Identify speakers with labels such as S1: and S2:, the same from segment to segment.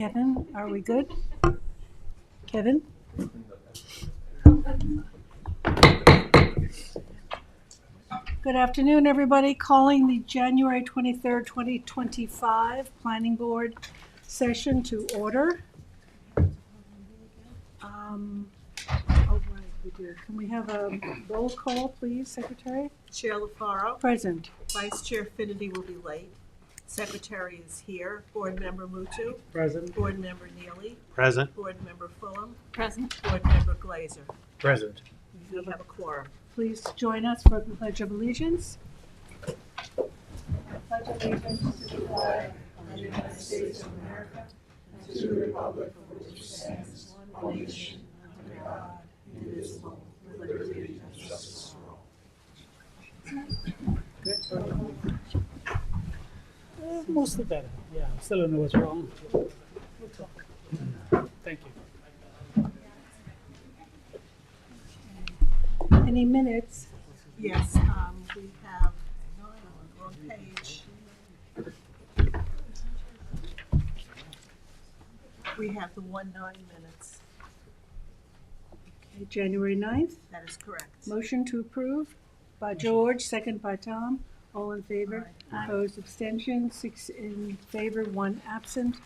S1: Kevin, are we good? Kevin? Good afternoon, everybody. Calling the January 23rd, 2025 Planning Board session to order. Oh, right, we do. Can we have a roll call, please, Secretary?
S2: Chair LaFaro.
S1: Present.
S2: Vice Chair Finity will be late. Secretary is here. Board Member Mutu.
S3: Present.
S2: Board Member Neely.
S3: Present.
S2: Board Member Fulham.
S1: Present.
S2: Board Member Glazer.
S3: Present.
S2: We have a quorum.
S1: Please join us for the Pledge of Allegiance. I pledge allegiance to the flag of the United States of America and to the republic for which it stands, one nation, under God, indivisible, with liberty and justice for all.
S3: Most of that, yeah. Still don't know what's wrong. We'll talk. Thank you.
S1: Any minutes?
S2: Yes, we have, wrong page. We have the 1-9 minutes.
S1: Okay, January 9th.
S2: That is correct.
S1: Motion to approve by George, second by Tom. All in favor?
S3: Aye.
S1: Opposed, abstention, 6 in favor, 1 absent.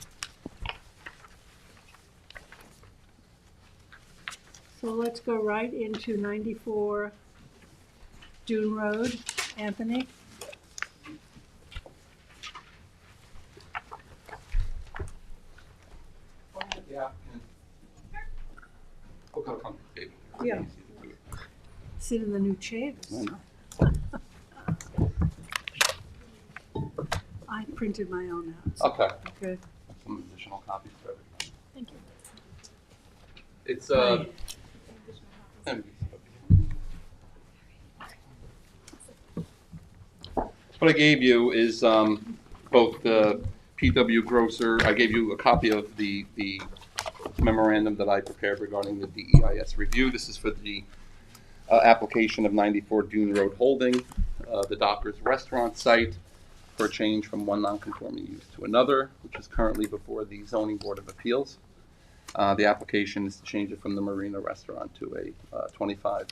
S1: So let's go right into 94 Dune Road. Anthony?
S4: Yeah. Look how complicated.
S1: Yeah. Sit in the new chairs. I printed my own out.
S4: Okay.
S1: Okay.
S4: Some additional copies for everybody.
S1: Thank you.
S4: It's what I gave you is both the PW Grosser. I gave you a copy of the memorandum that I prepared regarding the DEIS review. This is for the application of 94 Dune Road Holding, the Dockers restaurant site, for a change from one non-conforming use to another, which is currently before the Zoning Board of Appeals. The application is to change it from the Marina restaurant to a 25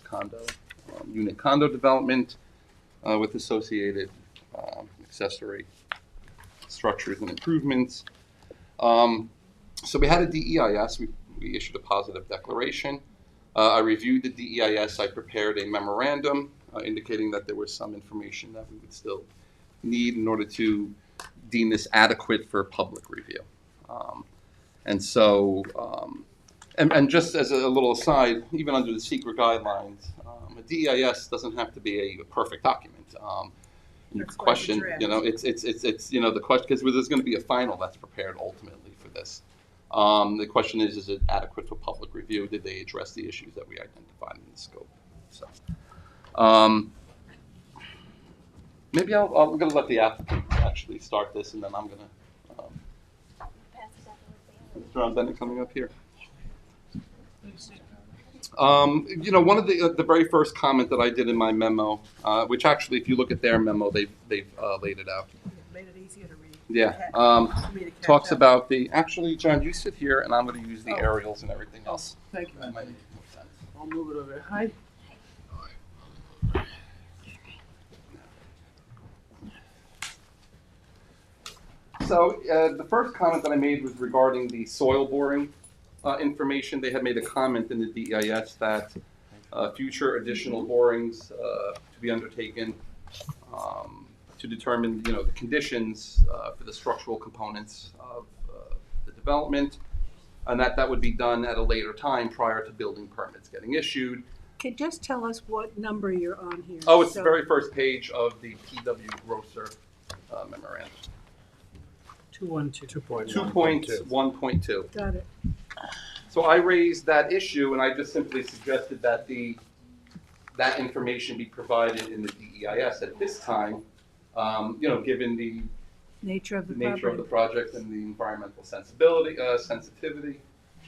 S4: unit condo development with associated accessory structures and improvements. So we had a DEIS. We issued a positive declaration. I reviewed the DEIS. I prepared a memorandum indicating that there was some information that we would still need in order to deem this adequate for public review. And so, and just as a little aside, even under the secret guidelines, a DEIS doesn't have to be a perfect document. You
S2: That's
S4: could
S2: why it's a
S4: question,
S2: draft.
S4: it's the question, because there's going to be a final that's prepared ultimately for this. The question is it adequate for public review? Did they address the issues that we identified in the scope? So, maybe I'm going to let the applicant actually start this, and then I'm going to. Mr. Bennett coming up here. One of the very first comment that I did in my memo, which actually, if you look at their memo, they've laid it out.
S2: Made it easier to read.
S4: Yeah.
S2: For me to catch
S4: Talks
S2: up.
S4: about actually, John, you sit here, and I'm going to use the aerials and everything else.
S3: Thank you.
S4: That might make more sense.
S3: I'll move it over. Hi.
S4: So the first comment that I made was regarding the soil boring information. They had made a comment in the DEIS that future additional borings to be undertaken to determine, the conditions for the structural components of the development, and that would be done at a later time prior to building permits getting issued.
S1: Okay, just tell us what number you're on here.
S4: Oh, it's the
S1: So-
S4: very first page of the PW Grosser memorandum.
S3: 2.1.2.
S4: 2.1.2.
S1: Got it.
S4: So I raised that issue, and I just simply suggested that that information be provided in the DEIS at this time, given the
S1: Nature of the
S4: nature of the
S1: property.
S4: project and the environmental sensitivity.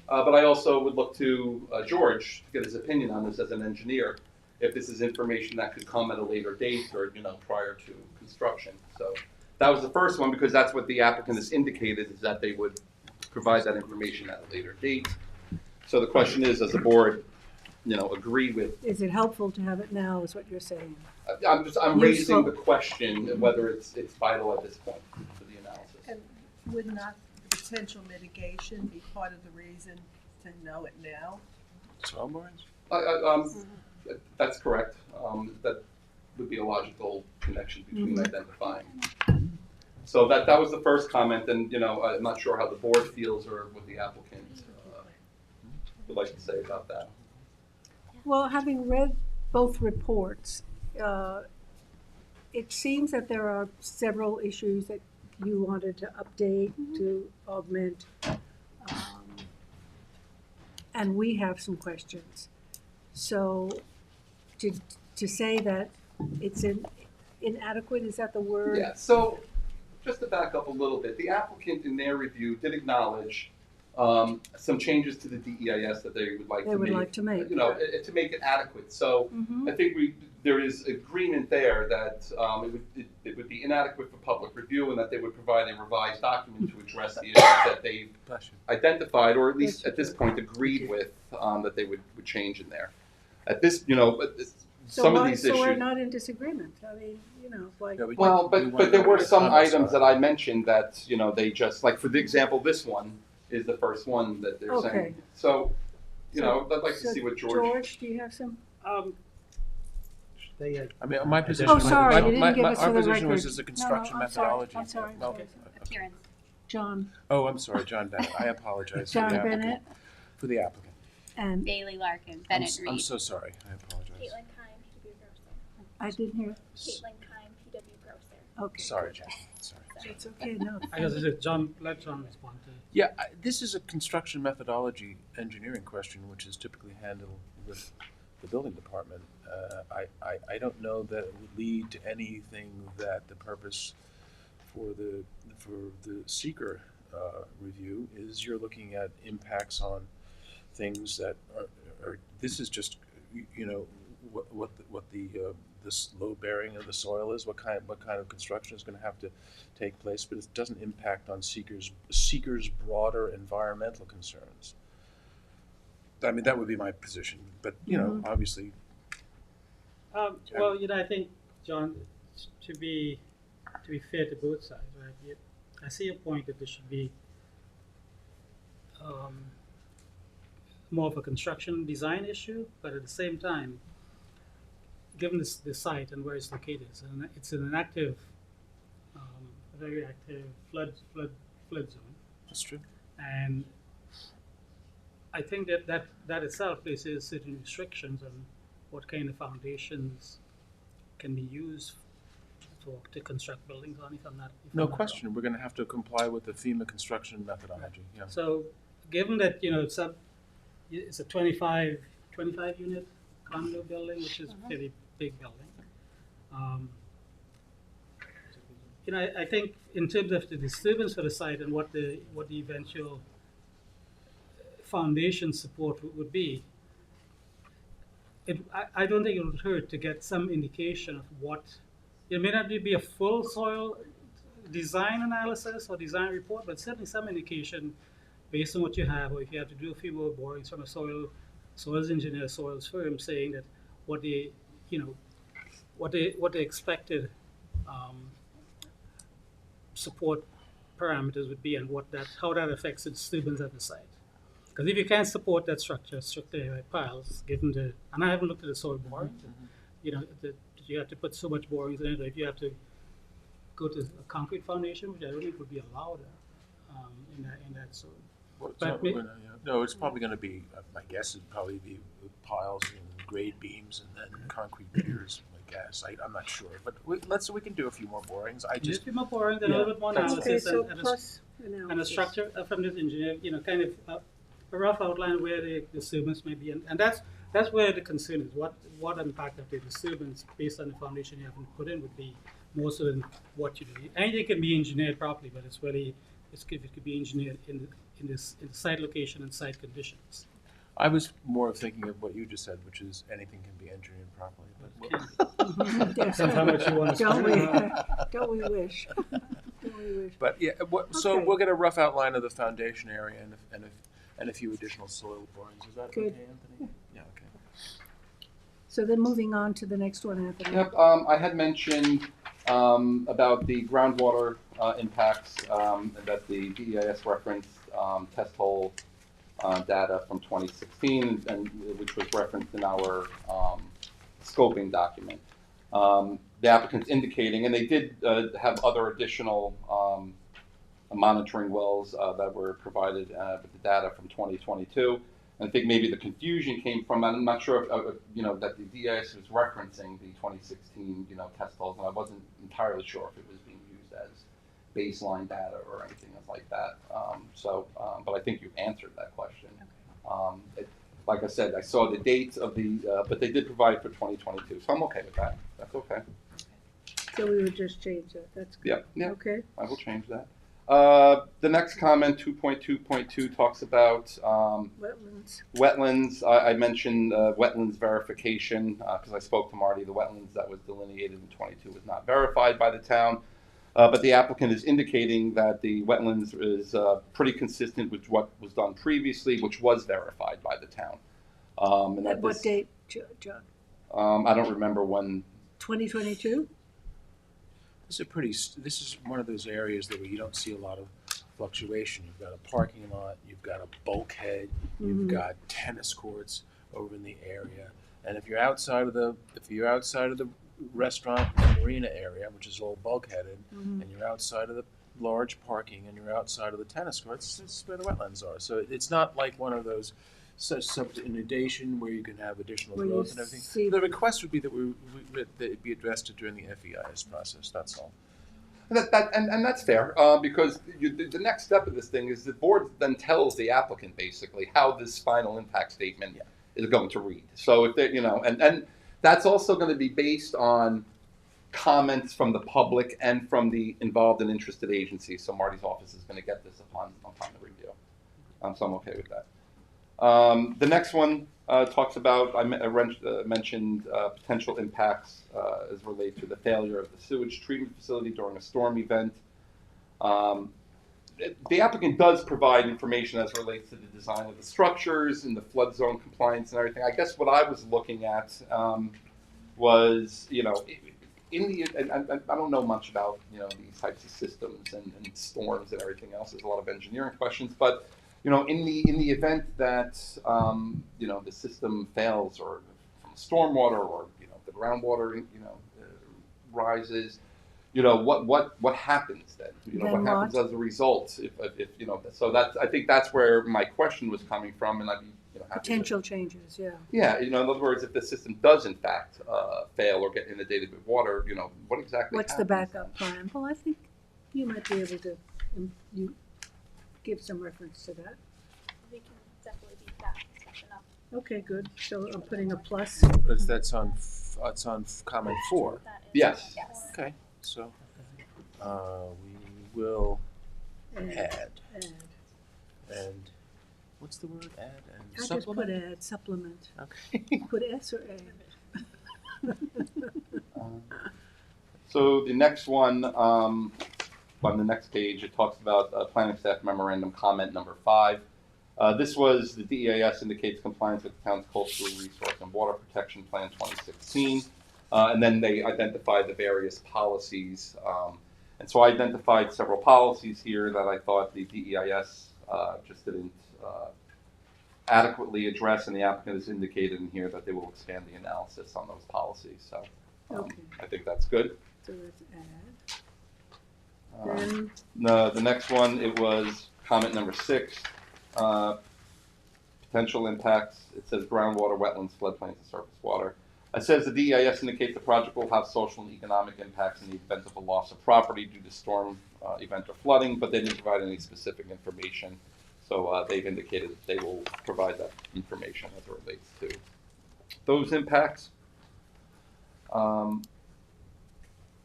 S4: But I also would look to George to get his opinion on this as an engineer, if this is information that could come at a later date or, prior to construction. So that was the first one, because that's what the applicant has indicated, is that they would provide that information at a later date. So the question is, does the board, agree with,
S1: Is it helpful to have it now, is what you're saying?
S4: I'm raising
S1: Useful.
S4: the question whether it's vital at this point for the analysis.
S2: And would not potential mitigation be part of the reason to know it now?
S5: Soil borings?
S4: That's correct. That would be a logical connection between identifying. So that was the first comment, and I'm not sure how the board feels or what the applicant would like to say about that.
S1: Well, having read both reports, it seems that there are several issues that you wanted to update, to augment, and we have some questions. So to say that it's inadequate, is that the word?
S4: Yeah, so just to back up a little bit, the applicant in their review did acknowledge some changes to the DEIS that they would like to make. To make it adequate. So I think there is agreement there that it would be inadequate for public review and that they would provide a revised document to address the issues that they've identified, or at least at this point agreed with, that they would change in there. At this, some of these issues.
S1: So we're not in disagreement. I mean, like.
S5: Yeah,
S4: Well, but there were some items that I mentioned that, they just, like for the example, this one is the first one that they're saying.
S1: Okay.
S4: So, I'd like to see what
S1: George, do you have some?
S5: I mean, my position.
S1: Oh, sorry, you
S5: my,
S1: didn't give us
S5: our
S1: for the
S5: position
S1: record.
S5: was as a construction
S1: I'm sorry,
S5: methodology.
S1: I'm sorry.
S5: Okay.
S6: Appearance.
S1: John,
S5: Oh, I'm sorry, John Bennett. I apologize.
S1: John
S5: for the applicant.
S1: Bennett,
S5: For the applicant.
S1: and
S6: Bailey Larkin.
S5: I'm,
S6: Bennett Reed.
S5: I'm so sorry. I apologize.
S6: Caitlin Kine, PW Grosser.
S1: I didn't hear.
S6: Caitlin Kine, PW Grosser.
S1: Okay.
S5: Sorry, John. Sorry.
S1: It's okay, no.
S3: I guess it's John, let John respond to it.
S5: Yeah, this is a construction methodology engineering question, which is typically handled with the building department. I don't know that it would lead to anything that the purpose for the seeker review is. You're looking at impacts on things that are this is just what the this load bearing of the soil is, what kind of construction is going to have to take place, but it doesn't impact on seekers' broader environmental concerns. I mean, that would be my position, but obviously.
S3: Well, I think, John, to be fair to both sides, right? I see a point that there should be more of a construction design issue, but at the same time, given the site and where it's located, it's in an active, very active flood zone,
S5: That's true.
S3: and I think that itself places certain restrictions on what kind of foundations can be used to construct buildings on. If I'm not,
S5: No question. We're going to have to comply with the FEMA construction methodology. Yeah.
S3: So, given that it's a 25 unit condo building, which is a fairly big building. I think in terms of the disturbance for the site and what the eventual foundation support would be, I don't think it would hurt to get some indication of what. It may not be a full soil design analysis or design report, but certainly some indication based on what you have, or if you have to do a few more borings from a soils engineer, soils firm, saying that what the expected support parameters would be and how that affects the disturbance at the site. Because if you can't support that structure by piles, and I haven't looked at the soil borings, you have to put so much borings in it. If you have to go to a concrete foundation, which I don't think would be allowed in that soil.
S5: Well, it's probably going to be. My guess would probably be piles and grade beams and then concrete piers. My guess. I'm not sure, but we can do a few more borings.
S3: Just a few more borings and a little bit more analysis and a structure from this engineer. Kind of a rough outline where the disturbance may be, and that's where the concern is. What impact of the disturbance based on the foundation you haven't put in would be more so than what you do. Anything can be engineered properly, but it's really it could be engineered in the site location and site conditions.
S5: I was more of thinking of what you just said, which is anything can be engineered properly. But
S3: Depends how much you want to spend.
S1: Don't we wish? we wish.
S5: But yeah, so
S1: Okay.
S5: we'll get a rough outline of the foundation area and a few additional soil borings. Is that
S1: Good.
S5: okay, Anthony? Yeah, okay.
S1: So then moving on to the next one, Anthony.
S4: Yep, I had mentioned about the groundwater impacts that the DEIS referenced test hole data from 2016, and which was referenced in our scoping document. The applicant's indicating, and they did have other additional monitoring wells that were provided with the data from 2022. And I think maybe the confusion came from, I'm not sure if, that the DIS was referencing the 2016, test holes, and I wasn't entirely sure if it was being used as baseline data or anything like that. But I think you answered that question. Like I said, I saw the dates of the, but they did provide for 2022, so I'm okay with that. That's okay.
S1: So we would just change that, that's good.
S4: Yeah.
S1: Okay,
S4: I will change that. The next comment, 2.2.2, talks about
S1: wetlands.
S4: wetlands. I mentioned wetlands verification because I spoke to Marty. The wetlands that was delineated in 22 was not verified by the town. But the applicant is indicating that the wetlands is pretty consistent with what was done previously, which was verified by the town. And
S1: At what date, John?
S4: I don't remember when.
S1: 2022?
S5: This is one of those areas that where you don't see a lot of fluctuation. You've got a parking lot, you've got a bulkhead, you've got tennis courts over in the area. And if you're outside of the restaurant and marina area, which is all bulkheaded, and you're outside of the large parking and you're outside of the tennis courts, that's where the wetlands are. So it's not like one of those subject to inundation where you can have additional
S1: Where you
S5: growth and everything.
S1: see-
S5: The request would be that that it be addressed during the FEIS process. That's all.
S4: And that's fair because the next step of this thing is the board then tells the applicant basically how this final impact statement is going to read. So if they, and that's also going to be based on comments from the public and from the involved and interested agencies. So Marty's office is going to get this upon the review. So I'm okay with that. The next one talks about, I mentioned potential impacts as relate to the failure of the sewage treatment facility during a storm event. The applicant does provide information as relates to the design of the structures and the flood zone compliance and everything. I guess what I was looking at was, and I don't know much about, these types of systems and storms and everything else. There's a lot of engineering questions, but in the event that the system fails, or from stormwater, or the groundwater rises, what happens then?
S1: Then
S4: what happens as a result? If so I think that's where my question was coming from, and I'd be happy
S1: Potential changes, yeah.
S4: Yeah, in other words, if the system does in fact fail or get inundated with water, what exactly?
S1: What's the backup plan? Well, I think you might be able to you give some reference to that.
S6: We can definitely beat that section up.
S1: Okay, good. So I'm putting a plus.
S5: That's on comment 4.
S6: That is,
S4: Yes.
S5: Okay, so we will add. And what's the word? Add and
S1: I just
S5: supplement.
S1: put add, supplement.
S5: Okay.
S1: Put S or add.
S4: So the next one, on the next page, it talks about planning staff memorandum comment number 5. This was the DEIS indicates compliance with the town's coastal resource and water protection plan 2016. And then they identified the various policies. And so I identified several policies here that I thought the DEIS just didn't adequately address, and the applicant has indicated in here that they will expand the analysis on those policies. So
S1: Okay.
S4: I think that's good.
S1: So let's add. Then
S4: The next one, it was comment number 6, potential impacts. It says groundwater, wetlands, floodplains, and surface water. It says the DEIS indicates the project will have social and economic impacts in the event of a loss of property due to storm event or flooding, but they didn't provide any specific information. So they've indicated that they will provide that information as it relates to those impacts.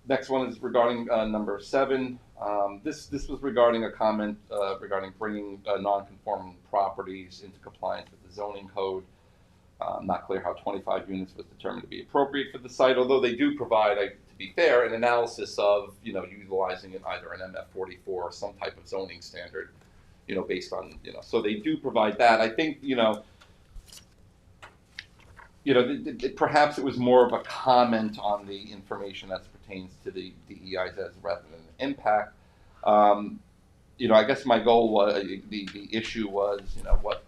S4: Next one is regarding number 7. This was regarding a comment regarding bringing non-conforming properties into compliance with the zoning code. Not clear how 25 units was determined to be appropriate for the site, although they do provide, to be fair, an analysis of, utilizing it either an MF44 or some type of zoning standard, based on, so they do provide that. I think, perhaps it was more of a comment on the information as pertains to the DEIs as rather than an impact. I guess my goal was, the issue was, what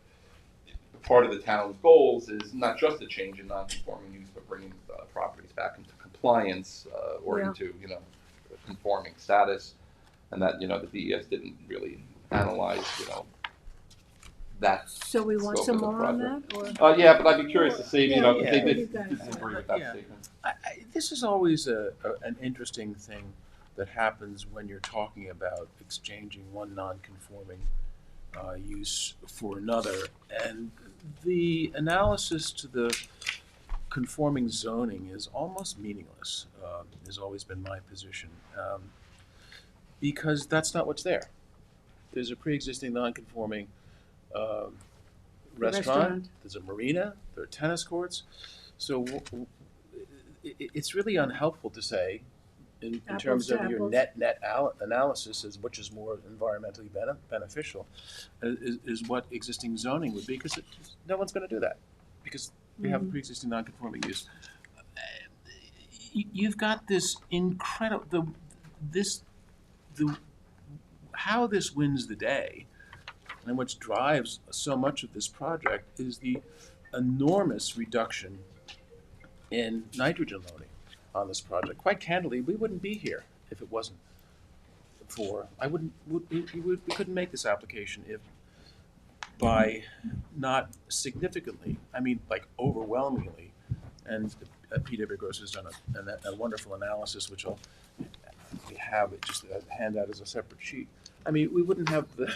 S4: part of the town's goals is not just a change in non-conforming use, but bringing properties back into compliance or into, conforming status, and that, the DES didn't really analyze, that.
S1: So we want
S4: scope
S1: some
S4: of the
S1: more on
S4: project.
S1: that, or?
S4: Yeah, but I'd be curious to see,
S1: Yeah,
S4: if they
S1: what do you
S4: did
S1: guys
S4: disagree with that
S5: Yeah.
S4: statement.
S5: This is always an interesting thing that happens when you're talking about exchanging one non-conforming use for another. And the analysis to the conforming zoning is almost meaningless, has always been my position, because that's not what's there. There's a pre-existing non-conforming restaurant, there's a marina, there are tennis courts. So it's really unhelpful to say, in terms of your net analysis, is which is more environmentally beneficial, is what existing zoning would be, because no one's going to do that, because we have a pre-existing non-conforming use. You've got this incredible, how this wins the day, and which drives so much of this project, is the enormous reduction in nitrogen loading on this project. Quite candidly, we wouldn't be here if it wasn't for, we couldn't make this application if, by not significantly, I mean like overwhelmingly, and PW Gross has done a wonderful analysis, which I'll have it just hand out as a separate sheet. I mean, we wouldn't have the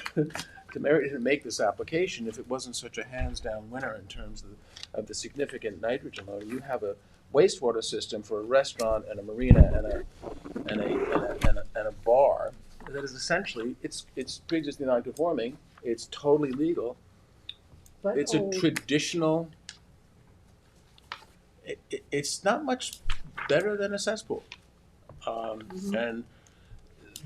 S5: merit to make this application if it wasn't such a hands-down winner in terms of the significant nitrogen load. You have a wastewater system for a restaurant and a marina and a bar that is essentially, it's pre-existing non-conforming, it's totally legal,
S1: But
S5: it's a
S1: old.
S5: traditional, it's not much better than a cesspool. And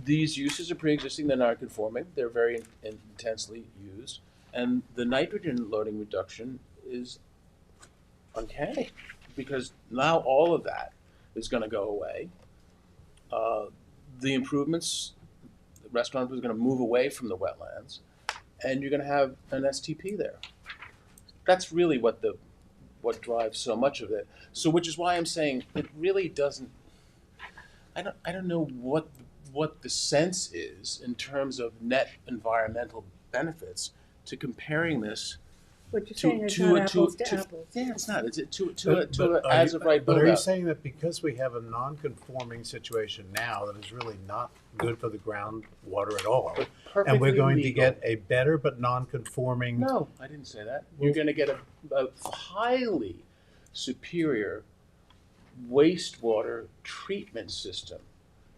S5: these uses are pre-existing, they're non-conforming, they're very intensely used, and the nitrogen loading reduction is uncanny, because now all of that is going to go away. The improvements, the restaurant is going to move away from the wetlands, and you're going to have an STP there. That's really what drives so much of it. So, which is why I'm saying it really doesn't. I don't know what the sense is in terms of net environmental benefits to comparing this.
S1: What you're saying is not apples to apples.
S5: Yeah, it's not. It's to
S7: But
S5: as of right
S7: But are you
S5: build-out.
S7: saying that because we have a non-conforming situation now that is really not good for the groundwater at all,
S5: But
S7: and we're
S5: perfectly
S7: going to
S5: legal.
S7: get a better but non-conforming?
S5: No, I didn't say that. You're going to get a highly superior wastewater treatment system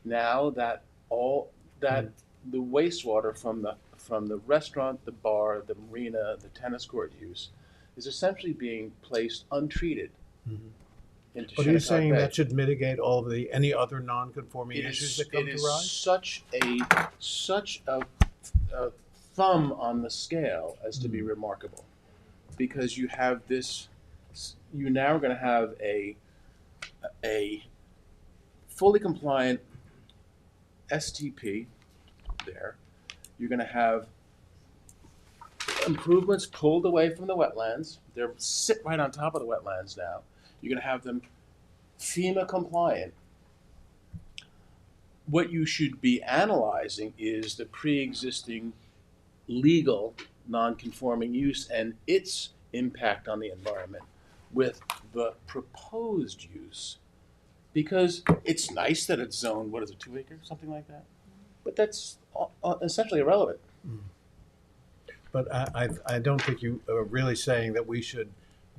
S5: now that the wastewater from the restaurant, the bar, the marina, the tennis court use is essentially being placed untreated into
S7: But are you
S5: Shinnecock
S7: saying
S5: Bay.
S7: that should mitigate all of any other non-conforming
S5: It
S7: issues
S5: is,
S7: that come
S5: it
S7: to
S5: is
S7: rise?
S5: such a thumb on the scale as to be remarkable, because you have this. You now are going to have a fully compliant STP there. You're going to have improvements pulled away from the wetlands. They sit right on top of the wetlands now. You're going to have them FEMA compliant. What you should be analyzing is the pre-existing legal non-conforming use and its impact on the environment with the proposed use. Because it's nice that it's zoned, 2 acres, something like that? But that's essentially irrelevant.
S7: But I don't think you are really saying that we should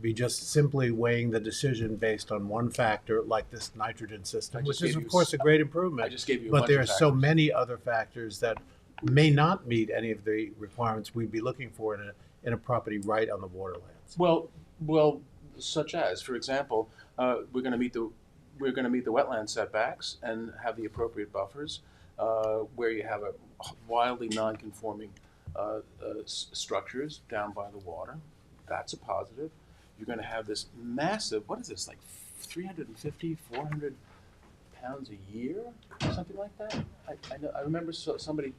S7: be just simply weighing the decision based on one factor like this nitrogen system,
S5: I just
S7: which is
S5: gave
S7: of
S5: you
S7: course a great
S5: I
S7: improvement.
S5: just gave you a
S7: But
S5: bunch
S7: there
S5: of
S7: are so
S5: factors.
S7: many other factors that may not meet any of the requirements we'd be looking for in a property right on the waterlands.
S5: Well, such as, for example, we're going to meet the wetland setbacks and have the appropriate buffers, where you have a wildly non-conforming structures down by the water. That's a positive. You're going to have this massive, what is this, like 350, 400 pounds a year, something like that? I remember somebody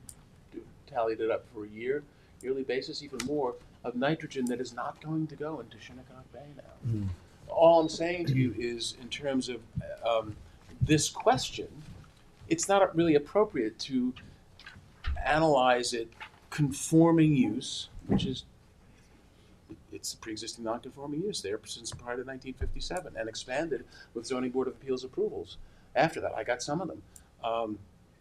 S5: tallied it up for a yearly basis, even more, of nitrogen that is not going to go into Shinnecock Bay now. All I'm saying to you is, in terms of this question, it's not really appropriate to analyze it conforming use, which is, it's a pre-existing non-conforming use there since prior to 1957 and expanded with zoning board of appeals approvals. After that, I got some of them.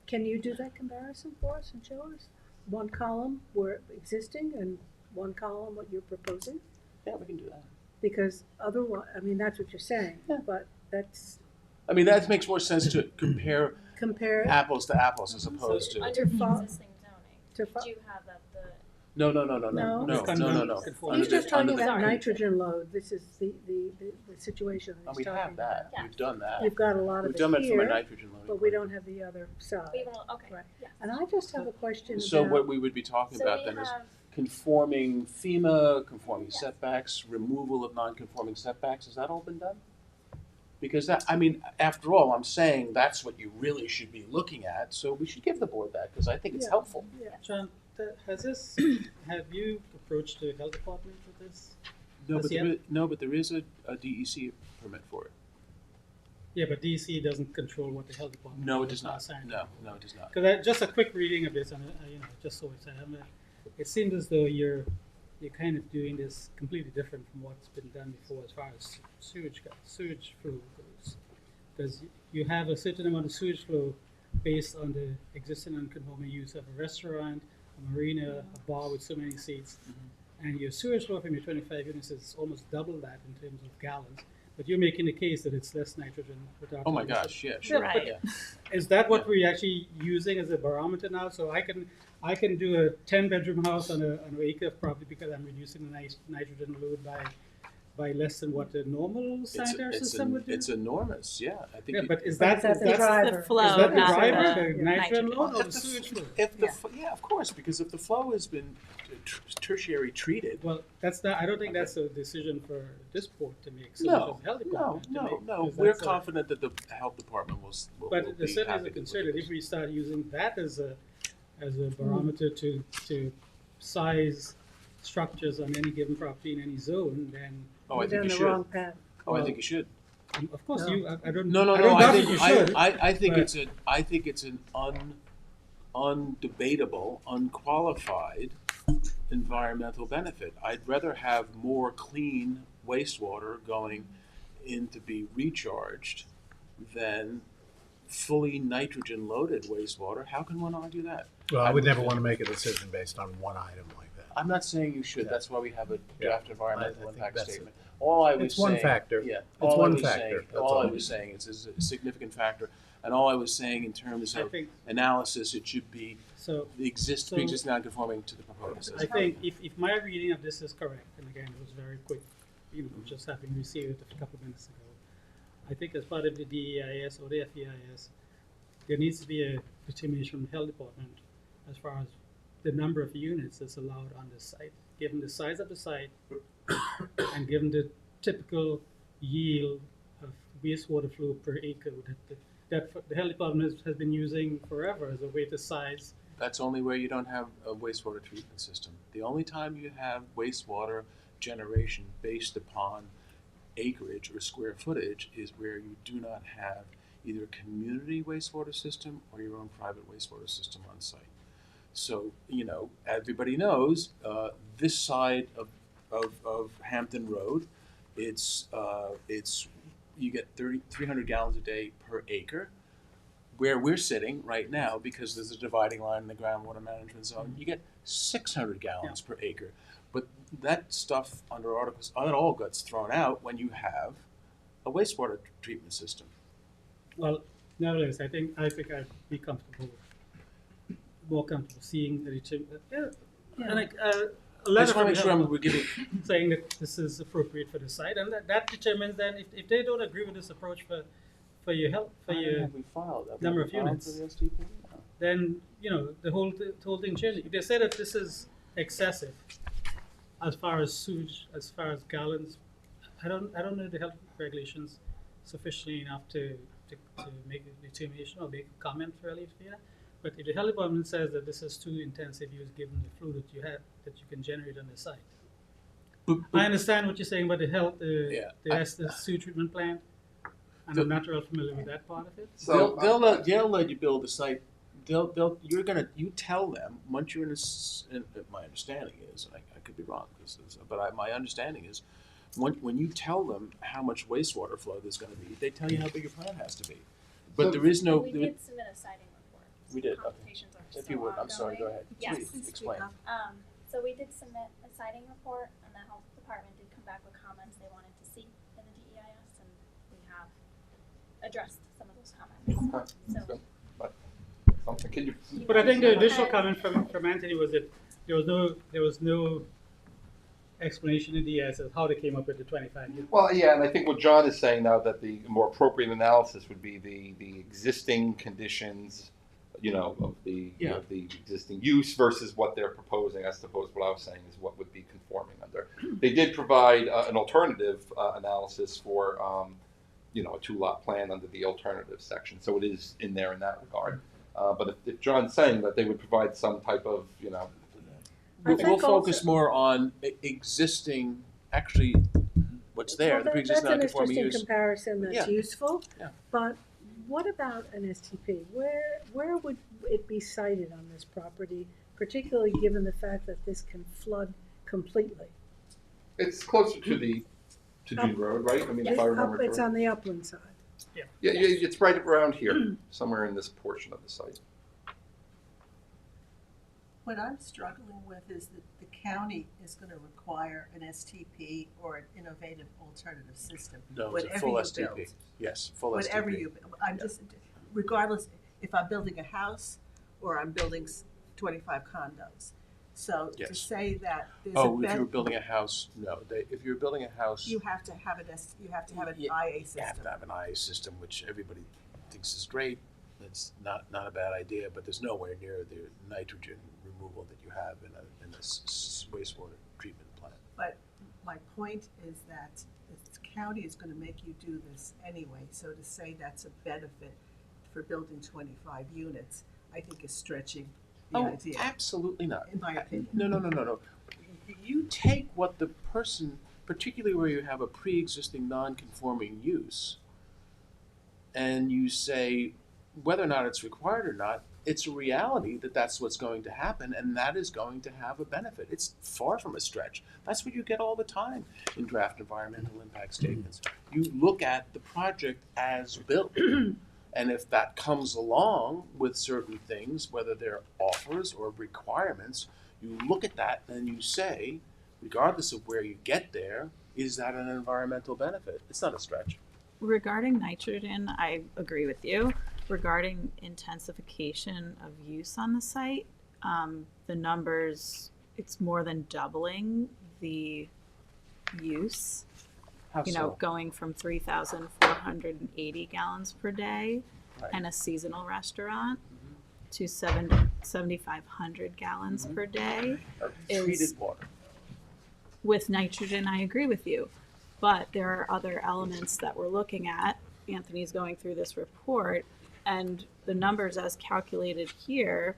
S1: Can you do that comparison for us and show us? One column where existing and one column what you're proposing?
S5: Yeah, we can do that.
S1: Because otherwise, I mean, that's what you're saying,
S5: Yeah.
S1: but that's
S5: I mean, that makes more sense to compare
S1: compare
S5: apples to apples as opposed to.
S6: Under
S1: To fo-
S6: existing
S1: to
S6: zoning,
S1: fo-
S6: do you have that the?
S5: No.
S1: He's just talking
S5: Under the-
S1: about nitrogen load. This is the situation that
S5: And
S1: he's
S5: we
S1: talking
S5: have that.
S6: Yeah.
S5: We've done that.
S1: You've got a lot of
S5: We've done
S1: it
S5: it from a
S1: here,
S5: nitrogen loading.
S1: but we don't have the other side.
S6: We even, okay,
S1: Right.
S6: yes.
S1: And I just have a question
S5: So
S1: about,
S5: what we would be talking
S6: So
S5: about
S6: we
S5: then is
S6: have,
S5: conforming FEMA, conforming
S6: Yes.
S5: setbacks, removal of non-conforming setbacks. Has that all been done? Because that, I mean, after all, I'm saying that's what you really should be looking at. So we should give the board that because I think it's
S1: Yeah.
S5: helpful.
S3: John, have you approached the health department with this?
S5: But there is a DEC permit for it.
S3: Yeah, but DC doesn't control what the health department.
S5: No, it does not.
S3: Assigned.
S5: No, it does not.
S3: Because just a quick reading of this, and just so it's, it seems as though you're kind of doing this completely different from what's been done before as far as sewage flow goes. Because you have a certain amount of sewage flow based on the existing non-conforming use of a restaurant, a marina, a bar with so many seats, and your sewage flow from your 25 units is almost double that in terms of gallons. But you're making the case that it's less nitrogen without.
S5: Oh my gosh, yeah, sure.
S3: Right.
S5: Yeah.
S3: Is that what we're actually using as a barometer now? So I can do a 10-bedroom house on an acre of property because I'm reducing the nitrogen load by less than what the normal sanitary system would do.
S5: It's enormous, yeah. I think.
S3: Yeah,
S5: it-
S3: but is
S1: But
S3: that
S1: the driver.
S8: The flow,
S3: is that the
S8: not
S3: driver,
S8: the
S3: the nitrogen
S8: nitrogen.
S3: load, or
S5: If
S3: the
S5: the
S3: sewage flow?
S5: yeah, of course, because if the flow has been tertiary treated.
S3: Well, that's not. I don't think that's a decision for this board to make. So
S5: No,
S3: the health
S5: no,
S3: department to
S5: no,
S3: make,
S5: no.
S3: because
S5: We're
S3: that's
S5: confident that the health department will
S3: But
S5: be
S3: there certainly is
S5: happy
S3: a
S5: to look
S3: concern
S5: at
S3: that
S5: this.
S3: if we start using that as a barometer to size structures on any given property in any zone, then
S5: Oh, I
S1: we're
S5: think
S1: down
S5: you
S1: the wrong
S5: should.
S1: path.
S5: Oh, I think you should.
S3: of course
S1: No.
S3: I don't.
S5: No,
S3: I don't doubt
S5: I
S3: that you
S5: think,
S3: should.
S5: I think
S3: but-
S5: it's an undebatable, unqualified environmental benefit. I'd rather have more clean wastewater going in to be recharged than fully nitrogen loaded wastewater. How can one argue that?
S7: Well, I would never want to make a decision based on one item like that.
S5: I'm not saying you should. That's why we have a draft environmental
S7: I think
S5: impact
S7: that's
S5: statement. All I was
S7: It's one
S5: saying,
S7: factor.
S5: Yeah,
S7: It's
S5: all
S7: one
S5: I was
S7: factor.
S5: saying,
S7: That's
S5: all I
S7: all.
S5: was saying is a significant factor, and all I was saying in terms
S3: I
S5: of
S3: think
S5: analysis, it should be
S3: so.
S5: the
S3: So-
S5: pre-existing non-conforming to the proposed
S3: I
S5: system.
S3: think if my reading of this is correct, and again it was very quick, just having received it a couple of minutes ago, I think as part of the DEIS or the FEIS, there needs to be a determination from the health department as far as the number of units that's allowed on the site, given the size of the site and given the typical yield of wastewater flow per acre that the health department has been using forever as a way to size.
S5: That's only where you don't have a wastewater treatment system. The only time you have wastewater generation based upon acreage or square footage is where you do not have either a community wastewater system or your own private wastewater system on site. So, everybody knows this side of Hampton Road, it's you get 300 gallons a day per acre. Where we're sitting right now, because there's a dividing line in the groundwater management zone, you get 600 gallons per acre. But that stuff under articles, that all gets thrown out when you have a wastewater treatment system.
S3: Well, nevertheless, I think I'd be more comfortable seeing the and like a letter
S5: just
S3: from
S5: want
S3: the
S5: to make sure
S3: health
S5: we're giving,
S3: saying that this is appropriate for the site, and that determines then if they don't agree with this approach for your health, for your,
S5: have we filed? Have we
S3: number of
S5: filed
S3: units.
S5: for the STP? No.
S3: then, the whole thing changes. If they say that this is excessive as far as sewage, as far as gallons, I don't know the health regulations sufficiently enough to make a determination or make a comment really here. But if the health department says that this is too intensive use given the flow that you have, that you can generate on the site. I understand what you're saying about the health, the sewer treatment plant, and I'm not real familiar with that part of it.
S4: So
S5: They'll let you build a site. You tell them once you're my understanding is, and I could be wrong, but my understanding is, when you tell them how much wastewater flow there's going to be, they tell you how big your plant has to be. But there is no.
S6: We did submit a siting report.
S5: We did, okay.
S6: Consultations are
S5: If you would, I'm sorry. Go
S6: ongoing.
S5: ahead.
S6: Yes.
S5: Please explain.
S6: So we did submit a siting report, and the health department did come back with comments they wanted to see in the DEIS, and we have addressed some of those comments. So
S4: something, can you?
S3: But I think the additional comment from Anthony was that there was no explanation in the ES as how they came up with the 25 units.
S4: Well, yeah, and I think what John is saying now, that the more appropriate analysis would be the existing conditions, of the of the existing use versus what they're proposing. I suppose what I was saying is what would be conforming under. They did provide an alternative analysis for a 2-lot plan under the alternative section, so it is in there in that regard. But if John's saying that they would provide some type of
S5: We'll focus more on existing, actually, what's there, the pre-existing non-conforming use.
S1: That's an interesting comparison that's
S5: Yeah.
S1: useful.
S5: Yeah.
S1: But what about an STP? Where would it be sited on this property, particularly given the fact that this can flood completely?
S4: It's closer to Dune Road, right? I mean, if I remember
S1: It's
S4: correctly.
S1: on the upland side.
S4: Yeah, it's right around here, somewhere in this portion of the site.
S2: What I'm struggling with is that the county is gonna require an STP or an innovative alternative system.
S5: No, it's a
S2: whatever
S5: full
S2: you
S5: STP.
S2: build.
S5: Yes, full
S2: Whatever
S5: STP.
S2: you, I'm just, regardless, if I'm building a house or I'm building 25 condos. So to
S5: Yes.
S2: say that there's
S5: Oh,
S2: a
S5: if you were building a house, no. If you're building a house,
S2: you have to have an you have to have an
S5: Yeah,
S2: IA
S5: you have
S2: system.
S5: to have an IA system, which everybody thinks is great. It's not a bad idea, but there's nowhere near the nitrogen removal that you have in a wastewater treatment plant.
S2: But my point is that the county is gonna make you do this anyway, so to say that's a benefit for building 25 units, I think is stretching the idea,
S5: Absolutely not.
S2: in my opinion.
S5: No. You take what the person, particularly where you have a pre-existing non-conforming use, and you say, whether or not it's required or not, it's a reality that that's what's going to happen, and that is going to have a benefit. It's far from a stretch. That's what you get all the time in draft environmental impact statements. You look at the project as built, and if that comes along with certain things, whether they're offers or requirements, you look at that and you say, regardless of where you get there, is that an environmental benefit? It's not a stretch.
S8: Regarding nitrogen, I agree with you. Regarding intensification of use on the site, the numbers, it's more than doubling the use.
S5: How so?
S8: Going from 3,480 gallons per day
S5: Right.
S8: and a seasonal restaurant to 7,500 gallons per day. is-
S5: Treated water.
S8: With nitrogen, I agree with you. But there are other elements that we're looking at. Anthony's going through this report, and the numbers as calculated here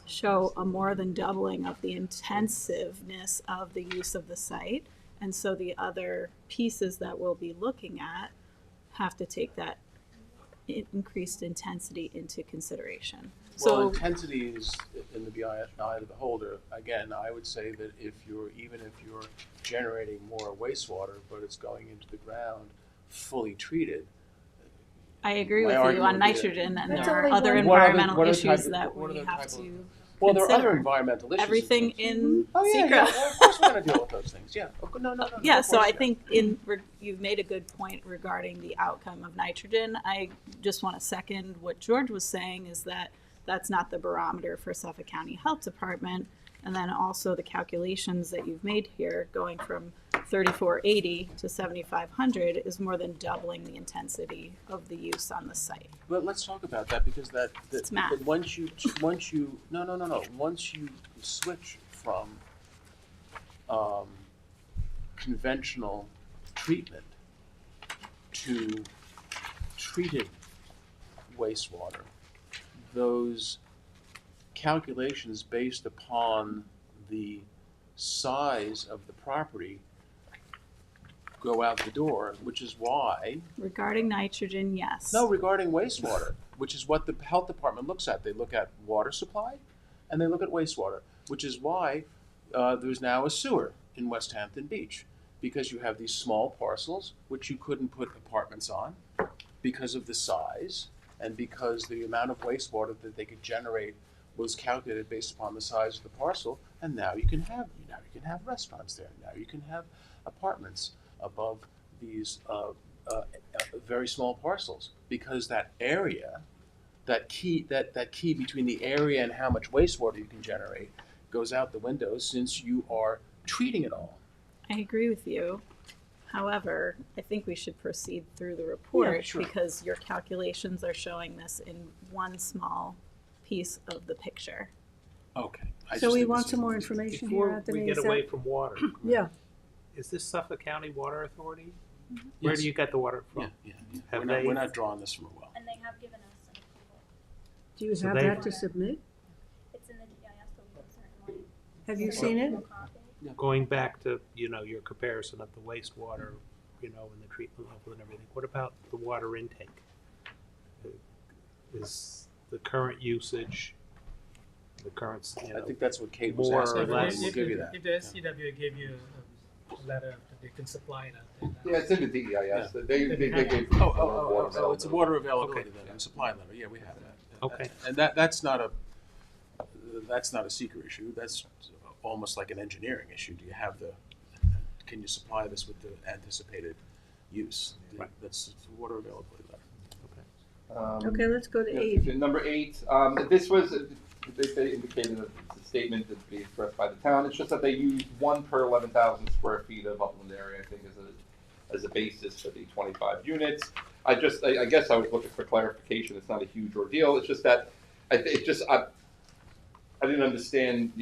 S8: show a more than doubling of the intensiveness of the use of the site. And so the other pieces that we'll be looking at have to take that increased intensity into consideration.
S5: Well,
S8: So
S5: intensity is in the eye of the beholder. Again, I would say that even if you're generating more wastewater, but it's going into the ground fully treated.
S8: I agree
S5: My
S8: with you
S5: argument
S8: on
S5: would be that-
S8: nitrogen, and
S1: That's
S8: there are
S1: only
S8: other
S1: one-
S8: environmental
S5: What other type
S8: issues
S5: of-
S8: that
S5: what
S8: we
S5: other
S8: have
S5: type of-
S8: to
S5: Well, there are
S8: consider.
S5: other environmental issues.
S8: Everything in
S5: Oh, yeah,
S8: secret.
S5: yeah, of course we're gonna deal with those things, yeah. No.
S8: Yeah,
S5: of
S8: so
S5: course,
S8: I think you've made a good point regarding the outcome of nitrogen. I just want to second what George was saying, is that that's not the barometer for Suffolk County Health Department. And then also the calculations that you've made here, going from 3480 to 7500 is more than doubling the intensity of the use on the site.
S5: But let's talk about that because
S8: It's math.
S5: but once you once you switch from conventional treatment to treated wastewater, those calculations based upon the size of the property go out the door, which is why.
S8: Regarding nitrogen, yes.
S5: No, regarding wastewater, which is what the health department looks at. They look at water supply and they look at wastewater, which is why there's now a sewer in West Hampton Beach, because you have these small parcels which you couldn't put apartments on because of the size and because the amount of wastewater that they could generate was calculated based upon the size of the parcel, and now you can have restaurants there. Now you can have apartments above these very small parcels, because that area, that key between the area and how much wastewater you can generate goes out the window since you are treating it all.
S8: I agree with you. However, I think we should proceed through the report
S5: Yeah, sure.
S8: because your calculations are showing this in one small piece of the picture.
S5: Okay.
S1: So we want some more information here,
S9: Before
S1: Anthony.
S9: we get
S1: is
S9: away
S1: that-
S9: from water,
S1: Yeah,
S9: is this Suffolk County Water Authority? Where do you get the water from?
S5: Yeah.
S9: Have
S5: We're not drawing this from a well.
S6: And they have given us an approval.
S1: do you
S9: So
S1: have
S9: they-
S1: that to submit?
S6: It's in the DIS, but we can certainly.
S1: Have you
S6: send
S1: seen
S6: a
S1: it?
S6: full copy.
S9: Going back to, your comparison of the wastewater, and the treatment level and everything, what about the water intake? Is the current usage, the current,
S5: I think that's what Kate was
S9: more or
S5: asking.
S9: less.
S5: We'll give you that.
S3: If the SCW gave you a letter that they can supply it out there.
S4: Yeah, it's in the DEIS. They gave.
S5: Oh, it's a water availability
S9: Okay.
S5: then, a supply letter. Yeah, we have that.
S9: Okay.
S5: And that's not a seeker issue. That's almost like an engineering issue. Can you supply this with the anticipated use?
S9: Right.
S5: That's a water availability letter.
S1: Okay, let's go to
S4: Yeah,
S1: 8.
S4: Number 8, this was, they indicated that it's a statement that be expressed by the town. It's just that they used 1 per 11,000 square feet of upland area, I think, as a basis for the 25 units. I guess I was looking for clarification. It's not a huge ordeal. It's just that I didn't understand,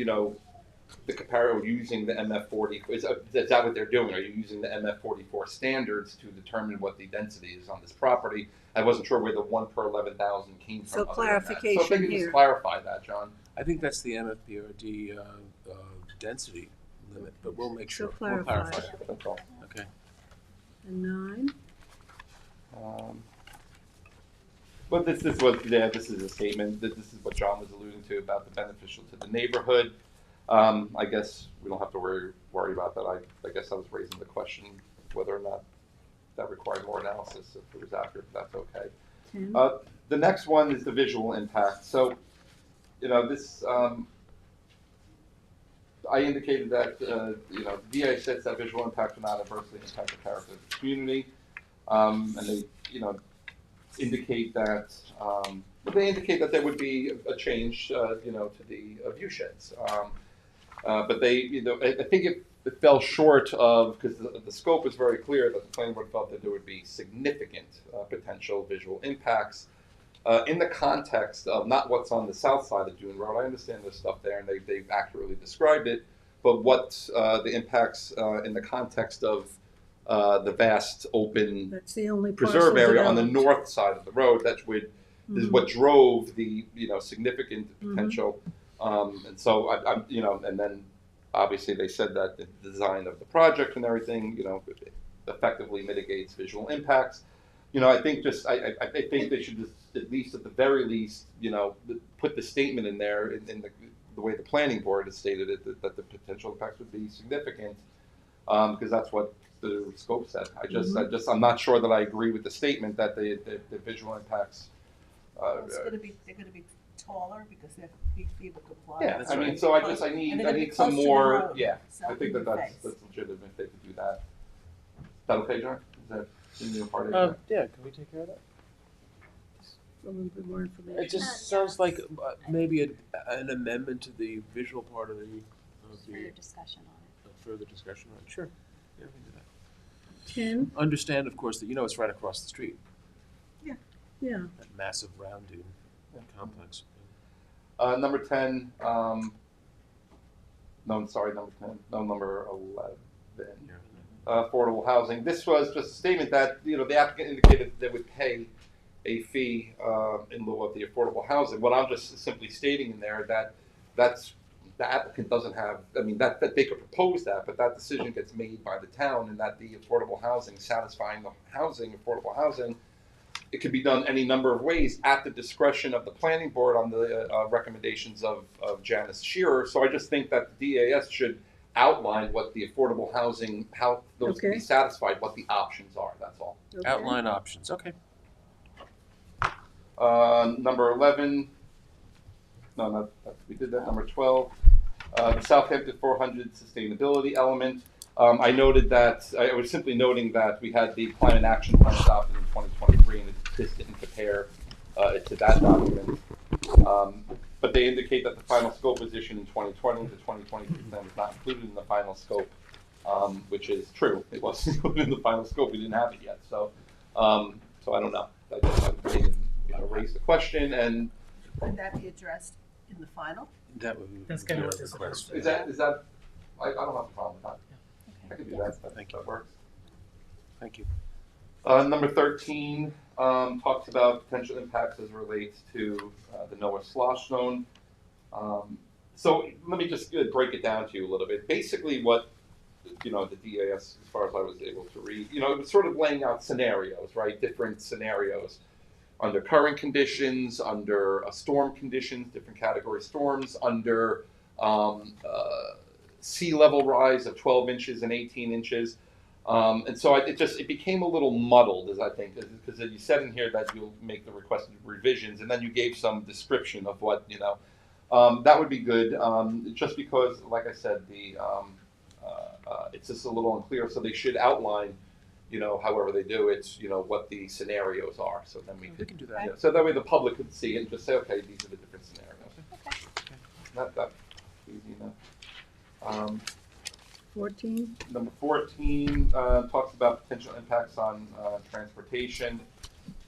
S4: the comparison using the MF40. Is that what they're doing? Are you using the MF44 standards to determine what the density is on this property? I wasn't sure where the 1 per 11,000 came from.
S1: So
S4: other than that.
S1: clarification
S4: So if they could
S1: here.
S4: just clarify that, John.
S5: I think that's the MFPRD density limit, but we'll make
S1: So
S5: sure. We'll
S1: clarify.
S5: clarify.
S4: That's all.
S5: Okay.
S1: And 9?
S4: But this is a statement that this is what John was alluding to about the beneficial to the neighborhood. I guess we don't have to worry about that. I guess I was raising the question whether or not that required more analysis. If it was accurate, that's okay.
S1: 10?
S4: The next one is the visual impact. So, this I indicated that DA says that visual impact will not adversely impact the character of the community, and they indicate that there would be a change to the view sheds. But I think it fell short of, because the scope was very clear that the planning board felt that there would be significant potential visual impacts in the context of not what's on the south side of Dune Road. I understand there's stuff there and they've accurately described it, but what the impacts in the context of the vast open
S1: That's the only parcel
S4: preserve area on the
S1: developed.
S4: north side of the road. Is what drove the significant potential. And so and then obviously they said that the design of the project and everything, effectively mitigates visual impacts. I think I think they should just, at least at the very least, put the statement in there in the way the planning board has stated it, that the potential impacts would be significant, because that's what the scope said. I'm not sure that I agree with the statement that the visual impacts.
S2: They're gonna be taller because they're FEMA compliant.
S4: Yeah,
S5: That's
S4: I mean,
S5: right.
S4: so I
S2: And
S4: need
S2: they're gonna be
S4: some
S2: close to the
S4: more.
S2: road,
S4: Yeah,
S2: so
S4: I think
S2: in your
S4: that's
S2: face.
S4: legitimate if they could do that. Is that okay, John? Is that in your part of it?
S5: Yeah, can we take care of that?
S1: a little bit more information.
S5: It just sounds like maybe an amendment to the visual part of the
S6: Further discussion on it.
S5: further discussion on it. Sure. Yeah, we can do that.
S1: Tim?
S5: Understand, of course, that it's right across the street.
S1: Yeah.
S5: That massive round dune complex.
S4: Number 10, no, sorry, number 10, no, number 11. Affordable housing. This was just a statement that, the applicant indicated they would pay a fee in lieu of the affordable housing. What I'm just simply stating in there that's the applicant doesn't have, that they could propose that, but that decision gets made by the town, and that the affordable housing, satisfying the affordable housing, it could be done any number of ways at the discretion of the planning board on the recommendations of Janice Shearer. So I just think that the DAS should outline what the affordable housing, how those can be satisfied, what the options are, that's all.
S1: Okay.
S5: Outline options, okay.
S4: Number 11, no, we did that. Number 12, the Southampton 400 sustainability element. I noted that, I was simply noting that we had the climate action plan adopted in 2023, and this didn't compare it to that document. But they indicate that the final scope was issued in 2020. The 2023 plan was not included in the final scope, which is true. It wasn't included in the final scope. We didn't have it yet. So I don't know. I just raised the question, and
S2: Could that be addressed in the final?
S5: That would be
S3: That's kind of what
S5: your
S3: this
S5: request.
S4: is that I don't have a problem with that. I can do that.
S5: Thank you.
S4: That works.
S5: Thank you.
S4: Number 13 talks about potential impacts as relates to the Noah Slosh Zone. So let me just break it down to you a little bit. Basically what, the DAS, as far as I was able to read, it was sort of laying out scenarios, right? Different scenarios under current conditions, under storm conditions, different category storms, under sea level rise of 12 inches and 18 inches. And so it became a little muddled, as I think, because you said in here that you'll make the requested revisions, and then you gave some description of what, that would be good, just because, like I said, it's just a little unclear, so they should outline, however they do it, what the scenarios are, so then we
S5: can do that.
S4: so that way the public could see it and just say, okay, these are the different scenarios.
S6: Okay.
S4: That's easy enough.
S1: 14.
S4: Number 14 talks about potential impacts on transportation.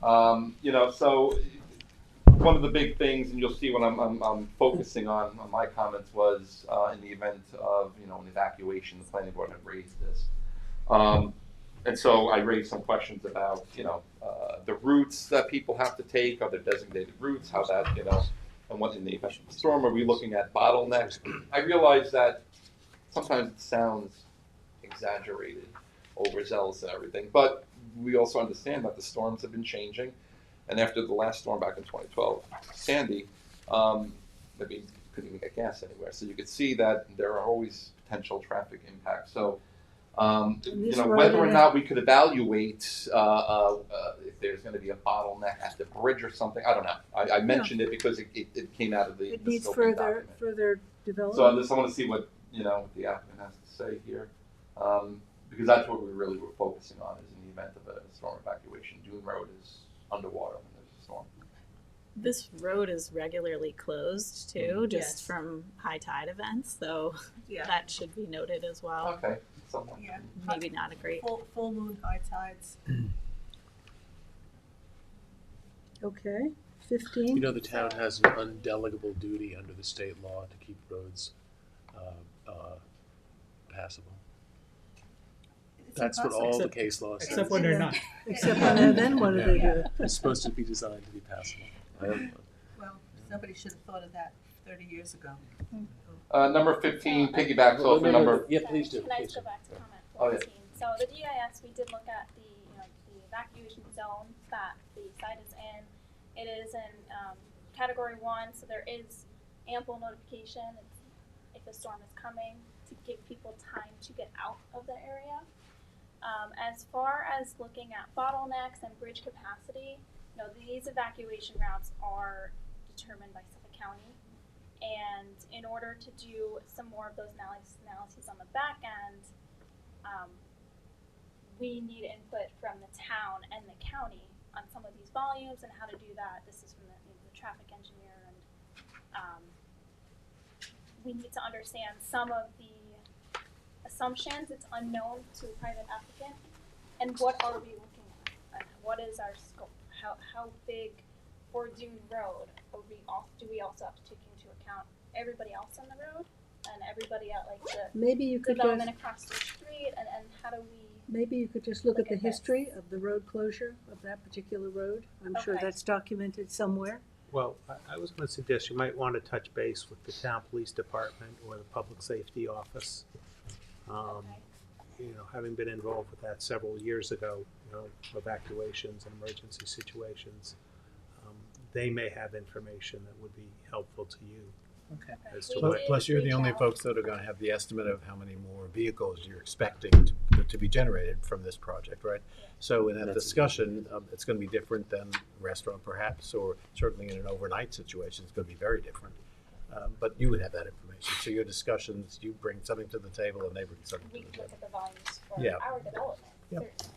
S4: So one of the big things, and you'll see what I'm focusing on my comments, was in the event of an evacuation, the planning board had raised this, and so I raised some questions about the routes that people have to take, are there designated routes, how that and what in the event of the storm, are we looking at bottlenecks? I realize that sometimes it sounds exaggerated, overzealous and everything, but we also understand that the storms have been changing. And after the last storm back in 2012, Sandy, maybe you couldn't even get gas anywhere. So you could see that there are always potential traffic impacts. So, whether or not we could evaluate if there's going to be a bottleneck at the bridge or something, I don't know. I mentioned it because it came out of the
S1: It needs
S4: scoping document.
S1: further
S4: So
S1: development.
S4: I just want to see what what the applicant has to say here, because that's what we really were focusing on, is in the event of a storm evacuation. Dune Road is underwater when there's a storm.
S8: This road is regularly closed too, just
S2: Yes.
S8: from high tide events, so
S2: Yeah.
S8: that should be noted as well.
S4: Okay, somewhat.
S2: Yeah.
S8: Maybe not a great.
S2: Full moon, high tides.
S1: Okay. 15.
S5: The town has an undelegable duty under the state law to keep roads passable.
S2: It's
S5: That's what
S2: impossible.
S5: all the case law says.
S3: Except when they're not.
S1: Except when, then what do they do?
S5: It's supposed to be designed to be passable.
S2: Well, somebody should have thought of that 30 years ago.
S4: Number 15 piggybacks off the number.
S5: Yeah, please do.
S6: Can I
S5: please
S6: just go
S5: do.
S6: back to comment
S4: Oh, yeah.
S6: 14? So the GIS, we did look at the evacuation zone that the site is in. It is in category 1, so there is ample notification if a storm is coming to give people time to get out of the area. As far as looking at bottlenecks and bridge capacity, these evacuation routes are determined by Suffolk County. And in order to do some more of those analyses on the back end, we need input from the town and the county on some of these volumes and how to do that. This is from the traffic engineer, and we need to understand some of the assumptions. It's unknown to a private applicant, and what are we looking at? And what is our scope? How big for Dune Road do we also have to take into account everybody else on the road and everybody at like the
S1: Maybe you could
S6: development
S1: just,
S6: across the street, and how do we?
S1: maybe you could just look at
S6: Look
S1: the
S6: at this.
S1: history of the road closure of that particular road. I'm sure
S6: Okay.
S1: that's documented somewhere.
S9: Well, I was going to suggest you might want to touch base with the town police department or the public safety office.
S6: Okay.
S9: You know, having been involved with that several years ago, you know, evacuations and emergency situations, they may have information that would be helpful to you.
S2: Okay.
S9: As to
S6: We
S9: what,
S6: did
S7: Plus, you're the
S6: reach
S7: only
S6: out.
S7: folks that are gonna have the estimate of how many more vehicles you're expecting to be generated from this project, right? So in that
S5: That's-
S7: discussion, it's gonna be different than a restaurant perhaps, or certainly in an overnight situation, it's gonna be very different. But you would have that information. So your discussions, you bring something to the table and they bring something
S6: We
S7: to the
S6: could look
S7: table.
S6: at the volumes for
S7: Yeah.
S6: our development,
S7: Yep.
S6: certainly.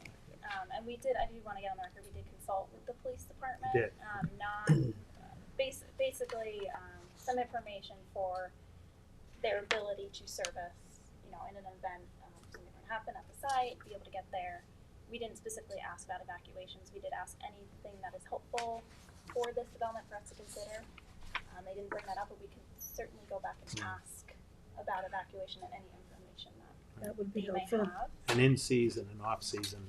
S6: And I do want to get on the record, we did consult with the police department.
S9: You did.
S6: Basically, some information for their ability to service, in an event, something would happen at the site, be able to get there. We didn't specifically ask about evacuations, we did ask anything that is helpful for this development for us to consider. They didn't bring that up, but we can certainly go back and ask about evacuation and any information
S1: That would be
S6: that they may
S1: helpful.
S6: have.
S9: an in-season and off-season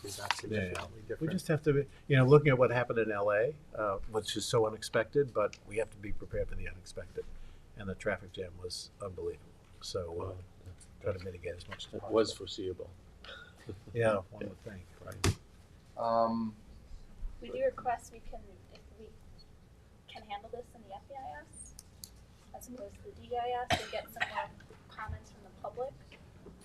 S9: is
S7: Yeah,
S9: significantly
S7: We
S9: different.
S7: just have to be, looking at what happened in LA, which is so unexpected, but we have to be prepared for the unexpected. And the traffic jam was unbelievable. So, try to mitigate as much as
S5: It
S7: possible.
S5: was foreseeable.
S7: Yeah, one would think, right?
S6: We do request if we can handle this in the FEIS as opposed to the DEIS and get some more comments from the public.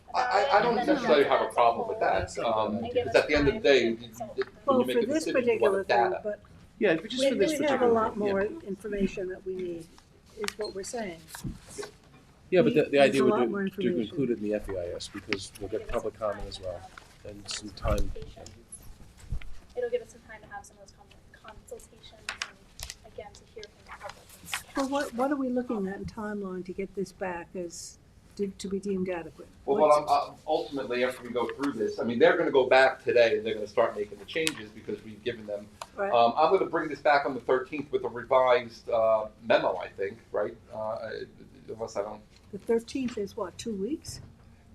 S6: about it,
S4: I don't
S6: and then
S4: necessarily
S6: present
S4: have a
S6: it as
S4: problem with
S6: whole.
S4: that,
S6: And give
S4: because
S6: us
S4: at the end of the
S6: time
S4: day,
S6: to
S4: you-
S6: consult.
S4: when
S1: Well,
S4: you make
S1: for
S4: a
S1: this
S4: decision, you
S1: particular
S4: want
S1: thing,
S4: data.
S1: but
S5: Yeah, but just for this
S1: we have a
S5: particular.
S1: lot more information that we need, is what we're saying.
S5: Yeah, but the
S1: There's
S5: idea
S1: a
S5: would
S1: lot more
S5: be to
S1: information.
S5: include it in the FEIS because we'll
S6: Give
S5: get
S6: us
S5: public
S6: some
S5: comment as
S6: time
S5: well
S6: to
S5: and
S6: have
S5: some
S6: those
S5: time.
S6: consultations. It'll give us some time to have some of those consultations and again to hear from the public. And
S1: Well, what are we looking at in timeline to get this back as, to be deemed adequate?
S4: Well, ultimately, after we go through this, I mean, they're gonna go back today and they're gonna start making the changes because we've given them.
S1: Right.
S4: I'm gonna bring this back on the 13th with a revised, memo, I think, right? Unless I don't,
S1: The 13th is what, 2 weeks?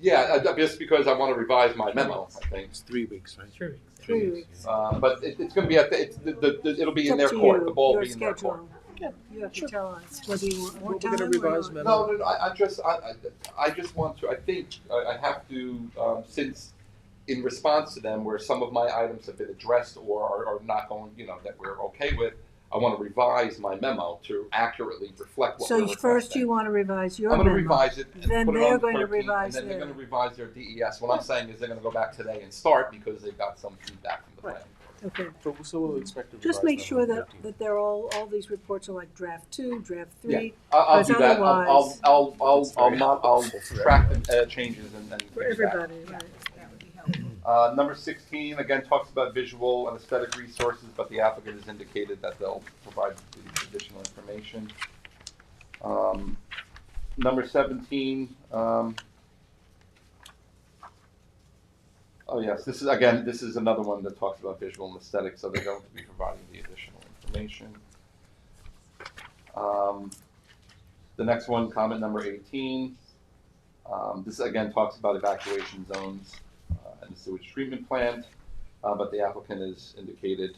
S4: yeah, just because I wanna revise my memo, I think.
S5: It's 3 weeks, right?
S9: Sure.
S1: 3 weeks.
S4: But it's gonna be it'll be in their
S1: It's up to
S4: court,
S1: you,
S4: the ball will
S1: your
S4: be in their court.
S1: schedule. You have to tell us whether you want more
S5: We're
S1: time
S5: gonna
S1: or
S5: revise
S1: not.
S5: memo.
S4: No, I just want to, I think, I have to, since in response to them, where some of my items have been addressed or are not going, that we're okay with, I want to revise my memo to accurately reflect what
S1: So
S4: we're
S1: first
S4: requesting.
S1: you want to revise your
S4: I'm
S1: memo.
S4: gonna revise it and
S1: Then
S4: put it
S1: they're
S4: on the
S1: going to
S4: 13th,
S1: revise
S4: and then they're
S1: their-
S4: gonna revise their DES. What I'm saying is they're gonna go back today and start because they've got some feedback from the
S1: Right.
S4: planning.
S1: Okay.
S5: So we'll expect to
S1: Just
S5: revise
S1: make
S5: memo
S1: sure
S5: on the
S1: that,
S5: 13th.
S1: that they're all these reports are like draft 2, draft 3.
S4: I'll
S1: Because
S4: do that.
S1: otherwise-
S4: I'll track the changes and then.
S1: For
S4: bring it back.
S1: everybody, right.
S2: That would be helpful.
S4: Number 16, again, talks about visual and aesthetic resources, but the applicant has indicated that they'll provide the additional information. Number 17, oh yes, this is another one that talks about visual and aesthetic, so they're going to be providing the additional information. The next one, comment number 18, this again talks about evacuation zones and the sewage treatment plant, but the applicant has indicated,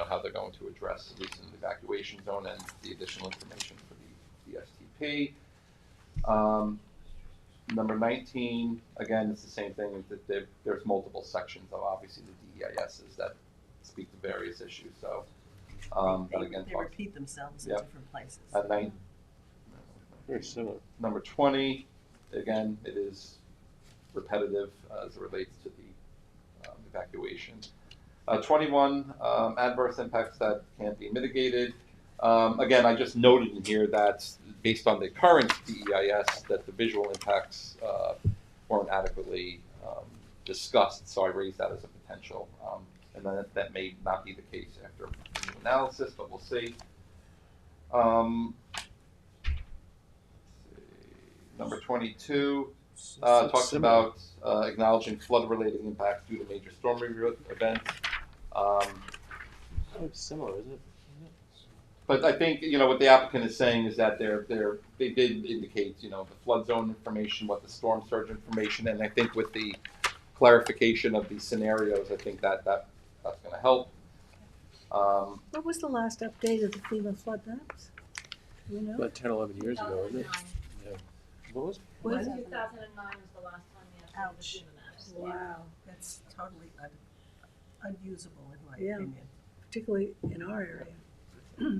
S4: how they're going to address at least in the evacuation zone and the additional information for the STP. Number 19, again, it's the same thing, that there's multiple sections of obviously the DEISs that speak to various issues, so, that again
S2: They
S4: talks.
S2: repeat themselves in
S4: Yep.
S2: different places.
S4: At
S5: Very similar.
S4: Number 20, again, it is repetitive as it relates to the evacuation. 21, adverse impacts that can't be mitigated. Again, I just noted in here that based on the current DEIS, that the visual impacts weren't adequately discussed, so I raised that as a potential. and that may not be the case after analysis, but we'll see. Number 22 talks
S5: Similar.
S4: about acknowledging flood-related impacts due to major storm events.
S5: Similar, isn't it?
S4: But I think, what the applicant is saying is that they did indicate, the flood zone information, what the storm surge information, and I think with the clarification of these scenarios, I think that's going to help.
S1: What was the last update of the FEMA flood maps? Do we know?
S5: About 10, 11 years ago, isn't it? Yeah. What was?
S1: Was it?
S10: 2009 was the last time we updated
S2: Ouch.
S10: the FEMA maps.
S1: Wow,
S2: That's totally unusable in my
S1: Yeah.
S2: opinion.
S1: particularly in our area.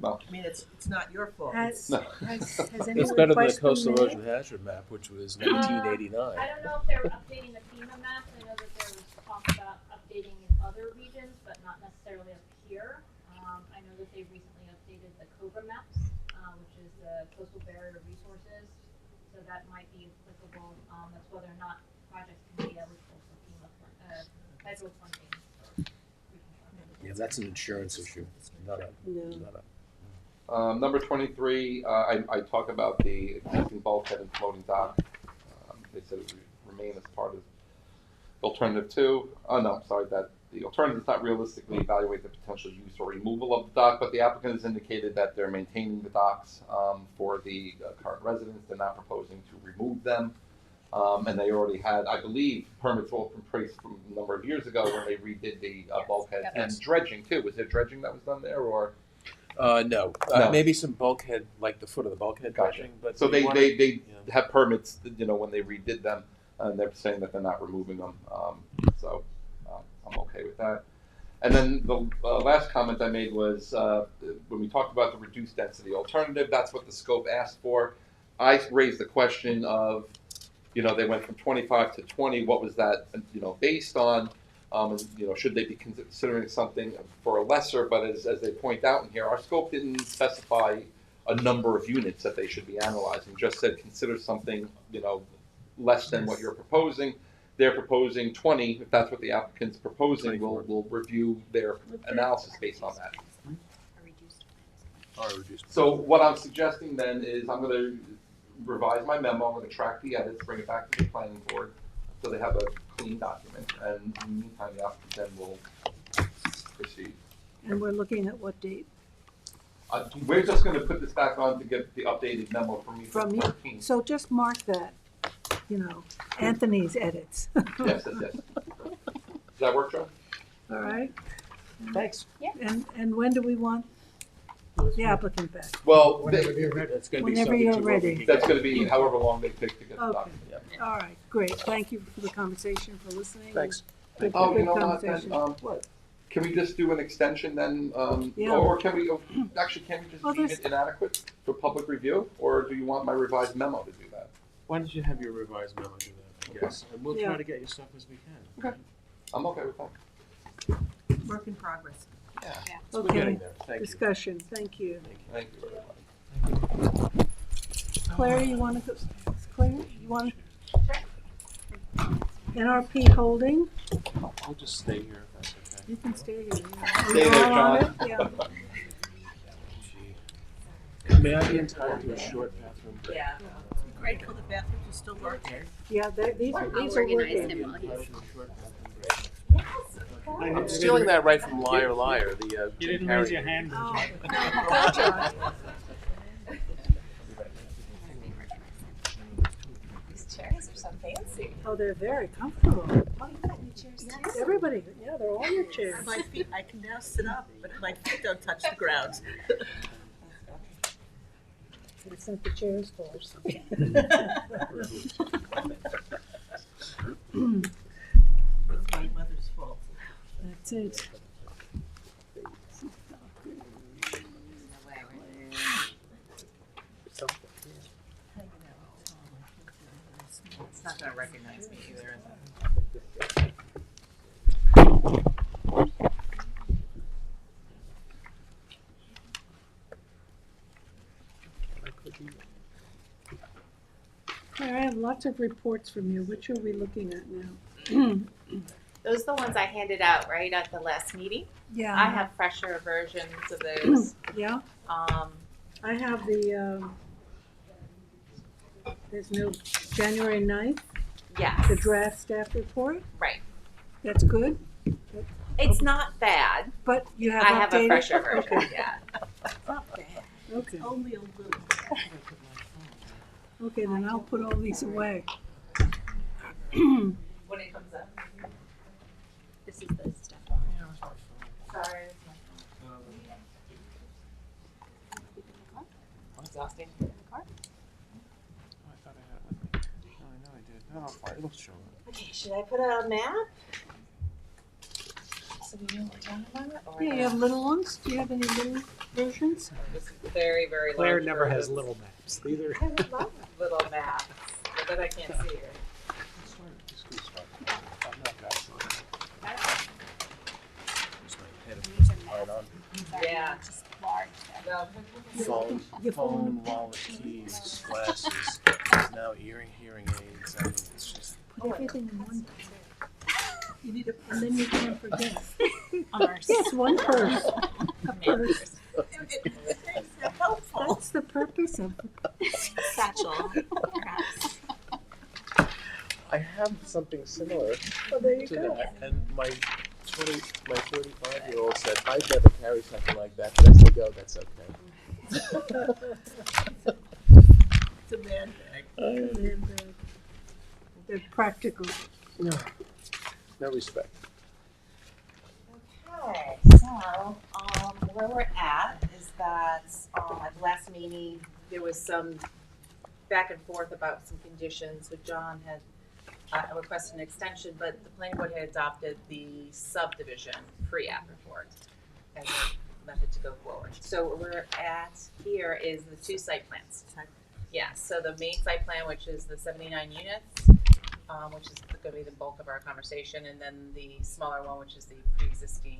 S4: Well,
S2: I mean, it's not your fault.
S1: Has,
S4: No.
S1: has any
S5: It's better than the
S1: request been
S5: coastal
S1: made?
S5: erosion hazard map, which was 1989.
S6: I don't know if they're updating the FEMA maps. I know that there was talk about updating in other regions, but not necessarily up here. I know that they recently updated the COBRA maps, which is the coastal barrier resources. So that might be applicable. That's whether or not projects can be eligible for FEMA federal funding.
S5: Yeah, that's an insurance issue, not a.
S4: Number 23, I talk about the existing bulkhead and floating dock. They said it would remain as part of alternative 2. Oh, no, sorry, that the alternative does not realistically evaluate the potential use or removal of the dock, but the applicant has indicated that they're maintaining the docks for the current residents. They're not proposing to remove them. And they already had, I believe, permits all from place from a number of years ago when they redid the bulkhead and dredging too. Was there dredging that was done there, or?
S5: No.
S4: No.
S5: Maybe some bulkhead, like the foot of the bulkhead
S4: Gotcha.
S5: dredging, but.
S4: So they
S5: yeah.
S4: have permits, when they redid them, and they're saying that they're not removing them. So I'm okay with that. And then the last comment I made was when we talked about the reduced density alternative, that's what the scope asked for. I raised the question of, they went from 25 to 20. What was that, based on? And, should they be considering something for a lesser? But as they point out in here, our scope didn't specify a number of units that they should be analyzing. Just said consider something, less than what you're proposing. They're proposing 20. If that's what the applicant's proposing, we'll review their analysis based on that. So what I'm suggesting then is I'm going to revise my memo. I'm going to track the edits, bring it back to the planning board, so they have a clean document. And in the meantime, the applicant then will proceed.
S1: And we're looking at what date?
S4: We're just going to put this back on to get the updated memo from you.
S1: From you.
S4: 14th.
S1: So just mark that, Anthony's edits.
S4: Yes. Does that work, John?
S1: All right?
S7: Thanks.
S1: And when do we want the applicant back?
S4: Well,
S5: That's going to be
S1: Whenever
S5: subject
S1: you're
S5: to what
S1: ready.
S5: we can
S4: that's
S5: get.
S4: going to be however long they take to get the
S1: Okay.
S4: document. Yeah.
S1: All right, great. Thank you for the conversation, for listening.
S5: Thanks.
S1: Good,
S4: Oh,
S1: good
S4: you know what, then,
S1: conversation.
S4: can we just do an extension then?
S1: Yeah.
S4: Or can we just
S1: Well,
S4: deem
S1: there's-
S4: it inadequate for public review? Or do you want my revised memo to do that?
S5: Why don't you have your revised memo do that, I guess? And we'll
S1: Yeah.
S5: try to get you stuff as we can.
S4: Okay. I'm okay with that.
S2: Work in progress.
S5: We're
S1: Okay.
S5: getting there. Thank you.
S1: Discussion, thank you.
S4: Thank you very much.
S1: Claire, you want to go? Claire, you want to? NRP Holding,
S5: I'll just stay here if that's okay.
S1: you can stay here. yeah. Are
S4: Stay
S1: you
S4: there,
S1: all on
S4: John.
S1: it? Yeah.
S5: May I be entitled to a short bathroom break?
S10: Yeah.
S2: Grateful the bathrooms are still working.
S1: Yeah, these are
S10: I'll
S1: working.
S10: organize him while he's.
S5: Entitled to a short bathroom break. I'm stealing that right from Liar Liar, the
S3: You
S5: Jim
S3: didn't raise
S5: Carrey
S3: your
S5: movie.
S3: hand.
S1: Oh,
S3: John.
S1: good job.
S10: These chairs are so fancy.
S1: Oh, they're very comfortable.
S10: Oh, you got new chairs too?
S1: Everybody, yeah, they're all your chairs.
S2: My feet, I can now sit up, but my feet don't touch the ground.
S1: It's not the chairs for.
S2: It's my mother's fault.
S1: That's it.
S10: It's not gonna recognize me either.
S1: Claire, I have lots of reports from you. Which are we looking at now?
S10: Those are the ones I handed out, right, at the last meeting?
S1: Yeah.
S10: I have fresher versions of those.
S1: Yeah,
S10: Um,
S1: I have there's no January 9th,
S10: yes.
S1: the draft staff report.
S10: Right.
S1: That's good,
S10: It's not bad.
S1: but you have
S10: I have a
S1: updated-
S10: fresher version,
S1: Okay.
S10: yeah.
S1: Okay,
S2: Only a little.
S1: okay, then I'll put all these away.
S10: When it comes up.
S8: This is the stuff.
S10: Sorry. Exhausting.
S5: Oh, I thought I had it with me. No, I know I did. No, fine. It'll show up.
S10: Okay, should I put out a map? So we know what we're talking about? Or
S1: Yeah, you have little ones? Do you have any little versions?
S10: This is very, very
S9: Claire
S10: large
S9: never has
S10: versions.
S9: little maps. These are.
S10: I have lots of little maps, but that I can't see here.
S5: I'm not that sure. Just my head hard on.
S10: Yeah. No,
S5: Phone,
S1: Your
S5: phone, wallet, keys, glasses, now hearing aids. I mean, it's just.
S1: Put everything in one. You need and then you can't forget.
S8: Ours.
S1: Yes, one purse. A purse.
S2: Helpful.
S1: That's the purpose of
S8: Satchel, perhaps.
S5: I have something similar
S1: Well, there you
S5: to
S1: go.
S5: that, and my 35-year-old said, I'd never carry something like that, but as I go, that's okay.
S2: It's a man bag.
S1: And, they're practical.
S5: No respect.
S10: Okay, so where we're at is that at the last meeting there was some back and forth about some conditions. So John had requested an extension, but the planning board had adopted the subdivision pre-app report as a method to go forward. So what we're at here is the two site plans. Yeah, so the main site plan, which is the 79 units, which is going to be the bulk of our conversation, and then the smaller one, which is the pre-existing,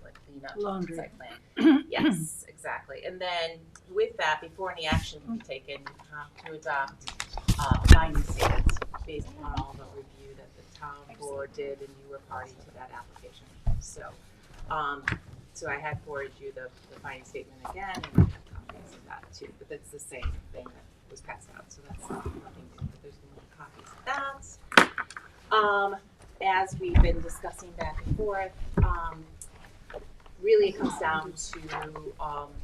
S10: like the
S1: Laundry.
S10: site plan. Yes, exactly. And then with that, before any action can be taken, you have to adopt finding statements based upon all the review that the town board did, and you were party to that application. So, so I had forwarded you the finding statement again, and I have copies of that too. But that's the same thing that was passed out, so that's nothing new. But there's more copies of that. As we've been discussing back and forth, really it comes down to the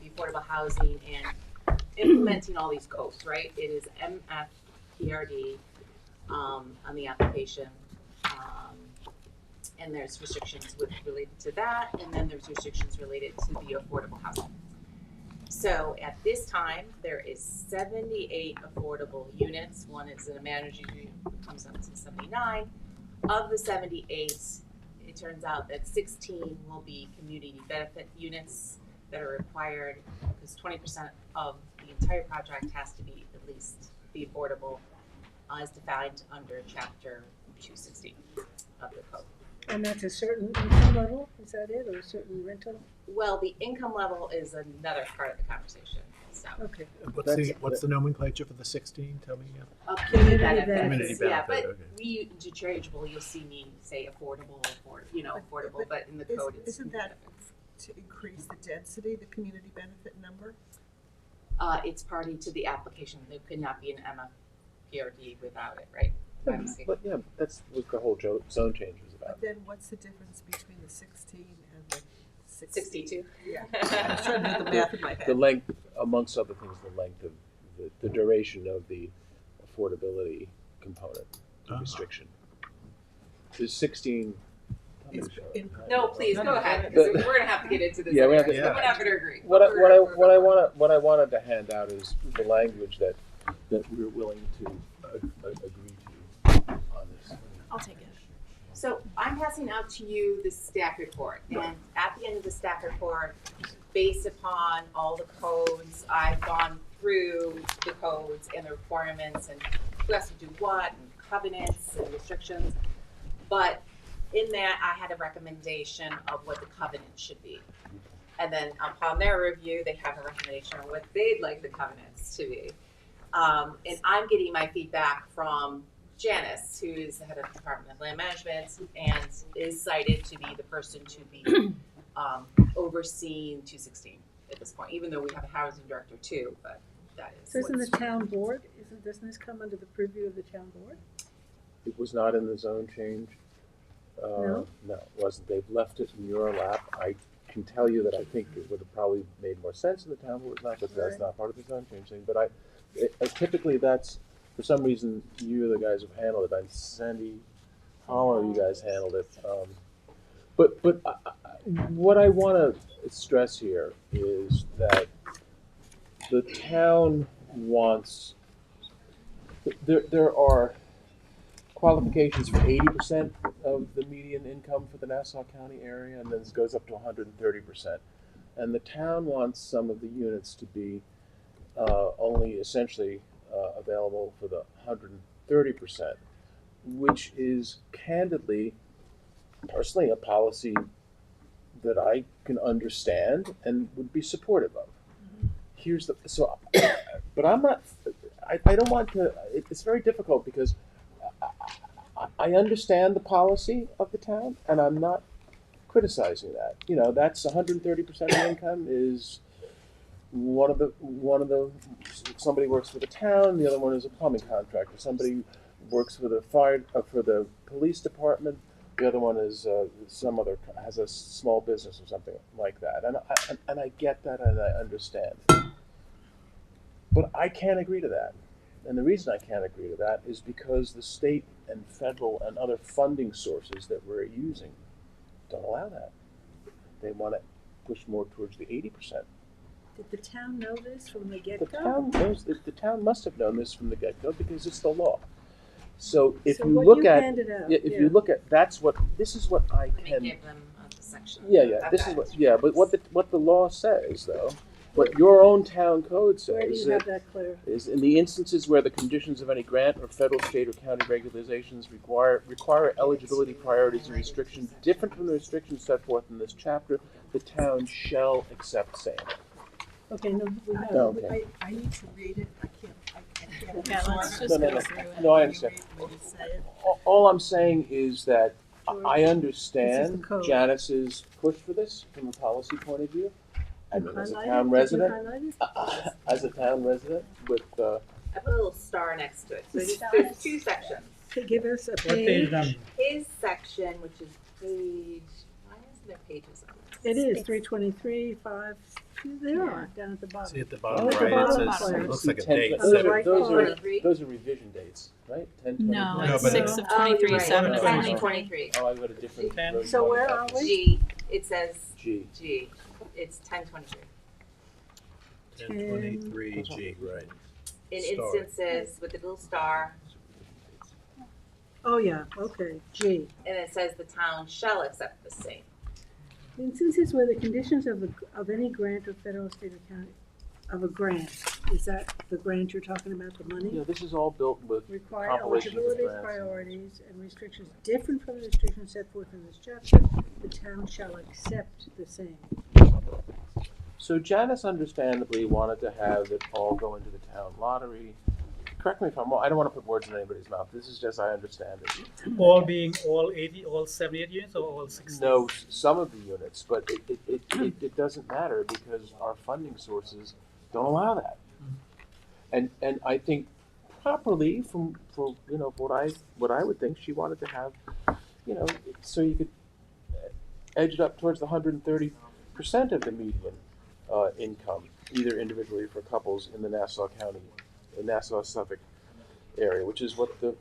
S10: affordable housing and implementing all these codes, right? It is MFPRD on the application, and there's restrictions related to that, and then there's restrictions related to the affordable housing. So at this time, there is 78 affordable units. One is in a manager's unit, comes up to 79. Of the 78, it turns out that 16 will be community benefit units that are required, because 20% of the entire project has to be at least be affordable, as defined under Chapter 216 of the code.
S1: And that's a certain income level, is that it, or a certain rental?
S10: Well, the income level is another part of the conversation. So,
S1: Okay.
S7: What's the nomenclature for the 16? Tell me.
S10: community
S1: benefits.
S10: benefits, yeah,
S7: benefit,
S10: but
S7: okay.
S10: we interchangeable. You'll see me say affordable, affordable, but in the code it's
S2: Isn't that to increase the density, the community benefit number?
S10: it's party to the application. There could not be an MFPRD without it, right? Obviously.
S5: But yeah, that's what the whole zone change was about.
S2: But then what's the difference between the 16 and the
S10: 62.
S2: Yeah, I was trying to do the math in my
S5: The
S2: head.
S5: length, amongst other things, the length of the duration of the affordability component, the restriction. There's 16.
S10: No, please go ahead, because we're gonna have to get into this.
S5: Yeah, we have
S10: anyway,
S5: to-
S10: so we're not gonna agree.
S5: What I wanted to hand out is the language that we're willing to agree to on this.
S8: I'll take it.
S10: So I'm passing out to you the staff report, and at the end of the staff report, based upon all the codes, I've gone through the codes and the requirements and who has to do what, and covenants and restrictions. But in that, I had a recommendation of what the covenant should be. And then upon their review, they have a recommendation on what they'd like the covenants to be. And I'm getting my feedback from Janice, who is the head of Department of Land Management and is cited to be the person to be overseeing 216 at this point, even though we have a housing director too, but that is.
S1: So isn't the
S10: what's-
S1: town board, doesn't this come under the purview of the town board?
S5: It was not in the zone change.
S1: No?
S5: No, it wasn't. They've left it in your lap. I can tell you that I think it would have probably made more sense in the town, but it was not, but that's
S1: Right.
S5: not part of the zone change thing. But typically that's, for some reason, you the guys have handled it. I'm Sandy Holler, you guys handled it. But what I want to stress here is that the town wants, there are qualifications for 80% of the median income for the Nassau County area, and then it goes up to 130%. And the town wants some of the units to be only essentially available for the 130%, which is candidly, personally, a policy that I can understand and would be supportive of. But I'm not, I don't want to, it's very difficult because I understand the policy of the town, and I'm not criticizing that. You know, that's 130% of income is one of the somebody works for the town, the other one is a plumbing contractor. Somebody works for the for the police department. The other one is has a small business or something like that. And I get that and I understand. But I can't agree to that. And the reason I can't agree to that is because the state and federal and other funding sources that we're using don't allow that. They want to push more towards the 80%.
S1: Did the town know this from the
S5: The
S1: get-go?
S5: town knows that the town must have known this from the get-go because it's the law. So if
S1: So
S5: you
S1: what
S5: look
S1: you
S5: at
S1: handed out,
S5: if
S1: yeah.
S5: you look at this is what I
S10: Let me
S5: can
S10: give them the section.
S5: yeah this is what but what the law says though, what your own town code
S1: Where do
S5: says
S1: you have that, Claire?
S5: is in the instances where the conditions of any grant or federal, state, or county regulations require eligibility priorities and restrictions different from the restrictions set forth in this chapter, the town shall accept same.
S1: Okay, no, we have,
S5: Oh, okay.
S2: I need to read it, I can't.
S8: Yeah, let's just
S5: No,
S8: go through it.
S5: No, I understand. All I'm saying is that I
S1: This
S5: understand
S1: is the code.
S5: Janice's push for this from a policy point of view. I mean, as a
S1: Highlighted?
S5: town
S1: Did you
S5: resident,
S1: highlight it?
S5: as a town resident with,
S10: I put a little star next to it. So
S6: Star.
S10: there's two sections.
S1: To give us a
S3: What page
S1: page.
S3: number?
S10: His section, which is page, why isn't there pages on this?
S1: It is 323, 5, there are, down at the
S7: See
S1: bottom.
S7: at the bottom
S1: At the
S7: right,
S1: bottom,
S7: it says,
S1: Claire.
S7: it looks like a
S5: 10
S7: date.
S1: On the right
S5: those
S1: corner.
S5: are, those are revision dates, right? 10,
S8: No,
S5: 23.
S8: it's
S7: but
S8: 6 of 23,
S10: Oh,
S8: 7 of
S5: right.
S8: 23.
S10: 23.
S5: Oh, I got a different.
S3: Ten.
S5: version
S1: So
S5: of
S1: where
S5: that.
S1: are we?
S10: G, it says
S5: G.
S10: G. It's 1023.
S7: 1023G, right.
S10: In
S7: Star.
S10: instances with the little star,
S1: Oh, yeah, okay, G.
S10: and it says the town shall accept the same.
S1: Instances where the conditions of any grant or federal, state, or county, of a grant, is that the grant you're talking about, the money?
S5: Yeah, this is all built with
S1: Require
S5: compilations of
S1: eligibility
S5: grants.
S1: priorities and restrictions different from the restrictions set forth in this chapter, the town shall accept the same.
S5: So Janice understandably wanted to have it all go into the town lottery. Correct me if I'm wrong, I don't want to put words in anybody's mouth, this is just I understand it.
S3: All being all 80, all 78 units or all 60?
S5: No, some of the units, but it doesn't matter because our funding sources don't allow that. And I think properly for what I would think she wanted to have, so you could edge it up towards the 130% of the median income, either individually or for couples in the Nassau County, the Nassau Suffolk area, which is what the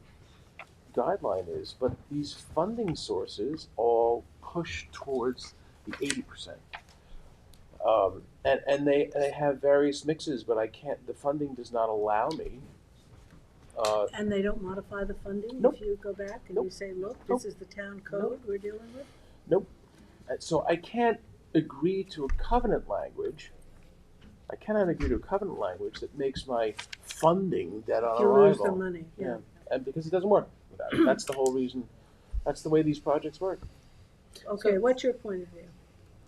S5: guideline is. But these funding sources all push towards the 80%. And they have various mixes, but the funding does not allow me.
S1: And they don't modify the funding
S5: Nope.
S1: if you go back and
S5: Nope.
S1: you say, look,
S5: Nope.
S1: this is the town code we're dealing with?
S5: So I can't agree to a covenant language. I cannot agree to a covenant language that makes my funding dead on
S1: You lose the
S5: arrival.
S1: money, yeah.
S5: And because it doesn't work without it. That's the whole reason. That's the way these projects work.
S1: Okay, what's your point of view?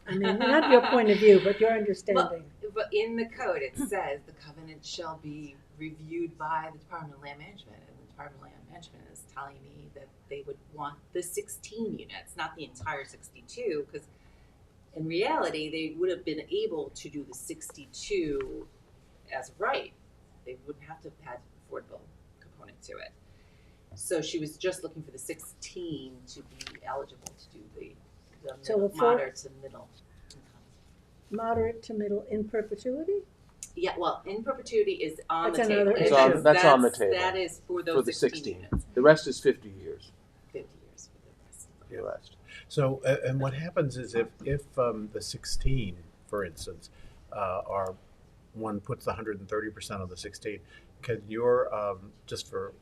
S1: I mean, not your point of view, but your understanding.
S10: But in the code, it says the covenant shall be reviewed by the Department of Land Management, and the Department of Land Management is telling me that they would want the 16 units, not the entire 62, because in reality, they would have been able to do the 62 as right. They wouldn't have to have had an affordable component to it. So she was just looking for the 16 to be eligible to do the
S1: So
S10: middle,
S1: the four-
S10: moderate to middle income.
S1: Moderate to middle in perpetuity?
S10: Yeah, well, in perpetuity is on
S1: That's
S10: the table.
S1: another
S5: It's
S1: issue.
S5: on- that's on the table.
S10: That is for
S5: For
S10: those
S5: the
S10: 16 units.
S5: The rest is 50 years,
S10: 50 years for the rest.
S5: the rest.
S7: So, and what happens is if the 16, for instance, are, one puts the 130% of the 16, can your, just for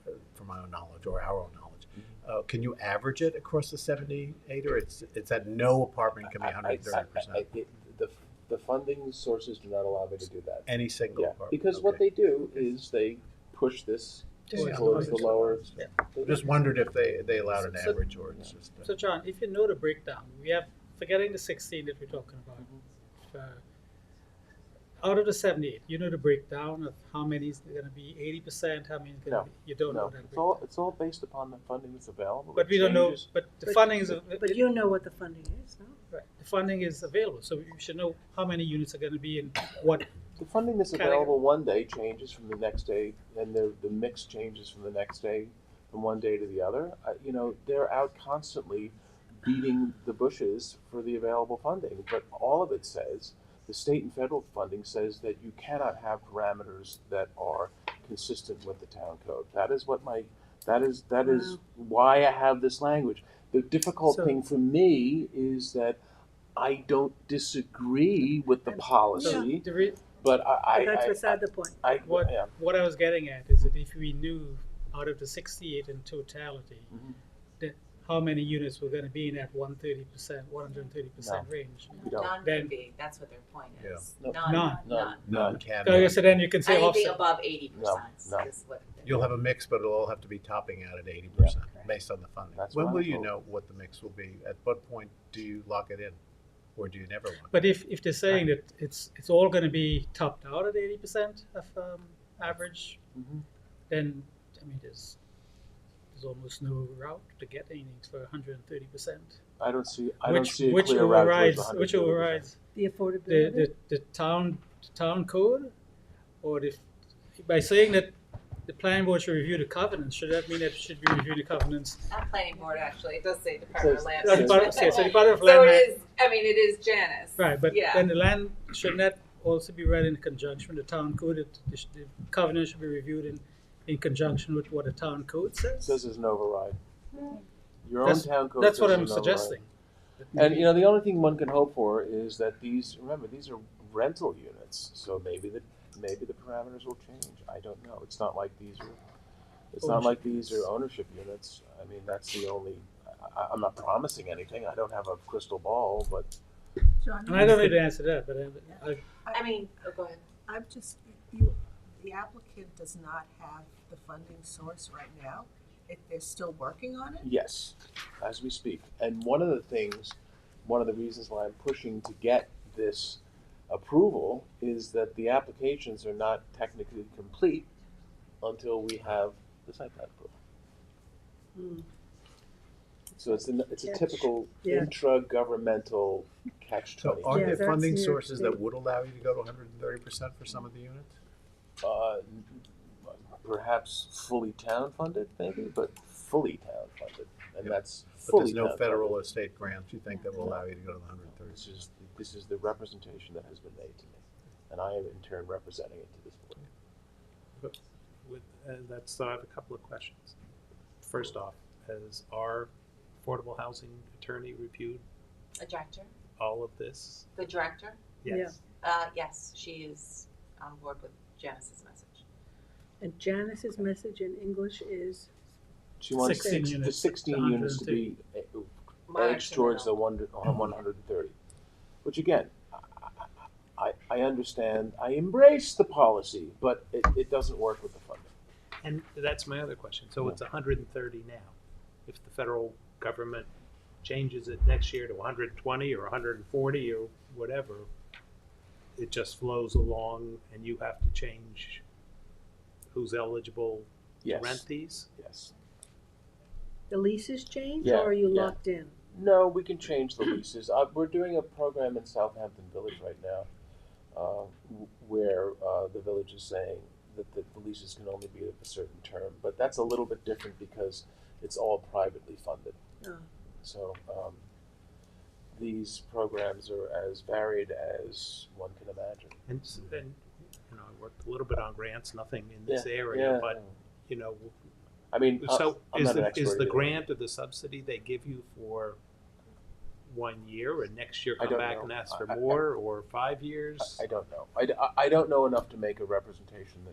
S7: my own knowledge or our own knowledge, can you average it across the 78, or it's that no apartment can be 130%?
S5: The funding sources do not allow me to do that.
S7: Any single
S5: Yeah,
S7: apartment?
S5: because what they do is they push this towards the lower.
S7: Just wondered if they allowed an
S3: So-
S7: average, or it's just.
S3: So John, if you know the breakdown, we have, forgetting the 16 that we're talking about, out of the 78, you know the breakdown of how many is going to be 80%, how many is going to be, you don't know
S5: No,
S3: that
S5: it's all based upon the funding that's available.
S3: But
S5: It
S3: we don't know,
S5: changes.
S3: but the funding is,
S1: But you know what the funding is, no?
S3: right, the funding is available, so you should know how many units are going to be in what.
S5: The funding that's
S3: category.
S5: available one day changes from the next day, and the mix changes from the next day, from one day to the other. They're out constantly beating the bushes for the available funding, but all of it says, the state and federal funding says that you cannot have parameters that are consistent with the town code. That is why I have this language. The difficult
S1: So-
S5: thing for me is that I don't disagree with the policy, but
S1: But that's beside the point.
S3: What I was getting at is that if we knew out of the 68 in totality,
S5: Mhm.
S3: that how many units were going to be in that 130% range.
S5: We don't.
S10: None
S3: Then-
S10: can be. That's what their point is.
S5: Yeah.
S10: None.
S3: None.
S10: None.
S7: None can.
S3: So then you can say
S10: Anything
S3: offset.
S10: above 80%
S5: No.
S10: is what.
S7: You'll have a mix, but it'll all have to be topping out at 80% based on the funding.
S5: That's
S7: When
S5: what
S7: will
S5: I'm
S7: you
S5: told.
S7: know what the mix will be? At what point do you lock it in, or do you never lock?
S3: But if they're saying that it's all going to be topped out at 80% of average,
S5: Mhm.
S3: then I mean there's almost no route to get anything for 130%.
S5: I don't see a
S3: Which
S5: clear route towards
S3: which
S5: 130%.
S3: overrides
S1: The affordability?
S3: the town code, or by saying that the planning board should review the covenants, should that mean that it should be reviewing the covenants?
S10: Not planning board, actually. It does say Department of Land.
S3: So the Department of
S10: So
S3: Land.
S10: it is, I mean, it is Janice.
S3: Right, but
S10: Yeah.
S3: then the land, shouldn't that also be read in conjunction with the town code? That the covenant should be reviewed in conjunction with what the town code
S5: It
S3: says?
S5: says there's an override. Your own
S3: That's-
S5: town code
S3: That's what
S5: says
S3: I'm
S5: there's an override.
S3: suggesting.
S5: And the only thing one can hope for is that these are rental units, so maybe the parameters will change. I don't know. It's not like these are ownership units. I mean, that's the only. I'm not promising anything. I don't have a crystal ball, but
S3: And I don't need to answer that, but
S10: I mean, go ahead.
S2: I'm just, the applicant does not have the funding source right now. They're still working on it?
S5: yes, as we speak. And one of the reasons why I'm pushing to get this approval is that the applications are not technically complete until we have the site plan approval.
S1: Hmm.
S5: So it's a
S1: Catch.
S5: typical
S1: Yeah.
S5: intragovernmental catch
S7: So
S5: 22.
S7: are
S1: Yeah,
S7: there
S1: that's
S7: funding
S1: New York
S7: sources that
S1: State.
S7: would allow you to go to 130% for some of the units?
S5: Perhaps fully town funded, maybe, but fully town funded, and
S7: Yeah.
S5: that's
S7: But
S5: fully
S7: there's no
S5: town
S7: federal
S5: funded.
S7: or state grants you think that will allow you to go to the 130?
S5: This is the representation that has been made to me, and I am in turn representing it to this board.
S9: I have a couple of questions. First off, has our affordable housing attorney reviewed
S10: A director,
S9: all of this?
S10: the director,
S9: Yes.
S10: yes, she is on board with Janice's message.
S1: And Janice's message in English is,
S5: She wants
S3: 16
S5: the
S3: units,
S5: 16 units to be
S10: Moderate
S5: edged
S10: to
S5: towards the
S10: middle.
S5: 130, which again, I understand. I embrace the policy, but it doesn't work with the funding.
S9: And that's my other question. So it's 130 now. If the federal government changes it next year to 120 or 140 or whatever, it just flows along and you have to change who's eligible to
S5: Yes.
S9: rent these?
S5: Yes.
S1: The leases change,
S5: Yeah,
S1: or are you
S5: yeah.
S1: locked in?
S5: No, we can change the leases. We're doing a program in Southampton Village right now, where the village is saying that the leases can only be of a certain term, but that's a little bit different because it's all privately funded.
S1: Oh.
S5: So these programs are as varied as one can imagine.
S9: And you know, I worked a little bit on grants, nothing in this
S5: Yeah,
S9: area,
S5: yeah.
S9: but you know,
S5: I mean,
S9: so
S5: I'm
S9: is
S5: not an
S9: the
S5: expert either.
S9: grant or the subsidy they give you for 1 year, and next year
S5: I
S9: come
S5: don't
S9: back
S5: know.
S9: and ask for
S5: I-
S9: more, or 5 years?
S5: I don't know. I don't know enough to make a representation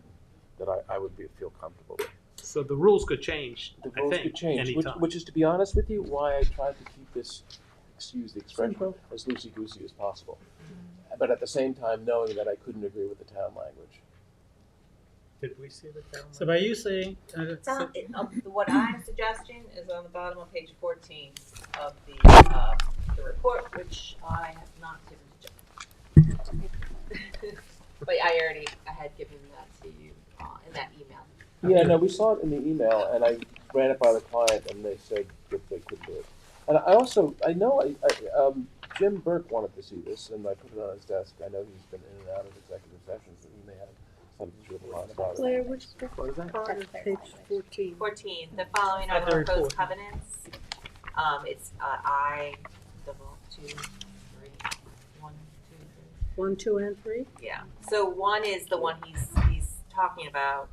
S5: that I would feel comfortable with.
S9: So the rules could change.
S5: The
S9: I
S5: rules
S9: think,
S5: could change,
S9: anytime.
S5: which is, to be honest with you, why I tried to keep this, excuse the expression,
S1: Simple.
S5: as loosey-goosey as possible. But at the same time, knowing that I couldn't agree with the town language.
S9: Did we see the town?
S3: So by you saying,
S10: What I'm suggesting is on the bottom of page 14 of the report, which I have not given to John. But I had given that to you in that email.
S5: Yeah, no, we saw it in the email, and I ran it by the client, and they said that they couldn't do it. And I know Jim Burke wanted to see this, and I put it on his desk. I know he's been in and out of executive sessions, and he may have something to do on about
S1: Claire,
S5: it.
S1: which
S5: What is that?
S1: part of page 14?
S10: 14, the following are
S3: At
S10: the
S3: the report.
S10: proposed covenants. It's I double 2, 3, 1, 2, 3.
S1: 1, 2, and 3?
S10: Yeah. So one is the one he's talking about.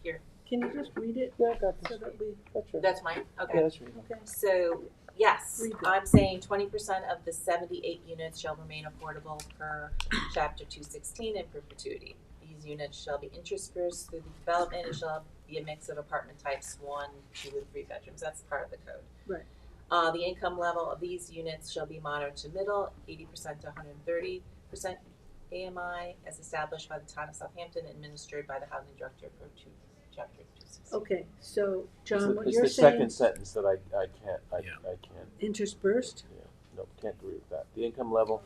S10: Here.
S1: Can you just read it
S5: Yeah, I got
S1: so
S5: this.
S1: that we,
S5: That's right.
S10: That's mine?
S5: Yeah,
S10: Okay.
S5: that's right.
S1: okay.
S10: So, yes,
S1: Read that.
S10: I'm saying 20% of the 78 units shall remain affordable per chapter 216 in perpetuity. These units shall be interspersed through the development and shall be a mix of apartment types, 1, 2, and 3 bedrooms. That's part of the code.
S1: Right.
S10: The income level of these units shall be moderate to middle, 80% to 130% AMI, as established by the town of Southampton, administered by the housing director per chapter 216.
S1: Okay, so John, what
S5: It's
S1: you're
S5: the
S1: saying,
S5: second sentence that I can't, I can't,
S1: interspersed?
S5: yeah, no, can't agree with that. The income level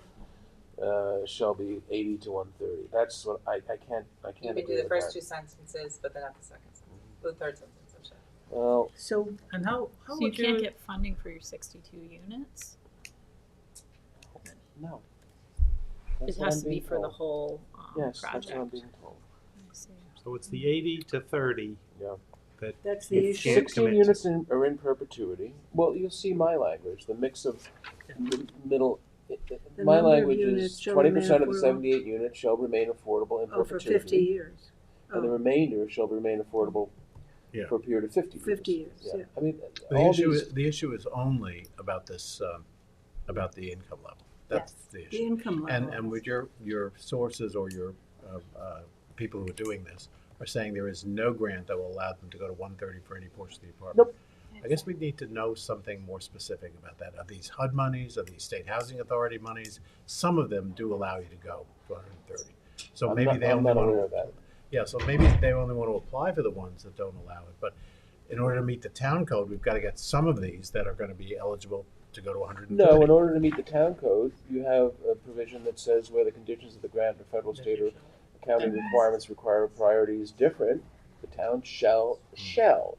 S5: shall be 80 to 130. That's what I can't
S10: You
S5: agree
S10: can
S5: with
S10: do the first
S5: that.
S10: 2 sentences, but then not the second sentence, the third sentence, I'm sorry.
S5: Well,
S1: So,
S3: and how
S8: So you
S3: would
S8: can't get funding for your 62 units?
S5: no.
S8: It
S5: That's what
S8: has
S5: I'm
S8: to be
S5: being
S8: for the
S5: told.
S8: whole
S5: Yes,
S8: project.
S5: that's what I'm being told.
S8: I see.
S9: So it's the 80 to 30
S5: Yeah.
S9: that
S1: that's the
S9: You
S1: issue?
S9: can't
S5: 16
S9: commit to.
S5: units are in perpetuity. Well, you'll see my language, the mix of middle.
S1: The
S5: My
S1: number of
S5: language
S1: units
S5: is
S1: shall
S5: 20% of the
S1: remain affordable.
S5: 78 units shall remain affordable in
S1: Oh, for
S5: perpetuity.
S1: 50 years.
S5: And the
S1: Oh,
S5: remainder shall remain affordable
S7: Yeah.
S5: for a period of 50 years.
S1: 50 years, yeah.
S5: I mean,
S7: The
S5: all
S7: issue,
S5: these,
S7: the issue is only about this, about the income level. That's
S10: Yes.
S7: the
S1: the
S7: issue.
S1: income level.
S7: And with your sources or your people who are doing this are saying there is no grant that will allow them to go to 130 for any portion of the apartment.
S5: Nope.
S7: I guess we need to know something more specific about that. Are these HUD monies? Are these state housing authority monies? Some of them do allow you to go to 130. So maybe they
S5: I'm
S7: only
S5: not
S7: want
S5: aware
S7: to.
S5: of that.
S7: Yeah, so maybe they only want to apply for the ones that don't allow it. But in order to meet the town code, we've got to get some of these that are going to be eligible to go to 130.
S5: No, in order to meet the town code, you have a provision that says where the conditions of the grant or federal, state, or county requirements require priorities different, the town shall accept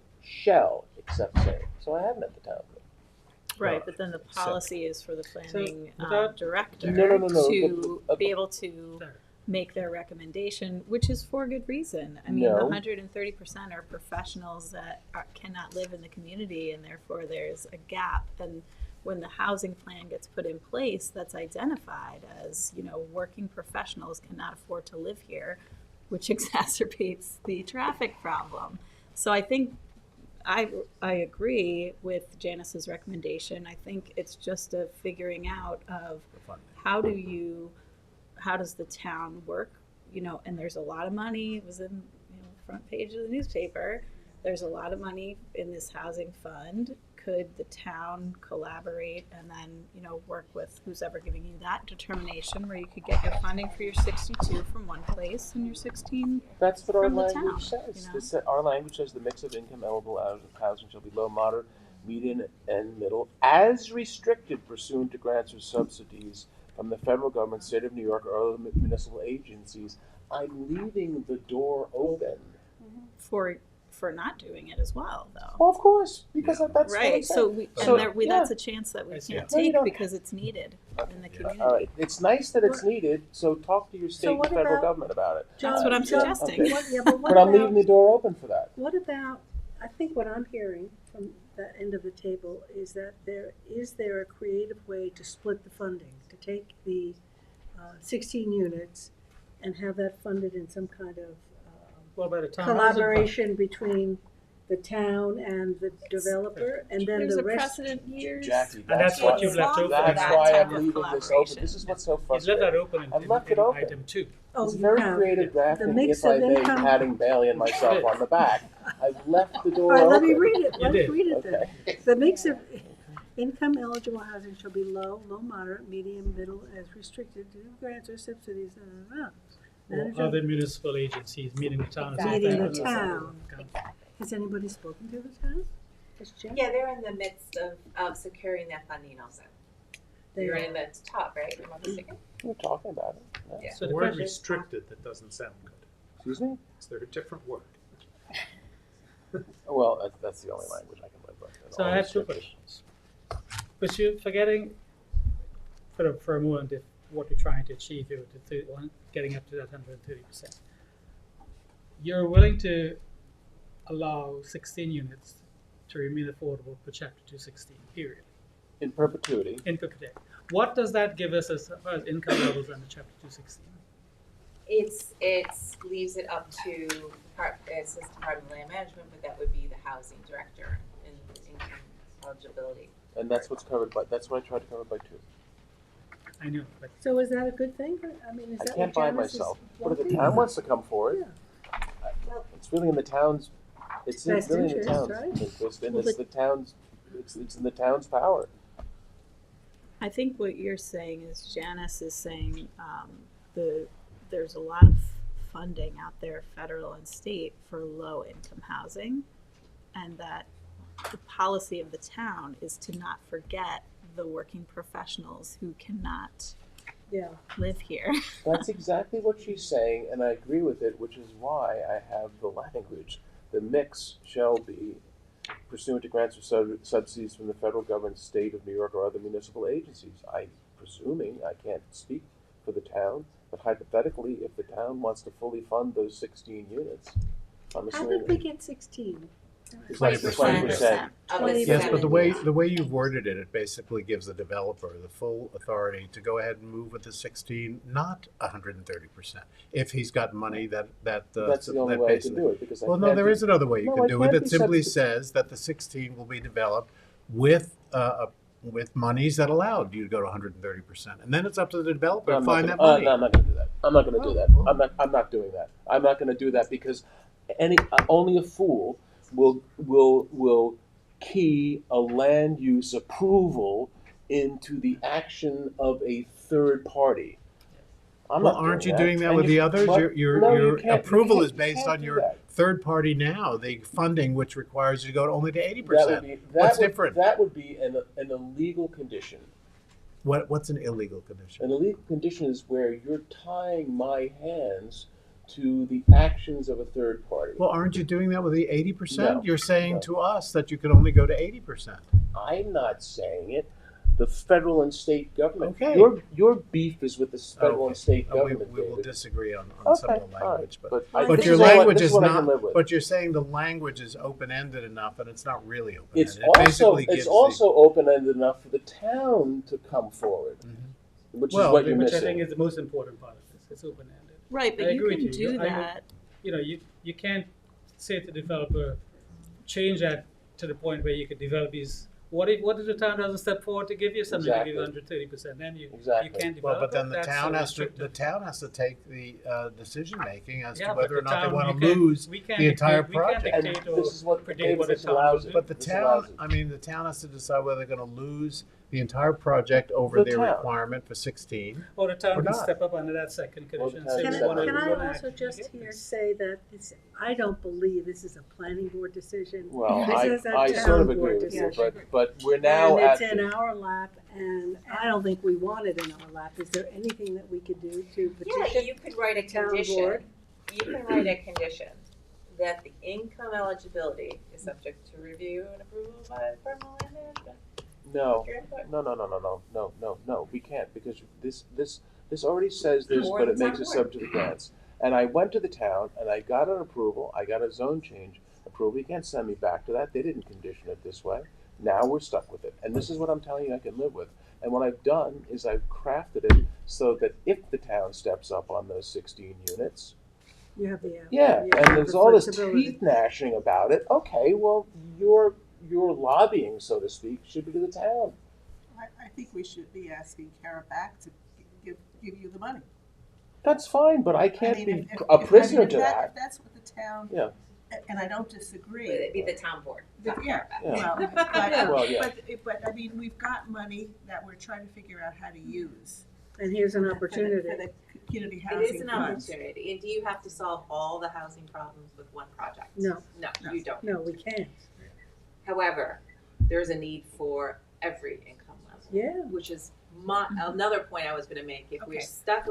S5: same. So I have met the town code.
S8: Right, but then the policy is for the planning
S3: without-
S8: director
S5: No.
S8: to
S5: But-
S8: be able to make their recommendation, which is for good reason. I mean, the
S5: No.
S8: 130% are professionals that cannot live in the community, and therefore there's a gap. And when the housing plan gets put in place, that's identified as, working professionals cannot afford to live here, which exacerbates the traffic problem. So I think I agree with Janice's recommendation. I think it's just a figuring out of how does the town work, and there's a lot of money. It was in front page of the newspaper. There's a lot of money in this housing fund. Could the town collaborate and then, work with who's ever giving you that determination where you could get your funding for your 62 from one place and your 16?
S5: That's what our
S8: From the
S5: language
S8: town,
S5: says. Our language says the mix of income eligible housing shall be low, moderate, median, and middle, as restricted pursuant to grants or subsidies from the federal government, state of New York, or other municipal agencies. I'm leaving the door open.
S8: For for not doing it as well, though.
S5: Well, of course, because that's what I'm
S8: Right, so
S5: saying.
S8: that's a chance that we
S3: I see.
S8: can't
S5: No, you
S8: take
S5: don't.
S8: because it's needed in the community.
S5: All right, it's nice that it's needed, so talk to your state and
S2: what
S5: federal
S2: about-
S5: government about it.
S8: That's what I'm suggesting.
S5: Okay.
S2: What, yeah, but what
S5: But I'm
S2: about,
S5: leaving the door open for that.
S1: What about, I think what I'm hearing from that end of the table is that is there a creative way to split the funding, to take the 16 units and have that funded in some kind of
S3: Well, by the time
S1: collaboration between the town and the developer, and then
S8: There's
S1: the
S8: a
S1: rest.
S8: precedent years.
S5: Jackie,
S3: And that's what you've left open.
S5: That's
S8: That
S5: why
S8: type
S5: I'm
S8: of
S5: leaving this open.
S8: collaboration.
S5: This is what's so
S3: He's left that
S5: frustrating.
S3: open
S5: I've
S3: in,
S5: left it
S3: in
S5: open.
S3: item 2.
S1: Oh,
S5: It's
S1: you
S5: very
S1: have.
S5: creative drafting,
S1: The mix
S5: if I
S1: of
S5: may,
S1: income-
S5: patting Bailey and myself on the back. I've left the
S1: All
S5: door
S1: right,
S5: open.
S1: let me read it.
S3: You
S1: Let's
S3: did.
S1: read it then.
S5: Okay.
S1: The mix of income eligible housing shall be low, moderate, medium, middle, as restricted to grants or subsidies.
S3: Or
S1: Manager-
S3: other municipal agencies meeting the town. of
S1: Meeting the
S3: Southampton.
S1: town. Has anybody spoken to the town? Has Jen?
S10: Yeah, they're in the midst of securing that funding also.
S1: They
S10: You're
S1: are.
S10: in the top, right? Am I mistaken?
S5: We're talking about it. Yeah.
S10: Yeah.
S3: So
S9: The
S3: the
S9: word
S3: question,
S9: restricted, that doesn't sound good.
S5: Excuse me?
S9: Is there a different word?
S5: Well, that's the only language I can live with.
S3: so I have two questions. But you're forgetting for a moment if what you're trying to achieve here with the getting up to that 130%. You're willing to allow 16 units to remain affordable per chapter 216, period.
S5: In perpetuity.
S3: In perpetuity. What does that give us as far as income levels under chapter 216?
S10: It leaves it up to it says Department of Land Management, but that would be the housing director in income eligibility.
S5: And that's what's covered by, that's what I tried to cover by 2.
S3: I know, but
S1: So is that a good thing? I mean, is
S5: I
S1: that
S5: can't
S1: what
S5: buy
S1: Janice is
S5: myself. What if the
S1: wanting?
S5: town wants to come forward? It's really in the town's, it's
S1: Best
S5: really in the
S1: interest,
S5: town's
S1: right?
S5: interest, and
S8: Well,
S5: it's the town's, it's in the town's power.
S8: I think what you're saying is Janice is saying there's a lot of funding out there, federal and state, for low income housing, and that the policy of the town is to not forget the working professionals who cannot
S1: Yeah.
S8: live here.
S5: That's exactly what she's saying, and I agree with it, which is why I have the language. The mix shall be pursuant to grants or subsidies from the federal government, state of New York, or other municipal agencies. I'm presuming, I can't speak for the town, but hypothetically, if the town wants to fully fund those 16 units, I'm
S1: How
S5: assuming.
S1: did we get 16?
S5: 20%.
S10: Of the
S1: Yes,
S7: Yes, but the
S10: 70.
S7: way you've worded it, it basically gives the developer the full authority to go ahead and move with the 16, not 130%. If he's got money that
S5: That's the only
S7: that
S5: way I
S7: basically.
S5: can do it, because I
S7: Well, no,
S5: can't
S7: there
S5: do-
S7: is another way you
S5: No,
S7: can
S5: I
S7: do it.
S5: can't
S7: It
S5: be
S7: simply
S5: subject-
S7: says that the 16 will be developed with monies that allowed you to go to 130%, and then it's up to the developer to
S5: I'm not
S7: find
S5: gonna-
S7: that money.
S5: No, I'm not going to do that. I'm not going to do
S7: Oh,
S5: that.
S7: well.
S5: I'm not doing that. I'm not going to do that because only a fool will key a land use approval into the action of a third party. I'm
S7: Well,
S5: not
S7: aren't you
S5: that.
S7: doing that
S5: And
S7: with the others?
S5: but-
S7: Your
S5: no, you
S7: your
S5: can't-
S7: approval
S5: you
S7: is based
S5: can't
S7: on
S5: do
S7: your
S5: that.
S7: third party now, the funding which requires you to go only to 80%.
S5: That would be,
S7: What's different?
S5: That would be an illegal condition.
S7: What's an illegal condition?
S5: An illegal condition is where you're tying my hands to the actions of a third party.
S7: Well, aren't you doing that with the 80%?
S5: No,
S7: You're saying
S5: no.
S7: to us that you can only go to 80%.
S5: I'm not saying it. The federal and state government.
S7: Okay.
S5: Your beef is with the federal and state
S7: We
S5: government.
S7: will
S5: David.
S7: disagree on some
S5: Okay,
S7: of the
S5: all right.
S7: language, but
S5: But
S7: your
S5: this is all I-
S7: language
S5: this
S7: is
S5: what I can
S7: not.
S5: live with.
S7: But you're saying the language is open ended enough, and it's not really open
S5: It's
S7: ended.
S5: also open-ended enough for the town to come forward, which
S7: Well,
S5: is what you're
S3: which I
S5: missing.
S3: think is the most important part of this. It's open-ended.
S8: Right,
S3: I
S8: but you
S3: agree
S8: can
S3: with you.
S8: do
S3: I would-
S8: that.
S3: You know, you can't say to the developer, change that to the point where you could develop these. What if the town doesn't step forward to give you something to give you 130%? Then you
S5: Exactly.
S3: can't
S7: Well,
S3: develop.
S7: but then
S3: it.
S7: the
S3: That's
S7: town
S3: so
S7: has to
S3: restrictive.
S7: take the decision making as
S3: Yeah,
S7: to
S3: but
S7: whether or
S3: the
S7: not they
S3: town,
S7: want
S3: you
S7: to
S3: can't-
S7: lose
S3: we can't
S7: the entire
S3: dictate- we can't
S7: project.
S5: And
S3: dictate or
S5: this is what
S3: predict what the
S5: this
S3: town
S5: allows
S3: will
S5: it.
S3: do.
S7: But the
S5: This
S7: town,
S5: allows it.
S7: I mean, the town has to decide whether they're going to lose the entire project over
S5: The
S7: their
S5: town.
S7: requirement for 16.
S3: Or the town
S7: Or
S3: can
S7: not.
S3: step up under that second
S5: Well,
S3: condition.
S5: the
S3: and say
S5: town
S3: we
S5: can
S3: wanna-
S5: step
S1: Can
S3: we
S1: I
S3: wanna
S1: also
S3: actually
S1: just
S3: get
S1: here
S3: this.
S1: say that I don't believe this is a planning board decision.
S5: Well,
S1: This is a
S5: I sort
S1: town
S5: of agree
S1: board
S5: with you,
S1: decision.
S5: but we're now
S1: And
S5: at
S1: it's in
S5: the,
S1: our lap, and I don't think we want it in our lap. Is there anything that we could do to
S10: Yeah,
S1: petition?
S10: you could write a
S1: town
S10: condition.
S1: board.
S10: You can write a condition that the income eligibility is subject to review and approval by the Department of Land Management?
S5: No,
S10: Your input?
S5: no, we can't, because this already says this,
S10: Or
S5: but
S10: the
S5: it makes
S10: town
S5: it
S10: board.
S5: subject to the grants. And I went to the town and I got an approval, I got a zone change approval, you can't send me back to that, they didn't condition it this way. Now we're stuck with it, and this is what I'm telling you I can live with. And what I've done is I've crafted it so that if the town steps up on those 16 units,
S1: You have the,
S5: yeah,
S1: you
S5: and
S1: have
S5: there's
S1: the
S5: all this
S1: flexibility.
S5: teeth gnashing about it. Okay, well, your lobbying, so to speak, should be to the town.
S2: I think we should be asking Kara back to give you the money.
S5: That's fine, but I
S2: I
S5: can't
S2: mean,
S5: be
S2: if-
S5: a
S2: if-
S5: prisoner
S2: I mean,
S5: to
S2: if
S5: that.
S2: If that's what the town,
S5: Yeah.
S2: and I don't disagree.
S10: It'd be the town board. not
S2: Yeah,
S10: Kara.
S5: Yeah.
S2: well, but,
S5: Well, yeah.
S2: but I mean, we've got money that we're trying to figure out how to use.
S1: And here's an
S2: for the-
S1: opportunity.
S2: For the community
S10: It
S2: housing
S10: is an
S2: funds.
S10: opportunity, and do you have to solve all the housing problems with one project?
S1: No.
S10: No,
S2: No.
S10: you don't.
S1: No, we can't.
S10: However, there's a need for every income level.
S1: Yeah.
S10: Which is another point I was gonna make. If we're
S2: Okay.
S10: stuck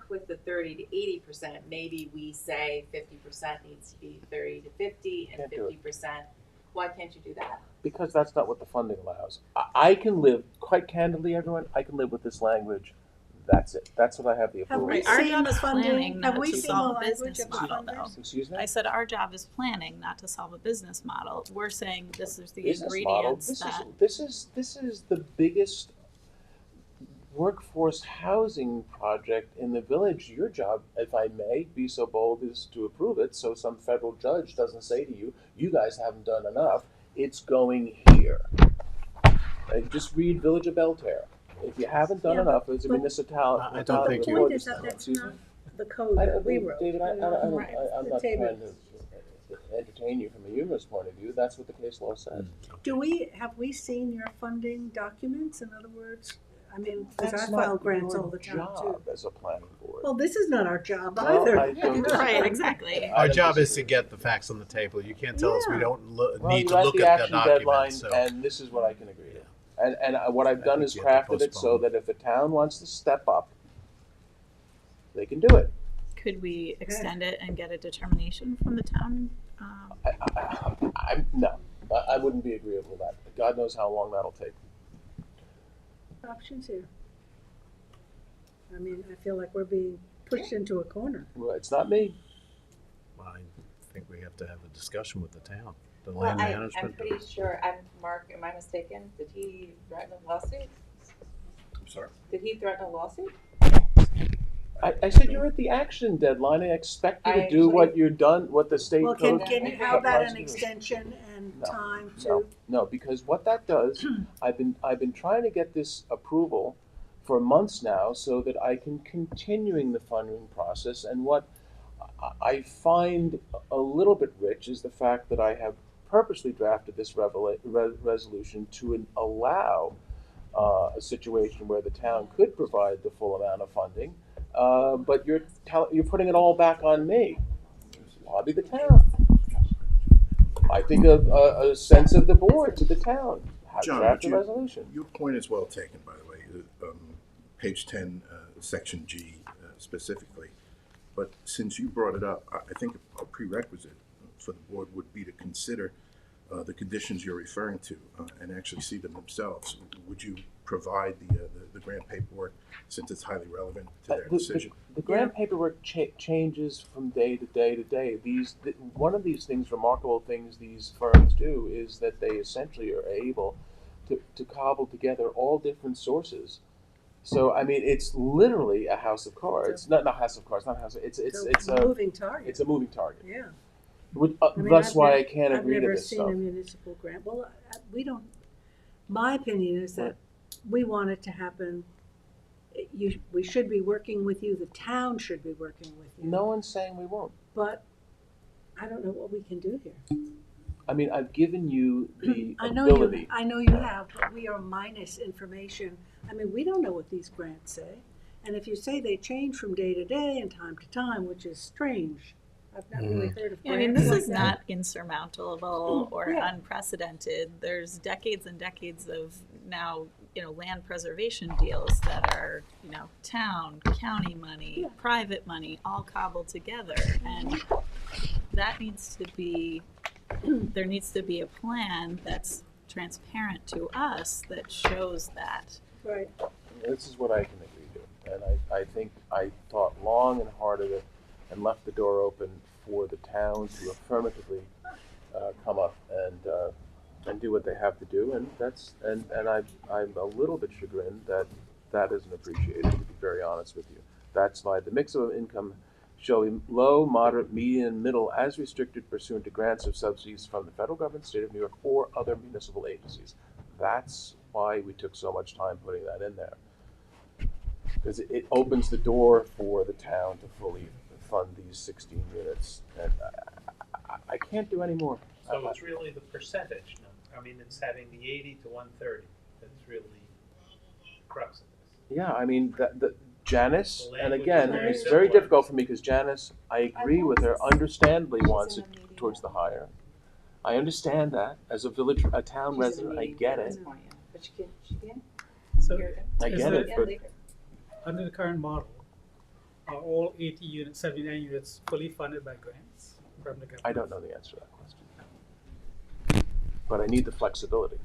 S10: with the 30 to 80%, maybe we say 50% needs to be 30 to 50 and
S5: Can't do it.
S10: 50%. Why can't you do that?
S5: Because that's not what the funding allows. I can live, quite candidly, everyone, I can live with this language. That's it. That's what I have the
S1: Have
S5: approval
S1: we
S5: for.
S8: Our
S1: seen
S8: job
S1: the
S8: is
S1: funding?
S8: planning,
S1: Have
S8: not
S1: we
S8: to
S1: seen
S8: solve
S1: the
S8: a business
S1: language of the
S8: model, though.
S1: funding?
S5: Excuse me?
S8: I said our job is planning, not to solve a business model. We're saying this is the
S5: Business model.
S8: ingredients
S5: This is the biggest workforce housing project in the village. Your job, if I may be so bold, is to approve it, so some federal judge doesn't say to you, you guys haven't done enough. It's going here. Just read Village of Belterre. If you haven't done
S1: Yeah,
S5: enough as a
S1: but-
S5: municipality,
S7: I don't think
S1: The
S7: you-
S1: point is that that's not the code that we wrote.
S5: David, I'm
S1: Right.
S5: not
S1: David.
S5: trying to entertain you from a humorous point of view. That's what the case law says.
S1: Have we seen your funding documents, in other words? I mean, because I
S5: That's
S1: file
S5: not
S1: grants
S5: your
S1: all the time too.
S5: job as a planning board.
S1: Well, this is not our job
S5: Well,
S1: either.
S5: I don't
S8: that. Right, exactly.
S7: Our job is to get the facts on the table. You can't tell us we
S1: Yeah.
S7: don't
S5: Well,
S7: need
S5: you
S7: to
S5: asked
S7: look
S5: the
S7: at the
S5: action deadline,
S7: documents, so.
S5: and this is what I can agree to. And what I've
S7: I
S5: done
S7: think
S5: is
S7: you have to
S5: crafted it so
S7: postpone.
S5: that if the town wants to step up, they can do it.
S8: Could we extend it and get a determination from the town?
S5: I wouldn't be agreeable to that. God knows how long that'll take.
S1: Options here. I mean, I feel like we're being pushed into a corner.
S5: Well, it's not me.
S7: I think we have to have a discussion with the town, the
S10: Well,
S7: land
S10: I'm
S7: management.
S10: pretty sure, Mark, am I mistaken? Did he threaten a lawsuit?
S7: I'm sorry?
S10: Did he threaten a lawsuit?
S5: I said you're at the action deadline. I expect you to
S10: I
S5: do
S10: actually-
S5: what you're done, what the state
S1: Well,
S5: code.
S1: can you, how about an extension and
S5: No,
S1: time
S5: No,
S1: to?
S5: no, because what that does, I've been trying to get this approval for months now so that I can continuing the funding process. And what I find a little bit rich is the fact that I have purposely drafted this resolution to allow a situation where the town could provide the full amount of funding, but you're putting it all back on me. Lobby the town. I think a sense of the board to the town.
S11: John,
S5: Draft a
S11: would you-
S5: resolution.
S11: Your point is well taken, by the way, page 10, section G specifically. But since you brought it up, I think a prerequisite for the board would be to consider the conditions you're referring to and actually see them themselves. Would you provide the grant paperwork, since it's highly relevant to their decision?
S5: The grant paperwork changes from day to day to day. One of these things, remarkable things these firms do, is that they essentially are able to cobble together all different sources. So I mean, it's literally a house of cards. Not a house of cards. Not a house. It's a
S1: Moving target.
S5: It's a moving target.
S1: Yeah.
S5: That's
S1: I mean,
S5: why
S1: I've
S5: I can't agree to this
S1: I've
S5: stuff.
S1: never seen a municipal grant. Well, we don't, my opinion is that we want it to happen. We should be working with you, the town should be working with you.
S5: No one's saying we won't.
S1: But I don't know what we can do here.
S5: I mean, I've given you the
S1: I know
S5: ability.
S1: I know you have, but we are minus information. I mean, we don't know what these grants say. And if you say they change from day to day and time to time, which is strange, I've not really heard of grants
S8: Yeah, I mean, this
S1: like
S8: is
S1: that.
S8: not insurmountable or
S1: Yeah.
S8: unprecedented. There's decades and decades of now, land preservation deals that are, town, county money,
S1: Yeah.
S8: private money, all cobbled together. And that needs to be, there needs to be a plan that's transparent to us that shows that.
S1: Right.
S5: This is what I can agree to, and I think I thought long and hard of it and left the door open for the town to affirmatively come up and do what they have to do, and I'm a little bit chagrined that isn't appreciated, to be very honest with you. That's why the mix of income showing low, moderate, median, middle as restricted pursuant to grants or subsidies from the federal government, state of New York, or other municipal agencies. That's why we took so much time putting that in there. Because it opens the door for the town to fully fund these 16 units. And I can't do any more.
S9: So it's really the percentage number. I mean, it's having the 80 to 130 that's really the crux of this.
S5: Yeah, I mean, Janice,
S9: The
S5: and
S9: language
S5: again,
S9: is very
S5: it's very
S9: similar.
S5: difficult for me because Janice, I agree with her, understandably wants it towards the higher. I understand that. As a town resident, I get it.
S10: But she can.
S3: So
S5: I
S3: is
S5: get
S3: it-
S5: it, but
S3: under the current model, are all 80 units, 79 units fully funded by grants from the government?
S5: I don't know the answer to that question. But I need the flexibility.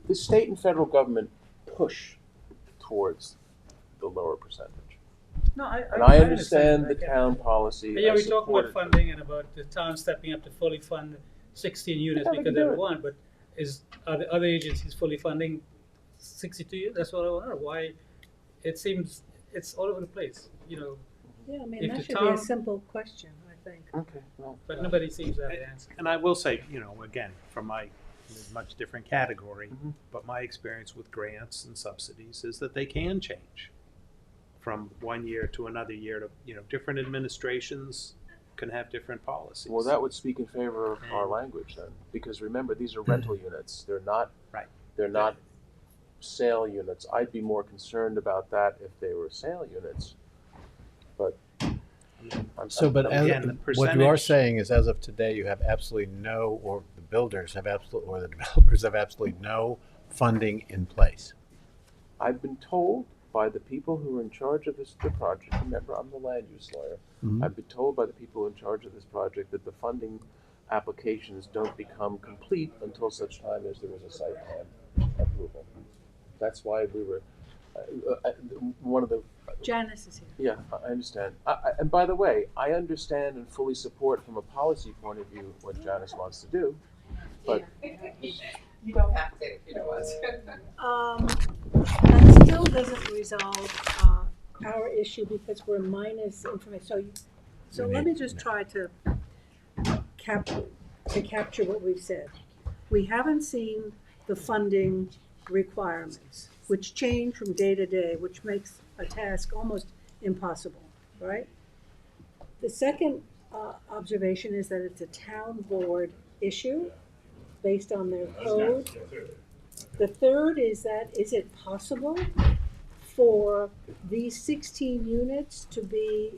S5: The state and federal government push towards the lower percentage.
S3: No,
S5: And I understand
S3: I
S5: the
S3: get
S5: town
S3: it.
S5: policy.
S3: But yeah,
S5: I
S3: we talk
S5: support
S3: about
S5: it.
S3: funding and about the town stepping up to fully fund 16 units
S5: Yeah, they
S3: because
S5: can do
S3: they
S5: it.
S3: want, but are the other agencies fully funding 62 units? That's what I wonder. Why it seems it's all over the place, you know,
S1: Yeah, I mean,
S3: If
S1: that
S3: the
S1: should be a
S3: town-
S1: simple question, I think.
S5: Okay, well,
S3: but nobody seems to have the answer.
S9: And I will say, you know, again, from my much different category,
S5: Mhm.
S9: but my experience with grants and subsidies is that they can change from one year to another year to, you know, different administrations can have different policies.
S5: well, that would speak in favor of our
S9: And-
S5: language then, because remember, these are rental units. They're not.
S9: Right.
S5: They're not sale units. I'd be more concerned about that if they were sale units. But
S7: So, but as,
S9: Again, the
S7: what you are
S9: percentage-
S7: saying is, as of today, you have absolutely no, or the builders have absolutely, or the developers have absolutely no funding in place.
S5: I've been told by the people who are in charge of the project, remember, I'm the land use lawyer.
S7: Mhm.
S5: I've been told by the people in charge of this project that the funding applications don't become complete until such time as there is a site plan approval. That's why we were, one of the,
S1: Janice is here.
S5: yeah, I understand. And by the way, I understand and fully support from a policy point of view what Janice wants to do, but
S10: You don't have to if you don't want to.
S1: That still doesn't resolve our issue because we're minus information. So let me just try to capture what we've said. We haven't seen the funding requirements, which change from day to day, which makes a task almost impossible, right? The second observation is that it's a town board issue based on their code. The third is that, is it possible for these 16 units to be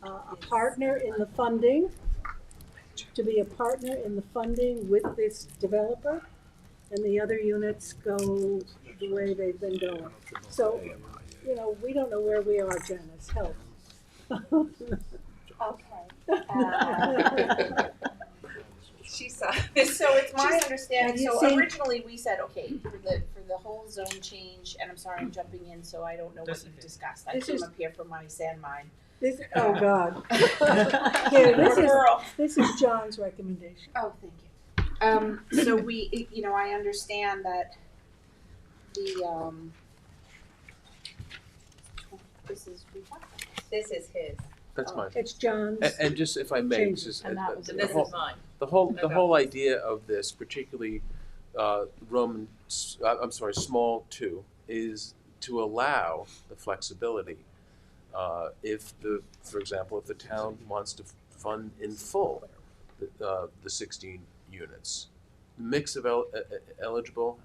S1: a partner in the funding, with this developer, and the other units go the way they've been going? So, you know, we don't know where we are, Janice, help.
S10: Okay. She saw, so it's my understanding,
S1: Have you
S10: so
S1: seen-
S10: originally we said, okay, for the whole zone change, and I'm sorry I'm jumping in, so I don't know what
S3: That's
S10: you've
S3: okay.
S10: discussed. I
S1: This
S10: came
S1: is-
S10: up here for my sand mine.
S1: This, oh, God. Here,
S10: Referral.
S1: this is John's recommendation.
S10: Oh, thank you. So we, you know, I understand that the, this is his.
S5: that's mine.
S1: It's John's.
S5: And just if I may,
S1: Changes.
S5: just,
S8: And that was-
S5: the
S8: And this
S5: whole-
S10: mine.
S5: The whole idea of this, particularly small 2, is to allow the flexibility. For example, if the town wants to fund in full the 16 units, the mix of eligible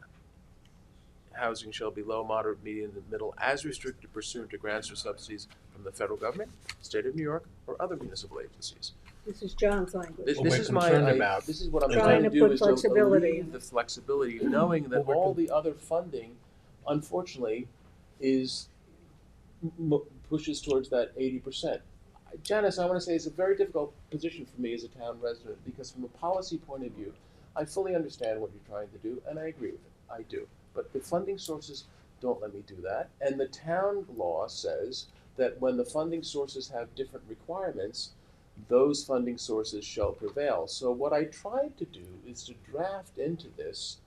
S5: housing shall be low, moderate, medium, and middle, as restricted pursuant to grants or subsidies from the federal government, state of New York, or other municipal agencies.
S1: This is John's language.
S7: What we're concerned about-
S5: This is what I'm
S1: Trying
S5: trying to
S1: to
S5: do
S1: put
S5: is to
S1: flexibility in
S5: alleviate the flexibility, knowing that
S7: Well, we're
S5: all the other funding, unfortunately, is pushes towards that 80%. Janice, I want to say it's a very difficult position for me as a town resident because from a policy point of view, I fully understand what you're trying to do and I agree with it. I do. But the funding sources don't let me do that. And the town law says that when the funding sources have different requirements, those funding sources shall prevail. So what I tried to do is to draft into this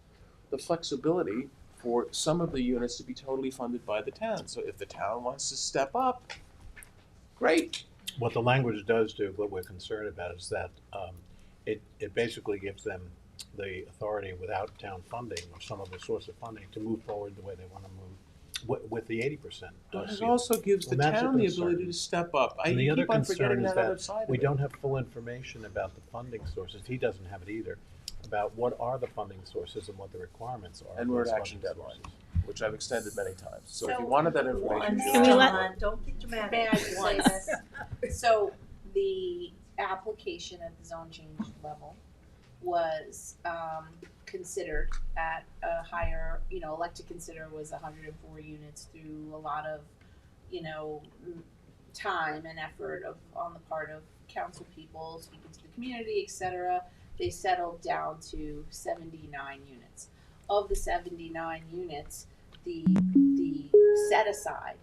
S5: the flexibility for some of the units to be totally funded by the town. So if the town wants to step up, great.
S7: What the language does do, what we're concerned about is that it basically gives them the authority without town funding or some other source of funding to move forward the way they want to move with the 80%.
S5: But it also gives the
S7: And that's a
S5: town the
S7: concern.
S5: ability to step up.
S7: And the other
S5: keep on
S7: concern
S5: forgetting
S7: is
S5: that other
S7: that
S5: side of
S7: we
S5: it.
S7: don't have full information about the funding sources. He doesn't have it either, about what are the funding sources and what the requirements are.
S5: And
S7: of
S5: we're at
S7: those
S5: action
S7: funding
S5: deadline,
S7: sources.
S5: which I've extended many times. So if
S10: So
S5: you wanted that information,
S8: Can we let-
S12: John, don't get dramatic.
S10: May I just say this? So the application at the zone change level was considered at a higher, elect to consider was 104 units through a lot of, time and effort on the part of council people, speaking to the community, et cetera. They settled down to 79 units. Of the 79 units, the set aside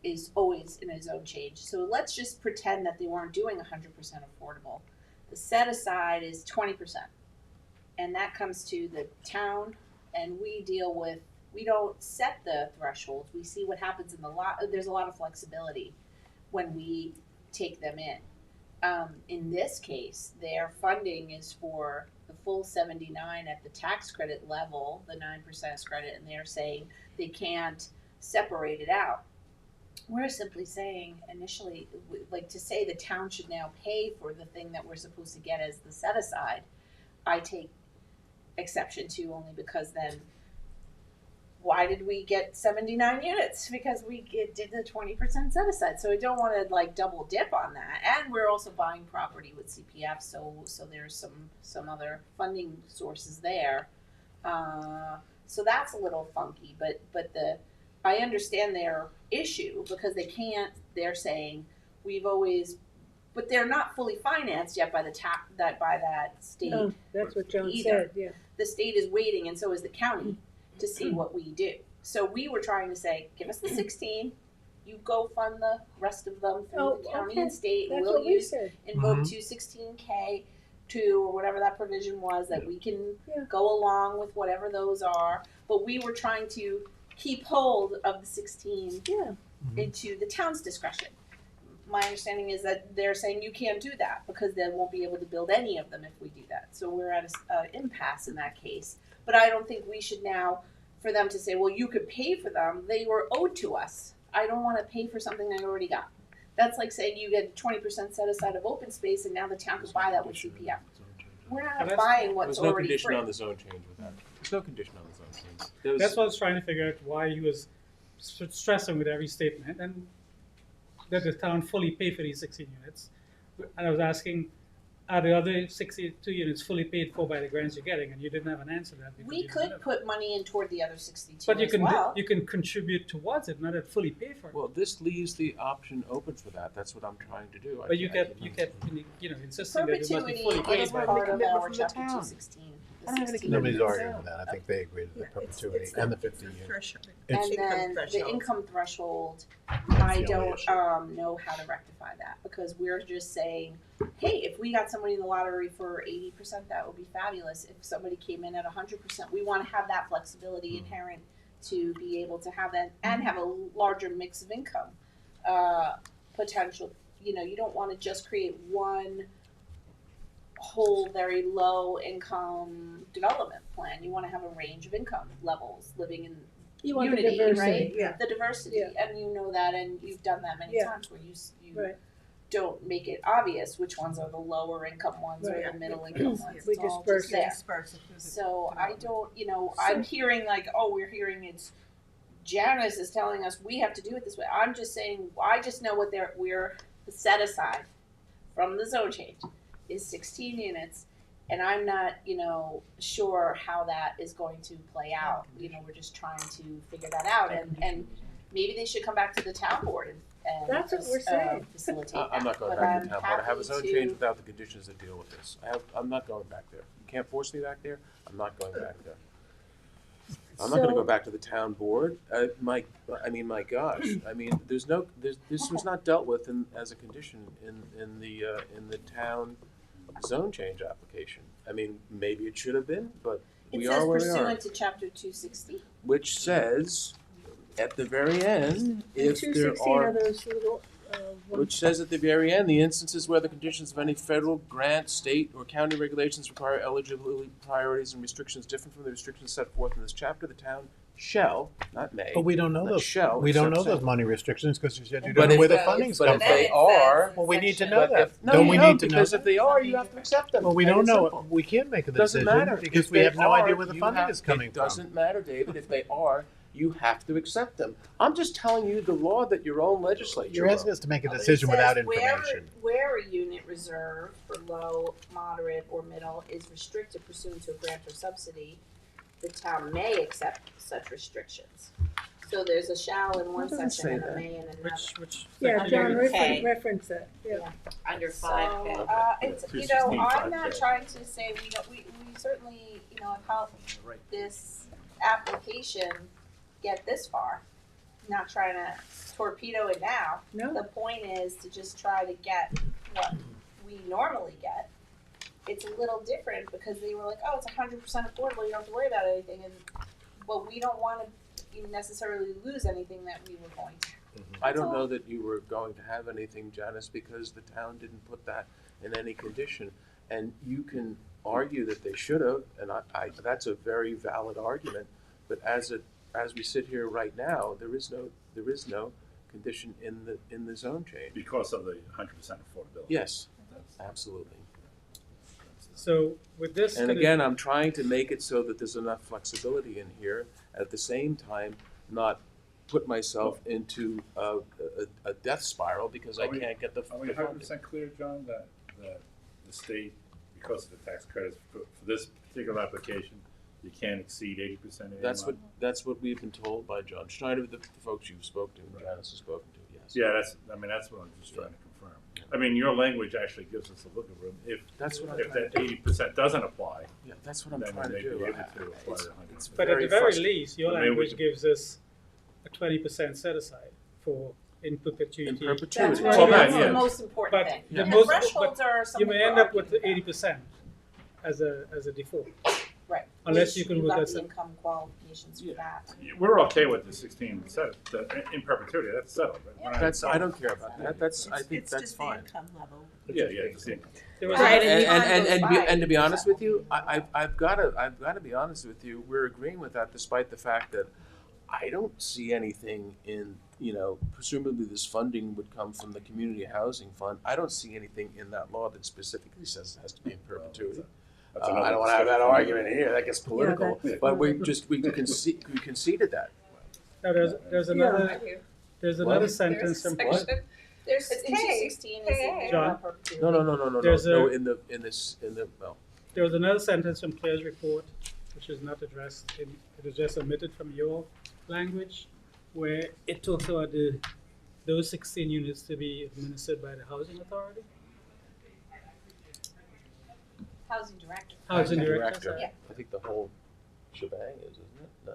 S10: is always in a zone change. So let's just pretend that they weren't doing 100% affordable. The set aside is 20%. And that comes to the town, and we don't set the thresholds. We see what happens in the lot. There's a lot of flexibility when we take them in. In this case, their funding is for the full 79 at the tax credit level, the 9% credit, and they're saying they can't separate it out. We're simply saying initially, like to say the town should now pay for the thing that we're supposed to get as the set aside, I take exception to only because then why did we get 79 units? Because we did the 20% set aside. So we don't want to like double dip on that. And we're also buying property with CPF, so there's some other funding sources there. So that's a little funky, but I understand their issue because they're saying but they're not fully financed yet by that state.
S1: Oh, that's what John
S10: either.
S1: said, yeah.
S10: The state is waiting, and so is the county, to see what we do. So we were trying to say, give us the 16, you go fund the rest of them through the county and state, and
S1: That's
S10: we'll
S1: what we
S10: use
S1: said.
S10: invoke 216K or whatever that provision was that we can
S1: Yeah.
S10: go along with whatever those are. But we were trying to keep hold of the 16
S1: Yeah.
S10: into the town's discretion. My understanding is that they're saying you can't do that because they won't be able to build any of them if we do that. So we're at an impasse in that case. But I don't think we should now, for them to say, well, you could pay for them. They were owed to us. I don't want to pay for something I already got. That's like saying you get 20% set aside of open space and now the town could buy that with CPF. We're not buying what's
S5: There's no
S10: already
S5: condition
S10: free.
S5: on the zone change with that. There's no condition on the zone change.
S3: That's what I was trying to figure out why he was stressing with every statement, and that the town fully pay for these 16 units. And I was asking, are the other 62 units fully paid for by the grants you're getting? And you didn't have an answer to that. because
S10: We
S3: you didn't
S10: could
S3: know.
S10: put money in toward the other 62
S3: But you
S10: as
S3: can
S10: well.
S3: you can contribute towards it, not fully pay for it.
S5: Well, this leaves the option open for that. That's what I'm trying to do.
S3: But you kept insisting that it must be
S10: Perpetuity
S3: fully paid
S10: is
S3: by.
S10: part of
S5: commitment
S10: our
S5: from the
S10: chapter
S5: town.
S10: 216.
S5: I don't have any
S10: 16.
S7: Nobody's
S5: Yeah.
S7: arguing with that. I think they agree to the perpetuity and the 50 years.
S2: Threshold.
S10: And
S2: Income
S10: then the
S2: threshold.
S10: income threshold,
S7: the
S10: I
S7: only
S10: don't
S7: issue.
S10: know how to rectify that because we're just saying, hey, if we got somebody in the lottery for 80%, that would be fabulous. If somebody came in at 100%, we want to have that flexibility inherent to be able to have that and have a larger mix of income potential. You don't want to just create one whole very low income development plan. You want to have a range of income levels living in
S1: You want
S10: unity,
S1: the diversity,
S10: right?
S1: yeah.
S10: The diversity,
S1: Yeah.
S10: and you know that, and you've done that many
S1: Yeah.
S10: times where you
S1: Right.
S10: don't make it obvious which ones are the lower income ones
S1: Right.
S10: or the middle income ones.
S1: We
S10: It's all
S1: disperse
S10: just there.
S2: Disperse it through the
S10: So I
S2: development.
S10: don't, I'm hearing like, oh, we're hearing it's Janice is telling us we have to do it this way. I'm just saying, I just know what we're set aside from the zone change is 16 units. And I'm not, sure how that is going to play out. We're just trying to figure that out. And maybe they should come back to the town board and
S1: That's what we're saying.
S10: facilitate
S5: I'm not
S10: that.
S5: going
S10: But
S5: back to
S10: I'm
S5: town board. I have a
S10: happy
S5: zone
S10: to-
S5: change without the conditions that deal with this. I'm not going back there. You can't force me back there. I'm not going back there. I'm not gonna go back to the town board. My gosh. I mean, this was not dealt with as a condition in the town zone change application. I mean, maybe it should have been, but
S10: It
S5: we
S10: says
S5: are where we are.
S10: pursuant to chapter 260.
S5: Which says, at the very end, if there
S1: 216
S5: are,
S1: are those little,
S5: which says at the very end, the instances where the conditions of any federal grant, state, or county regulations require eligibility priorities and restrictions different from the restrictions set forth in this chapter, the town shall, not may.
S7: But we don't know
S5: not
S7: those.
S5: shall,
S7: We don't know
S5: accept
S7: those money restrictions because you said you
S5: But
S7: don't know
S5: if
S7: where the
S10: they-
S7: funding's
S5: but
S7: come
S5: if
S7: from.
S10: Then
S5: they
S10: it
S5: are-
S10: says
S7: Well, we need to
S10: section-
S7: know that.
S5: No,
S7: Don't
S5: you
S7: we
S5: don't,
S7: need to know?
S5: because if they are, you have to accept them.
S7: Well, we
S5: Plain
S7: don't
S5: and
S7: know.
S5: simple.
S7: We can't make a
S5: Doesn't
S7: decision
S5: matter
S7: because
S5: If
S7: we
S5: they
S7: have no
S5: are,
S7: idea where the
S5: you
S7: funding
S5: have-
S7: is coming
S5: It
S7: from.
S5: doesn't matter, David. If they are, you have to accept them. I'm just telling you the law that your own legislature
S7: You're asking
S5: wrote.
S7: us to make a
S10: But it
S7: decision without
S10: says
S7: information.
S10: Where a unit reserved for low, moderate, or middle is restricted pursuant to a grant or subsidy, the town may accept such restrictions. So there's a shall in one
S5: It doesn't
S10: section
S5: say
S10: and a
S5: that.
S10: may in another.
S3: Which
S1: yeah,
S3: section
S1: John
S3: are you-
S10: Okay.
S1: referenced that, yeah.
S10: Under
S6: So,
S10: 5K. It's, you know,
S11: 216,
S10: I'm not
S11: 5K.
S10: trying to say we certainly, you know, have helped
S9: Right.
S10: this application get this far. Not trying to torpedo it now.
S1: No,
S10: The point is to just try to get what we normally get. It's a little different because they were like, oh, it's 100% affordable, you don't have to worry about anything, and, well, we don't wanna necessarily lose anything that we were going to.
S5: I don't know that you were going to have anything, Janice, because the town didn't put that in any condition. And you can argue that they should have, and I that's a very valid argument. But as we sit here right now, there is no condition in the zone change.
S11: Because of the 100% affordability.
S5: Yes, absolutely.
S3: So with this.
S5: And
S3: kind of-
S5: again, I'm trying to make it so that there's enough flexibility in here, at the same time, not put myself into a death spiral because I
S11: Are we-
S5: can't get the
S11: Are we
S5: funding.
S11: 100% clear, John, that the state, because of the tax credits for this particular application, you can't exceed 80% of the amount?
S5: That's what we've been told by John Schneider, the folks you've spoken to, Janice has spoken to, yes.
S11: Yeah, that's what I'm just trying to confirm. I mean, your language actually gives us a wiggle room. If
S5: That's what I'm
S11: if
S5: trying
S11: that
S5: to do.
S11: 80% doesn't apply,
S5: Yeah, that's what I'm
S11: then
S5: trying
S11: they
S5: to
S11: may
S5: do.
S11: be able to apply
S5: It's-
S11: the 100%.
S5: it's
S3: But at
S5: very
S3: the very
S5: frustrating.
S3: least, your
S11: I mean, we
S3: language
S11: could-
S3: gives us a 20% set aside for in perpetuity.
S5: In
S10: That's
S5: perpetuity.
S10: right,
S11: Well,
S10: that's
S11: yeah.
S10: the most important
S3: But
S10: thing.
S3: the
S10: And
S3: most-
S10: thresholds are
S3: You
S10: something
S3: may
S10: we're
S3: end up with
S10: arguing about.
S3: 80% as a default.
S10: Right.
S3: Unless
S10: Which
S3: you can
S10: you've
S3: work
S10: got
S3: that
S10: the
S3: out.
S10: income qualifications for that.
S11: We're okay with the 16 set, in perpetuity, that's settled, right? We're not-
S5: That's, I don't care about that, I think
S2: It's
S5: that's
S2: just the
S5: fine.
S2: income level.
S11: Yeah, just the income.
S3: There was
S10: Right,
S3: a-
S10: and you
S5: And,
S10: want
S5: and,
S10: those
S5: and,
S10: by
S5: and to be honest with
S10: 80%.
S5: you, I've gotta be honest with you, we're agreeing with that despite the fact that I don't see anything in, presumably this funding would come from the community housing fund. I don't see anything in that law that specifically says it has to be in perpetuity.
S11: That's
S5: I
S11: another
S5: don't wanna have that
S11: discussion.
S5: argument here, that gets political,
S1: that's-
S5: but we conceded that.
S3: now there's another there's another
S5: What?
S3: sentence from
S5: What?
S10: There's
S2: It's
S10: in
S2: K.
S10: 216 is
S2: K.
S10: the
S3: John?
S10: perpetuity.
S5: No,
S3: There's
S5: no,
S3: a-
S5: in the, well,
S3: there was another sentence from Claire's report which is not addressed it is just omitted from your language where it talks about those 16 units to be administered by the housing authority.
S10: Housing director.
S3: Housing
S5: Housing
S3: director.
S5: director.
S10: Yeah.
S5: I think the whole shebang is, isn't it? No?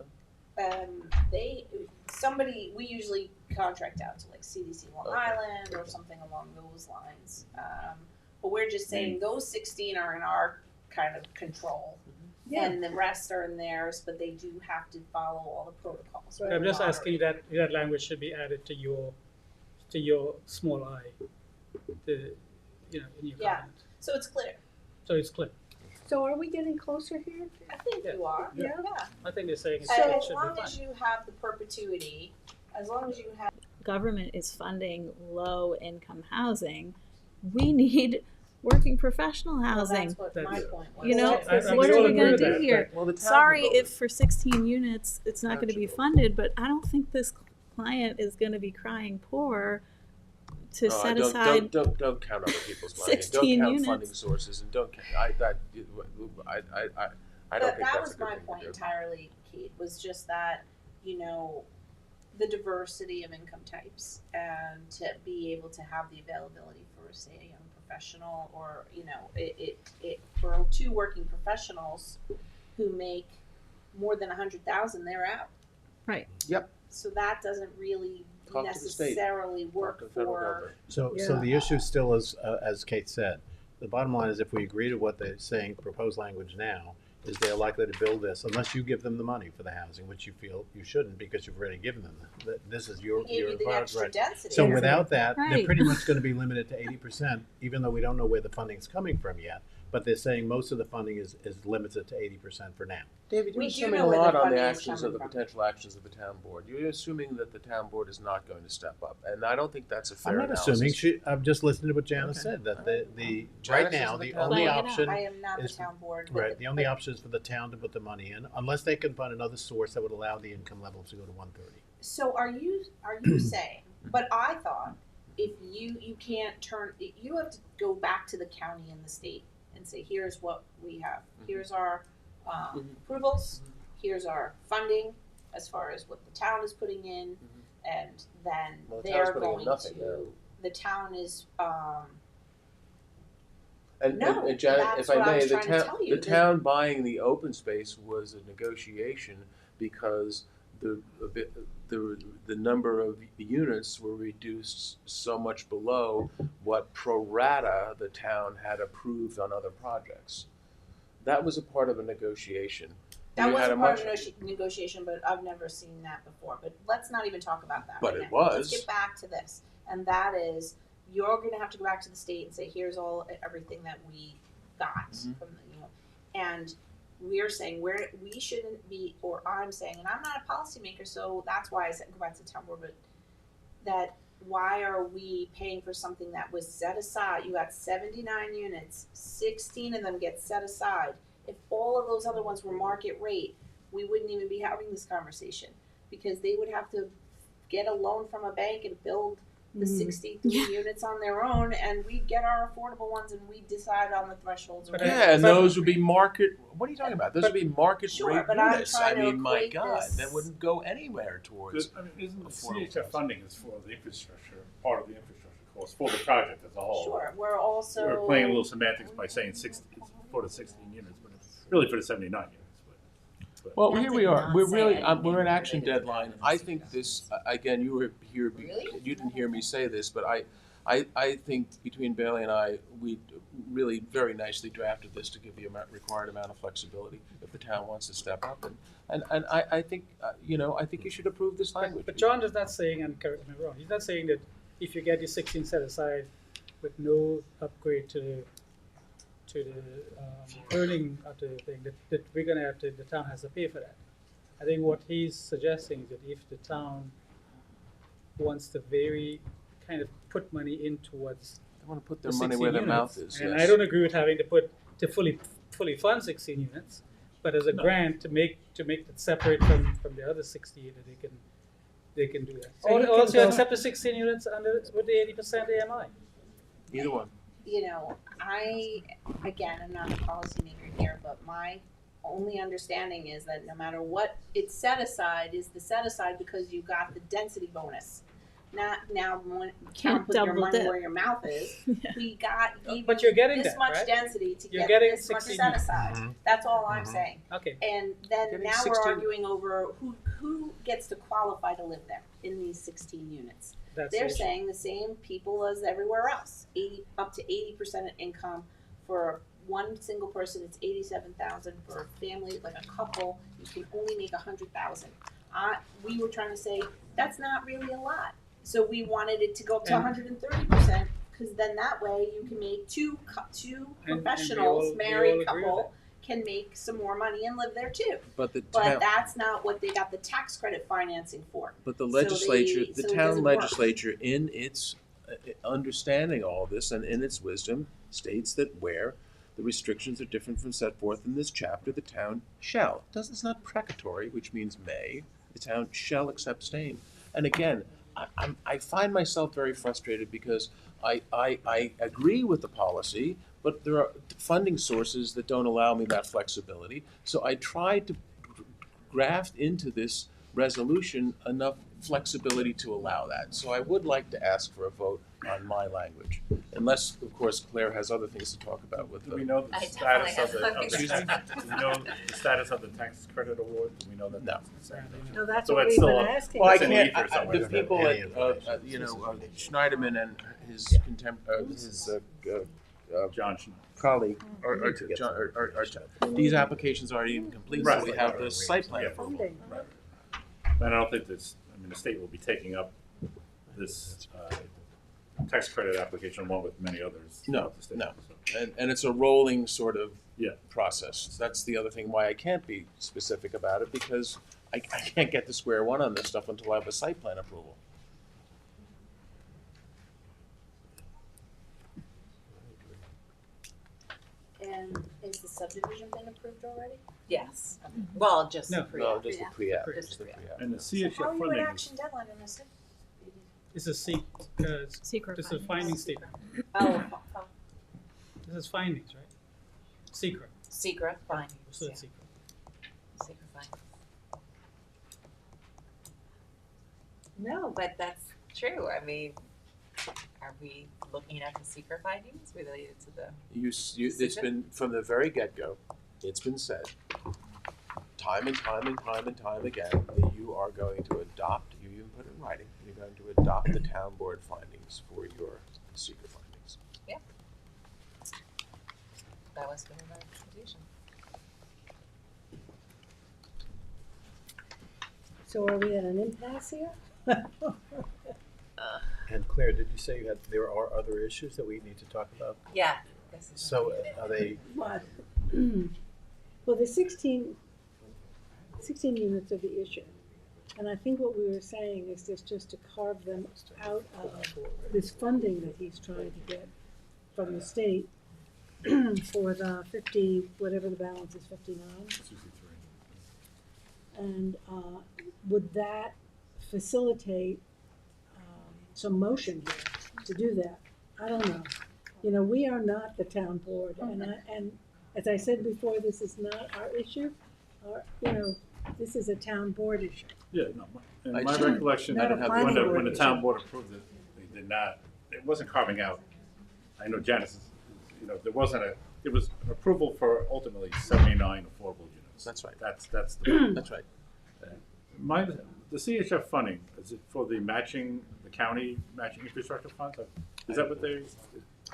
S10: We usually contract out to like CDC Long
S5: Okay.
S10: Island or something along those lines. But we're just saying those 16 are in our kind of control.
S1: Yeah.
S10: And the rest are in theirs, but they do have to follow all the protocols.
S3: I'm just asking that language should be added to your small I, in your
S10: Yeah.
S3: comment.
S10: So it's clear.
S3: So it's clear.
S1: So are we getting closer here?
S10: I think
S3: Yeah.
S10: you are.
S1: Yeah.
S3: I think they're saying
S10: And
S3: it
S10: as
S3: should
S10: long
S3: be
S10: as
S3: fine.
S10: you have the perpetuity, as long as you have
S8: Government is funding low income housing. We need working professional
S10: well,
S8: housing.
S10: that's what my
S3: That's-
S10: point was.
S8: You know,
S3: I
S8: what
S3: we
S8: are
S3: all
S8: we
S3: agree
S8: gonna
S3: with
S8: do
S3: that,
S8: here?
S5: Well, the town
S8: Sorry
S5: voted.
S8: if for 16 units, it's not gonna be funded, but I don't think this client is gonna be crying pour to
S5: No,
S8: set
S5: don't,
S8: aside.
S5: Don't count other people's money. Don't
S8: 16
S5: count
S8: units.
S5: funding sources, and don't count. I don't
S10: But
S5: think
S10: that
S5: that's
S10: was
S5: a good
S10: my
S5: thing
S10: point
S5: to do.
S10: entirely, Kate, was just that, the diversity of income types and to be able to have the availability for, say, a young professional, or, you know, it for two working professionals who make more than 100,000, they're out.
S8: Right.
S10: So that doesn't really
S5: Talk to the state.
S10: necessarily work
S5: Talk to the federal
S10: for.
S5: government.
S7: So the issue still is, as Kate said, the bottom line is if we agree to what they're saying, proposed language now, is they're likely to build this unless you give them the money for the housing, which you feel you shouldn't because you've already given them. This is your
S10: We gave you the
S7: part,
S10: extra
S7: right.
S10: density.
S7: So without that, they're
S8: Right.
S7: pretty much gonna be limited to 80%, even though we don't know where the funding's coming from yet. But they're saying most of the funding is limited to 80% for now.
S5: David,
S10: We
S5: you're
S10: do
S5: assuming
S10: know
S5: a
S10: where the
S5: lot on the
S10: funding is
S5: actions of the
S10: coming from.
S5: potential actions of the town board. You're assuming that the town board is not going to step up, and I don't think that's a fair
S7: I'm not
S5: analysis.
S7: assuming, I'm just listening to what Janice
S5: Okay.
S7: said, that
S5: All
S7: right
S5: Janice
S7: now,
S5: is the
S7: the
S5: town
S7: only
S8: board.
S7: option
S10: I am not the
S7: is,
S10: town board. but
S7: right, the only option is for the town to put the money in, unless they can find another source that would allow the income level to go to 130.
S10: So are you saying, but I thought if you can't turn, you have to go back to the county and the state and say, here's what we have. Here's our approvals, here's our funding as far as what the town is putting in, and then
S5: Well, the
S10: they're
S5: town's putting in
S10: going
S5: nothing
S10: to,
S5: there.
S10: the town is,
S5: And
S10: No,
S5: Janet,
S10: that's
S5: if I
S10: what I
S5: may,
S10: was
S5: the
S10: trying to
S5: town,
S10: tell you,
S5: the
S10: that-
S5: town buying the open space was a negotiation because the number of units were reduced so much below what pro rata the town had approved on other projects. That was a part of a negotiation.
S10: that
S5: You
S10: was
S5: had
S10: a
S5: a
S10: part of
S5: much-
S10: negotiation, but I've never seen that before. But let's not even talk about that
S5: But
S10: right
S5: it
S10: now. Let's
S5: was.
S10: get back to this, and that is, you're gonna have to go back to the state and say, here's everything that we got
S5: Mhm.
S10: from the, you know, and we're saying we shouldn't be, or I'm saying, and I'm not a policymaker, so that's why I said go back to the town board, but that why are we paying for something that was set aside? You got 79 units, 16 of them get set aside. If all of those other ones were market rate, we wouldn't even be having this conversation, because they would have to get a loan from a bank and build the 63 units on their own, and we get our affordable ones and we decide on the thresholds. Or
S3: But
S10: whatever.
S5: Yeah, and those would be market, what are you talking about? Those would be market
S10: Sure,
S5: rate
S10: but I'm
S5: units.
S10: trying to
S5: my
S10: equate
S5: God,
S10: this-
S5: that wouldn't go anywhere towards.
S12: I mean, isn't the
S5: affordable
S12: CHF
S5: housing.
S12: funding is for the infrastructure, part of the infrastructure cost for the project as a whole?
S10: Sure, we're also
S12: We're playing a little semantics by saying it's for the 16 units, but it's really for the 79 units. But
S5: Well,
S10: That
S5: here
S10: did
S5: we are.
S10: not
S5: We're
S10: say
S5: really,
S10: anything
S5: we're an action
S10: related to
S5: deadline.
S10: that.
S5: I think this, again, you were here,
S10: Really?
S5: you didn't hear me say this, but I think between Bailey and I, we really very nicely drafted this to give the required amount of flexibility if the town wants to step up. And I think, I think you should approve this language.
S3: But John is not saying, and correct me if I'm wrong, he's not saying that if you get your 16 set aside with no upgrade to the earning of the thing, that we're gonna have to, the town has to pay for that. I think what he's suggesting is that if the town wants to very kind of put money in towards
S5: They want to put their
S3: the
S5: money
S3: 16
S5: where their
S3: units,
S5: mouth is,
S3: and
S5: yes.
S3: I don't agree with having to fully fund 16 units, but as a
S12: No.
S3: grant to make it separate from the other 60 that they can do that.
S7: So you
S3: Or
S7: can
S3: also
S7: go-
S3: accept the 16 units with the 80% AMI.
S5: Either one.
S10: you know, I, again, I'm not a policymaker here, but my only understanding is that no matter what it's set aside, is the set aside because you got the density bonus. Not now when
S8: Can't
S10: put your
S8: double
S10: money
S8: dip.
S10: where your mouth is.
S8: Yeah.
S10: We got
S3: But you're getting
S10: this
S3: that,
S10: much
S3: right?
S10: density to
S3: You're
S10: get
S3: getting
S10: this much
S3: 16
S10: set aside.
S7: Mhm.
S10: That's all I'm
S7: Mhm.
S10: saying.
S3: Okay.
S10: And then
S5: Getting
S10: now
S5: 16
S10: we're arguing over who gets to qualify to live there in these 16 units.
S3: That's
S10: They're
S3: the issue.
S10: saying the same people as everywhere else, up to 80% of income. For one single person, it's 87,000. For a family, like a couple, you can only make 100,000. We were trying to say that's not really a lot, so we wanted it to go up to
S3: And-
S10: 130%, because then that way you can make two
S3: And
S10: professionals,
S3: we
S10: married
S3: all agree with
S10: couple, can make some more money and live there too.
S5: But the
S10: But
S5: town,
S10: that's not what they got the tax credit financing for.
S5: but the
S10: so
S5: legislature,
S10: they-
S5: the
S10: so it
S5: town
S10: doesn't work.
S5: legislature, in its understanding all this and in its wisdom, states that where the restrictions are different from set forth in this chapter, the town shall. It's not precatory, which means may. The town shall accept same. And again, I find myself very frustrated because I agree with the policy, but there are funding sources that don't allow me that flexibility. So I tried to graft into this resolution enough flexibility to allow that. So I would like to ask for a vote on my language, unless, of course, Claire has other things to talk about with
S12: Do we
S5: the.
S12: know the
S10: I
S12: status
S10: definitely
S12: of the,
S10: have
S5: Excuse me?
S12: do we know the status of the tax credit award? Do we know that?
S5: No.
S12: that's the same?
S1: No, that's
S12: So
S1: what
S12: it's
S1: we've been
S12: still
S1: asking.
S5: Well, I
S12: It's in
S5: can't,
S12: ether somewhere.
S5: the
S7: We don't have
S5: people
S7: any
S5: at,
S7: information.
S5: Schneiderman and his
S12: John should.
S5: colleague,
S7: We need to get some
S5: these applications aren't even complete, so we have the site plan
S12: Yeah.
S5: approval.
S1: Funding.
S12: Right. And I don't think this, I mean, the state will be taking up this tax credit application along with many others.
S5: No,
S12: throughout the state.
S5: no.
S12: So,
S5: And it's a rolling sort of
S12: Yeah.
S5: process. That's the other thing why I can't be specific about it, because I can't get to square one on this stuff until I have a site plan approval.
S13: And is the subdivision been approved already?
S10: Yes. Well, just
S3: No.
S10: the pre.
S5: No, just the pre-app.
S10: Just
S5: just the
S10: the
S5: pre-app.
S12: And the
S13: So
S12: CHF
S13: how are you
S12: funding
S13: at
S12: is,
S13: action deadline in this?
S3: This is
S8: Secret
S3: this is finding statement.
S13: Oh,
S3: This is findings, right? Secret.
S10: secret findings,
S3: So
S10: yeah,
S3: it's secret.
S10: secret findings. No, but that's true. I mean, are we looking at the secret findings related to the?
S5: It's been, from the very get-go, it's been said, time and time and time and time again, that you are going to adopt, you even put it in writing, you're going to adopt the town board findings for your secret findings.
S10: That was the recommendation.
S1: So are we at an impasse here?
S7: And Claire, did you say there are other issues that we need to talk about?
S10: Yeah. This is
S7: So are they,
S1: What? Well, the 16 units are the issue. And I think what we were saying is just to carve them out of this funding that he's trying to get from the state for the 50, whatever the balance is, 59.
S12: 63.
S1: And would that facilitate some motion here to do that? I don't know. You know, we are not the town board, and as I said before, this is not our issue. This is a town board issue.
S12: Yeah, no, in
S5: I
S12: my
S5: just-
S12: recollection,
S1: Not a planning board
S12: when the
S1: issue.
S12: town board approved it, they did not, it wasn't carving out, I know Janice, there wasn't it was approval for ultimately 79 affordable units.
S5: That's right.
S12: That's the,
S5: That's right.
S12: the CHF funding, is it for the county matching infrastructure funds? Is that what they,
S5: I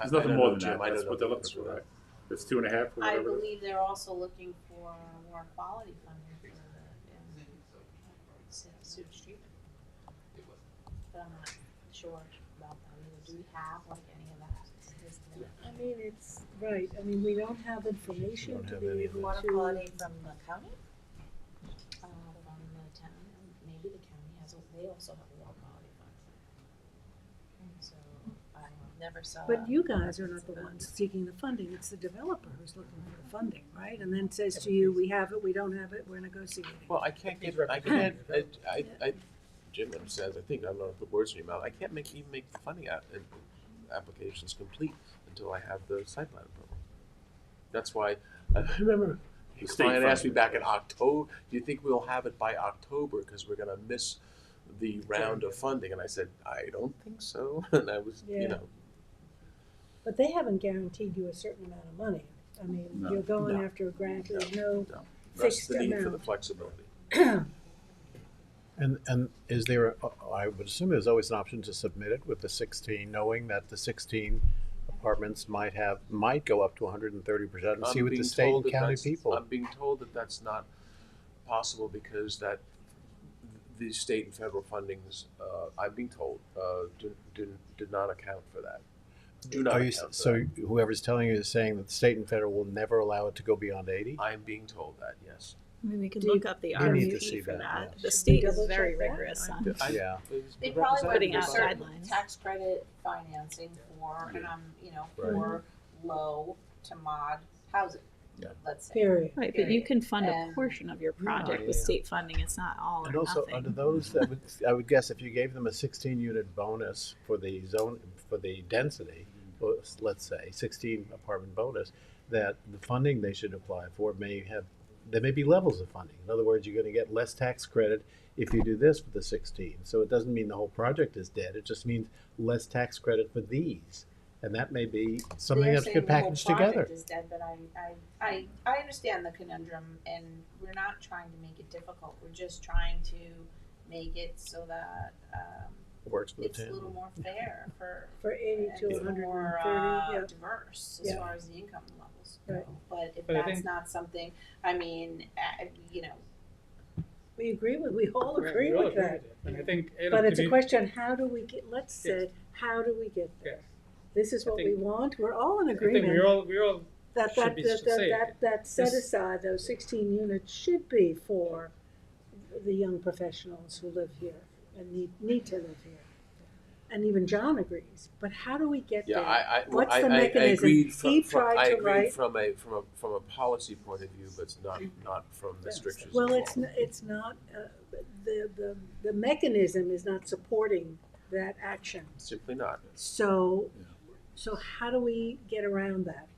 S12: there's nothing
S5: don't
S12: more
S5: know,
S12: than
S5: Jim.
S12: that,
S5: I don't
S12: that's
S5: know
S12: what they're
S5: the
S12: looking
S5: answer
S12: for,
S5: to
S12: right? It's 2.5 or
S13: I
S12: whatever. it is?
S13: believe they're also looking for more quality funding for the sewage treatment. But I'm not sure about that either. Do we have like any of that?
S1: I mean, it's, right, I mean, we don't have information
S7: Don't
S1: to
S7: have
S1: be
S7: any of
S1: able
S10: Water
S1: to.
S10: quality from the county?
S13: From the town, and maybe the county has, they also have a water quality fund. So I
S10: Never saw.
S1: But you guys are not the ones seeking the funding, it's the developer who's looking for the funding, right? And then says to you, we have it, we don't have it, we're negotiating.
S5: Well, I can't, Jim understands, I think, I don't know if the words in your mouth, I can't even make the funding applications complete until I have the site plan approval. That's why, I remember, the
S12: The state
S5: client asked me
S12: funding.
S5: back in October, do you think we'll have it by October, because we're gonna miss the round of funding, and I said, I don't think so, and I was,
S1: Yeah. But they haven't guaranteed you a certain amount of money. I mean,
S12: No.
S1: you're going
S5: No.
S1: after a grant, there's no
S5: no, that's
S1: fixed
S5: the need for the
S1: amount.
S5: flexibility.
S7: and is there, I would assume there's always an option to submit it with the 16, knowing that the 16 apartments might go up to 130% and see
S5: I'm
S7: what
S5: being
S7: the state
S5: told
S7: and
S5: that
S7: county
S5: that's-
S7: people.
S5: I'm being told that that's not possible because that the state and federal fundings, I'm being told, did not account for that. Do not
S7: Are you,
S5: account for
S7: so
S5: that.
S7: whoever's telling you is saying that the state and federal will never allow it to go beyond 80?
S5: I'm being told that, yes.
S8: I mean, we could
S1: Do you-
S8: look up the
S7: we need to
S8: RFP
S7: see
S8: for
S7: that,
S8: that.
S7: yeah.
S8: The state is
S1: double
S8: very
S1: check that?
S8: rigorous on.
S7: Yeah.
S13: They probably
S8: Putting
S13: went
S8: out
S13: for certain
S8: guidelines.
S13: tax credit financing for, and for low to mod housing,
S5: Yeah.
S13: let's say.
S1: Period.
S8: Right, but you can fund a
S13: And-
S8: portion of your project with
S7: yeah.
S8: state funding. It's not all
S7: And
S8: or
S7: also,
S8: nothing.
S7: under those, I would guess if you gave them a 16-unit bonus for the zone, for the density, let's say 16 apartment bonus, that the funding they should apply for may have there may be levels of funding. In other words, you're gonna get less tax credit if you do this with the 16. So it doesn't mean the whole project is dead, it just means less tax credit for these. And that may be something
S13: They're
S7: that's
S13: saying
S7: good
S13: the whole
S7: packaged together.
S13: project is dead, but I understand the conundrum, and we're not trying to make it difficult. We're just trying to make it so that
S7: Works for the
S13: it's a
S7: town.
S13: little more fair
S1: For 80 to
S13: and it's
S1: 130,
S13: more
S1: yeah.
S13: diverse as
S1: Yeah.
S13: far as the income levels go.
S1: Right.
S13: But if
S3: But I
S13: that's
S3: think-
S13: not something, I mean, you know,
S1: We all
S3: We
S1: agree
S3: all
S1: with that.
S3: it. And I think, you know,
S1: But it's a
S3: commu-
S1: question, how do we get, let's
S3: Yes.
S1: say, how do we get there?
S3: Yes.
S1: This is
S3: I
S1: what we
S3: think-
S1: want, we're all in
S3: I think
S1: agreement.
S3: we're all
S1: That,
S3: should
S1: that,
S3: be
S1: that,
S3: saying
S1: that set
S3: this-
S1: aside, those 16 units should be for the young professionals who live here and need to live here. And even John agrees, but how do we get there? What's the mechanism?
S5: agreed
S1: He
S5: from
S1: tried
S5: I
S1: to
S5: agreed
S1: write.
S5: from a policy point of view, but it's not from the strictures.
S1: Well,
S5: of
S1: it's
S5: law.
S1: it's not, the mechanism is not supporting that action.
S5: Simply not.
S1: So how do we get around that?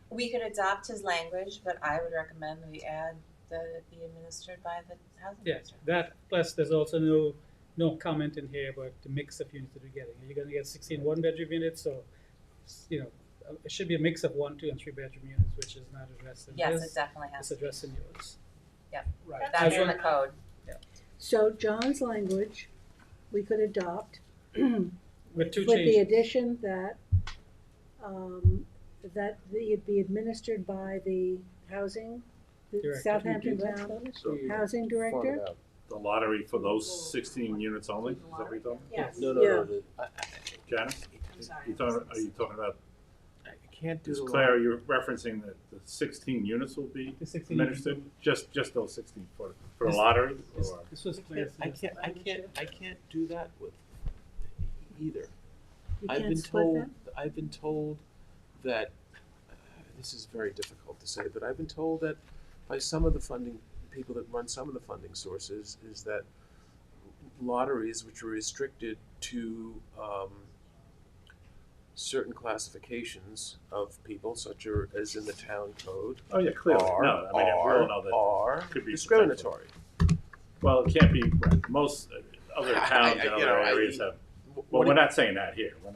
S10: We could adopt his language, but I would recommend we add that it be administered by the housing
S3: Yes,
S10: minister.
S3: that, plus there's also no comment in here about the mix of units that you're getting. You're gonna get 16 one-bedroom units, so, you know, it should be a mix of 1, 2, and 3-bedroom units, which is not addressed in
S10: Yes,
S3: this.
S10: it definitely has
S3: It's
S10: to be.
S3: addressed in yours.
S10: Yep.
S3: Right.
S10: That's in the
S3: That's
S10: code.
S1: So John's language, we could adopt
S3: With two
S1: with the
S3: changes.
S1: addition that, it be administered by the housing, the
S3: Director.
S1: Southampton Town Housing Director?
S12: The lottery for those 16 units only, is that what you're talking about?
S13: yes.
S5: No.
S12: Janice?
S13: I'm sorry.
S12: Are you talking about,
S5: I can't do
S12: is
S5: the
S12: Claire, you're referencing that the 16 units will be
S3: The 16
S12: administered? Just those 16 for the
S3: This-
S12: lottery?
S3: This-
S12: Or
S3: This was clear.
S5: I can't do that with either.
S1: You
S5: I've
S1: can't
S5: been
S1: split
S5: told.
S1: them?
S5: I've been told that this is very difficult to say, but I've been told that by some of the funding people that run some of the funding sources is that lotteries, which are restricted to certain classifications of people, such as in the town code,
S12: Oh, yeah, clearly.
S5: are,
S12: No, I mean, we all know that
S5: are
S12: could be
S5: discriminatory.
S12: Well, it can't be, right. Most other towns and
S5: you
S12: other
S5: know,
S12: areas have, well,
S5: What
S12: we're
S5: do-
S12: not saying that here. We're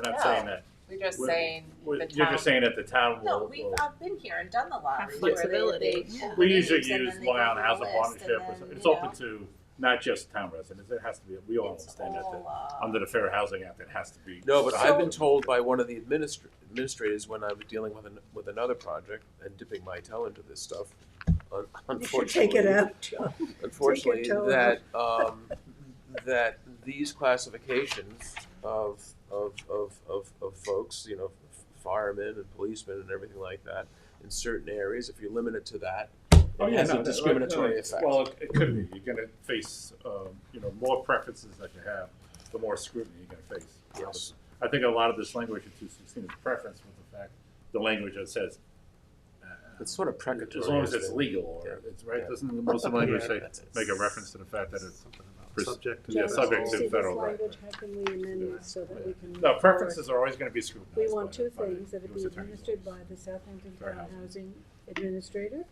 S12: not saying that.
S10: We're just
S12: We're-
S10: saying the town.
S12: You're just saying that the town
S10: No,
S12: will.
S10: I've been here and done the lottery.
S8: flexibility,
S10: Where
S8: yeah.
S12: We usually
S10: names and
S12: use
S10: then they
S12: Long
S10: go
S12: Island
S10: through
S12: Housing
S10: the list
S12: Partnership,
S10: and
S12: or something.
S10: then,
S12: It's
S10: you
S12: open
S10: know,
S12: to not just town residents, it has to be, we all
S10: it's
S12: understand that,
S10: all,
S12: under the Fair Housing Act, it has to be.
S5: No, but
S10: So-
S5: I've been told by one of the administrators when I was dealing with another project and dipping my toe into this stuff,
S1: You should take it
S5: unfortunately,
S1: out, John.
S5: unfortunately,
S1: Take your toe
S5: that that these classifications of folks, you know, firemen and policemen and everything like that, in certain areas, if you limit it to that,
S12: Oh,
S5: it
S12: yeah,
S5: has
S12: no,
S5: a discriminatory
S12: no,
S5: effect.
S12: Well, it could be. You're gonna face, more preferences that you have, the more scrutiny you're gonna face.
S5: Yes.
S12: I think a lot of this language in 216 is preference with the fact, the language that says.
S5: It's sort of precatory.
S12: As long as
S5: isn't
S12: it's
S5: it?
S12: legal, or
S5: Yeah.
S12: it's right,
S5: Yeah.
S12: doesn't most of the language say,
S5: That's-
S12: make a reference to the fact that it's.
S9: Subject to.
S12: Yeah,
S1: John,
S12: subject
S1: see
S12: to
S1: this
S12: federal right.
S1: language, how can we amend it so that we can move
S12: No,
S1: forward?
S12: preferences are always gonna be scrutinized.
S1: We want
S12: by
S1: two
S12: the- by the
S1: things, that it
S12: US
S1: be
S12: attorney's
S1: administered by
S12: office.
S1: the Southampton
S12: Fair
S1: Town
S12: housing.
S1: Housing Administrator,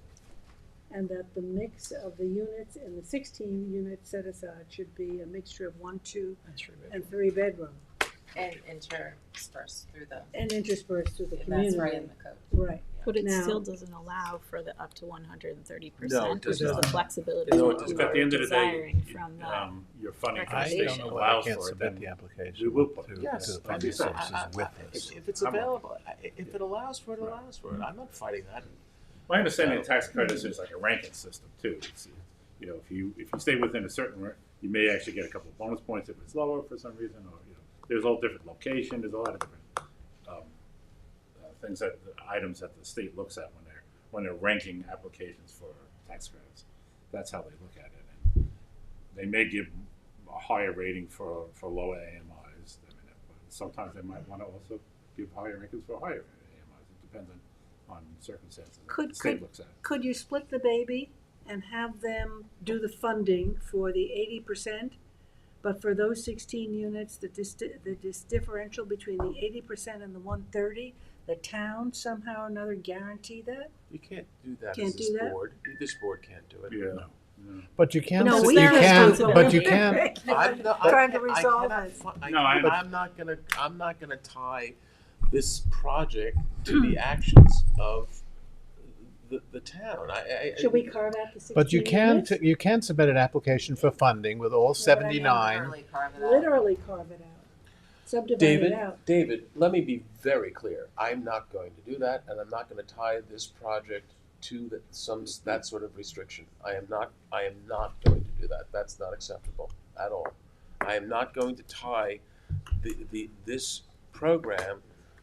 S1: and that the mix of the units in the 16 units set aside should be a mixture of 1, 2, and 3 bedroom,
S10: and interspersed through the,
S1: and interspersed through the
S10: and
S1: community.
S10: that's right in the code.
S1: Right.
S8: But it
S1: Now-
S8: still doesn't allow for the up to 130%,
S5: No, it
S8: which
S5: does
S8: is
S5: not.
S8: the flexibility
S5: No, it
S8: that
S5: does
S8: you
S5: not.
S12: At the
S8: were
S12: end of the
S8: desiring
S12: day,
S8: from the.
S12: your funding from the
S7: I
S12: state
S7: don't know why
S12: allows
S7: I can't
S12: for it,
S7: submit
S12: then
S7: the application
S12: we will put
S7: to,
S12: it.
S5: Yes,
S7: to the
S12: Like
S7: funding
S12: you said,
S7: sources with this.
S5: If it's
S12: I'm-
S5: available, if it allows for it, it allows for it. I'm not fighting that.
S12: My understanding of tax credits is like a ranking system too. It's, you know, if you stay within a certain, you may actually get a couple of bonus points if it's lower for some reason, or, you know, there's all different location, there's a lot of different, things items that the state looks at when they're ranking applications for tax credits. That's how they look at it. And they may give a higher rating for lower AMIs than it, but sometimes they might want to also give higher rankings for higher AMIs. It depends on circumstances that the state looks at.
S1: Could you split the baby and have them do the funding for the 80%? But for those 16 units, the differential between the 80% and the 130, the town somehow or another guarantee that?
S5: You can't do that
S1: Can't
S5: as this
S1: do that?
S5: board. This board can't do it.
S12: Yeah.
S7: But you can,
S8: No,
S7: you
S8: we can't
S7: can,
S8: do it.
S7: but you can,
S5: I'm not,
S1: Trying to
S5: I
S1: resolve
S5: cannot
S1: it.
S12: No, I know.
S5: I'm not gonna tie this project to the actions of the town.
S1: Should we carve out the 16
S7: but
S1: units?
S7: you can submit an application for funding with all 79.
S10: Literally carve it out.
S1: Literally carve it out. Subdivide it out.
S5: David, let me be very clear. I'm not going to do that, and I'm not going to tie this project to that sort of restriction. I am not going to do that. That's not acceptable at all. I am not going to tie this program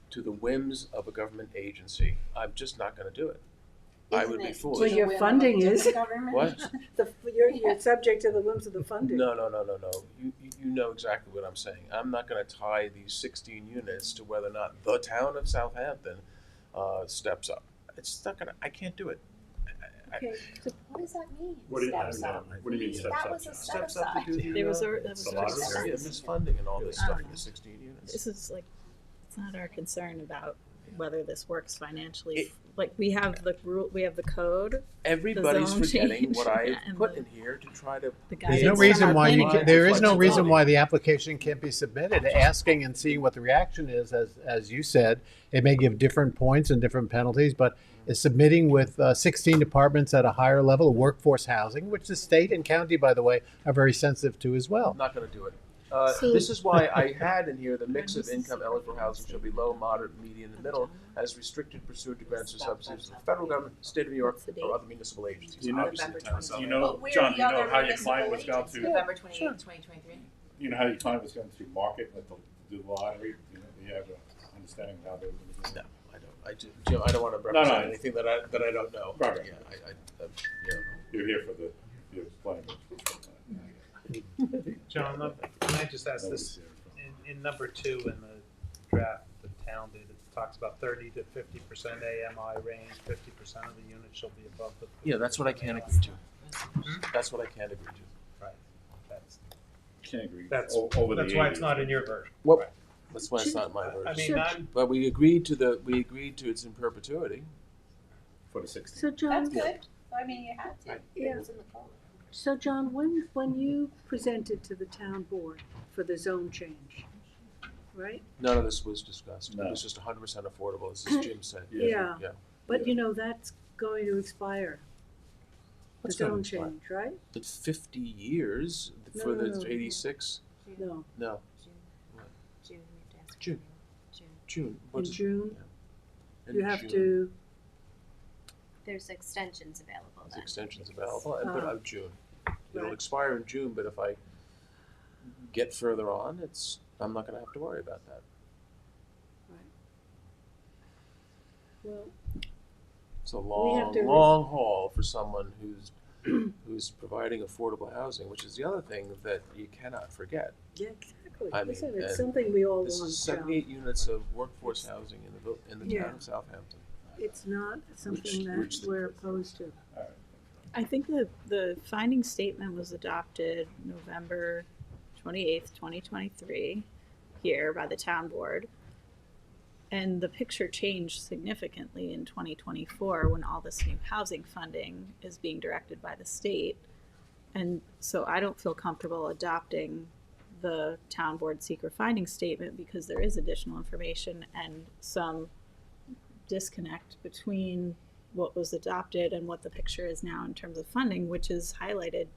S5: to the whims of a government agency. I'm just not going to do it. I would be foolish.
S1: Well, your funding is.
S5: What?
S1: You're subject to the whims of the funding.
S5: No. You know exactly what I'm saying. I'm not going to tie these 16 units to whether or not the town of Southampton steps up. It's not gonna. I can't do it.
S1: Okay, so
S6: What does that mean?
S12: What do you,
S6: Steps up?
S12: what do you mean steps
S6: That
S12: up?
S6: was a set
S5: Steps up
S6: aside.
S5: to do the
S8: There was a
S12: The lottery?
S5: yeah, misfunding and all this
S8: I
S5: stuff
S8: don't
S5: in the 16 units.
S8: This is like, it's not our concern about whether this works financially. Like, we have the rule, we have the code.
S5: Everybody's
S8: zone
S5: forgetting
S8: change
S5: what I
S8: and
S5: put
S8: the-
S5: in here to try to.
S8: The
S7: There's no
S8: guidance
S7: reason
S8: from
S7: why
S8: our
S7: you
S8: planning
S7: can, there is no reason
S5: flexibility.
S7: why the application can't be submitted. Asking and seeing what the reaction is, as you said, it may give different points and different penalties, but is submitting with 16 departments at a higher level of workforce housing, which the state and county, by the way, are very sensitive to as well.
S5: I'm not going to do it.
S8: So-
S5: This is why I had in here the mix of income eligible housing shall be low, moderate, median, and middle, as restricted pursuant to grants or subsidies of the federal government, state of New York,
S8: What's the date?
S5: or other municipal agencies.
S12: You know,
S5: Obviously, the town of Southampton.
S12: you know,
S10: But where
S12: John,
S10: are
S12: you
S10: the
S12: know
S10: other
S12: how your
S10: municipal
S12: client was going
S10: agencies?
S12: to,
S10: November 28th, 2023.
S12: you know how your client was going to market with the lottery? Do you have an understanding of how they were going to do
S5: No,
S12: it?
S5: I don't. Jim, I don't want to
S12: No,
S5: represent
S12: no.
S5: anything that I don't know.
S12: Right.
S5: Yeah, you know.
S12: You're here for you're playing.
S9: John, can I just ask this, in number 2 in the draft the town did, it talks about 30 to 50% AMI range, 50% of the units shall be above the.
S5: Yeah, that's what I can't agree to. That's what I can't agree to.
S9: Right, that's,
S12: Can't agree.
S9: that's,
S12: Over the
S9: that's why it's
S12: 80s.
S9: not in your version.
S5: Well,
S9: Right.
S5: that's why it's not my
S9: I
S5: version.
S9: mean,
S5: But we agreed to its in perpetuity.
S12: For the 16.
S1: So John,
S6: That's good. I mean, you had to.
S1: Yeah.
S6: It was in the code.
S1: so John, when you presented to the town board for the zone change, right?
S5: None of this was discussed.
S12: No.
S5: It was just 100% affordable, as Jim said.
S1: Yeah.
S5: Yeah.
S1: But you know, that's going to expire, the
S5: What's gonna
S1: zone
S5: expire?
S1: change, right?
S5: It's 50 years
S1: No,
S5: for
S1: no,
S5: the
S1: no.
S5: 86.
S1: No,
S5: No,
S10: June, we have to ask.
S5: June.
S10: June.
S5: June.
S1: in
S5: What's
S1: June,
S5: in
S1: you have
S5: June.
S1: to,
S14: There's extensions available
S5: There's
S14: then.
S5: extensions available, but
S1: Ah.
S5: of June. It'll
S1: Right.
S5: expire in June, but if I get further on, I'm not going to have to worry about that.
S1: well,
S5: It's a
S1: have
S5: long,
S1: to-
S5: long haul for someone who's providing affordable housing, which is the other thing that you cannot forget.
S1: yeah, exactly.
S5: I mean,
S1: Listen, it's
S5: and
S1: something we all
S5: This
S1: want,
S5: is
S1: John.
S5: 78 units of workforce housing in the
S1: Yeah.
S5: town of Southampton.
S1: It's not something
S5: which
S1: that we're opposed to.
S8: I think the finding statement was adopted November 28th, 2023, here by the town board. And the picture changed significantly in 2024 when all this new housing funding is being directed by the state. And so I don't feel comfortable adopting the town board secret finding statement because there is additional information and some disconnect between what was adopted and what the picture is now in terms of funding, which is highlighted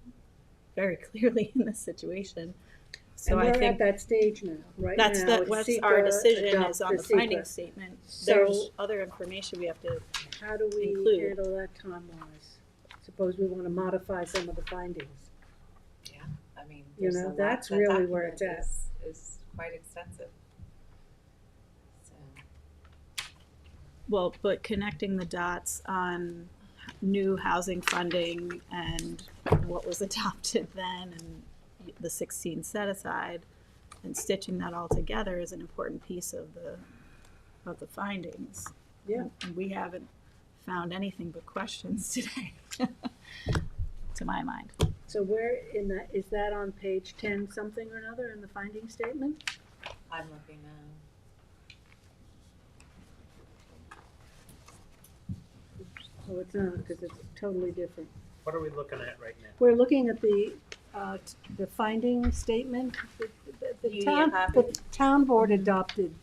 S8: very clearly in this situation. So
S1: And
S8: I
S1: we're at
S8: think
S1: that stage now, right?
S8: that's
S1: now,
S8: what's our
S1: SECR
S8: decision
S1: adopt
S8: is on the
S1: SECR.
S8: finding statement.
S1: So-
S8: There's other information we have to,
S1: How do we
S8: include.
S1: handle that time-wise? Suppose we want to modify some of the findings.
S10: I mean,
S1: You
S10: there's
S1: know,
S10: a lot.
S1: that's
S10: That
S1: really where
S10: document
S1: it's
S10: is quite extensive. So,
S8: well, but connecting the dots on new housing funding and what was adopted then and the 16 set aside and stitching that all together is an important piece of the findings.
S1: Yeah.
S8: And we haven't found anything but questions today, to my mind.
S1: So where in that, is that on page 10 something or another in the finding statement?
S10: I'm looking now.
S1: Oh, it's not, because it's totally different.
S9: What are we looking at right now?
S1: We're looking at the finding statement. The town board adopted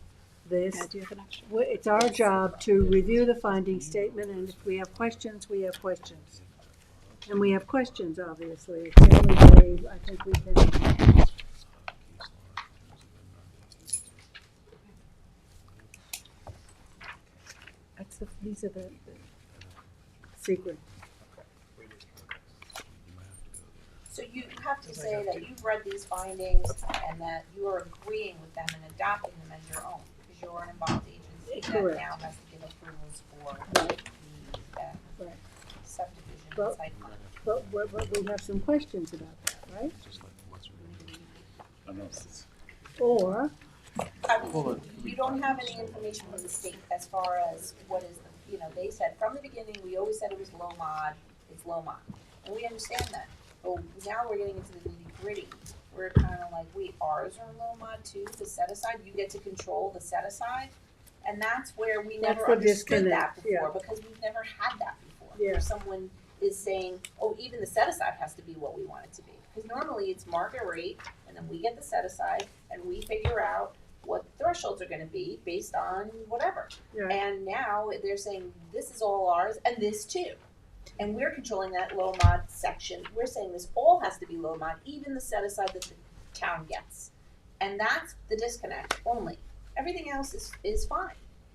S1: this.
S8: Yeah, do you have an extra?
S1: It's our job to review the finding statement, and if we have questions, we have questions. And we have questions, obviously. Fairly, I think we can. These are the secret.
S10: So you have to say that you've read these findings and that you are agreeing with them and adopting them as your own, because you're an involved agency that
S1: Correct.
S10: now has to give approvals for
S1: Right.
S10: the
S1: Right.
S10: subdivision and
S1: Well-
S10: site plan.
S1: But we have some questions about that, right?
S12: I don't know, it's-
S1: Or,
S10: You don't have any information from the state as far as what is, they said, from the beginning, we always said it was low mod, it's low mod. And we understand that, but now we're getting into the nitty gritty. We're kinda like, wait, ours are low mod too, the set aside, you get to control the set aside? And that's where we
S1: That's
S10: never
S1: the
S10: understood that
S1: disconnect, yeah.
S10: before, because we've never had that before.
S1: Yeah.
S10: Where someone is saying, oh, even the set aside has to be what we want it to be. Because normally it's market rate, and then we get the set aside, and we figure out what thresholds are gonna be based on whatever.
S1: yeah,
S10: And now they're saying, this is all ours, and this too. And we're controlling that low mod section. We're saying this all has to be low mod, even the set aside that the town gets. And that's the disconnect only. Everything else is fine.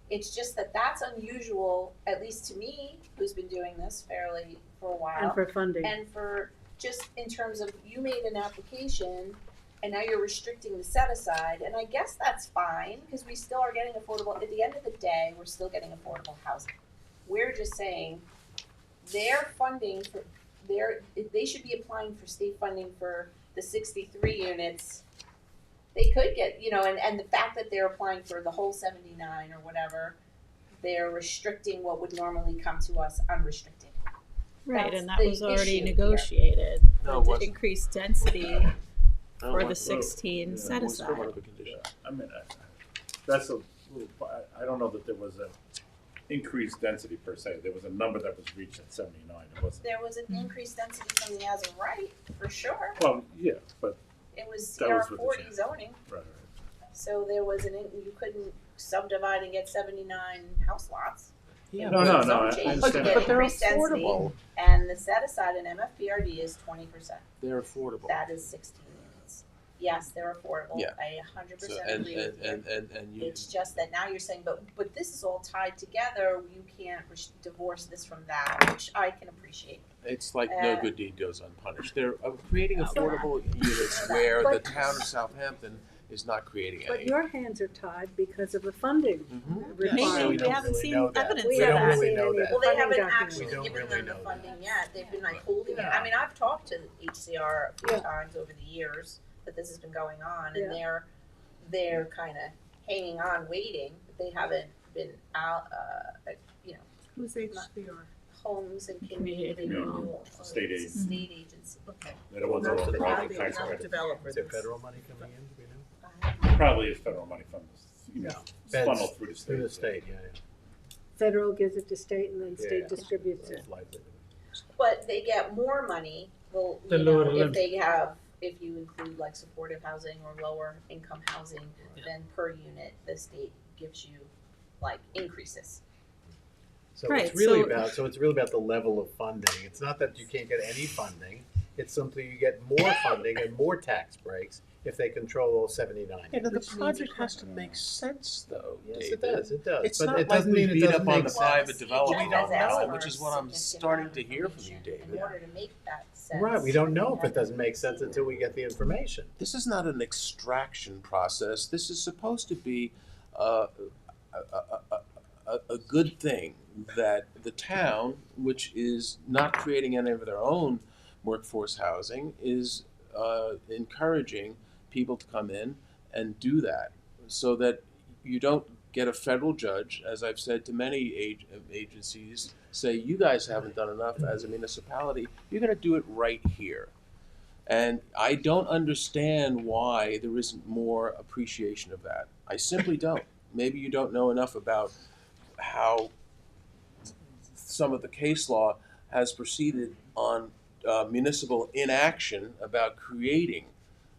S10: It's just that that's unusual, at least to me, who's been doing this fairly for a while.
S1: and for funding.
S10: And for just in terms of, you made an application and now you're restricting the set aside, and I guess that's fine, because we still are getting affordable, at the end of the day, we're still getting affordable housing. We're just saying, their funding for, they should be applying for state funding for the 63 units. They could get, and the fact that they're applying for the whole 79 or whatever, they're restricting what would normally come to us unrestricted.
S8: Right,
S10: That's
S8: and that
S10: the
S8: was already
S10: issue here.
S8: negotiated.
S5: No, it
S8: with
S5: wasn't.
S8: increased density for the
S5: wasn't.
S8: 16
S12: Yeah,
S8: set
S5: It was
S8: aside.
S5: one of the conditions.
S12: I mean, that's a little, I don't know that there was a increased density per se. There was a number that was reached at 79. It wasn't,
S10: There was an increased density from the as of right, for sure.
S12: well, yeah, but,
S10: It was
S12: That
S10: CR
S12: was with the
S10: 40
S12: change.
S10: zoning,
S12: right.
S10: so there was you couldn't subdivide and get 79 house lots.
S5: Yeah,
S12: No,
S5: but-
S12: no, no,
S10: Zone
S12: I
S10: change
S12: understand
S10: to
S12: that.
S10: get increased density,
S5: affordable.
S10: and the set aside in MFPRD is 20%.
S5: They're affordable.
S10: That is 16 units. Yes, they're affordable.
S5: Yeah.
S10: I 100%
S5: So, and,
S10: agree with you.
S5: and you.
S10: It's just that now you're saying, but this is all tied together. You can't divorce this from that, which I can appreciate.
S5: It's like no good deed goes unpunished. They're creating affordable units where the town of Southampton is not creating
S1: But
S5: any.
S1: your hands are tied because of the funding
S5: Mhm.
S8: Maybe
S1: requirement.
S8: we
S7: don't
S8: haven't
S7: really
S8: seen
S7: know that.
S8: evidence
S1: We
S8: of
S1: haven't
S8: that.
S1: seen
S7: know
S1: any of
S7: that.
S1: the
S10: Well, they
S1: funding
S10: haven't
S1: documents.
S10: actually
S7: We don't
S10: given
S7: really
S10: them the
S7: know
S10: funding yet. They've been like holding it.
S7: Yeah.
S10: I mean, I've talked to HCR a few
S1: Yeah.
S10: times over the years that this has been going on,
S1: Yeah.
S10: and they're kind of hanging on, waiting. But they haven't been out.
S2: Who's HCR?
S10: Homes and
S8: Community
S10: community
S12: renewal.
S10: renewal.
S12: State
S10: It's a
S12: agency.
S10: state agency.
S2: Okay.
S12: They're the ones that
S2: Not
S12: are
S2: the
S12: providing
S2: developer,
S12: tax
S2: not the
S12: credits.
S2: developer.
S7: Is there federal money coming in, do we know?
S12: Probably is federal money from,
S7: No.
S12: funneled through the state.
S7: Through the state, yeah,
S1: Federal gives it to state, and then
S7: Yeah.
S1: state distributes it.
S7: It's likely.
S10: But they get more money. Well,
S3: The lower
S10: if
S3: limit.
S10: if you include like supportive housing or lower income housing, then per unit the state gives you like increases.
S7: So
S8: Right,
S7: it's really
S8: so-
S7: it's really about the level of funding. It's not that you can't get any funding. It's simply you get more funding and more tax breaks if they control all 79.
S5: And the
S2: Which means
S5: project
S2: it
S5: has to make sense, though,
S7: Yes,
S5: David.
S7: it does. It does.
S5: It's
S7: but
S5: not
S7: it
S5: like
S7: doesn't
S5: we
S7: mean it
S5: beat
S7: doesn't
S5: up on
S7: make
S5: the
S7: sense.
S5: private development
S10: We don't
S5: now,
S10: know.
S5: which is what I'm starting to hear from you, David.
S10: In order to make that sense.
S7: Right, we don't know if it doesn't make sense until we get the information.
S5: This is not an extraction process. This is supposed to be a good thing that the town, which is not creating any of their own workforce housing, is encouraging people to come in and do that, so that you don't get a federal judge, as I've said to many agencies, say, you guys haven't done enough as a municipality, you're gonna do it right here. And I don't understand why there isn't more appreciation of that. I simply don't. Maybe you don't know enough about how some of the case law has proceeded on municipal inaction about creating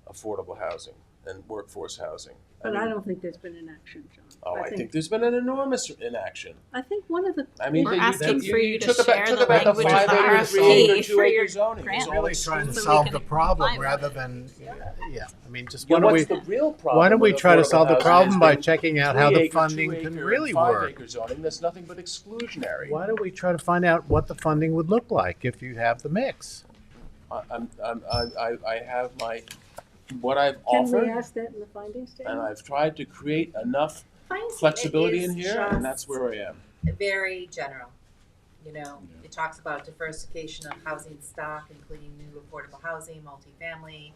S5: affordable housing and workforce housing.
S1: But I don't think there's been inaction, John.
S5: Oh, I think there's been an enormous inaction.
S1: I think one of the.
S5: I mean,
S8: We're
S5: you
S8: asking
S5: took-
S8: for you to
S5: took about-
S8: share
S5: took
S8: the
S5: about
S8: language of the
S5: 5 acre, 3 acre,
S8: RFP
S5: 2
S8: for
S5: acre
S8: your
S5: zoning.
S8: grant.
S5: It's all
S7: Really trying to
S8: So we
S7: solve
S8: can
S7: the problem
S8: comply with
S7: rather
S8: it.
S7: than, yeah, I mean, just
S5: Yeah,
S7: why don't we,
S5: what's the real problem
S7: why don't we
S5: with
S7: try to
S5: affordable
S7: solve the
S5: housing
S7: problem
S5: has
S7: by
S5: been
S7: checking out how the
S5: 3 acre,
S7: funding
S5: 2
S7: can
S5: acre,
S7: really
S5: and 5
S7: work?
S5: acre zoning that's nothing but exclusionary.
S7: Why don't we try to find out what the funding would look like if you have the mix?
S5: I have what I've
S1: Can
S5: offered,
S1: we ask that in the finding
S5: and
S1: statement?
S5: I've tried to create enough
S10: Finding
S5: flexibility in
S10: statement is
S5: here, and
S10: just
S5: that's where I am.
S10: very general. You know, it talks about diversification of housing stock, including new affordable housing, multifamily.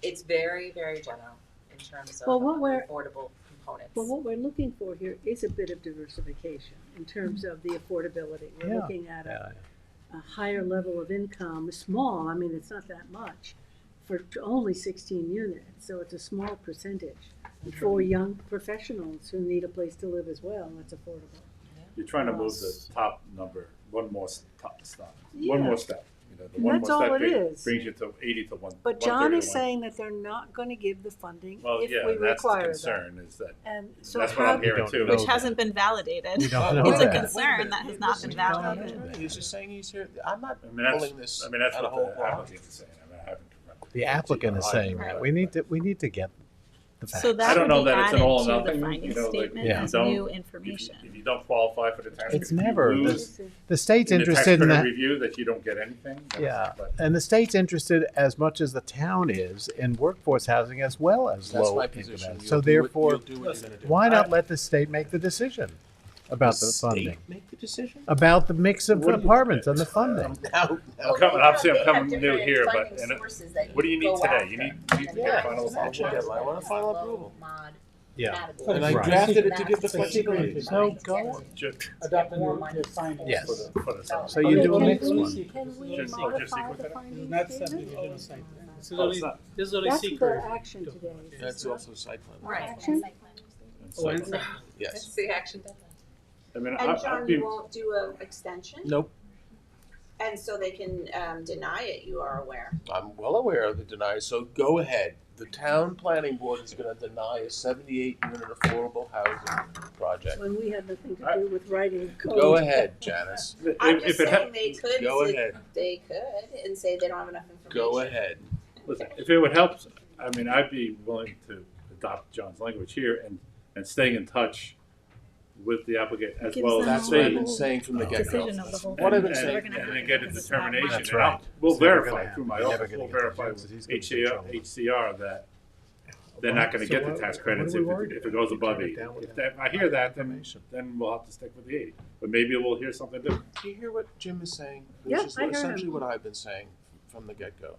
S10: It's very, very general in terms of
S1: Well, what we're-
S10: affordable components.
S1: Well, what we're looking for here is a bit of diversification in terms of the affordability. We're
S7: Yeah.
S1: looking at a higher level of income, small, I mean, it's not that much, for only 16 units, so it's a small percentage. For young professionals who need a place to live as well, it's affordable.
S12: You're trying to move the top number, one more step,
S1: Yeah.
S12: one more step. You know, the
S1: And
S12: one
S1: that's
S12: more
S1: all
S12: step
S1: it
S12: brings
S1: is.
S12: brings you to 80 to 1.
S1: But John
S12: 130
S1: is
S12: to 1.
S1: saying that they're not gonna give the funding
S12: Well,
S1: if
S12: yeah,
S1: we
S12: and that's the
S1: require that.
S12: concern is that,
S1: And so
S12: that's what
S1: how,
S12: I'm hearing too.
S8: Which hasn't been validated.
S7: We don't know
S8: It's a
S7: that.
S8: concern that has not been validated.
S5: He's just saying he's here. I'm not
S12: I mean,
S5: pulling this
S12: that's
S5: out of whole
S12: what the
S5: cloth.
S12: applicant is saying. I mean, I haven't.
S7: The applicant is saying that. We need to get the facts.
S8: So
S12: I
S8: that
S12: don't
S8: would
S12: know
S8: be
S12: that it's an
S8: added
S12: all or
S8: to the
S12: nothing,
S8: finding
S12: you know, like,
S8: statement
S7: Yeah.
S8: as
S12: don't-
S8: new
S12: If
S8: information.
S12: you don't qualify for the tax credit,
S7: It's
S12: if you
S7: never,
S12: lose
S7: the state's
S12: in the tax
S7: interested in
S12: credit
S7: that.
S12: review that you don't get anything. that's-
S7: Yeah,
S12: but-
S7: and the state's interested as much as the town is in workforce housing as well as
S5: That's
S7: low
S5: my
S7: income
S5: position.
S7: housing.
S5: You'll
S7: So
S5: do
S7: therefore,
S5: what you're gonna do.
S7: why not let the state make the decision about the
S5: State
S7: funding?
S5: make the decision?
S7: About the mix of
S12: What do you-
S7: apartments and the funding.
S5: Now,
S12: I'm coming, obviously I'm coming new here, but, what do you need today? You need to get
S7: Yeah.
S12: final
S5: It's an action
S12: approval.
S5: deadline. I want a final approval.
S7: Yeah.
S5: And I
S7: Right.
S5: drafted it to give the flexibility.
S7: So go,
S12: Just
S3: Adopt the findings.
S7: Yes.
S12: for the summer.
S7: so you do a
S1: Can
S7: mixed
S1: we-
S7: one.
S1: Can we
S12: Just- just
S1: modify
S12: sequence
S1: the
S12: it?
S1: finding
S3: Not
S1: statement?
S3: subdivision or site plan. This is
S12: Oh,
S3: only,
S12: it's not.
S3: this is only
S1: That's
S3: secret.
S1: their action today.
S5: That's also site plan.
S6: Right.
S1: Action?
S3: Oh, and
S5: Yes.
S10: That's the action deadline.
S12: I mean,
S15: And
S12: I'd
S15: John,
S12: be,
S15: you won't do an extension?
S5: Nope.
S15: And so they can deny it, you are aware?
S5: I'm well aware of the denial, so go ahead. The town planning board is gonna deny a 78-unit affordable housing project.
S1: When we had nothing to do with writing the code.
S5: Go ahead, Janice.
S15: I'm
S12: if
S15: just
S12: it
S15: saying
S12: had,
S15: they could,
S5: Go ahead.
S15: they could, and say they don't have enough information.
S5: Go ahead.
S12: listen, if it would help, I mean, I'd be willing to adopt John's language here and staying in touch with the applicant as
S8: Gives
S12: well
S8: them
S12: as
S5: That's
S12: the
S5: what I've
S12: state.
S5: been saying from the get-go.
S8: Decision of the whole
S5: What I've
S8: thing.
S5: been
S8: So
S5: saying,
S8: we're gonna have
S12: And then
S8: to
S12: get a
S8: because it's not
S12: determination.
S8: much.
S7: That's
S12: and I'll-
S7: right.
S12: We'll
S7: It's never
S12: verify
S7: gonna
S12: through my
S7: happen. You're
S12: office,
S7: never
S12: we'll
S7: gonna get the
S12: verify
S7: chance that
S12: with
S7: he's gonna be in trouble.
S12: HCR that they're not gonna
S7: So
S12: get the
S7: what-
S12: tax
S7: what
S12: credits
S7: are we
S12: if
S7: worried
S12: it
S7: about?
S12: goes
S7: You
S12: above
S7: turn it
S12: 80.
S7: down with
S12: If
S7: that
S12: I hear that,
S7: information.
S12: then we'll have to stick with the 80. But maybe we'll hear something different.
S5: Do you hear what Jim is saying?
S1: Yeah,
S5: Which is
S1: I hear him.
S5: essentially what I've been saying from the get-go.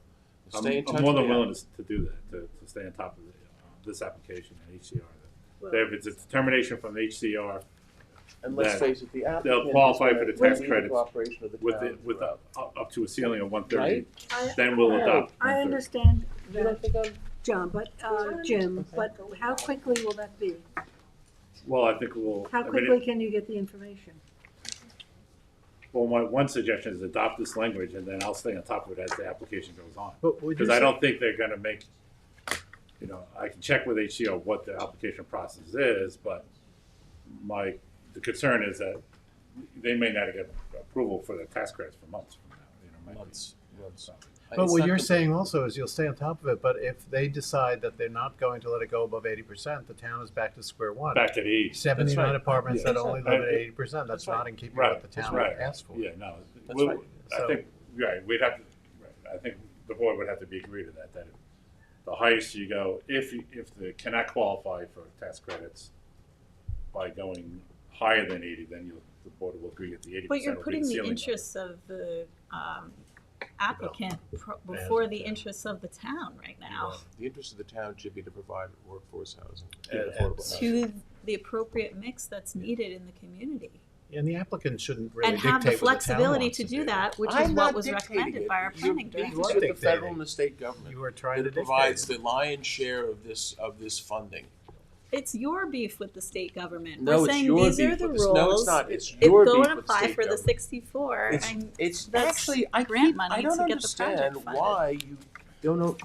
S5: Stay in touch
S12: I'm more than
S5: with the
S12: willing to do that, to stay on top of this application at HCR.
S1: Well,
S12: If it's a determination from HCR
S5: And let's
S12: that
S5: face it, the
S12: they'll
S5: applicant
S12: qualify
S5: is
S12: for the
S5: gonna
S12: tax
S5: need
S12: credits
S5: cooperation of the
S12: with
S5: town
S12: with
S5: throughout.
S12: up to a ceiling of 130,
S5: Right?
S12: then we'll adopt.
S1: I
S12: 130.
S1: understand
S5: You don't
S1: that,
S5: think I'm
S1: John, but, Jim, but how quickly will that be?
S12: Well, I think we'll.
S1: How
S12: I mean,
S1: quickly can you get the information?
S12: Well, my one suggestion is adopt this language, and then I'll stay on top of it as the application goes on.
S7: But would you
S12: Because I
S7: say-
S12: don't think they're gonna make, you know, I can check with HCO what the application process is, but the concern is that they may not get approval for the tax credits for months from now, you know, might be.
S5: months.
S7: But
S5: It's
S7: what
S5: not
S7: you're
S5: complete.
S7: saying also is you'll stay on top of it, but if they decide that they're not going to let it go above 80%, the town is back to square one.
S12: Back to the 80.
S7: 79
S5: right.
S7: apartments
S12: Yeah.
S7: that only
S12: That's
S7: live at
S12: right.
S7: 80%, that's
S5: That's right.
S7: not in keeping
S12: Right,
S7: with the
S12: that's
S7: town
S12: right.
S7: asked for.
S12: Yeah, no,
S5: That's
S12: we'll-
S5: right.
S12: I
S7: So-
S12: think, right, we'd have to, right, I think the board would have to be agreed to that the highest you go, if they cannot qualify for tax credits by going higher than 80, then the board will agree at the 80%.
S8: But you're
S12: will be
S8: putting the
S12: ceiling
S8: interests of the applicant before the interests of the town right now.
S5: The interest of the town should be to provide workforce housing,
S12: And-
S5: affordable housing.
S8: To the appropriate mix that's needed in the community.
S7: And the applicant shouldn't really
S8: And
S7: dictate
S8: have the
S7: what the town
S8: flexibility
S7: wants
S8: to do
S7: do.
S8: that, which is
S5: I'm
S8: what
S5: not
S8: was
S5: dictating
S8: recommended
S5: it.
S8: by our planning
S5: You're
S8: director.
S5: with the
S7: dictating.
S5: federal and the state government.
S7: You are trying to
S5: That
S7: dictate
S5: provides
S7: it.
S5: the lion's share of this funding.
S8: It's your beef with the state government.
S5: No,
S8: We're
S5: it's
S8: saying
S5: your
S8: these are
S5: beef
S8: the
S5: with the-
S8: rules.
S5: no, it's not. It's
S8: If
S5: your
S8: go
S5: beef
S8: and
S5: with the
S8: apply
S5: state
S8: for the
S5: government.
S8: 64.
S5: It's
S8: that's
S5: actually I
S8: grant money
S5: I don't
S8: to get the project
S5: understand
S8: funded.
S5: why you don't know.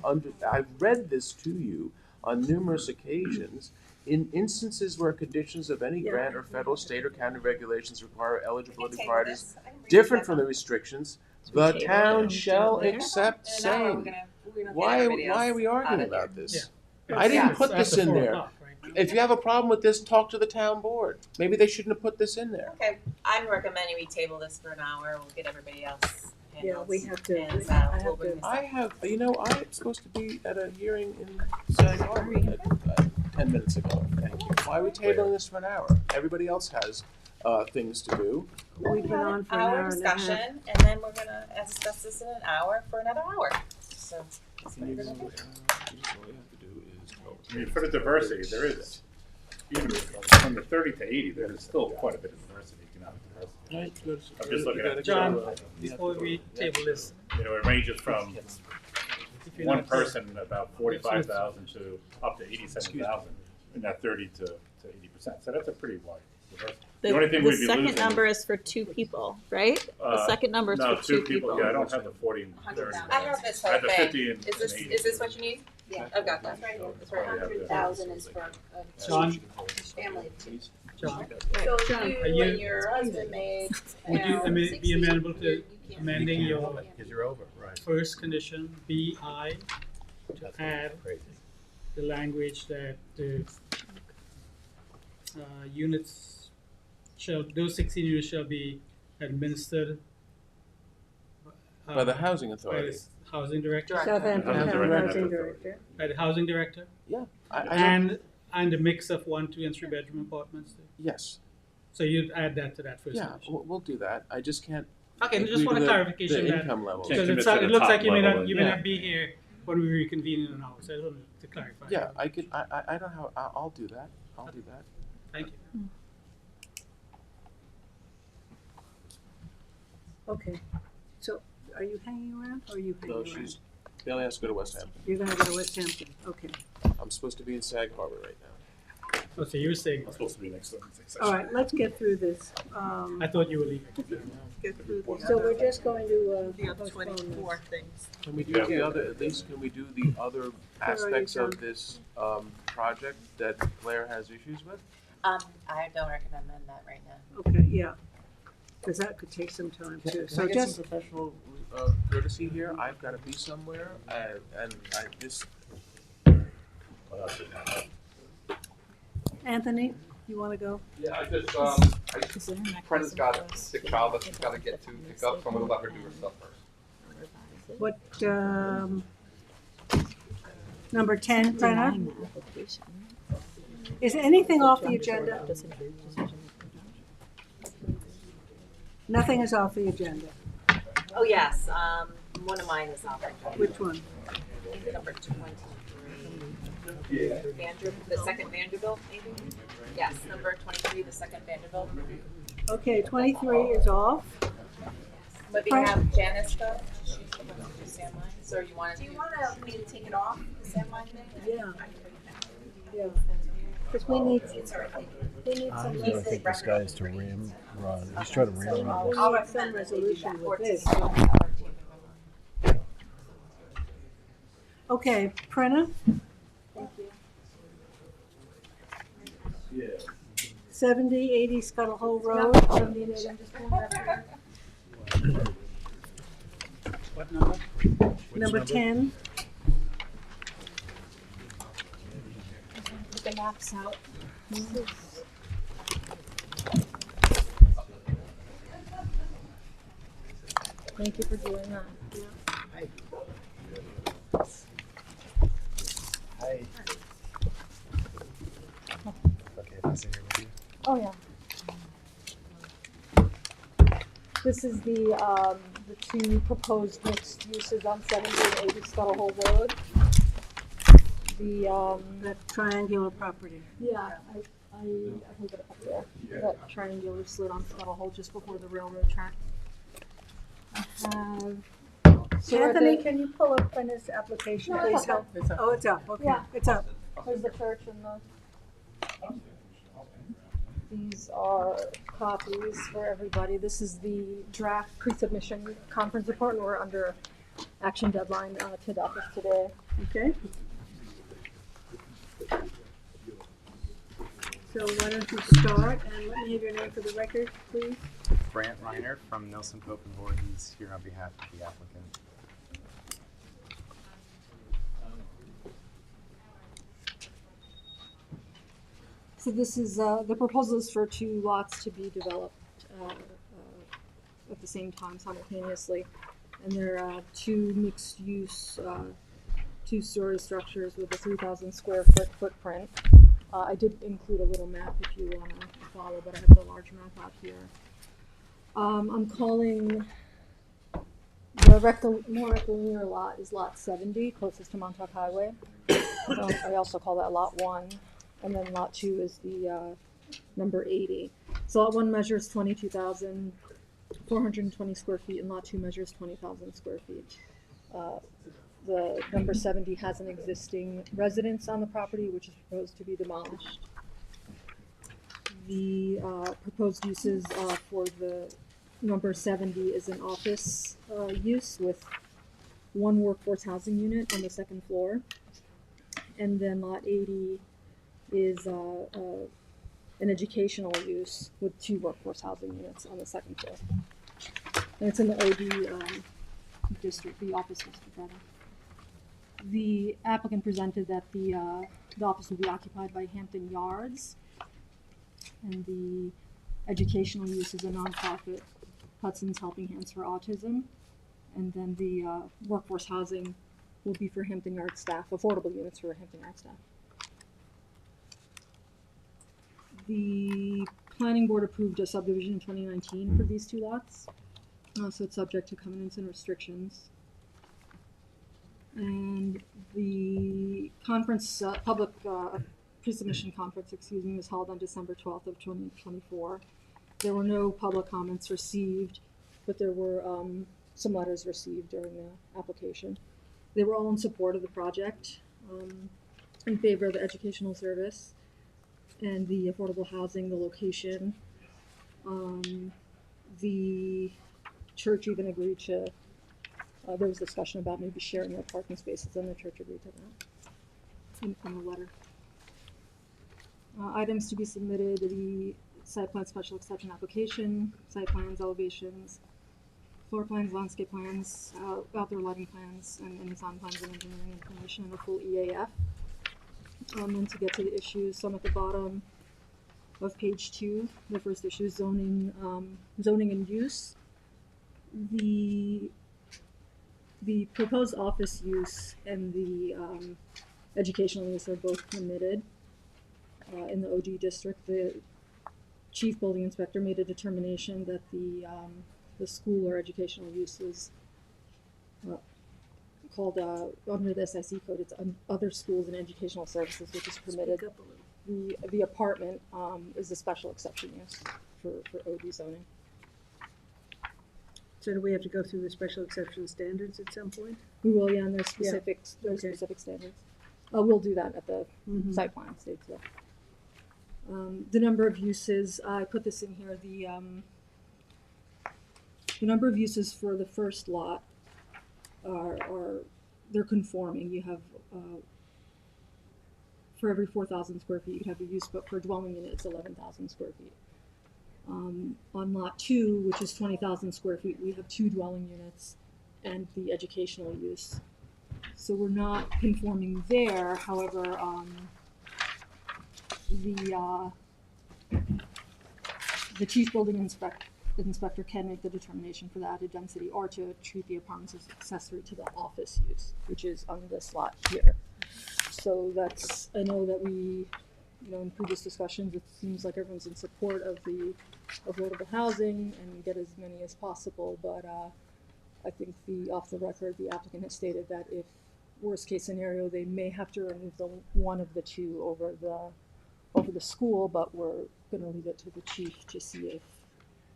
S5: I've read this to you on numerous occasions. In instances where conditions of any grant or federal, state, or county regulations require eligibility priorities different from the restrictions, the
S8: table
S5: town
S8: it.
S5: shall
S8: Later?
S5: accept same. Why are we arguing about this?
S3: Yeah.
S5: I didn't
S3: It's
S5: put
S3: after
S5: this in
S3: 4
S5: there.
S3: o'clock, right?
S5: If you have a problem with this, talk to the town board. Maybe they shouldn't have put this in there.
S10: Okay, I'm recommending we table this for an hour, we'll get everybody else handled.
S2: Yeah, we have to,
S10: And,
S2: I
S10: we'll
S2: have
S10: bring
S2: to.
S10: this
S5: I
S10: up.
S5: have, I'm supposed to be at a hearing in Sag Harbor 10 minutes ago. Thank you. Why are we tabling this for an hour? Everybody else has things to do.
S2: We've been on for an hour and a half.
S10: Discussion, and then we're gonna discuss this in an hour for another hour, so. that's what we're gonna do.
S12: I mean, for the diversity, there is, even from the 30 to 80, there is still quite a bit of diversity, economic diversity. I'm just looking at,
S3: John, before we table this,
S12: you know, it ranges from
S3: if you're
S12: one
S3: not-
S12: person about 45,000 to up to 87,000 in that 30 to 80%. So that's a pretty wide diversity. The only thing
S8: the
S12: we'd be
S8: second
S12: losing
S8: number is for 2 people, right? The second number is
S12: no,
S8: for 2 people.
S12: Yeah, I don't have the 40 and 30.
S10: I have this
S12: I
S10: whole
S12: have the
S10: thing.
S12: 50 and
S10: Is this,
S12: 80.
S10: is this what you need?
S15: Yeah.
S10: I've got that. Right here. It's right here.
S15: 100,000 is for
S3: John,
S15: family of two.
S3: John,
S15: So
S3: John,
S15: you
S3: are you-
S15: and your husband made,
S3: would you be amenable to amending your
S7: Because you're over, right.
S3: first condition, BI, to add
S7: Crazy.
S3: the language that the units shall, those 16 units shall be administered
S5: By the housing
S3: by
S5: authority.
S3: the housing director,
S2: Southampton
S12: Housing
S2: Town
S12: director.
S2: Housing Director.
S3: by the housing director,
S5: Yeah. I know.
S3: and a mix of 1, 2, and 3 bedroom apartments.
S5: Yes.
S3: So you'd add that to that first
S5: Yeah,
S3: condition.
S5: we'll do that. I just can't.
S3: Okay, just
S5: agree
S3: want
S5: to
S3: a
S5: the-
S3: clarification
S5: the
S3: that,
S5: income level.
S12: Can't
S3: because
S12: commit
S3: it
S12: to the
S3: looks
S12: top
S3: like you may
S12: level,
S3: not, you
S5: yeah.
S3: may not be here when we reconvene in an hour, so I just wanted to clarify.
S5: Yeah, I could. I don't have. I'll do that. I'll do that.
S3: Thank you.
S2: Okay, so are you hanging around or are you hanging
S5: No,
S2: around?
S5: Bailey has to go to West Hampton.
S2: You're gonna go to West Hampton, okay.
S5: I'm supposed to be in Sag Harbor right now.
S3: Oh, so you were saying,
S12: It's supposed to be next Wednesday session.
S2: All right, let's get through this.
S3: I thought you were leaving.
S2: Get through this.
S16: So we're just going to,
S2: The other
S16: postpone
S2: 24
S16: this.
S2: things.
S5: Can we do the other? At least can we do the other aspects
S2: John?
S5: of this project that Claire has issues with?
S10: I don't recommend that right now.
S2: Okay, yeah, because that could take some time too.
S5: Can
S2: So
S5: I get
S2: just,
S5: some professional courtesy here? I've got to be somewhere, and I this.
S2: Anthony, you want to go?
S4: Yeah, I just,
S8: Is there a
S4: Brenda's
S8: mechanism
S4: got
S8: for
S4: a
S8: us
S4: sick
S8: to
S4: child that
S8: get
S4: she's got to
S8: that
S4: get to
S8: from the
S4: pick up, so I'm gonna
S8: state
S4: let her do her
S8: and
S4: stuff first.
S8: revise it?
S2: What, number 10, Brenna?
S8: Denying the application.
S2: Is anything off the agenda? Nothing is off the agenda.
S10: Oh, yes, one of mine is on there.
S2: Which one?
S10: I think number 23. The second Vanderbilt, maybe? Yes, number 23, the second Vanderbilt.
S2: Okay, 23 is off.
S10: But we have Janice though, she's the one who do sand mines, so you wanted to.
S15: Do you want me to take it off, the sand mine thing?
S2: Yeah. Yeah. Because we need,
S15: It's already taken.
S2: we need
S7: I
S2: some,
S7: was gonna think this guy's to ram run. He's trying to ram run.
S2: we
S15: I'll
S2: need
S15: recommend
S2: some
S15: that they do
S2: resolution
S15: that.
S2: with this.
S10: 14.
S2: Okay, Brenna?
S15: Thank you.
S2: 70, 80 Scuttle Hole Road.
S3: What number?
S2: Number 10.
S8: Put the maps out. Thank you for doing that.
S7: Hi. Okay, if I sit here with you.
S17: Oh, yeah. This is the 2 proposed mixed uses on 70 and 80 Scuttle Hole Road.
S2: That triangular property.
S17: Yeah, I can get it up there. That triangular slit on Scuttle Hole just before the railroad track. I have. So we're at
S2: Anthony,
S17: the-
S2: can you pull up Brenna's application,
S17: No, it's
S2: please?
S17: up.
S2: Oh, it's up, okay,
S17: Yeah.
S2: it's up.
S17: There's the church and the. These are copies for everybody. This is the draft pre-submission conference report, and we're under action deadline to adopt this today.
S1: Okay. So why don't you start, and let me have your name for the record, please.
S16: Brant Reiner from Nelson Pope and Board. He's here on behalf of the applicant.
S17: So this is, the proposal is for 2 lots to be developed at the same time simultaneously. And there are 2 mixed-use, 2-story structures with a 3,000 square foot footprint. I did include a little map if you want to follow, but I have the large map out here. I'm calling the more rectilinear lot is lot 70, closest to Montauk Highway. I also call that lot 1. And then lot 2 is the number 80. So lot 1 measures 22,420 square feet, and lot 2 measures 20,000 square feet. The number 70 has an existing residence on the property, which is proposed to be demolished. The proposed uses for the number 70 is an office use with 1 workforce housing unit on the 2nd floor. And then lot 80 is an educational use with 2 workforce housing units on the 2nd floor. And it's in the OD district, the office district rather. The applicant presented that the office will be occupied by Hampton Yards, and the educational use is a nonprofit, Hudson's Helping Hands for Autism, and then the workforce housing will be for Hampton Yards staff, affordable units for Hampton Yards staff. The planning board approved a subdivision in 2019 for these 2 lots, so it's subject to covenants and restrictions. And the conference, public pre-submission conference, was held on December 12th of 2024. There were no public comments received, but there were some letters received during the application. They were all in support of the project, in favor of the educational service and the affordable housing, the location. The church even agreed to, there was discussion about maybe sharing their parking spaces, and the church agreed to that in the letter. Items to be submitted, the site plan special exception application, site plans, elevations, floor plans, landscape plans, outdoor lighting plans, and any sound plans and engineering information, and a full EAF. And to get to the issues, some at the bottom of page 2. The first issue is zoning, zoning and use. The proposed office use and the educational use are both permitted in the OG district. The chief building inspector made a determination that the school or educational use is called under the SIC code. It's other schools and educational services, which is permitted.
S1: Speak up a little.
S17: The apartment is a special exception use for OD zoning.
S1: So do we have to go through the special exception standards at some point?
S17: We will, yeah, and there's specific, specific standards. We'll do that at the site plan stage. So. The number of uses, I put this in here. The number of uses for the first lot they're conforming. You have for every 4,000 square feet, you'd have a use, but for a dwelling unit, it's 11,000 square feet. On lot 2, which is 20,000 square feet, we have 2 dwelling units and the educational use. So we're not conforming there. However, the chief building inspector can make the determination for the added density or to treat the apartments as accessory to the office use, which is on this lot here. So that's, I know that we, in previous discussions, it seems like everyone's in support of the affordable housing and get as many as possible, but I think off the record, the applicant has stated that if worst case scenario, they may have to remove one of the 2 over the school, but we're going to leave it to the chief to see if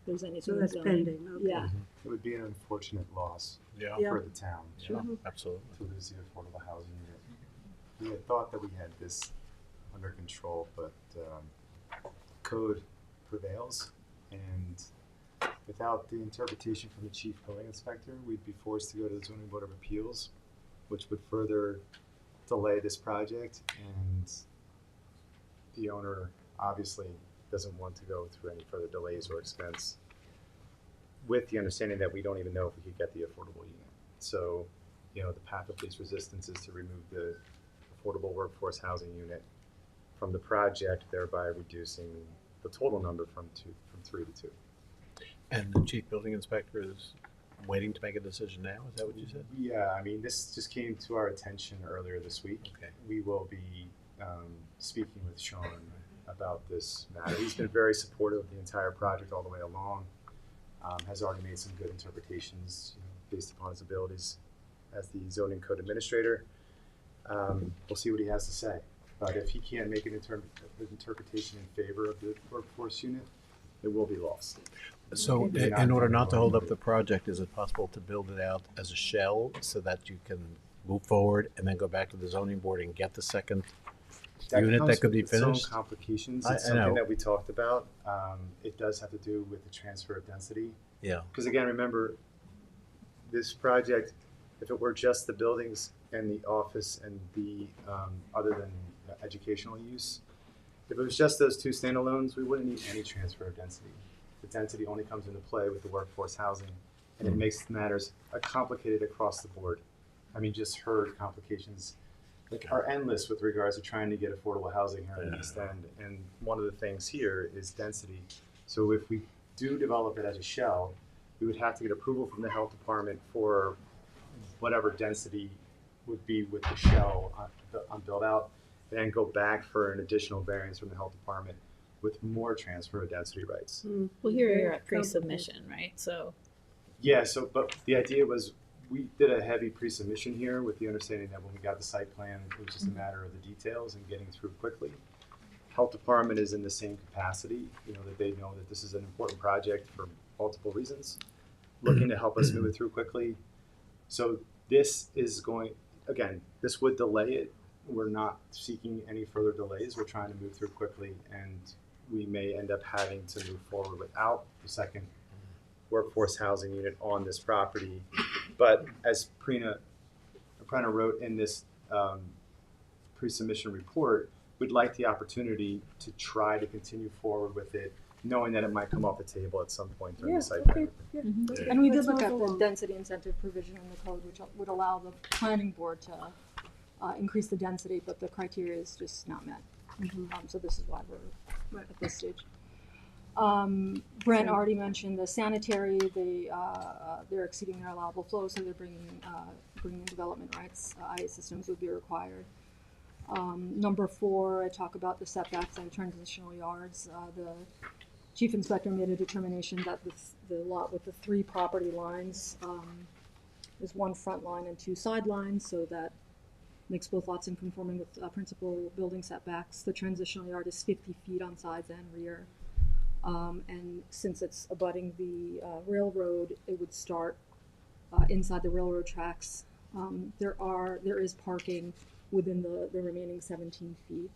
S17: there's anything.
S1: So that's pending. Okay.
S17: Yeah.
S16: It would be an unfortunate loss
S1: Yeah.
S16: for the town.
S7: Yeah, absolutely.
S16: To lose the affordable housing unit. We had thought that we had this under control, but code prevails. And without the interpretation from the chief building inspector, we'd be forced to go to the zoning board of appeals, which would further delay this project. And the owner obviously doesn't want to go through any further delays or expense, with the understanding that we don't even know if we could get the affordable unit. So, the path of least resistance is to remove the affordable workforce housing unit from the project, thereby reducing the total number from 3 to 2.
S7: And the chief building inspector is waiting to make a decision now, is that what you said?
S16: Yeah, I mean, this just came to our attention earlier this week.
S7: Okay.
S16: We will be speaking with Sean about this matter. He's been very supportive of the entire project all the way along, has already made some good interpretations based upon his abilities as the zoning code administrator. We'll see what he has to say. But if he can't make an interpretation in favor of the workforce unit, it will be lost.
S7: So in order not to hold up the project, is it possible to build it out as a shell so that you can move forward and then go back to the zoning board and get the second unit that could be
S16: Its own
S7: finished?
S16: complications.
S7: I
S16: It's something
S7: know.
S16: that we talked about. It does have to do with the transfer of density.
S7: Yeah.
S16: Because again, remember, this project, if it were just the buildings and the office and the, other than educational use, if it was just those two standalones, we wouldn't need any transfer of density. The density only comes into play with the workforce housing, and it makes matters complicated across the board. I mean, just heard complications are endless with regards to trying to get affordable housing here in the East End. And one of the things here is density. So if we do develop it as a shell, we would have to get approval from the health department for whatever density would be with the shell on build out, then go back for an additional variance from the health department with more transfer of density rights.
S8: Well, here you're at pre-submission, right? So
S16: Yeah, but the idea was we did a heavy pre-submission here with the understanding that when we got the site plan, it was just a matter of the details and getting through quickly. Health department is in the same capacity, that they know that this is an important project for multiple reasons, looking to help us move it through quickly. So this is this would delay it. We're not seeking any further delays. We're trying to move through quickly, and we may end up having to move forward without the second workforce housing unit on this property. But as Prina wrote in this pre-submission report, we'd like the opportunity to try to continue forward with it, knowing that it might come off the table at some point during the site plan.
S17: And we did look at the density incentive provision in the code, which would allow the planning board to increase the density, but the criteria is just not met. So this is why we're at this stage. Brent already mentioned the sanitary. They're exceeding their allowable flow, so they're bringing development rights. IA systems would be required. Number 4, I talk about the setbacks and transitional yards. The chief inspector made a determination that the lot with the 3 property lines is 1 front line and 2 side lines, so that makes both lots in conforming with principal building setbacks. The transitional yard is 50 feet on sides and rear. And since it's abutting the railroad, it would start inside the railroad tracks. There is parking within the remaining 17 feet.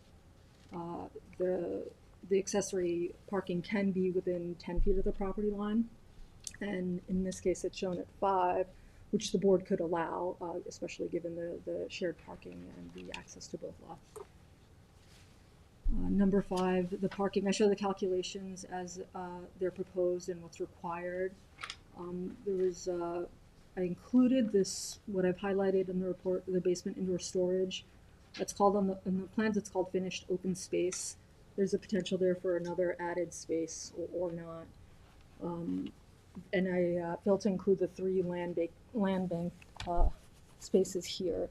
S17: The accessory parking can be within 10 feet of the property line, and in this case it's shown at 5, which the board could allow, especially given the shared parking and the access to both lots. Number 5, the parking. I show the calculations as they're proposed and what's required. I included this, what I've highlighted in the report, the basement indoor storage. That's called in the plans, it's called finished open space. There's a potential there for another added space or not. And I failed to include the 3 land bank spaces here.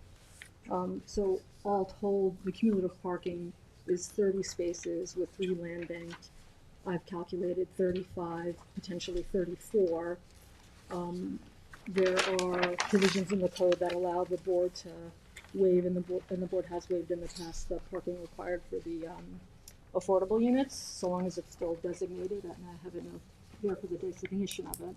S17: So all told, the cumulative parking is 30 spaces with 3 land banked. I've calculated 35, potentially 34. There are provisions in the code that allow the board to waive, and the board has waived in the past the parking required for the affordable units, so long as it's still designated, and I have a note there for the designation of it.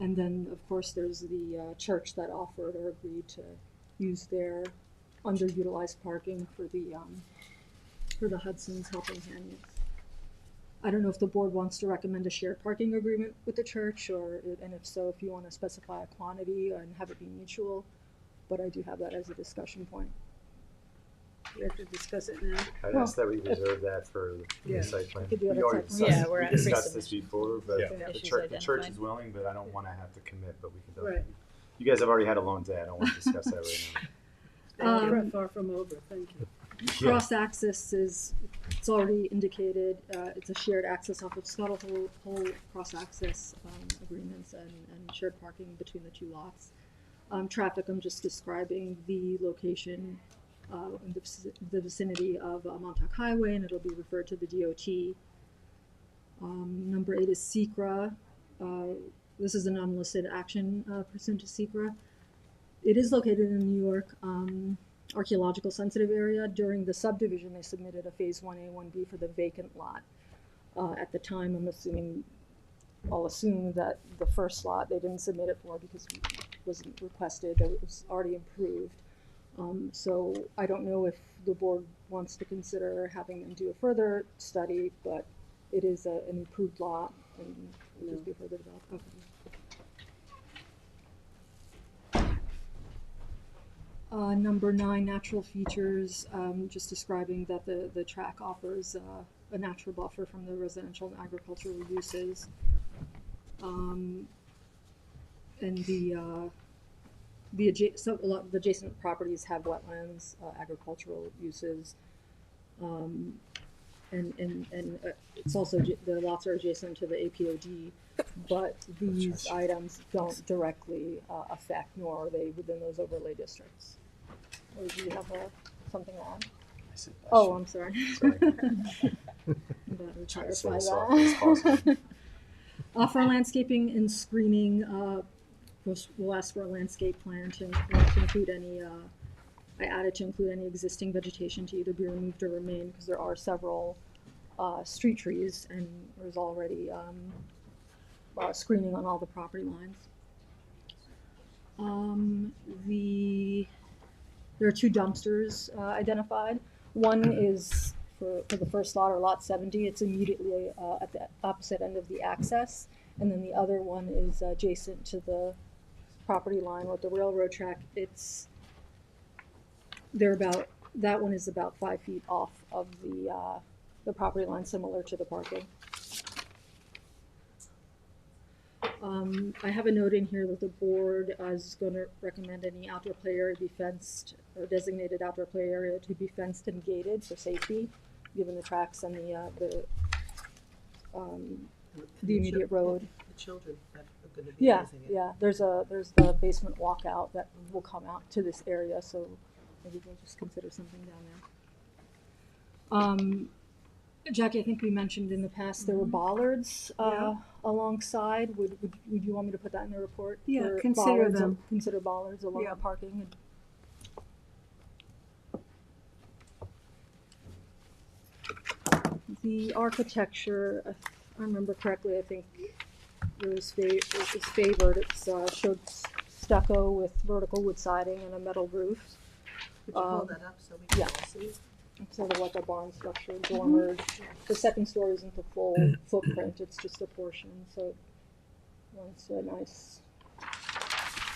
S17: And then, of course, there's the church that offered or agreed to use their underutilized parking for the for the Hudson's Helping Hand Youth. I don't know if the board wants to recommend a shared parking agreement with the church, and if so, if you want to specify a quantity and have it be mutual, but I do have that as a discussion point.
S1: We have to discuss it now.
S16: I'd ask that we reserve that for
S1: Yeah.
S16: the site plan.
S17: We could do it
S16: We
S17: at
S16: already
S17: site plan.
S16: discussed,
S8: Yeah, we're
S16: we
S8: at
S16: discussed this
S8: pre-submission.
S16: before, but
S8: Yeah.
S16: the
S8: Issues
S16: church is
S8: identified.
S16: willing, but I don't want to have to commit, but we can
S1: Right.
S16: definitely. You guys have already had a long day, I don't want to discuss that right now.
S1: We're far from over, thank you.
S17: Cross-access it's already indicated, it's a shared access off of Scuttle Hole cross-access agreements and shared parking between the two lots. Traffic, I'm just describing the location in the vicinity of Montauk Highway, and it'll be referred to the DOT. Number 8 is SECRA. This is an unlisted action pursuant to SECRA. It is located in the New York archaeological sensitive area. During the subdivision, they submitted a phase 1A, 1B for the vacant lot. At the time, I'll assume that the first lot they didn't submit it for because it wasn't requested, that it was already improved. So I don't know if the board wants to consider having them do a further study, but it is an improved lot and will just be further developed. Okay. Number 9, natural features, just describing that the track offers a natural buffer from the residential and agricultural uses. And the adjacent properties have wetlands, agricultural uses, and it's also, the lots are adjacent to the APOD, but these items don't directly affect, nor are they within those overlay districts. Or do you have something to add? Oh, I'm sorry.
S16: Sorry.
S17: Better
S16: Trying to say
S17: clarify
S16: as softly as
S17: that.
S16: possible.
S17: For landscaping and screening, we'll ask for a landscape plan to include any, I added to include any existing vegetation to either be removed or remain, because there are several street trees and there's already screening on all the property lines. There are 2 dumpsters identified. One is for the first lot, or lot 70. It's immediately at the opposite end of the access, and then the other one is adjacent to the property line with the railroad track. That one is about 5 feet off of the property line, similar to the parking. I have a note in here that the board is going to recommend any outdoor play area be fenced, or designated outdoor play area to be fenced and gated for safety, given the tracks and the immediate road.
S2: The children that are going to be
S17: Yeah,
S2: using it.
S17: yeah. There's the basement walkout that will come out to this area, so maybe we'll just consider something down there. Jackie, I think we mentioned in the past there were bollards alongside. Would you want me to put that in the report?
S1: Yeah,
S17: For
S1: consider
S17: bollards,
S1: them.
S17: Consider bollards along
S1: Yeah.
S17: the parking. The architecture, if I remember correctly, I think it was favored. It's showed stucco with vertical wood siding and a metal roof.
S2: Could you hold that up so we can all see?
S17: It's sort of like a barn structure, dormers. The second story isn't the full footprint, it's just a portion, so it's a nice,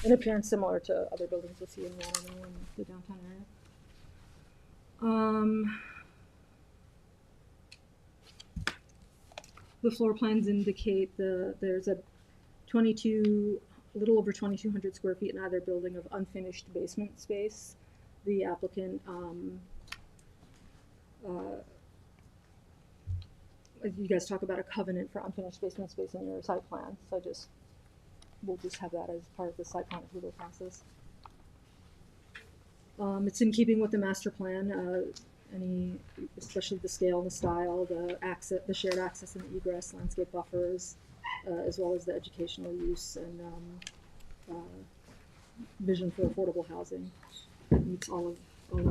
S17: an appearance similar to other buildings you'll see in Waterloo and the downtown area. The floor plans indicate there's a little over 2,200 square feet in either building of unfinished basement space. The applicant you guys talk about a covenant for unfinished basement space in your site plan, so we'll just have that as part of the site plan approval process. It's in keeping with the master plan, especially the scale and the style, the shared access and egress, landscape buffers, as well as the educational use and vision for affordable housing. It meets all of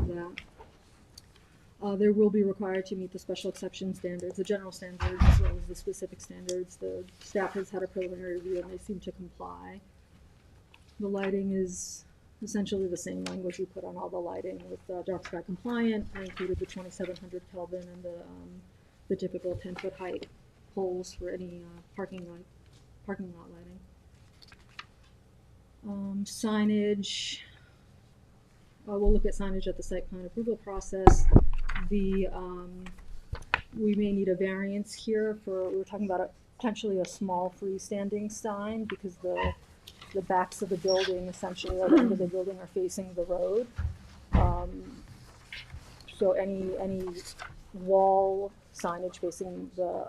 S17: that. There will be required to meet the special exception standards, the general standards, as well as the specific standards. The staff has had a preliminary review and they seem to comply. The lighting is essentially the same language we put on all the lighting with dark sky compliant. I included the 2700 Kelvin and the typical 10-foot height poles for any parking lot lighting. Signage. We'll look at signage at the site plan approval process. We may need a variance here for, we were talking about potentially a small freestanding sign because the backs of the building, essentially, like under the building, are facing the road. So any wall signage facing the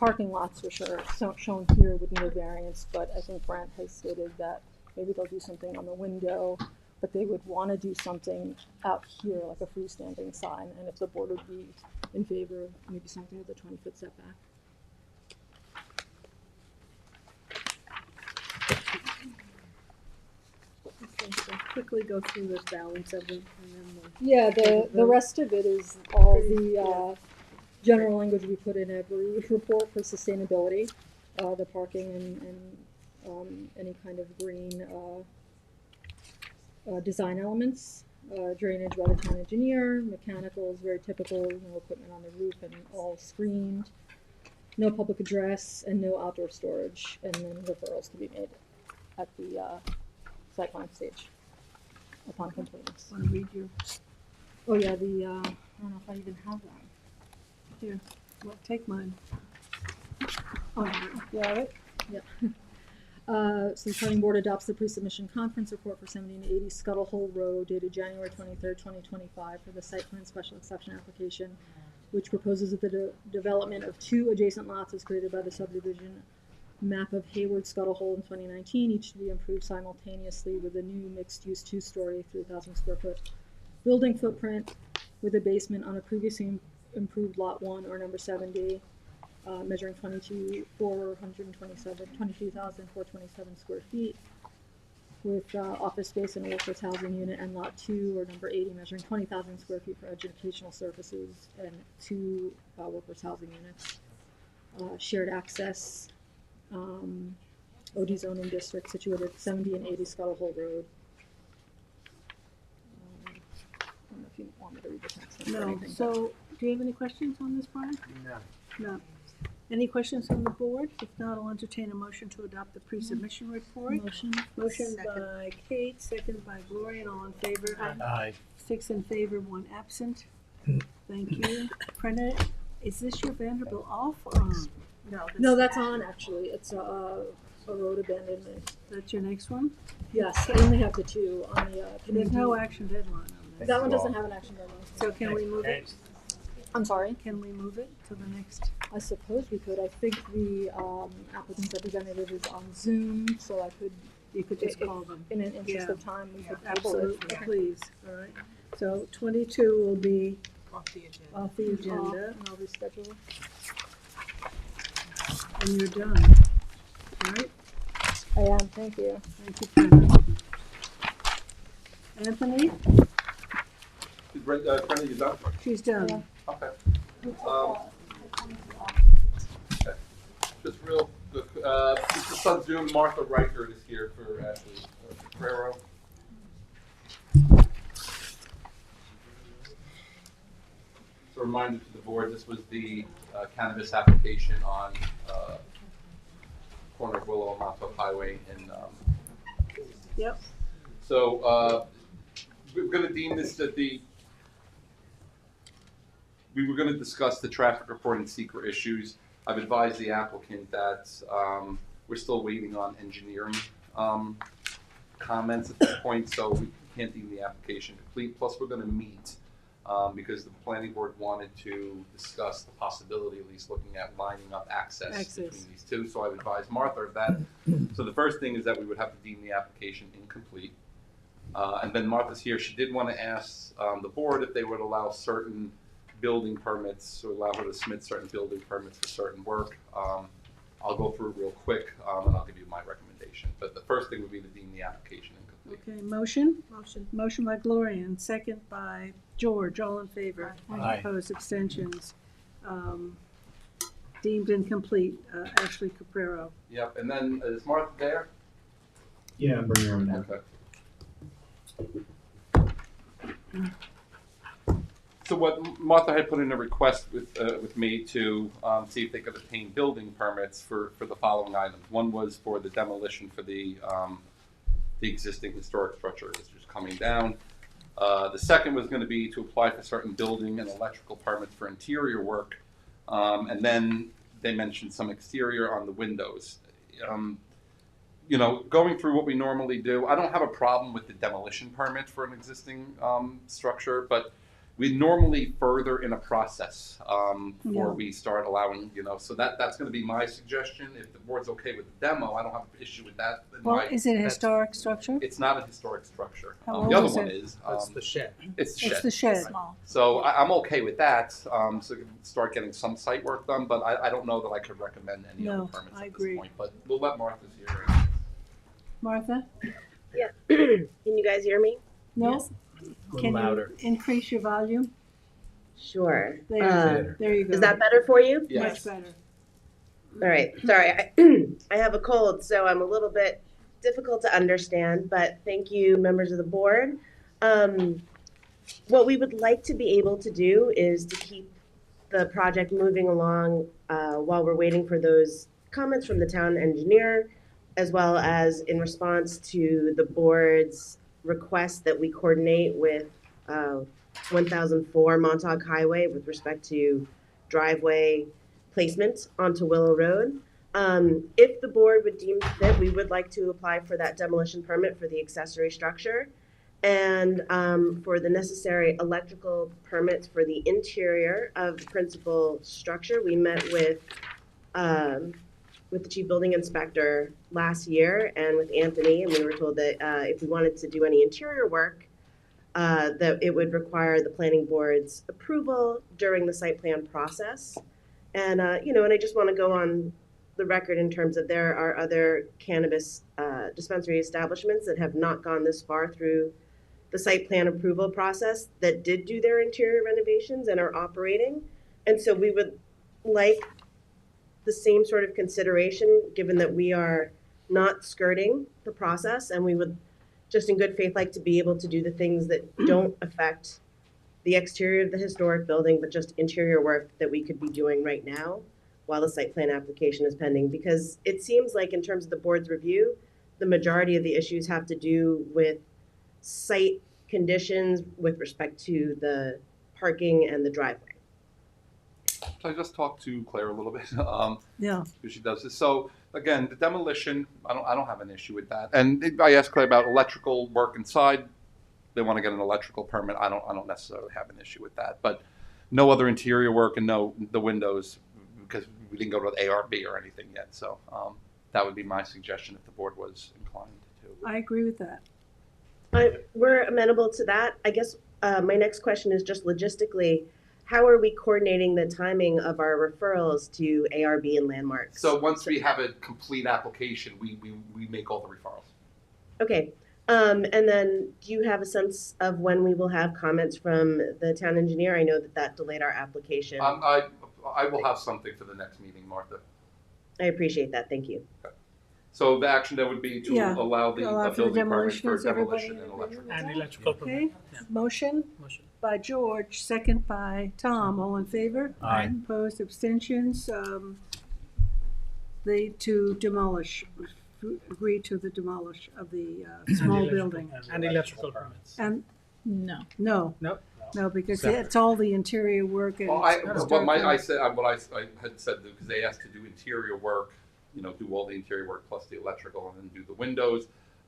S17: parking lots, which are shown here, would need a variance. But I think Brent has stated that maybe they'll do something on the window, but they would want to do something out here, like a freestanding sign. And if the board would be in favor of maybe something with a 20-foot setback.
S1: Okay, so quickly go through this balance of them, and then we'll.
S17: Yeah, the rest of it is all the general language we put in every report for sustainability, the parking and any kind of green design elements, drainage by the town engineer, mechanical is very typical, no equipment on the roof and all screened, no public address, and no outdoor storage, and then referrals to be made at the site plan stage upon completeness.
S1: Want to read your,
S17: Oh yeah, I don't know if I even have that.
S1: here, well, take mine. Oh,
S17: You have it? Yeah. So the planning board adopts the pre-submission conference report for 1780 Scuttle Hole Road dated January 23rd, 2025 for the site plan special exception application, which proposes that the development of 2 adjacent lots as created by the subdivision map of Hayward Scuttle Hole in 2019, each to be improved simultaneously with a new mixed-use 2-story, 3,000 square foot building footprint with a basement on a previously improved lot 1 or number 70, measuring 22,427 square feet, with office space and a workforce housing unit, and lot 2 or number 80, measuring 20,000 square feet for educational services, and 2 workforce housing units. Shared access, OD zoning district situated at 70 and 80 Scuttle Hole Road. I don't know if you want me to read the text. or
S1: No,
S17: anything,
S1: so, do you have any questions on this, Brian?
S9: No.
S1: No. Any questions from the board? If not, I'll entertain a motion to adopt the pre-submission report.
S17: Motion.
S1: Motion
S2: Second.
S1: by Kate, second by Gloria, and all in favor?
S7: Aye.
S1: 6 in favor, 1 absent. Thank you. Prenda, is this your Vanderbilt off or on?
S17: No, that's on actually. It's a road abandonment.
S1: That's your next one?
S17: Yes, I only have the 2 on the.
S1: There's no action deadline on this.
S17: That one doesn't have an action deadline.
S1: So can we move it?
S17: I'm sorry?
S1: Can we move it to the next?
S17: I suppose we could. I think the applicant's representative is on Zoom, so I could.
S1: You could just call them.
S17: In an interest
S1: Yeah.
S17: of time, we could table it.
S1: Absolutely, please, all right. So 22 will be
S2: Off the agenda.
S1: off the agenda,
S17: And I'll reschedule.
S1: and you're done, all right?
S17: I am, thank you.
S1: Thank you, Prenda. Anthony,
S4: Brenda, you done?
S1: she's done.
S17: Yeah.
S4: Okay. Just real quick, just on Zoom, Martha Reichert is here for Ashley Ferrero. So a reminder to the board, this was the cannabis application on corner of Willow and Montauk Highway in
S1: Yep.
S4: So we're going to deem this that we were going to discuss the traffic report and secret issues. I've advised the applicant that we're still waiting on engineering comments at this point, so we can't deem the application complete. Plus, we're going to meet because the planning board wanted to discuss the possibility, at least looking at lining up access between these two. So I've advised Martha of that. So the first thing is that we would have to deem the application incomplete. And then Martha's here. She did want to ask the board if they would allow certain building permits, or allow her to submit certain building permits for certain work. I'll go through it real quick, and I'll give you my recommendation. But the first thing would be to deem the application incomplete.
S1: Okay, motion?
S2: Motion.
S1: Motion by Gloria and second by George, all in favor.
S7: Aye.
S1: Opposed, abstentions. Deemed incomplete, Ashley Caprero.
S4: Yep, and then is Martha there?
S16: Yeah, I'm bringing her in now.
S4: Okay. So what Martha had put in a request with me to see if they could obtain building permits for the following items. One was for the demolition for the existing historic structure that's just coming down. The second was going to be to apply for certain building and electrical permits for interior work. And then they mentioned some exterior on the windows. Going through what we normally do, I don't have a problem with the demolition permit for an existing structure, but we normally further in a process before we start allowing, so that's going to be my suggestion. If the board's okay with the demo, I don't have an issue with that.
S1: Well, is it a historic structure?
S4: It's not a historic structure.
S1: How
S4: The
S1: old
S4: other
S1: is
S4: one
S1: it?
S4: is.
S9: That's the shed.
S4: It's the shed.
S1: It's the shed.
S8: Small.
S4: So I'm okay with that, so we can start getting some site work done, but I don't know that I could recommend any other
S1: No,
S4: permits
S1: I
S4: at
S1: agree.
S4: this point. But we'll let Martha's hear.
S1: Martha?
S18: Yeah. Can you guys hear me?
S1: No?
S7: A little
S1: Can
S7: louder.
S1: you increase your volume?
S18: Sure.
S1: There you go.
S18: Is that better for you?
S1: Much better.
S18: All right. Sorry, I have a cold, so I'm a little bit difficult to understand, but thank you, members of the board. What we would like to be able to do is to keep the project moving along while we're waiting for those comments from the town engineer, as well as in response to the board's request that we coordinate with 1004 Montauk Highway with respect to driveway placement onto Willow Road. If the board would deem fit, we would like to apply for that demolition permit for the accessory structure and for the necessary electrical permits for the interior of the principal structure. We met with the chief building inspector last year and with Anthony, and we were told that if we wanted to do any interior work, that it would require the planning board's approval during the site plan process. And, and I just want to go on the record in terms of there are other cannabis dispensary establishments that have not gone this far through the site plan approval process that did do their interior renovations and are operating. And so we would like the same sort of consideration, given that we are not skirting the process, and we would just in good faith like to be able to do the things that don't affect the exterior of the historic building, but just interior work that we could be doing right now while the site plan application is pending. Because it seems like in terms of the board's review, the majority of the issues have to do with site conditions with respect to the parking and the driveway.
S4: So I just talked to Claire a little bit.
S1: Yeah.
S4: Because she does this. So again, the demolition, I don't have an issue with that. And I asked Claire about electrical work inside. They want to get an electrical permit. I don't necessarily have an issue with that. But no other interior work and no the windows, because we didn't go to the ARB or anything yet. So that would be my suggestion if the board was inclined to.
S1: I agree with that.
S18: We're amenable to that. I guess my next question is just logistically, how are we coordinating the timing of our referrals to ARB and landmarks?
S4: So once we have a complete application, we make all the referrals.
S18: Okay. And then do you have a sense of when we will have comments from the town engineer? I know that delayed our application.
S4: I will have something for the next meeting, Martha.
S18: I appreciate that. Thank you.
S4: Okay. So the action that would be to allow the building permit for demolition and electrical.
S3: And electrical
S1: Okay.
S3: permit. Yeah.
S1: Motion by George, second by Tom. All in favor?
S7: Aye.
S1: Opposed, abstentions. To demolish, agree to the demolish of the small building.
S3: And electrical permits.
S1: And
S8: No.
S1: no,
S3: No.
S1: because it's all the interior work and.
S4: Well,
S1: it's
S4: what I
S1: historical.
S4: had said, because they asked to do interior work, do all the interior work plus the electrical and then do the windows.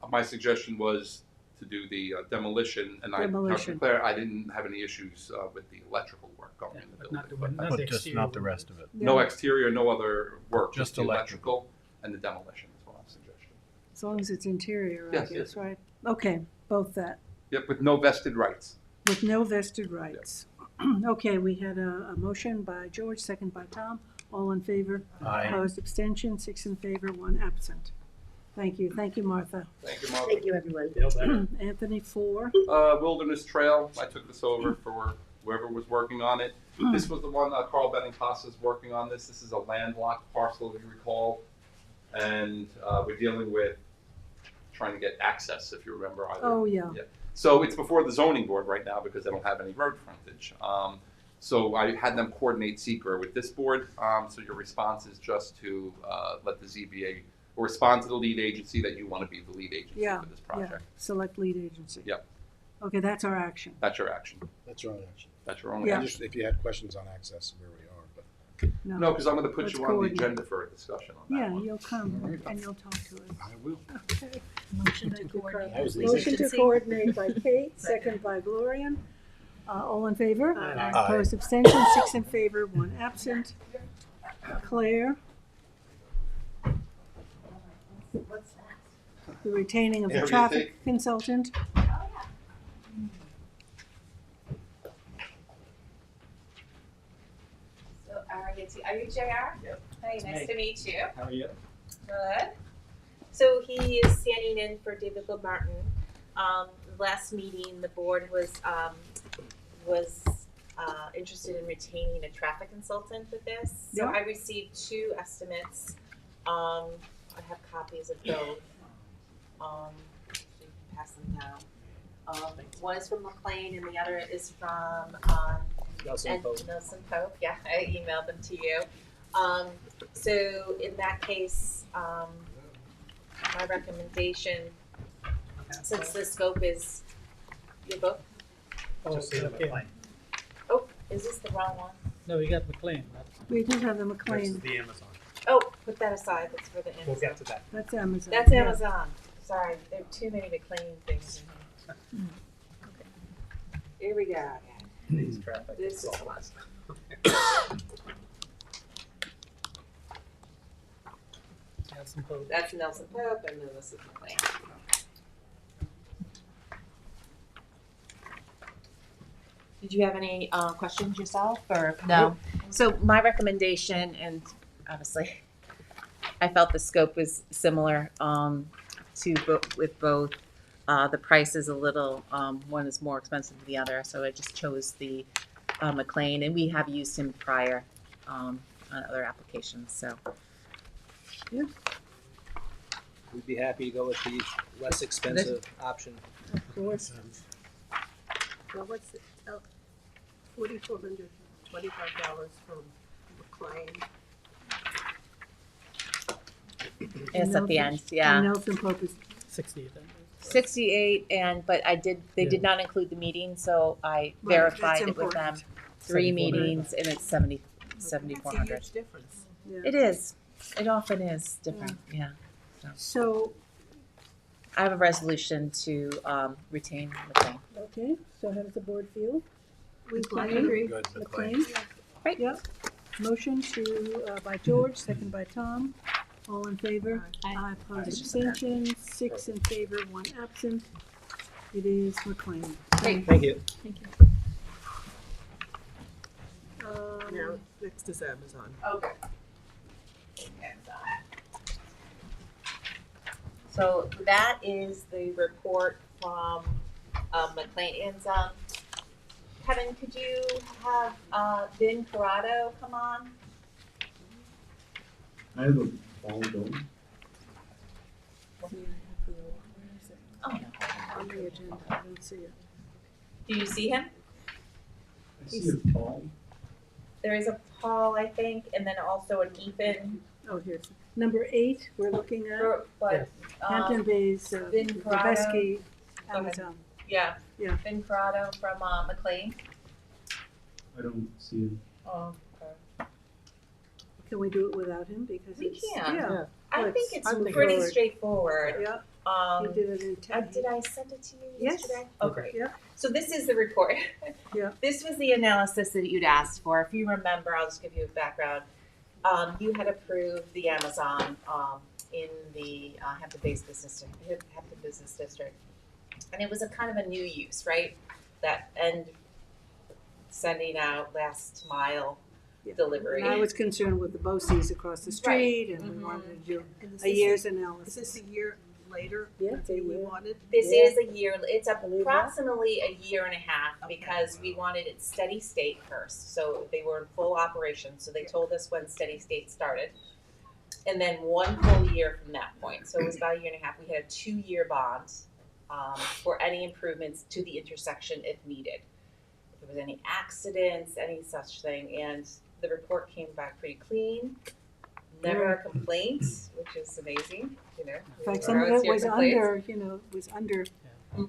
S4: My suggestion was to do the demolition, and I talked to Claire, I didn't have any issues with the electrical work going in the building.
S7: But just not the rest of it.
S4: No exterior, no other work,
S7: Just
S4: just the electrical and the demolition is what I'm suggesting.
S1: As long as it's interior, I
S4: Yes,
S1: guess,
S4: yes.
S1: right? Okay, both that,
S4: Yep, with no vested rights.
S1: with no vested rights. Okay, we had a motion by George, second by Tom. All in favor?
S7: Aye.
S1: Opposed, abstention, 6 in favor, 1 absent. Thank you, Martha.
S4: Thank you, Martha.
S18: Thank you, everyone.
S3: Feel better.
S1: Anthony, 4.
S4: Wilderness Trail, I took this over for whoever was working on it. This was the one, Carl Benninghoff is working on this. This is a landlocked parcel, if you recall. And we're dealing with trying to get access, if you remember either.
S1: Oh, yeah.
S4: So it's before the zoning board right now because they don't have any road frontage. So I had them coordinate seeker with this board. So your response is just to let the ZBA or respond to the lead agency that you want to be the lead agency
S1: Yeah,
S4: for this
S1: yeah,
S4: project.
S1: select lead agency.
S4: Yep.
S1: Okay, that's our action.
S4: That's your action.
S19: That's your own action.
S4: That's your own
S1: Yeah.
S4: action.
S19: Just if you had questions on access, where we are, but.
S4: No, because I'm going to put
S1: Let's
S4: you on the
S1: coordinate.
S4: agenda for a discussion on that
S1: Yeah,
S4: one.
S1: you'll come and you'll talk to us.
S19: I will.
S1: Okay.
S13: Motion to coordinate.
S19: That was easy.
S1: Motion to coordinate by Kate, second by Gloria. All in favor?
S13: Aye.
S1: Opposed, abstention, 6 in favor, 1 absent. Claire? The retaining of the
S4: Yeah.
S1: traffic consultant.
S10: So are you JR?
S3: Yep.
S10: Hi, nice to meet you.
S3: How are you?
S10: Good. So he is standing in for David Martin. Last meeting, the board was interested in retaining a traffic consultant with this. So
S1: Yeah.
S10: I received 2 estimates. I have copies of both. So you can pass them down. One is from McLean and the other is from
S3: Nelson Pope.
S10: Nelson Pope. Yeah, I emailed them to you. So in that case, my recommendation, since the scope is your book.
S3: Just say McLean.
S10: Oh, is this the wrong one?
S3: No, we got McLean.
S1: We do have the
S9: That's
S1: McLean.
S9: the Amazon.
S10: Oh, put that aside. That's for the Amazon.
S9: We'll get to that.
S1: That's Amazon.
S10: That's
S1: yeah.
S10: Amazon. Sorry, there are too many McLean things in here. Okay. Here we go.
S3: These traffic.
S10: This is
S3: consultants. Nelson Pope.
S10: That's Nelson Pope, and then this is McLean. Did you have any questions yourself, or no? So my recommendation, and obviously, I felt the scope was similar with both. The price is a little, one is more expensive than the other, so I just chose the McLean, and we have used him prior on other applications. So
S20: We'd be happy to go with the less expensive option.
S1: Of course. Well, what's it? $4,425 from McLean.
S10: it's at the
S1: Nelson-
S10: end, yeah.
S1: And Nelson Pope is
S3: 68 then.
S10: 68, but they did not include the meeting, so I
S1: Right,
S10: verified
S1: that's
S10: it with them.
S1: important.
S10: 3
S3: $7,400.
S10: meetings, and it's 7,400.
S2: That's a huge difference.
S1: Yeah.
S10: It is. It often is different, yeah.
S1: So,
S10: I have a resolution to retain McLean.
S1: okay, so how does the board feel?
S8: I agree.
S19: Good,
S1: McLean?
S10: Right.
S1: Yep. Motion to, by George, second by Tom. All in favor?
S8: Aye.
S1: Opposed, abstentions, 6 in favor, 1 absent. It is McLean.
S10: Great.
S20: Thank you.
S8: Thank you.
S2: Now, next is Amazon.
S10: Okay. So that is the report from McLean. And Kevin, could you have Vin Corrado come on?
S21: I have a ball going.
S10: Oh,
S1: On the agenda, I don't see it.
S10: do you see him?
S21: I see a ball.
S10: There is a Paul, I think, and then also an Ethan.
S1: Oh, here's, number 8, we're looking at.
S10: But
S1: Hampton Bays,
S10: Vin Corrado.
S1: Leveski,
S10: ahead.
S1: Amazon.
S10: Yeah.
S1: Yeah.
S10: Vin Corrado from McLean.
S21: I don't see it.
S10: Oh, okay.
S1: Can we do it without him? Because
S10: We
S1: it's,
S10: can.
S1: yeah.
S10: I
S1: Let's
S10: think it's
S1: move
S10: pretty
S1: forward.
S10: straightforward.
S1: Yeah,
S10: Um,
S1: he did it in 10.
S10: did I send it to you
S1: Yes.
S10: yesterday? Oh, great.
S1: Yeah.
S10: So this is the report.
S1: Yeah.
S10: This was the analysis that you'd asked for. If you remember, I'll just give you a background. You had approved the Amazon in the Hampton Bays Business District, and it was a kind of a new use, right? That end sending out last mile delivery.
S1: And I was concerned with the BOCES across the street, and we wanted to do a year's analysis.
S2: Is this a year later?
S1: Yeah,
S2: That's what we wanted?
S10: This is a year, it's approximately a year and a half because we wanted it steady state first. So they were in full operation, so they told us when steady state started. and then 1 full year from that point. So it was about a year and a half. We had a 2-year bond for any improvements to the intersection if needed. If there was any accidents, any such thing, and the report came back pretty clean. Never a complaint, which is amazing. You know,
S1: In fact, some of it was under,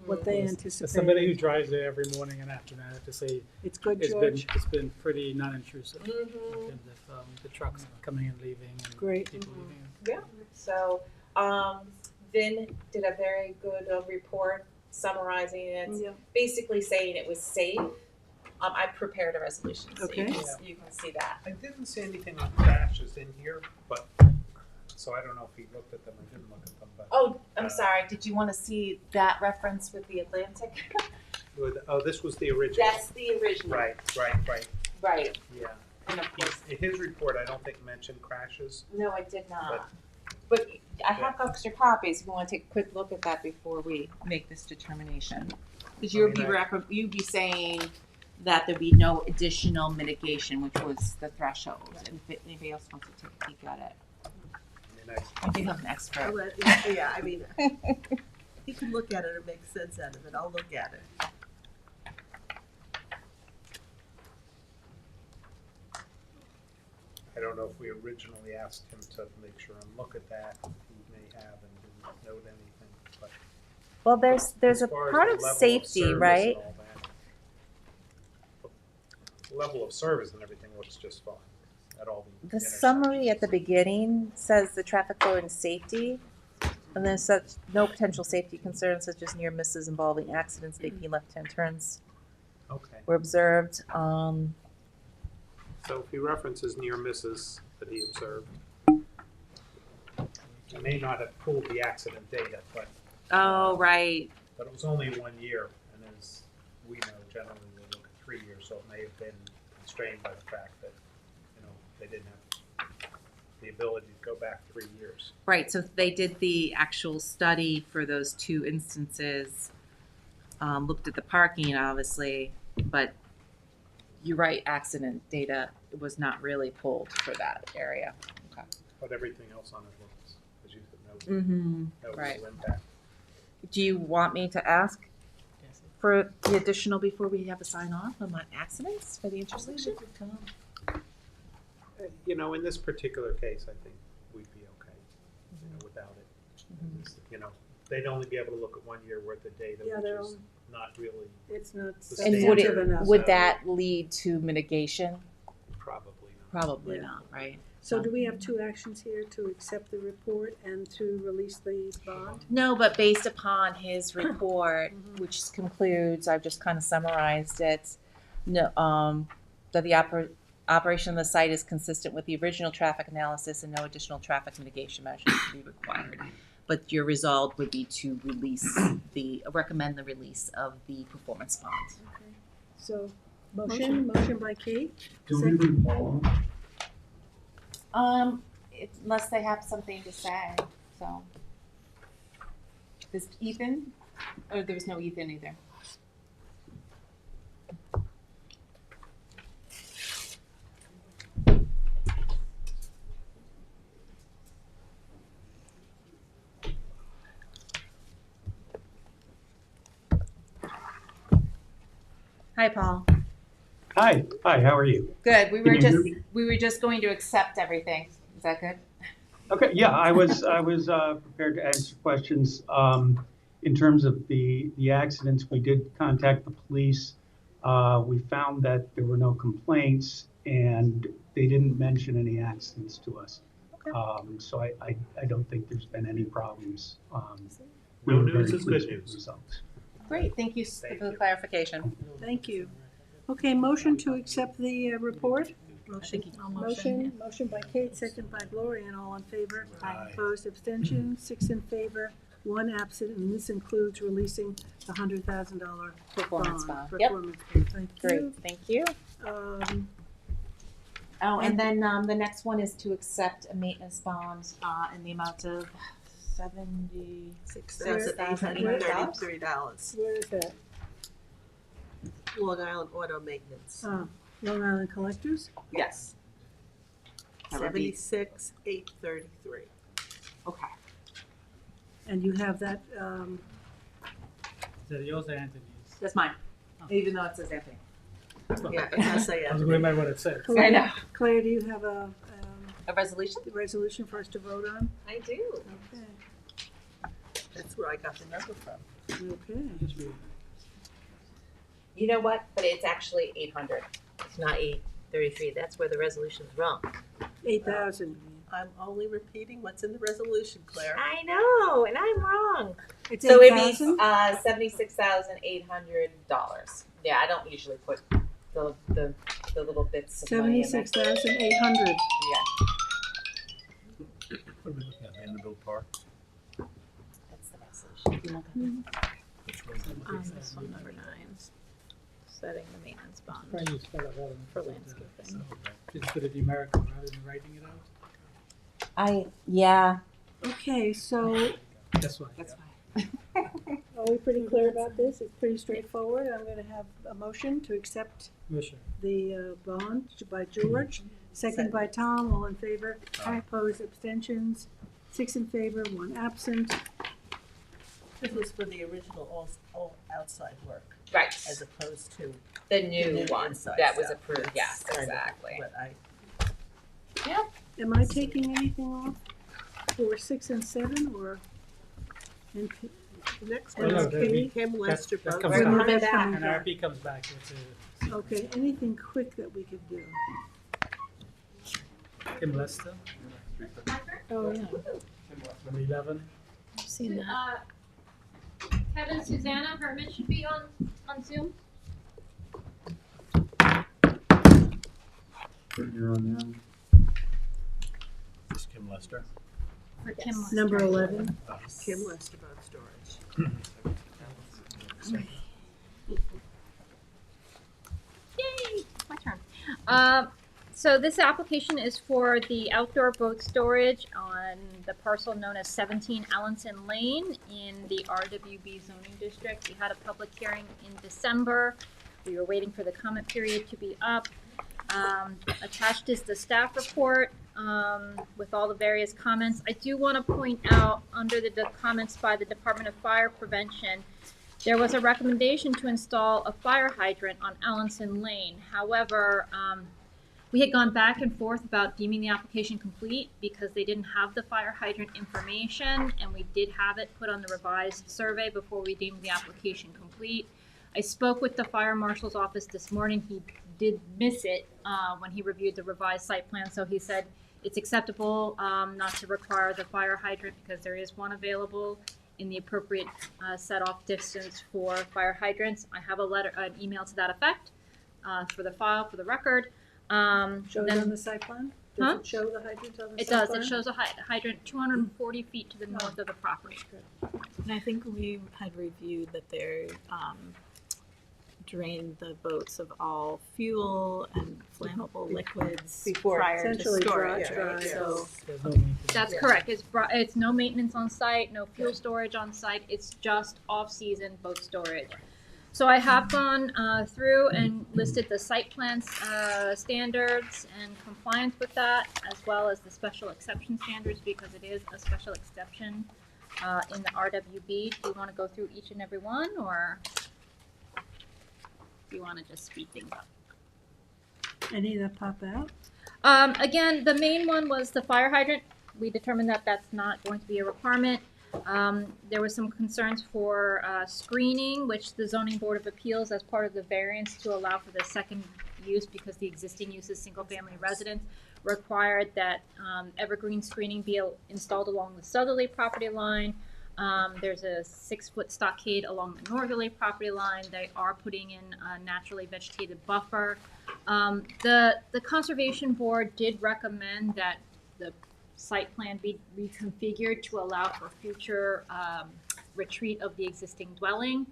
S1: what they
S3: As
S1: anticipated.
S3: somebody who drives there every morning and afternoon, I have to say
S1: It's good,
S3: it's
S1: George.
S3: been pretty non-intrusive in
S10: Mhm.
S3: terms of the trucks coming and leaving and
S1: Great.
S3: people leaving.
S10: Yeah. So Vin did a very good report summarizing it,
S1: Yeah.
S10: basically saying it was safe. I prepared a resolution, so
S1: Okay.
S10: you can see that.
S9: I didn't see anything on crashes in here, but, so I don't know if he looked at them or didn't look at them, but.
S10: Oh, I'm sorry. Did you want to see that reference with the Atlantic?
S9: Oh, this was the original.
S10: That's the original.
S9: Right.
S10: Right.
S9: Yeah.
S10: And of course,
S9: His report, I don't think mentioned crashes.
S10: no, I did not. But I have extra copies if you want to take a quick look at that before we make this determination. Because you'd be saying that there'd be no additional mitigation, which was the threshold. And if anybody else wants to take a peek at it. I think I'm an expert.
S2: I'll let- Yeah, I mean, you can look at it or make sense out of it. I'll look at it.
S9: I don't know if we originally asked him to make sure and look at that. He may have and didn't note anything, but.
S10: Well, there's
S9: As
S10: a
S9: far as
S10: part
S9: the
S10: of
S9: level
S10: safety,
S9: service
S10: right?
S9: and all that, the level of service and everything looks just fine at all the
S10: The
S9: intersections.
S10: summary at the beginning says the traffic flow and safety, and then such no potential safety concerns such as near misses involving accidents, making left-hand turns
S9: Okay.
S10: were observed.
S9: So if he references near misses that he observed, he may not have pulled the accident data, but.
S10: Oh, right.
S9: But it was only 1 year, and as we know, generally they look at 3 years, so it may have been constrained by the fact that, they didn't have the ability to go back 3 years.
S10: Right, so they did the actual study for those 2 instances, looked at the parking, obviously, but you're right, accident data was not really pulled for that area. Okay.
S9: But everything else on it looks, as you said, no
S10: Right.
S9: real impact.
S10: Do you want me to ask for the additional before we have a sign off on accidents for the intersection?
S9: In this particular case, I think we'd be okay, without it. They'd only be able to look at 1 year worth of data,
S1: Yeah,
S9: which
S1: they're
S9: is not really
S1: It's not
S9: the
S10: And
S1: substantive enough.
S10: would that lead to mitigation?
S9: Probably not.
S10: Probably
S1: Yeah.
S10: not, right?
S1: So do we have 2 actions here, to accept the report and to release the bond?
S10: No, but based upon his report, which concludes, I've just kind of summarized it, no, that the operation of the site is consistent with the original traffic analysis and no additional traffic mitigation measures to be required. But your resolve would be to recommend the release of the performance bond.
S1: Okay. So, motion by Kate.
S21: Do we leave Paul on?
S10: Unless they have something to say, so. Does Ethan, or there was no Ethan either? Hi, Paul.
S11: Hi, how are you?
S10: Good. We
S11: Can
S10: were
S11: you
S10: just
S11: hear me?
S10: going to accept everything. Is that good?
S11: Okay, yeah, I was prepared to answer questions. In terms of the accidents, we did contact the police. We found that there were no complaints and they didn't mention any accidents to us. So I don't think there's been any problems. We
S9: No
S11: were
S9: news
S11: very
S9: is good
S11: pleased with
S9: news.
S11: the results.
S10: Great. Thank you for the clarification.
S1: Thank you. Okay, motion to accept the report?
S10: Motion.
S1: Motion by Kate, second by Gloria, and all in favor? Aye. Opposed, abstention, 6 in favor, 1 absent, and this includes releasing the $100,000
S10: Performance bond. Yep.
S1: Performance bond, thank you.
S10: Great. Thank you. And then the next one is to accept a maintenance bond in the amount of
S2: $6,833.
S1: Where is that?
S2: Long Island Auto Maintenance.
S1: Long Island Collectors?
S10: Yes.
S2: That would be 76,833.
S13: Okay.
S1: And you have that,
S3: Is that yours or Anthony's?
S10: That's mine, even though it says Anthony.
S2: Yeah, it does say
S3: I was
S2: Anthony.
S3: going by what it says.
S10: I know.
S1: Claire, do you have a
S10: resolution?
S1: resolution for us to vote on?
S10: I do.
S1: Okay.
S2: That's where I got the number from.
S1: Okay.
S13: You know what? But it's actually 800. It's not 833. That's where the resolution's wrong.
S1: 8,000.
S2: I'm only repeating what's in the resolution, Claire.
S13: I know, and I'm wrong.
S1: It's
S13: So it
S1: 8,000?
S13: means $76,800. Yeah, I don't usually put the little bits of money in there.
S1: 76,800.
S13: Yeah.
S7: What are we looking at, Vanderbilt Park?
S13: That's the resolution.
S7: Which one?
S8: This one, number 9. Setting the maintenance bond
S3: Try to spell it out.
S8: for landscaping.
S3: Just put it numerical rather than writing it out.
S13: Yeah.
S1: Okay, so
S3: That's why.
S13: That's fine.
S1: are we pretty clear about this? It's pretty straightforward. I'm going to have a motion to accept
S3: Motion.
S1: the bond by George, second by Tom, all in favor. Opposed, abstentions, 6 in favor, 1 absent.
S2: This was for the original all outside work,
S13: Right.
S2: as opposed to
S13: The new one
S2: inside
S13: that was
S2: stuff.
S13: approved. Yes,
S2: That's kind of
S13: exactly.
S2: what I
S13: Yeah.
S1: Am I taking anything off for 6 and 7, or? And
S2: The next
S1: And
S2: one is
S1: okay.
S2: Kim Lester.
S3: That
S2: both.
S3: comes
S1: We're
S3: back.
S1: coming back.
S3: And RP comes back with
S1: Okay, anything quick that we could do?
S3: Kim Lester,
S1: Oh, yeah.
S3: number 11.
S8: I've seen that.
S14: Kevin, Susanna Herman should be on Zoom.
S7: Is Kim Lester?
S8: For Kim Lester.
S1: Number 11.
S2: Kim Lester boat storage.
S14: Yay! My turn. So this application is for the outdoor boat storage on the parcel known as 17 Allenson Lane in the RWB zoning district. We had a public hearing in December. We were waiting for the comment period to be up. Attached is the staff report with all the various comments. I do want to point out under the comments by the Department of Fire Prevention, there was a recommendation to install a fire hydrant on Allenson Lane. However, we had gone back and forth about deeming the application complete because they didn't have the fire hydrant information, and we did have it put on the revised survey before we deemed the application complete. I spoke with the fire marshal's office this morning. He did miss it when he reviewed the revised site plan, so he said it's acceptable not to require the fire hydrant because there is one available in the appropriate set-off distance for fire hydrants. I have an email to that effect for the file, for the record.
S1: Show it on the site plan? Does it show the hydrant on the
S14: It
S1: site
S14: does.
S1: plan?
S14: It shows a hydrant 240 feet to the north of the property.
S8: And I think we had reviewed that they drained the boats of all fuel and flammable liquids
S2: Before
S8: prior to
S1: essentially
S8: storage,
S1: dry,
S8: right?
S1: yeah.
S8: So
S3: There's no maintenance.
S14: That's correct. It's no maintenance on site, no fuel storage on site. It's just off-season boat storage. So I have gone through and listed the site plan standards and compliance with that, as well as the special exception standards, because it is a special exception in the RWB. Do you want to go through each and every one, or do you want to just speed things up?
S1: Any that pop out?
S14: Again, the main one was the fire hydrant. We determined that that's not going to be a requirement. There was some concerns for screening, which the Zoning Board of Appeals, as part of the variance to allow for the second use, because the existing use is single-family residence, required that evergreen screening be installed along the southerly property line. There's a 6-foot stockade along the northerly property line. They are putting in a naturally vegetated buffer. The Conservation Board did recommend that the site plan be reconfigured to allow for future retreat of the existing dwelling,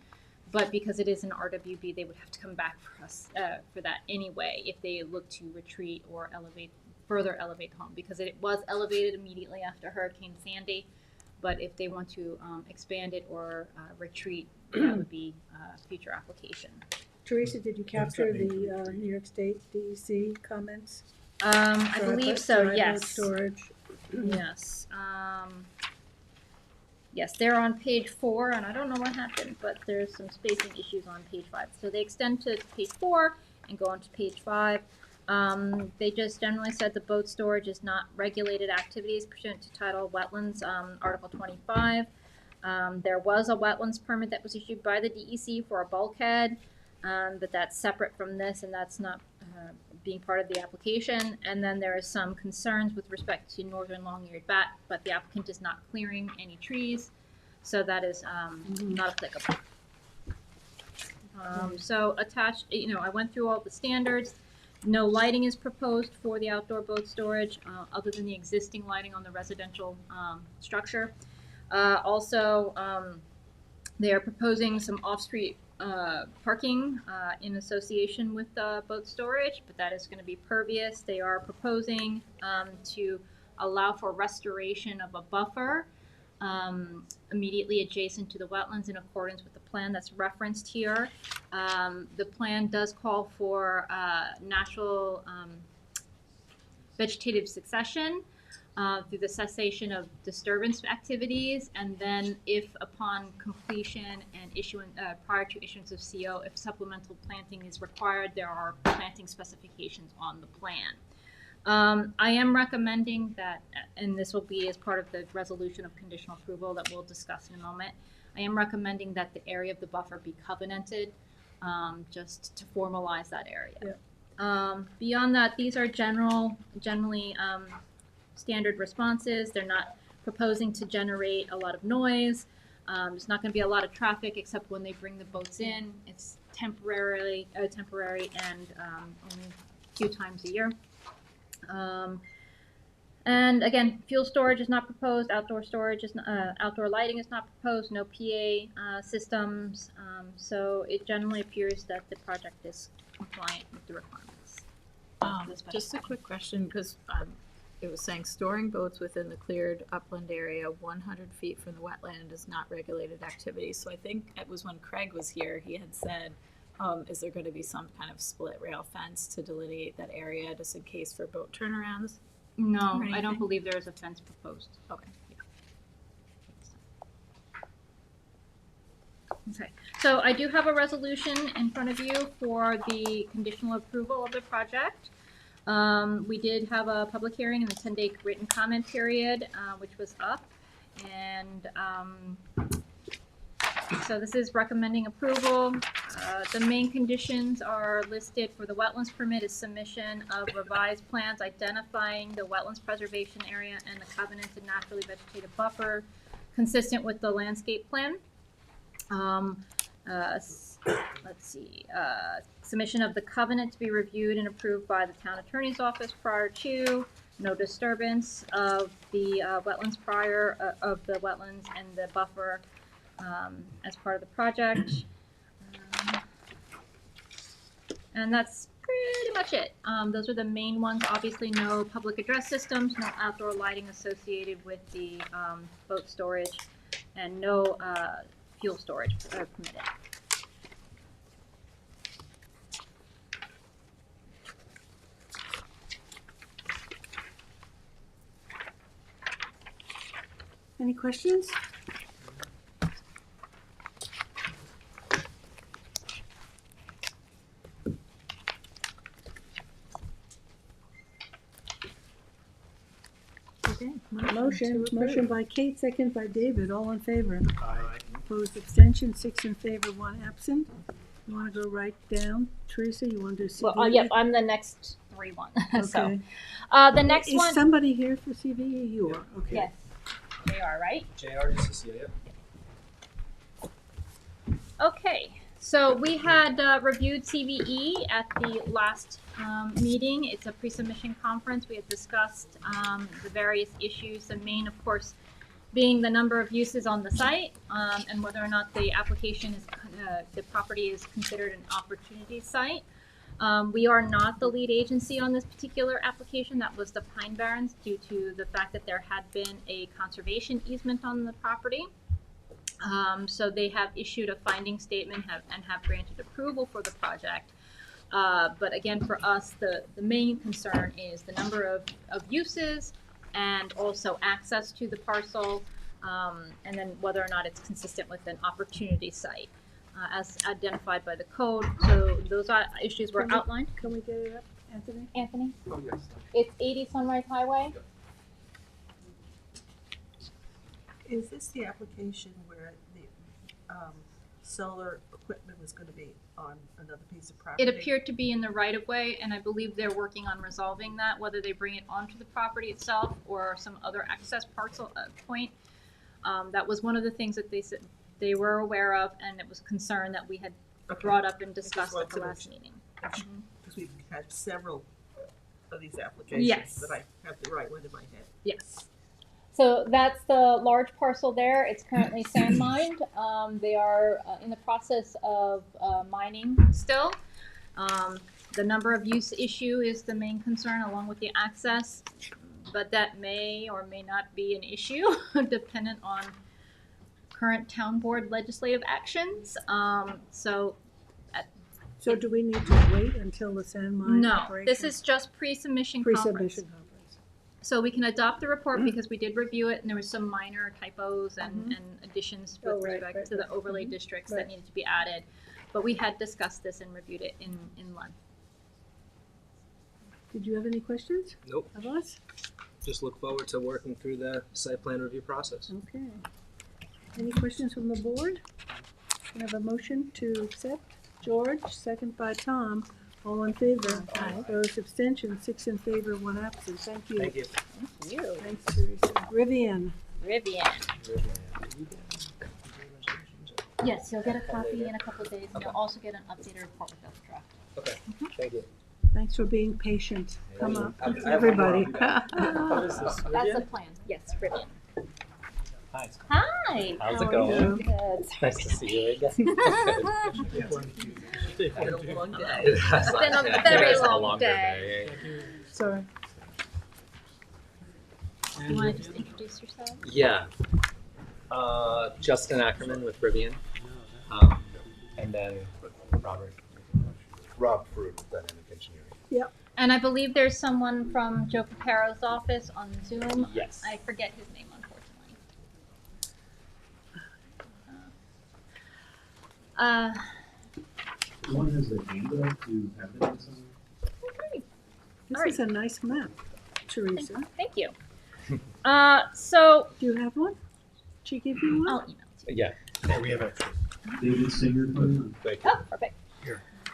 S14: but because it is an RWB, they would have to come back for us for that anyway if they look to retreat or further elevate the home, because it was elevated immediately after Hurricane Sandy. But if they want to expand it or retreat, that would be a future application.
S1: Teresa, did you capture the New York State DEC comments?
S8: I believe so,
S1: Dry boat
S8: yes.
S1: storage.
S8: Yes. Yes, they're on page 4, and I don't know what happened, but there's some spacing issues on page 5. So they extend to page 4 and go on to page 5. They just generally said the boat storage is not regulated activities pursuant to Title Wetlands, Article 25. There was a wetlands permit that was issued by the DEC for a bulkhead, but that's separate from this, and that's not being part of the application. And then there are some concerns with respect to northern long-eared bat, but the applicant is not clearing any trees, so that is not applicable. So attached, I went through all the standards. No lighting is proposed for the outdoor boat storage, other than the existing lighting on the residential structure. Also, they are proposing some off-street parking in association with boat storage, but that is going to be pervious. They are proposing to allow for restoration of a buffer immediately adjacent to the wetlands in accordance with the plan that's referenced here. The plan does call for natural vegetative succession through the cessation of disturbance activities, and then if upon completion and prior to issuance of CO, if supplemental planting is required, there are planting specifications on the plan. I am recommending that, and this will be as part of the resolution of conditional approval that we'll discuss in a moment, I am recommending that the area of the buffer be covenanted, just to formalize that area.
S1: Yeah.
S8: Beyond that, these are generally standard responses. They're not proposing to generate a lot of noise. There's not going to be a lot of traffic except when they bring the boats in. It's temporary and only a few times a year. And again, fuel storage is not proposed. Outdoor storage is outdoor lighting is not proposed. No PA systems. So it generally appears that the project is compliant with the requirements. Just a quick question, because it was saying storing boats within the cleared upland area 100 feet from the wetland is not regulated activity. So I think it was when Craig was here, he had said, is there going to be some kind of split rail fence to delineate that area just in case for boat turnarounds?
S14: No, I don't believe there is a fence proposed.
S8: Okay.
S14: Okay, so I do have a resolution in front of you for the conditional approval of the project. We did have a public hearing in the 10-day written comment period, which was up, and so this is recommending approval. The main conditions are listed for the wetlands permit is submission of revised plans identifying the wetlands preservation area and the covenanted naturally vegetative buffer consistent with the landscape plan. Let's see, submission of the covenant to be reviewed and approved by the town attorney's office prior to, no disturbance of the wetlands of the wetlands and the buffer as part of the project. And that's pretty much it. Those are the main ones. Obviously, no public address systems, no outdoor lighting associated with the boat storage, and no fuel storage permitted.
S1: Any questions? Okay, motion by Kate, second by David, all in favor.
S7: Aye.
S1: Opposed, abstention, 6 in favor, 1 absent. You wanna go right down? Teresa, you wanna do CVE?
S14: Well, yep, I'm the next 3-1. So,
S1: Okay.
S14: the next one.
S1: Is somebody here for CVE? You are, okay.
S14: Yes, they are, right?
S20: JR is Cecilia.
S14: Okay, so we had reviewed CVE at the last meeting. It's a pre-submission conference. We had discussed the various issues, the main, of course, being the number of uses on the site and whether or not the application is, the property is considered an opportunity site. We are not the lead agency on this particular application. That was the Pine Barrens due to the fact that there had been a conservation easement on the property. So they have issued a finding statement and have granted approval for the project. But again, for us, the main concern is the number of uses and also access to the parcel, and then whether or not it's consistent with an opportunity site as identified by the code. So those issues were outlined.
S2: Can we get it up, Anthony?
S14: Anthony?
S4: Oh, yes.
S14: It's 80 Sunrise Highway.
S2: Is this the application where the solar equipment was gonna be on another piece of property?
S14: It appeared to be in the right of way, and I believe they're working on resolving that, whether they bring it onto the property itself or some other access parcel point. That was one of the things that they said they were aware of, and it was a concern that we had brought up and discussed at the last meeting.
S2: Because we've had several of these applications.
S14: Yes.
S2: That I have the right one in my head.
S14: Yes. So that's the large parcel there. It's currently sand mined. They are in the process of mining still. The number of use issue is the main concern, along with the access, but that may or may not be an issue dependent on current town board legislative actions.
S2: So do we need to wait until the sand mine
S14: No,
S2: operation?
S14: this is just pre-submission conference.
S2: Pre-submission conference.
S14: So we can adopt the report because we did review it, and there were some minor typos and additions with respect to the overlay districts that needed to be added. But we had discussed this and reviewed it in Lund.
S2: Did you have any questions
S20: Nope.
S2: of us?
S20: Just look forward to working through the site plan review process.
S2: Okay. Any questions from the board? Can I have a motion to accept? George, second by Tom. All in favor? Aye. Opposed, abstentions, 6 in favor, 1 absent. Thank you.
S20: Thank you.
S14: Thank you.
S2: Thanks, Teresa. Rivian.
S14: Rivian. Yes, you'll get a copy in a couple of days, and you'll also get an updated report with the draft.
S20: Okay, thank you.
S2: Thanks for being patient. Come up,
S20: I have one
S2: everybody.
S20: more. What is this?
S14: That's the plan. Yes, Rivian.
S20: Hi.
S14: Hi.
S20: How's
S14: How
S20: it
S14: are
S20: going?
S14: you? Good.
S20: Nice to see you again.
S2: It's been a long day.
S14: It's been a very long day.
S2: Sorry.
S14: You want to just introduce yourself?
S6: Yeah. Justin Ackerman with Rivian. And then Robert.
S19: Rob Fruit with Dynamic Engineering.
S2: Yep.
S14: And I believe there's someone from Joe Caparo's office on Zoom.
S6: Yes.
S14: I forget his name, unfortunately.
S22: One has a handout to have it on somewhere.
S14: Okay.
S2: This is a nice map, Teresa.
S14: Thank you. So.
S2: Do you have one? Did she give you one?
S14: I'll email it to you.
S6: Yeah.
S19: Yeah, we have extra.
S22: David Singer.
S6: Thank
S14: Oh, perfect.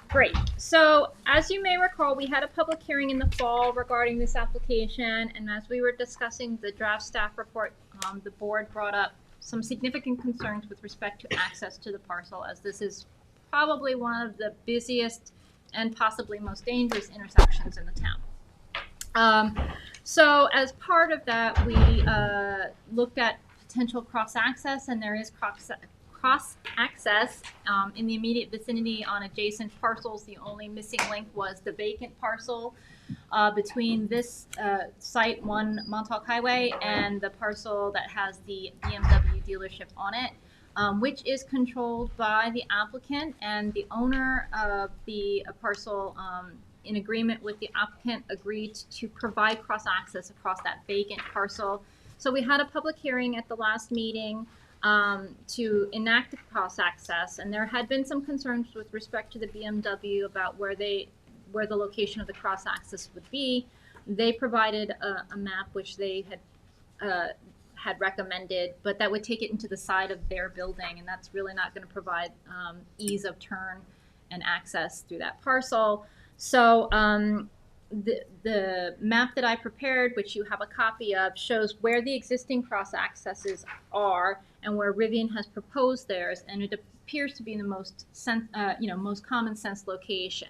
S14: Great. So, as you may recall, we had a public hearing in the fall regarding this application, and as we were discussing the draft staff report, the board brought up some significant concerns with respect to access to the parcel, as this is probably one of the busiest and possibly most dangerous intersections in the town. So, as part of that, we looked at potential cross-access, and there is cross-access in the immediate vicinity on adjacent parcels. The only missing link was the vacant parcel between this site, 1 Montauk Highway, and the parcel that has the BMW dealership on it, which is controlled by the applicant, and the owner of the parcel, in agreement with the applicant, agreed to provide cross-access across that vacant parcel. So we had a public hearing at the last meeting to enact the cross-access, and there had been some concerns with respect to the BMW about where the location of the cross-access would be. They provided a map which they had recommended, but that would take it into the side of their building, and that's really not going to provide ease of turn and access through that parcel. So the map that I prepared, which you have a copy of, shows where the existing cross-accesses are and where Rivian has proposed theirs, and it appears to be in the most common sense location.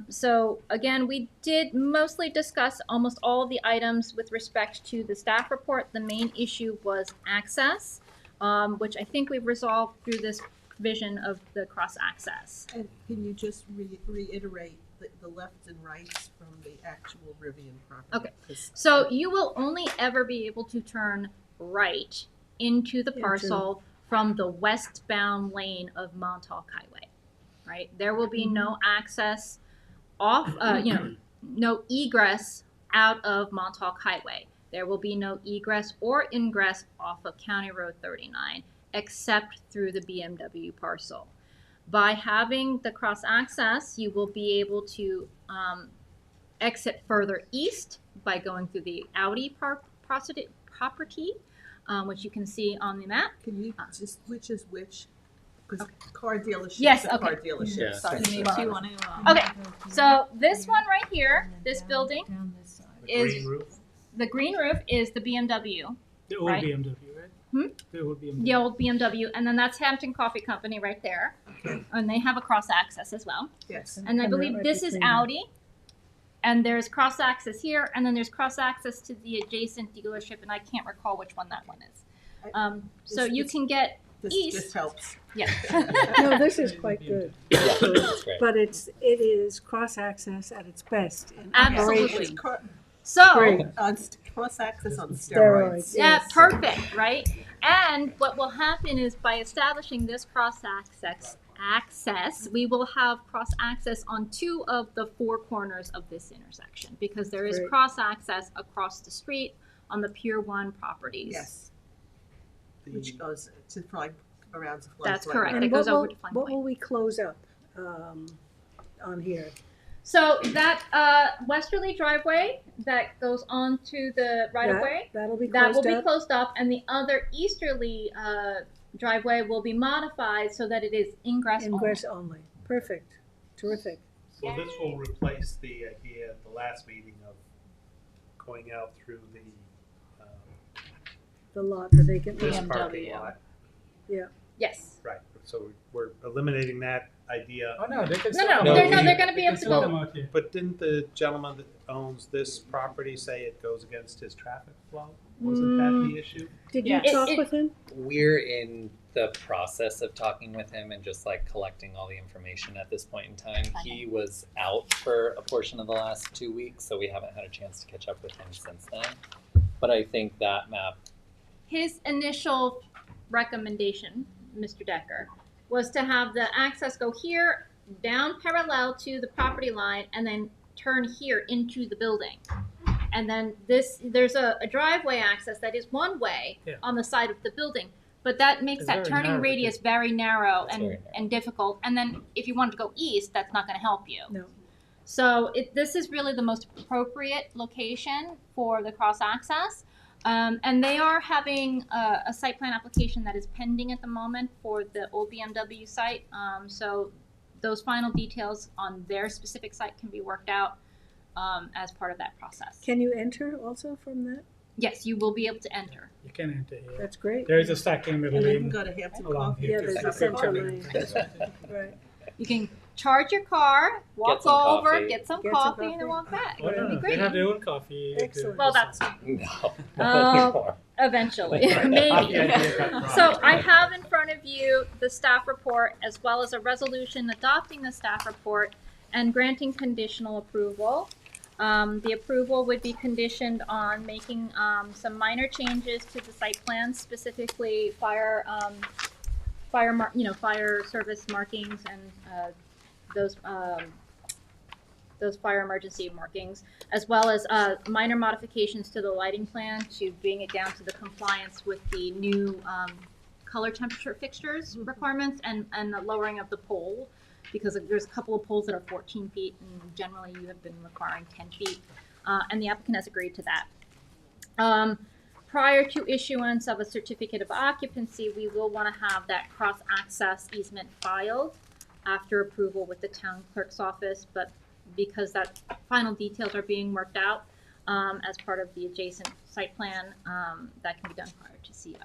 S14: So again, we did mostly discuss almost all of the items with respect to the staff report. The main issue was access, which I think we've resolved through this provision of the cross-access.
S2: And can you just reiterate the lefts and rights from the actual Rivian property?
S14: Okay, so you will only ever be able to turn right into the parcel from the westbound lane of Montauk Highway. right? There will be no access off, no egress out of Montauk Highway. There will be no egress or ingress off of County Road 39, except through the BMW parcel. By having the cross access, you will be able to exit further east by going through the Audi property, which you can see on the map.
S2: Can you just, which is which? Because car dealerships
S14: Yes,
S2: are
S14: okay.
S2: car dealerships.
S14: Yeah.
S2: So
S14: Maybe
S2: it's
S14: you
S2: fine.
S14: wanna, Okay, so this one right here, this building is,
S3: green roof?
S14: the green roof is the BMW.
S3: The old
S14: right?
S3: BMW, right?
S14: Hmm?
S3: The old BMW.
S14: The old BMW, and then that's Hampton Coffee Company right there. And they have a cross access as well.
S2: Yes.
S14: And I
S17: And
S14: believe
S17: right
S14: this is
S17: between them.
S14: Audi. And there's cross access here, and then there's cross access to the adjacent dealership, and I can't recall which one that one is. So you can get east.
S2: This helps.
S14: Yeah.
S17: No, this is quite good.
S14: great.
S17: But it is cross-access at its best in
S14: Absolutely.
S17: operation.
S14: So
S17: Great.
S2: Cross access on
S17: Steroids,
S2: steroids.
S14: yeah,
S17: yes.
S14: perfect, right? And what will happen is by establishing this cross access, we will have cross access on 2 of the 4 corners of this intersection, because there is
S17: Great.
S14: cross access across the street on the Pier 1 properties.
S2: Yes. Which goes to Fly around to Fly.
S14: That's correct.
S17: And
S14: That goes
S17: what
S14: over to Flying
S17: what
S14: Point.
S17: will we close up on here?
S14: So that westerly driveway that goes on to the right of way,
S17: That'll be
S14: that will
S17: closed
S14: be
S17: up?
S14: closed up, and the other easterly driveway will be modified so that it is ingress
S17: Only. Perfect. Terrific.
S9: So this will replace the idea at the last meeting of going out through
S17: The lot, the vacant
S9: this
S17: lot.
S9: parking lot.
S17: Yeah.
S14: Yes.
S9: Right, so we're eliminating that idea.
S7: Oh, no, they can
S14: No, they're going to be able to go.
S9: But didn't the gentleman that owns this property say it goes against his traffic flow? Wasn't that the issue?
S17: Did you talk with him?
S6: We're in the process of talking with him and just like collecting all the information at this point in time. He was out for a portion of the last 2 weeks, so we haven't had a chance to catch up with him since then. But I think that map.
S14: His initial recommendation, Mr. Decker, was to have the access go here, down parallel to the property line, and then turn here into the building. And then there's a driveway access that is one way on the side of the building, but that makes
S3: It's
S14: that
S3: very
S14: turning
S3: narrow,
S14: radius very narrow
S6: It's
S14: and,
S6: very narrow.
S14: and difficult. And then if you wanted to go east, that's not going to help you.
S17: No.
S14: So this is really the most appropriate location for the cross access. And they are having a site plan application that is pending at the moment for the old BMW site. So those final details on their specific site can be worked out as part of that process.
S17: Can you enter also from that?
S14: Yes, you will be able to enter.
S3: You can enter here.
S17: That's great.
S3: There is a stacking middle
S2: And you
S3: lane.
S2: can go to Hampton
S3: along
S2: Coffee.
S3: here.
S17: Yeah, there's a central lane. Right.
S14: You can charge your car, walk
S6: some
S14: over,
S6: coffee.
S14: get some
S17: Get some
S14: coffee, and then walk back.
S3: Oh,
S14: It'd be
S3: no,
S14: great.
S3: they have their own coffee.
S17: Excellent.
S14: Well, that's
S6: No, not anymore.
S14: eventually,
S9: Right.
S14: maybe.
S9: The idea is that
S14: So I have in front of you the staff report as well as a resolution adopting the staff report and granting conditional approval. The approval would be conditioned on making some minor changes to the site plan, specifically fire service markings and those fire emergency markings, as well as minor modifications to the lighting plan to bring it down to the compliance with the new color temperature fixtures requirements and the lowering of the pole, because there's a couple of poles that are 14 feet and generally you have been requiring 10 feet, and the applicant has agreed to that. Prior to issuance of a certificate of occupancy, we will want to have that cross-access easement filed after approval with the town clerk's office, but because that final details are being worked out as part of the adjacent site plan, that can be done prior to CO.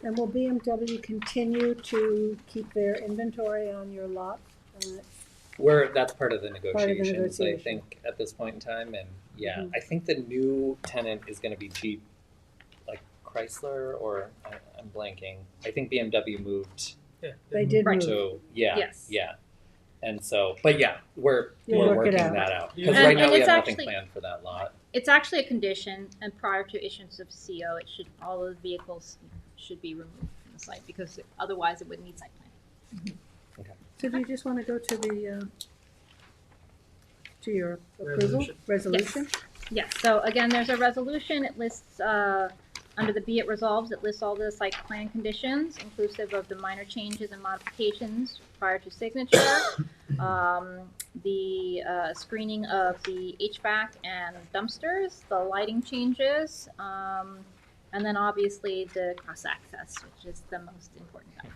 S17: And will BMW continue to keep their inventory on your lot?
S6: That's part of the negotiations, I
S17: negotiation.
S6: think, at this point in time. And yeah,
S17: Mhm.
S6: I think the new tenant is going to be Jeep, like Chrysler, or I'm blanking. I think BMW moved
S3: Yeah,
S17: They did move.
S6: to, yeah,
S14: Yes.
S6: yeah. And so, but yeah, we're
S17: You'll work it
S6: working
S17: out.
S6: that out.
S3: Yeah.
S6: Because
S14: And-
S6: right now
S14: and
S6: we
S14: it's
S6: have nothing
S14: actually-
S6: planned for that lot.
S14: It's actually a condition, and prior to issuance of CO, all of the vehicles should be removed from the site, because otherwise it would need site plan.
S1: So do you just want to go to the, to your approval, resolution?
S14: Yes, so again, there's a resolution, it lists, under the be it resolves, it lists all the site plan conditions, inclusive of the minor changes and modifications prior to signature, the screening of the HVAC and dumpsters, the lighting changes, and then obviously the cross access, which is the most important item.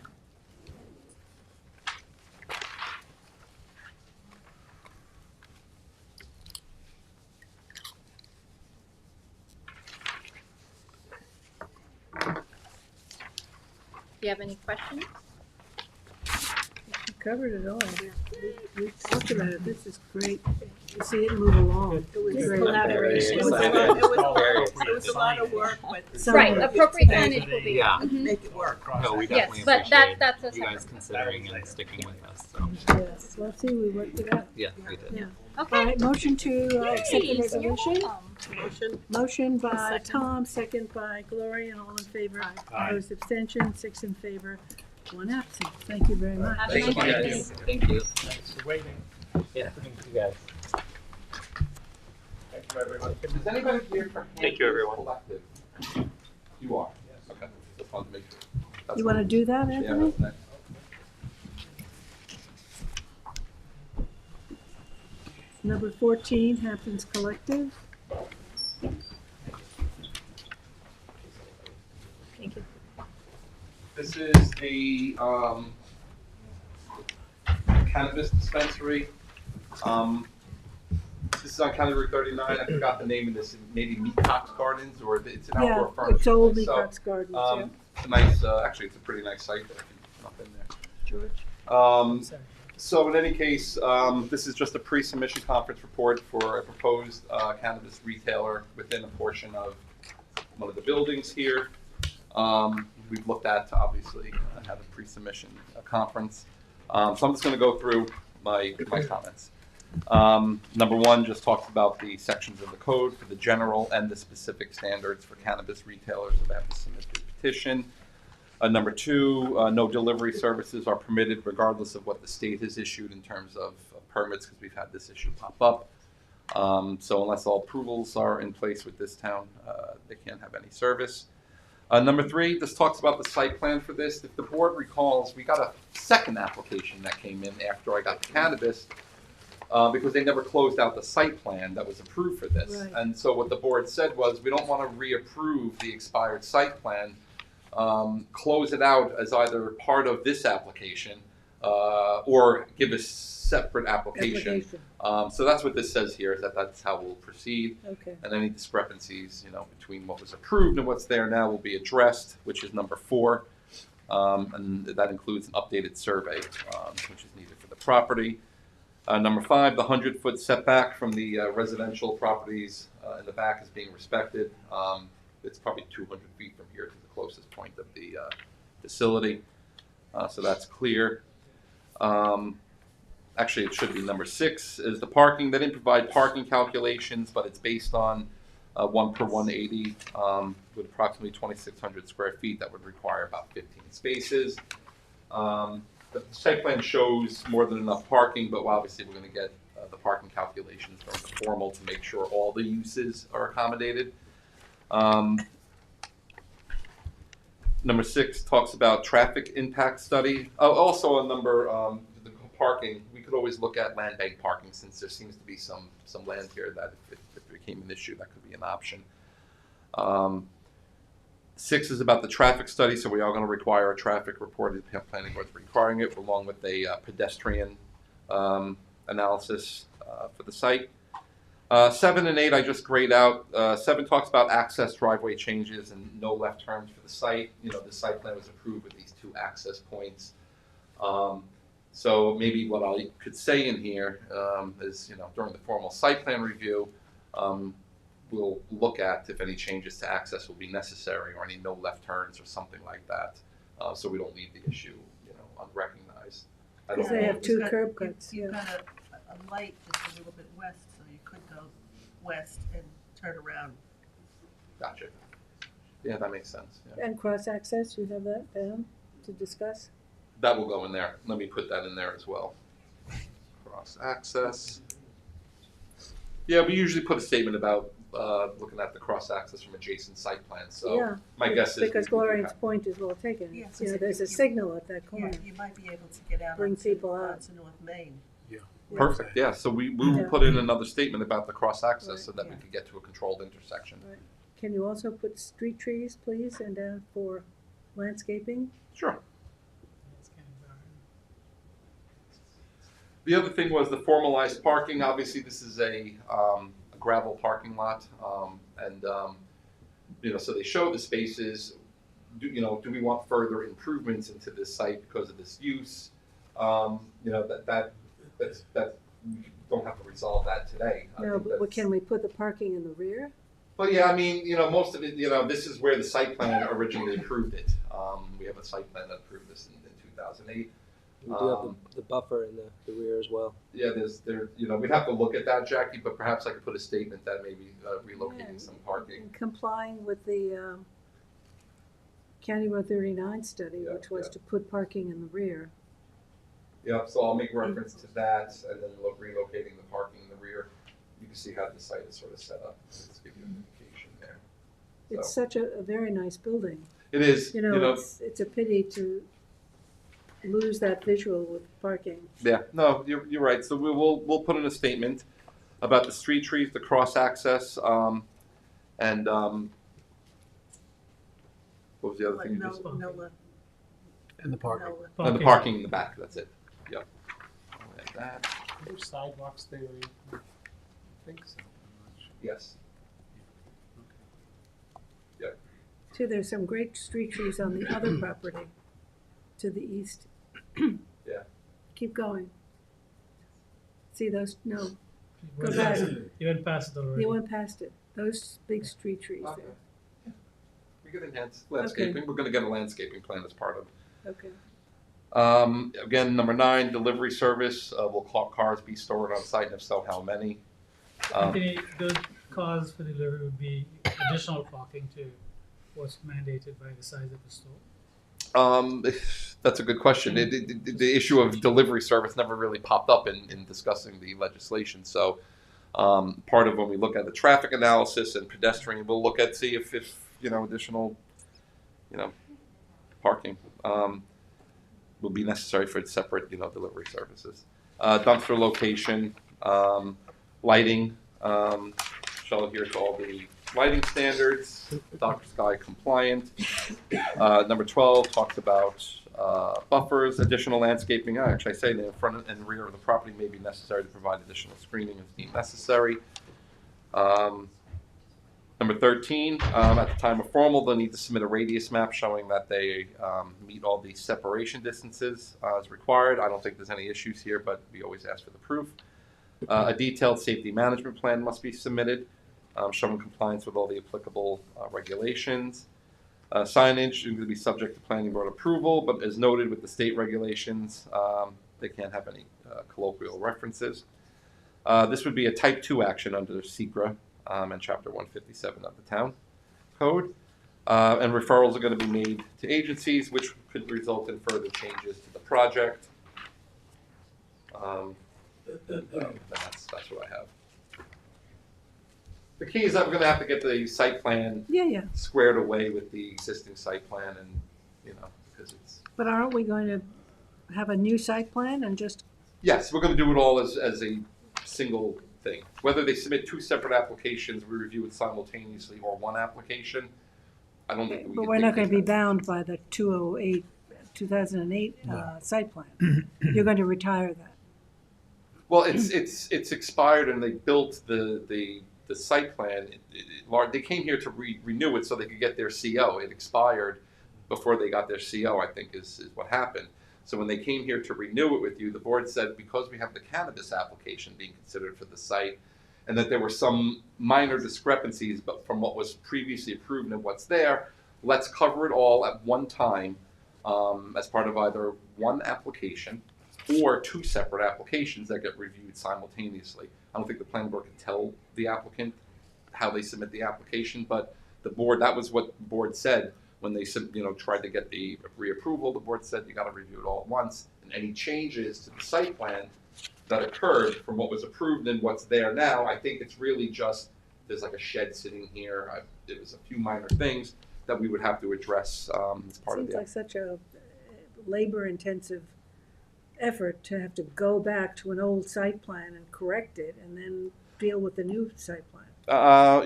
S14: Do you have any questions?
S1: You covered it all. We talked about it. This is great. You see it move along. It was great.
S8: Collaboration.
S2: It was a lot of work, but.
S14: Right, appropriate signage will be.
S6: Yeah.
S14: Mhm.
S2: Make it work.
S6: No, we
S14: Yes,
S6: definitely
S14: but
S6: appreciate
S14: that's a
S6: you guys
S14: separate-
S6: considering and sticking with us, so.
S1: Yes, let's see, we worked it out.
S6: Yeah, we did.
S1: Yeah.
S14: Okay.
S1: All right, motion to accept the
S14: Yay, you're
S1: resolution.
S14: welcome.
S1: Motion by
S2: Second.
S1: Tom, second by Gloria, all in favor.
S9: Aye.
S1: Opposed, abstention, 6 in favor, 1 absent. Thank you very much.
S14: Have a
S6: Thank
S14: nice
S6: you
S14: evening.
S6: guys. Thank you.
S9: Thanks for waiting.
S6: Yeah, thank you guys.
S9: Thank you, everyone.
S4: Is anybody here for
S6: Thank you, everyone.
S4: Collective? You are? Okay, just wanted to make sure. That's
S1: You want to do that,
S4: Yeah,
S1: Anthony?
S4: that's next.
S1: Number 14, Hampton's Collective.
S8: Thank you.
S4: This is the cannabis dispensary. This is on County Route 39. I forgot the name of this. Maybe Meatcox Gardens, or it's an
S1: Yeah,
S4: outdoor furniture
S1: it's old
S4: place.
S1: Meatcox Gardens, yeah.
S4: It's a nice, actually, it's a pretty nice site there. If you've not been there.
S1: George?
S4: So in any case, this is just a pre-submission conference report for a proposed cannabis retailer within a portion of one of the buildings here. We've looked at to obviously have a pre-submission conference. So I'm just going to go through my comments. Number one just talks about the sections of the code for the general and the specific standards for cannabis retailers that have to submit the petition. Number two, no delivery services are permitted regardless of what the state has issued in terms of permits, because we've had this issue pop up. So unless all approvals are in place with this town, they can't have any service. Number three, this talks about the site plan for this. If the board recalls, we got a second application that came in after I got the cannabis, because they never closed out the site plan that was approved for this.
S1: Right.
S4: And so what the board said was, we don't want to reapprove the expired site plan. Close it out as either part of this application or give a separate application. So that's what this says here, is that that's how we'll proceed.
S1: Okay.
S4: And any discrepancies, between what was approved and what's there now will be addressed, which is number 4. And that includes an updated survey, which is needed for the property. Number 5, the 100-foot setback from the residential properties in the back is being respected. It's probably 200 feet from here to the closest point of the facility. So that's clear. Actually, it should be number 6 is the parking. They didn't provide parking calculations, but it's based on 1 per 180 with approximately 2,600 square feet. That would require about 15 spaces. The site plan shows more than enough parking, but obviously we're going to get the parking calculations from the formal to make sure all the uses are accommodated. Number 6 talks about traffic impact study. Also on number the parking, we could always look at land bank parking, since there seems to be some land here that if it became an issue, that could be an option. 6 is about the traffic study, so we are going to require a traffic report. The planning board's requiring it, along with a pedestrian analysis for the site. 7 and 8 I just grayed out. 7 talks about access driveway changes and no left turns for the site. The site plan was approved with these 2 access points. So maybe what I could say in here is, during the formal site plan review, we'll look at if any changes to access will be necessary, or any no left turns or something like that, so we don't leave the issue, unrecognized.
S1: Because they have 2 curb cuts.
S2: You've got a light just a little bit west, so you could go west and turn around.
S4: Gotcha. Yeah, that makes sense. Yeah.
S1: And cross-access, you have that down to discuss?
S4: That will go in there. Let me put that in there as well. Cross access. Yeah, we usually put a statement about looking at the cross access from adjacent site plans. So
S1: Yeah,
S4: my guess is
S1: because
S4: we do
S1: Gloria's
S4: have-
S1: point is well taken.
S2: Yeah,
S1: You know,
S2: so
S1: there's a
S2: you-
S1: signal at that
S2: Yeah,
S1: corner.
S2: you might be able to get out
S1: Bring
S2: onto,
S1: people out.
S2: onto North Main.
S4: Perfect. Yeah. So we will
S1: Yeah.
S4: put in another statement about the cross access
S1: Right.
S4: so that we can get to a controlled intersection.
S1: Right. Can you also put street trees, please, and for landscaping?
S4: Sure. The other thing was the formalized parking. Obviously, this is a gravel parking lot, so they show the spaces. Do we want further improvements into this site because of this use? That we don't have to resolve that today. I
S1: No,
S4: think
S1: but
S4: that's-
S1: can we put the parking in the rear?
S4: Well, yeah, I mean, most of it, this is where the site plan originally approved it. We have a site plan that approved this in 2008.
S20: We do have the buffer in the rear as well.
S4: Yeah, we'd have to look at that, Jackie, but perhaps I could put a statement that maybe relocating some parking.
S1: And complying with the County Road 39 study,
S4: Yeah,
S1: which was
S4: yeah.
S1: to put parking in the rear.
S4: Yeah, so I'll make reference to that and then relocating the parking in the rear. You can see how the site is sort of set up. Let's give you an indication there.
S1: It's
S4: So,
S1: such a very nice building.
S4: it is,
S1: It's a pity to lose that visual with parking.
S4: Yeah, no, you're right. So we'll put in a statement about the street trees, the cross access, and what was the other thing you just?
S7: And the parking.
S4: And the parking in the back. That's it. Yep. I'll add that.
S9: Are there sidewalks there? I think so.
S4: Yes. Yep.
S1: Too, there's some great street trees on the other property to the east.
S4: Yeah.
S1: Keep going. See those? No. Go back.
S3: You went past it already.
S1: You went past it. Those big street trees
S4: Okay.
S1: there.
S4: We could enhance landscaping. We're going to get a landscaping plan as part of.
S1: Okay.
S4: Again, number 9, delivery service. Will cars be stored on site, and if so, how many?
S3: Anthony, those cars for delivery would be additional parking to what's mandated by the size of the store.
S4: That's a good question. The issue of delivery service never really popped up in discussing the legislation. So part of when we look at the traffic analysis and pedestrian, we'll look at see if additional parking will be necessary for separate delivery services. Dumpster location, lighting. Shall adhere to all the lighting standards, Dr. Sky compliant. Number 12 talks about buffers, additional landscaping. Actually, I say the front and rear of the property may be necessary to provide additional screening as deemed necessary. Number 13, at the time of formal, they'll need to submit a radius map showing that they meet all the separation distances as required. I don't think there's any issues here, but we always ask for the proof. A detailed safety management plan must be submitted, showing compliance with all the applicable regulations. Signage is going to be subject to planning board approval, but as noted with the state regulations, they can't have any colloquial references. This would be a type 2 action under SECRA and Chapter 157 of the town code. And referrals are going to be made to agencies, which could result in further changes to the project. That's what I have. The key is I'm going to have to get the site plan squared away with the existing site plan, and because it's.
S1: But aren't we going to have a new site plan and just?
S4: Yes, we're going to do it all as a single thing. Whether they submit 2 separate applications, we review it simultaneously, or 1 application. I don't think we.
S1: But we're not going to be bound by the 2008 site plan. You're going to retire that.
S4: Well, it's expired, and they built the site plan. They came here to renew it so they could get their CO. It expired before they got their CO, I think, is what happened. So when they came here to renew it with you, the board said because we have the cannabis application being considered for the site, and that there were some minor discrepancies but from what was previously approved and what's there, let's cover it all at one time as part of either one application or 2 separate applications that get reviewed simultaneously. I don't think the planning board can tell the applicant how they submit the application, but the board, that was what the board said when they tried to get the reapproval, the board said you got to review it all at once. And any changes to the site plan that occurred from what was approved and what's there now, I think it's really just, there's like a shed sitting here. There was a few minor things that we would have to address as part of
S1: Seems
S4: the.
S1: like such a labor-intensive effort to have to go back to an old site plan and correct it and then deal with the new site plan.
S4: I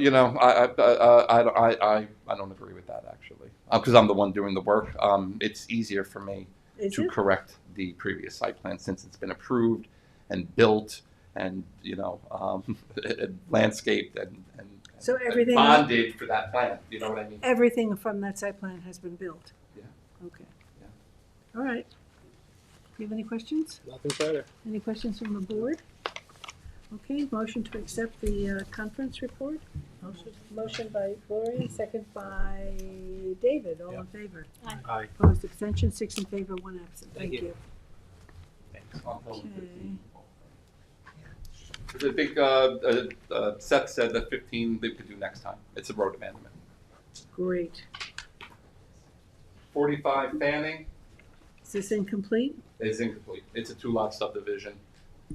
S4: don't agree with that actually, because I'm the one doing the work. It's easier for me to correct the previous site plan since it's been approved and built and landscaped and
S1: So everything
S4: bonded for that plan. You know what I mean?
S1: Everything from that site plan has been built.
S4: Yeah.
S1: Okay. All right. Do you have any questions?
S9: Nothing further.
S1: Any questions from the board? Okay, motion to accept the conference report. Motion by Gloria, second by David. All in favor?
S9: Aye.
S1: Opposed, abstention, 6 in favor, 1 absent. Thank
S9: Thank
S1: you.
S9: you.
S1: Okay.
S4: I think Seth said that 15 they could do next time. It's a road abandonment.
S1: Great.
S4: 45 Fanning
S1: Is this incomplete?
S4: is incomplete. It's a 2-lot subdivision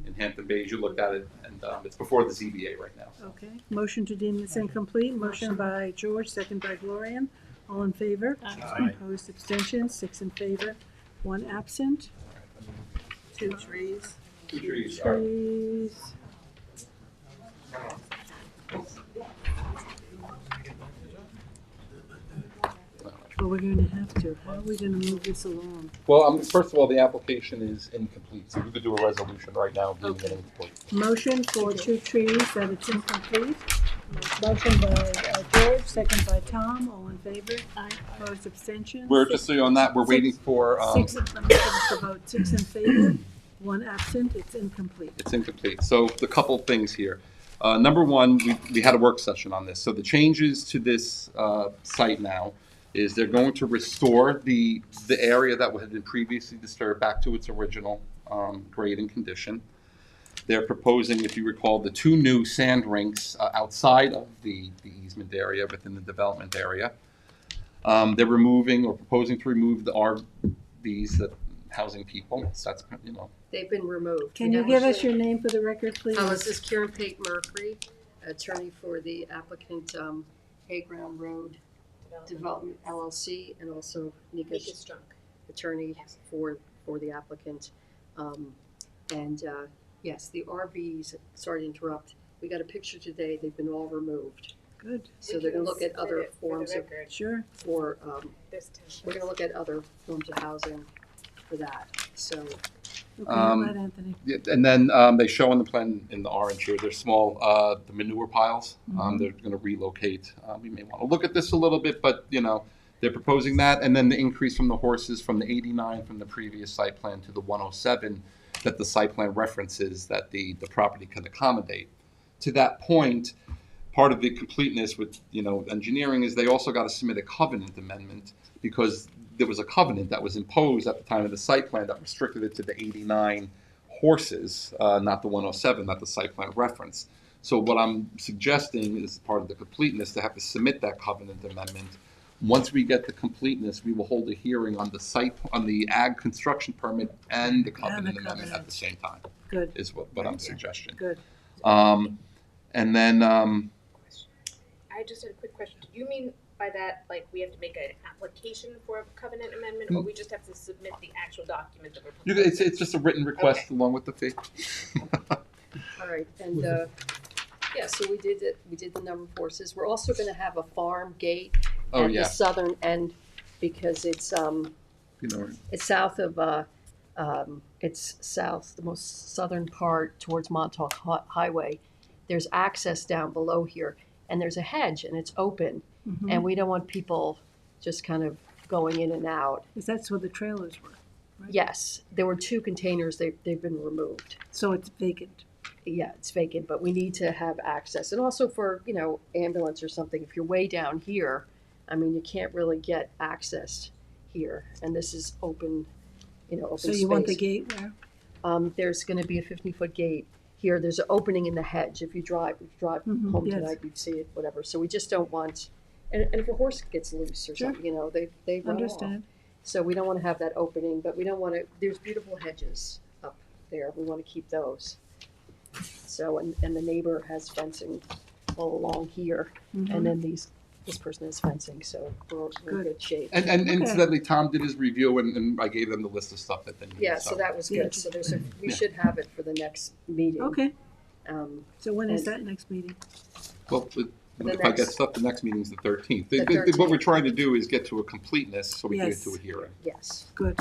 S4: in Hampton Bays. You looked at it, and it's before the ZBA right now.
S1: Okay. Motion to deem this incomplete. Motion by George, second by Gloria. All in favor?
S7: Aye.
S1: Opposed, abstention, 6 in favor, 1 absent.
S2: 2 trees.
S4: 2 trees. All right.
S1: Trees. Well, we're going to have to. How are we going to move this along?
S4: Well, first of all, the application is incomplete, so we could do a resolution right now deeming it incomplete.
S1: Motion for 2 trees that it's incomplete. Motion by George, second by Tom. All in favor? Aye. Opposed, abstention?
S4: We're just so on that. We're waiting for.
S1: 6 in favor, 1 absent. It's incomplete.
S4: It's incomplete. So the couple things here. Number one, we had a work session on this. So the changes to this site now is they're going to restore the area that had been previously disturbed back to its original grade and condition. They're proposing, if you recall, the 2 new sand rinks outside of the easement area within the development area. They're removing or proposing to remove the RVs that housing people. So that's,
S5: They've been removed.
S1: Can you give us your name for the record, please?
S5: This is Karen Pate Mercury, attorney for the applicant, Hayground Road Development LLC, and also Nika Strunk, attorney for the applicant. Yes, the RVs, sorry to interrupt, we got a picture today, they've been all removed.
S1: Good.
S5: So they're gonna look at other forms of,
S1: Sure.
S5: we're gonna look at other forms of housing for that, so.
S1: Okay, go ahead, Anthony.
S4: Yeah, and then they show on the plan in the orange here, they're small, the manure piles. They're going to relocate. We may want to look at this a little bit, but they're proposing that, and then the increase from the horses from the 89 from the previous site plan to the 107 that the site plan references that the property can accommodate. To that point, part of the completeness with engineering is they also got to submit a covenant amendment because there was a covenant that was imposed at the time of the site plan that restricted it to the 89 horses, not the 107 that the site plan referenced. So what I'm suggesting is part of the completeness to have to submit that covenant amendment. Once we get the completeness, we will hold a hearing on the ag construction permit and the covenant amendment at the same time.
S1: Good.
S4: Is what I'm suggesting.
S1: Good.
S4: And then
S13: I just had a quick question. Do you mean by that, like, we have to make an application for a covenant amendment, or we just have to submit the actual document that we're proposing?
S4: it's just a written request along with the fee.
S5: All right, and yeah, so we did it. We did the number of horses. We're also going to have a farm gate at the southern end because it's it's south of the most southern part towards Montauk Highway. There's access down below here, and there's a hedge, and it's open, and we don't want people just kind of going in and out.
S1: Because that's where the trailers were, right?
S5: Yes, there were 2 containers. They've been removed.
S1: So it's vacant.
S5: Yeah, it's vacant, but we need to have access. And also for, ambulance or something, if you're way down here, you can't really get access here. And this is open, open
S1: So
S5: space.
S1: you want the gate where?
S5: There's going to be a 50-foot gate here. There's an opening in the hedge. If you drive home
S1: yes.
S5: tonight, you'd see it, whatever. So we just don't want And if a horse gets loose or
S1: Sure.
S5: something, you know, they run off.
S1: Understand.
S5: So we don't want to have that opening, but we don't want to, there's beautiful hedges up there. We want to keep those. So, and the neighbor has fencing all along here.
S1: Mhm.
S5: And then this person has fencing, so we're in good shape.
S4: And
S1: Okay.
S4: incidentally, Tom did his review and I gave them the list of stuff that they needed.
S5: Yeah, so that was good. So we should have it for the next meeting.
S1: Okay, so when is
S5: and-
S1: that next meeting?
S4: Well,
S5: The
S4: if I get
S5: next-
S4: stuff, the next meeting's the 13th.
S5: The
S4: What
S5: 13th.
S4: we're trying to do is get to a completeness so we can get
S1: Yes.
S4: to a hearing.
S5: Yes.
S1: Good.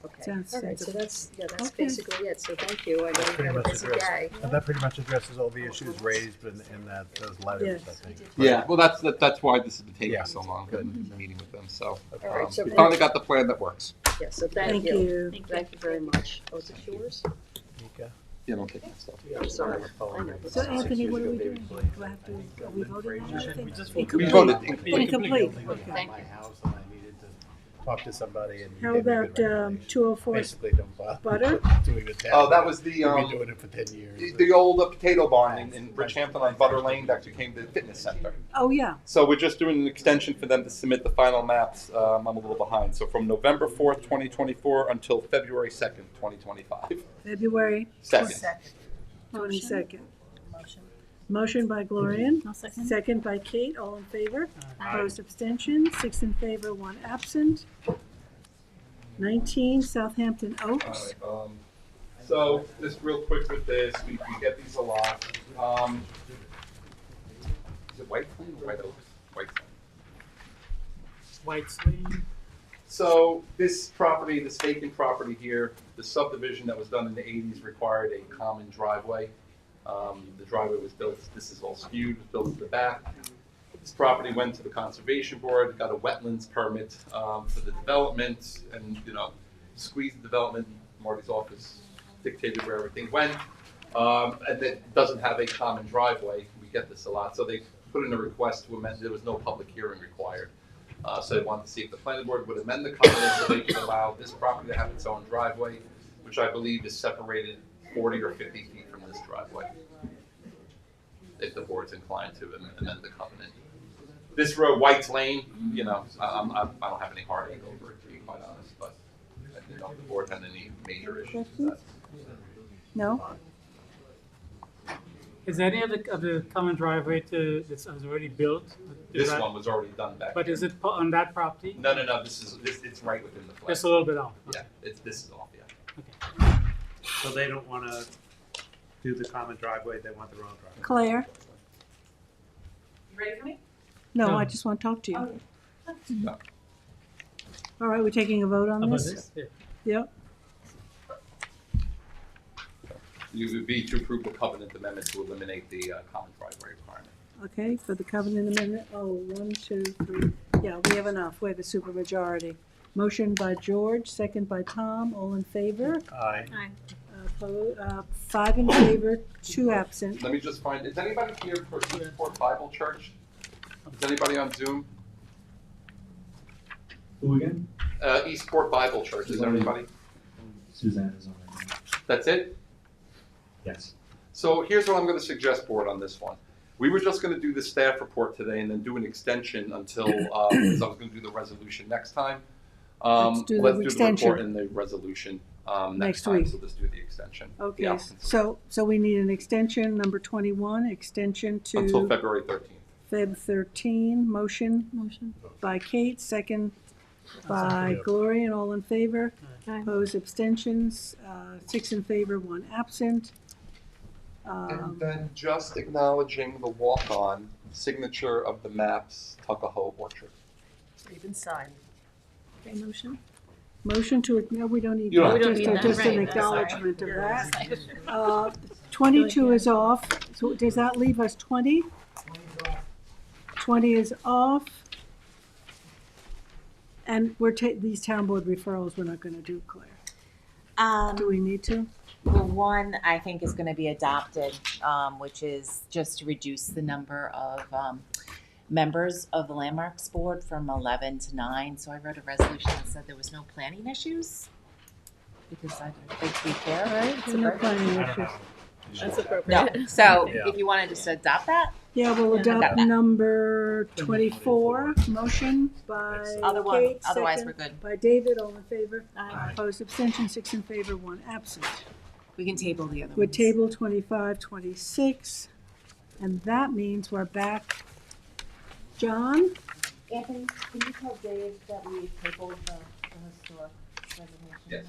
S5: Okay.
S1: Sounds
S5: All right, so
S1: sensible.
S5: that's
S1: Okay.
S5: basically it. So thank you. I know you
S7: Pretty
S5: had a
S7: much
S5: busy
S7: addresses,
S5: day.
S7: and that pretty much addresses all the issues raised in those letters,
S1: Yes.
S7: I think.
S4: Yeah, well, that's why this has been taking
S7: Yeah.
S4: so long, in the meeting with them, so.
S5: All right, so
S4: We finally got the plan that works.
S5: Yeah, so thank
S1: Thank
S5: you.
S1: you.
S5: Thank you very much. Oh, is it yours?
S7: Mika?
S4: Yeah, don't take that stuff.
S5: I'm sorry. I know.
S1: So Anthony, what are we doing? Do I have to, are we voting on anything?
S4: We
S1: Incomplete.
S4: voted.
S1: Incomplete, okay.
S5: Thank
S7: My
S5: you.
S7: house and I needed to talk to somebody and.
S1: How
S7: gave me a
S1: about,
S7: good recommendation.
S1: 204
S7: Basically, don't bother
S1: butter?
S7: doing it that
S4: Oh, that
S7: way.
S4: was the,
S7: We've been doing it for 10 years.
S4: The old potato barn in Bridgehampton on Butter Lane that became the fitness center.
S1: Oh, yeah,
S4: So we're just doing an extension for them to submit the final maps. I'm a little behind. So from November 4th, 2024 until February 2nd, 2025.
S1: February
S4: Second.
S1: 22nd.
S13: Motion.
S1: Motion by Gloria,
S8: I'll second.
S1: second by Kate, all in favor.
S9: Aye.
S1: Opposed, abstention, 6 in favor, 1 absent. 19 Southampton Oaks.
S4: All right, so just real quick with this, we get these a lot. Is it White Plain or White Oaks? White Plain.
S3: White Slane.
S4: So this property, this vacant property here, the subdivision that was done in the 80s required a common driveway. The driveway was built, this is all skewed, was built to the back. This property went to the Conservation Board, got a wetlands permit for the development, and, you know, squeezed the development. Marty's office dictated where everything went. And it doesn't have a common driveway. We get this a lot. So they put in a request to amend, there was no public hearing required. So they wanted to see if the planning board would amend the covenant so they could allow this property to have its own driveway, which I believe is separated 40 or 50 feet from this driveway. If the board's inclined to amend the covenant. This road, White's Lane, you know, I don't have any heartache over it, to be quite honest, but I didn't know if the board had any major issues with that.
S1: No?
S3: Is any of the common driveway to, this was already built?
S4: This one was already done back
S3: But
S4: here.
S3: is it on that property?
S4: No, it's right within the flag.
S3: Just a little bit off?
S4: Yeah, this is off, yeah.
S9: So they don't want to do the common driveway, they want their own driveway.
S1: Claire?
S10: You ready for me?
S1: No,
S3: No.
S1: I just want to talk to you.
S10: Oh.
S4: No.
S1: All right, we're taking a vote on
S3: About
S1: this?
S3: this? Yeah.
S1: Yep.
S4: You would be to approve the covenant amendment to eliminate the common driveway requirement.
S1: Okay, for the covenant amendment, 1, 2, 3. Yeah, we have enough. We have a supermajority. Motion by George, second by Tom, all in favor.
S7: Aye.
S1: Opposed, 5 in favor, 2 absent.
S4: Let me just find, is anybody here for Eastport Bible Church? Is anybody on Zoom?
S22: Who again?
S4: Eastport Bible Church, is there anybody?
S22: Suzanne is on right now.
S4: That's it?
S22: Yes.
S4: So here's what I'm gonna suggest, board, on this one. We were just gonna do the staff report today and then do an extension until, because I was gonna do the resolution next time.
S1: Let's do the
S4: Let's do the
S1: extension.
S4: report and the resolution, next
S1: Next
S4: time,
S1: week.
S4: so let's do the extension. The
S1: Okay,
S4: applicant's
S1: so we need an extension, number 21, extension to.
S4: Until February 13th.
S1: Feb 13, motion
S8: Motion.
S1: by Kate, second by
S7: Second.
S1: Gloria, and all in favor.
S8: Aye.
S1: Opposed, abstentions, 6 in favor, 1 absent.
S4: And then just acknowledging the walk-on signature of the maps, Tuckahoe Orchard.
S2: Even signed.
S8: Okay, motion.
S1: Motion to, no, we don't need
S4: You don't
S1: that,
S4: have to.
S1: just an
S8: Right,
S1: acknowledgement of that. 22 is off, so does that leave us 20? 20 is off. And these town board referrals we're not gonna do, Claire. Do we need to?
S10: Well, one I think is going to be adopted, which is just to reduce the number of members of the Landmarks Board from 11 to 9. So I wrote a resolution that said there was no planning issues because I don't think we care.
S1: Right, so no planning issues.
S8: That's appropriate.
S10: No, so
S7: Yeah.
S10: if you wanted just to adopt that,
S1: Yeah, we'll adopt
S10: Adopt that.
S1: number 24, motion by Kate,
S10: otherwise
S1: second
S10: we're good.
S1: by David, all in favor.
S8: Aye.
S1: Opposed, abstention, 6 in favor, 1 absent.
S10: We can table the other
S1: We're
S10: ones.
S1: table 25, 26, and that means we're back. John?
S13: Anthony, can you tell Dave that we tabled the historic preservation?
S4: Yes.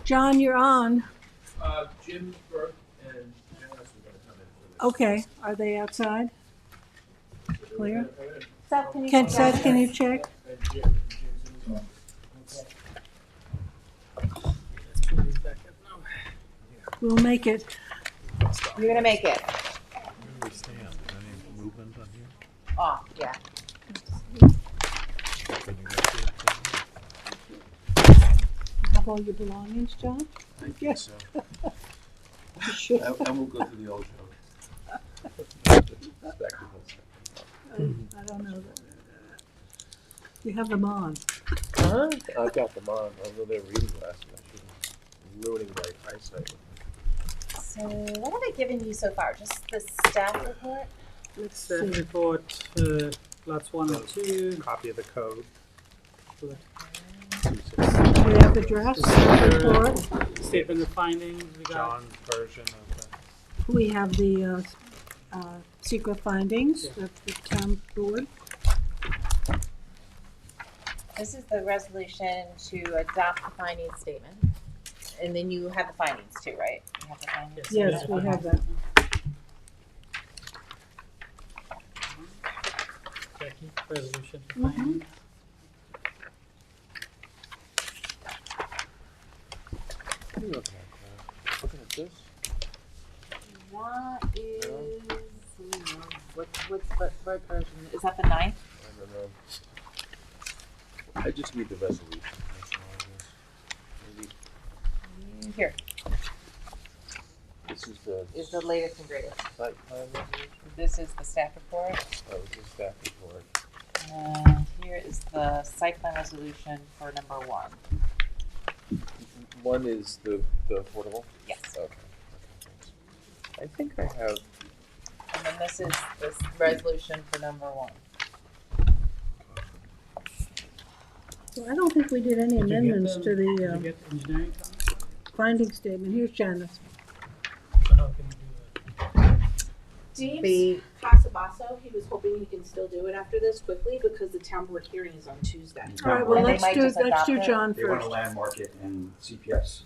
S1: John, you're on.
S22: Jim Burke and Janice are gonna come in for this.
S1: Okay, are they outside? Clear?
S13: Seth, can you
S1: Can,
S13: check
S1: Seth,
S13: that?
S1: can you check?
S22: And Jim's in the office.
S1: We'll make it.
S10: You're gonna make it.
S7: Where do we stand? Any movement on here?
S10: Oh, yeah.
S7: Can you get to
S1: You have all your belongings, John?
S22: I think
S1: Yes.
S22: so.
S1: Sure.
S22: And we'll go through the old show.
S1: I don't know. You have them on.
S22: Huh? I've got them on, although they're reading glasses. I'm ruining my eyesight.
S10: So what have I given you so far? Just the staff report?
S1: Let's
S3: Staff
S1: see.
S3: report, lots 1 and 2.
S9: Copy of the code.
S1: We have the draft report.
S3: Statement of findings, we got.
S9: John's version of the.
S1: We have the secret findings of the town board.
S10: This is the resolution to adopt the finding statement. And then you have the findings too, right? You have the findings?
S1: Yes, we have that.
S3: Jackie, resolution for
S1: Mhm.
S3: findings.
S22: Looking at this?
S10: That is, what's the version? Is that the 9th?
S22: I don't know. I just read the resolution. That's all it is. Maybe
S10: Here
S22: this
S10: is the latest and greatest.
S22: site plan resolution.
S10: This is the staff report.
S22: Oh, this is staff report.
S10: And here is the site plan resolution for number 1.
S22: One is the affordable?
S10: Yes.
S22: Okay. Thanks. I think I have,
S10: And then this is this resolution for number 1.
S1: So I don't think we did any
S3: Did you get
S1: amendments
S3: them?
S1: to
S3: Did you
S1: the
S3: get engineering?
S1: finding statement. Here's Janice.
S3: So how can you do that?
S10: Be-
S13: Dave's Casabasso, he was hoping he can still do it after this quickly because the town board hearing is on Tuesday.
S1: All right, well,
S10: And they
S1: let's
S10: might
S1: do
S10: just adopt it.
S1: John
S12: They want
S1: first.
S12: to landmark it and CPF's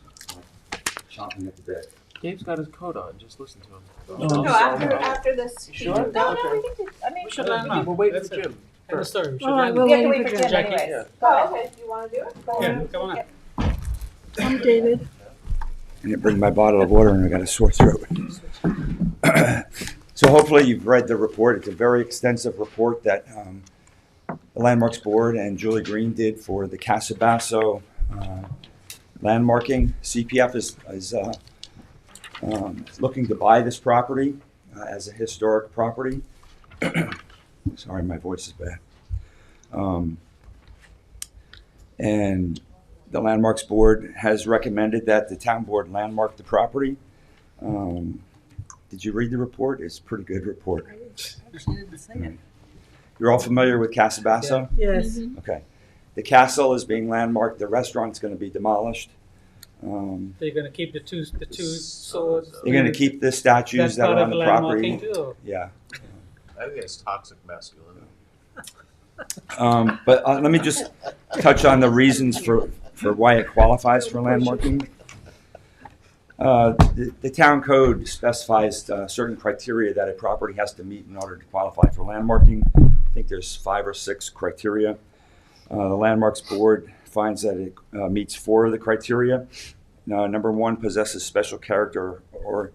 S12: chomping at the bit.
S22: Dave's got his coat on, just listen to him.
S13: No, after this.
S22: You
S13: he
S22: sure?
S13: can-
S10: No, we can do, I mean.
S3: We should landmark.
S22: We're waiting
S3: That's
S22: for
S3: it.
S22: Jim.
S3: End of story. We should
S1: All right,
S3: landmark.
S10: We have to
S1: waiting
S10: wait
S1: for
S10: for Jim
S3: Jackie,
S10: anyways.
S22: yeah.
S10: Go
S13: Oh,
S10: ahead.
S13: okay, you wanna do it?
S3: Yeah, come on up.
S1: Come, David.
S12: I didn't bring my bottle of water and I got a sore throat. So hopefully you've read the report. It's a very extensive report that the Landmarks Board and Julie Green did for the Casabasso landmarking. CPF is looking to buy this property as a historic property. Sorry, my voice is bad. And the Landmarks Board has recommended that the town board landmark the property. Did you read the report? It's a pretty good report. You're all familiar with Casabasso?
S1: Yes.
S12: Okay. The castle is being landmarked. The restaurant's going to be demolished.
S3: They're gonna keep the two swords.
S12: You're going to keep the statues
S3: That's
S12: that
S3: part
S12: are
S3: of
S12: on the
S3: landmarking
S12: property.
S3: too.
S12: Yeah.
S9: I think it's toxic masculinity.
S12: But let me just touch on the reasons for why it qualifies for landmarking. The town code specifies certain criteria that a property has to meet in order to qualify for landmarking. I think there's 5 or 6 criteria. The Landmarks Board finds that it meets 4 of the criteria. Number 1, possesses special character or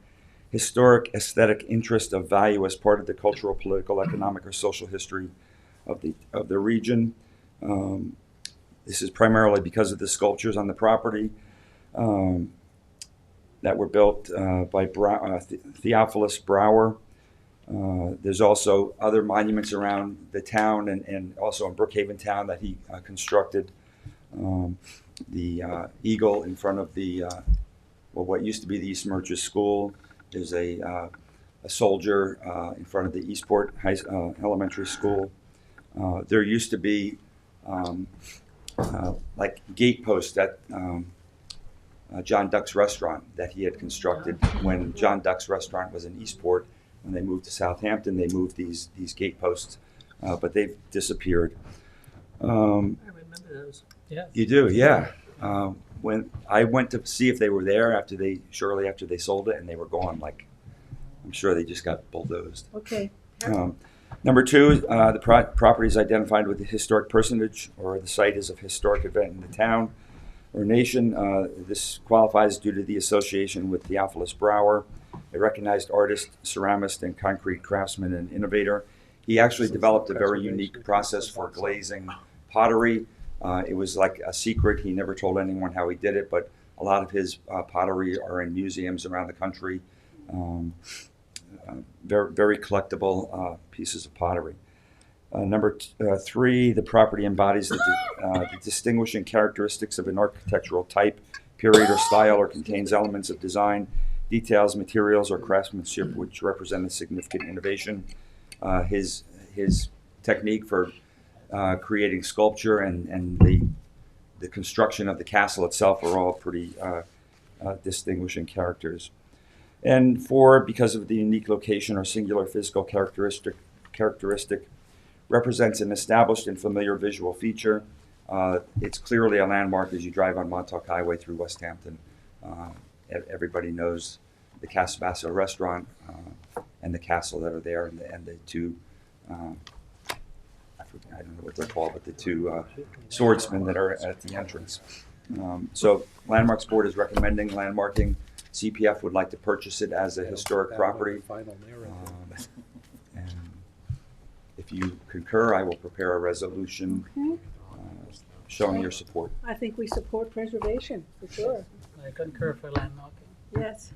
S12: historic aesthetic interest of value as part of the cultural, political, economic, or social history of the region. This is primarily because of the sculptures on the property that were built by Theophilus Brouwer. There's also other monuments around the town and also in Brookhaven town that he constructed. The eagle in front of the what used to be the East Merchant School. There's a soldier in front of the Eastport Elementary School. There used to be like gate posts at John Duck's restaurant that he had constructed when John Duck's restaurant was in Eastport. When they moved to Southampton, they moved these gate posts, but they've disappeared.
S3: I remember those. Yeah.
S12: You do, yeah. When I went to see if they were there shortly after they sold it, and they were gone. Like, I'm sure they just got bulldozed.
S2: Okay.
S12: Number two, the property is identified with the historic personage, or the site is a historic event in the town or nation. This qualifies due to the association with Theophilus Brower, a recognized artist, ceramist, and concrete craftsman and innovator. He actually developed a very unique process for glazing pottery. It was like a secret. He never told anyone how he did it, but a lot of his pottery are in museums around the country. Very, very collectible pieces of pottery. Number three, the property embodies the distinguishing characteristics of an architectural type, period, or style, or contains elements of design, details, materials, or craftsmanship which represent a significant innovation. His technique for creating sculpture and the construction of the castle itself are all pretty distinguishing characters. And four, because of the unique location or singular physical characteristic represents an established and familiar visual feature. It's clearly a landmark as you drive on Montauk Highway through West Hampton. Everybody knows the Casa Basso restaurant and the castle that are there, and the two, I don't know what they're called, but the two swordsmen that are at the entrance. So Landmarks Board is recommending landmarking. CPF would like to purchase it as a historic property. And if you concur, I will prepare a resolution showing your support.
S2: I think we support preservation, for sure.
S3: I concur for landmarking.
S2: Yes.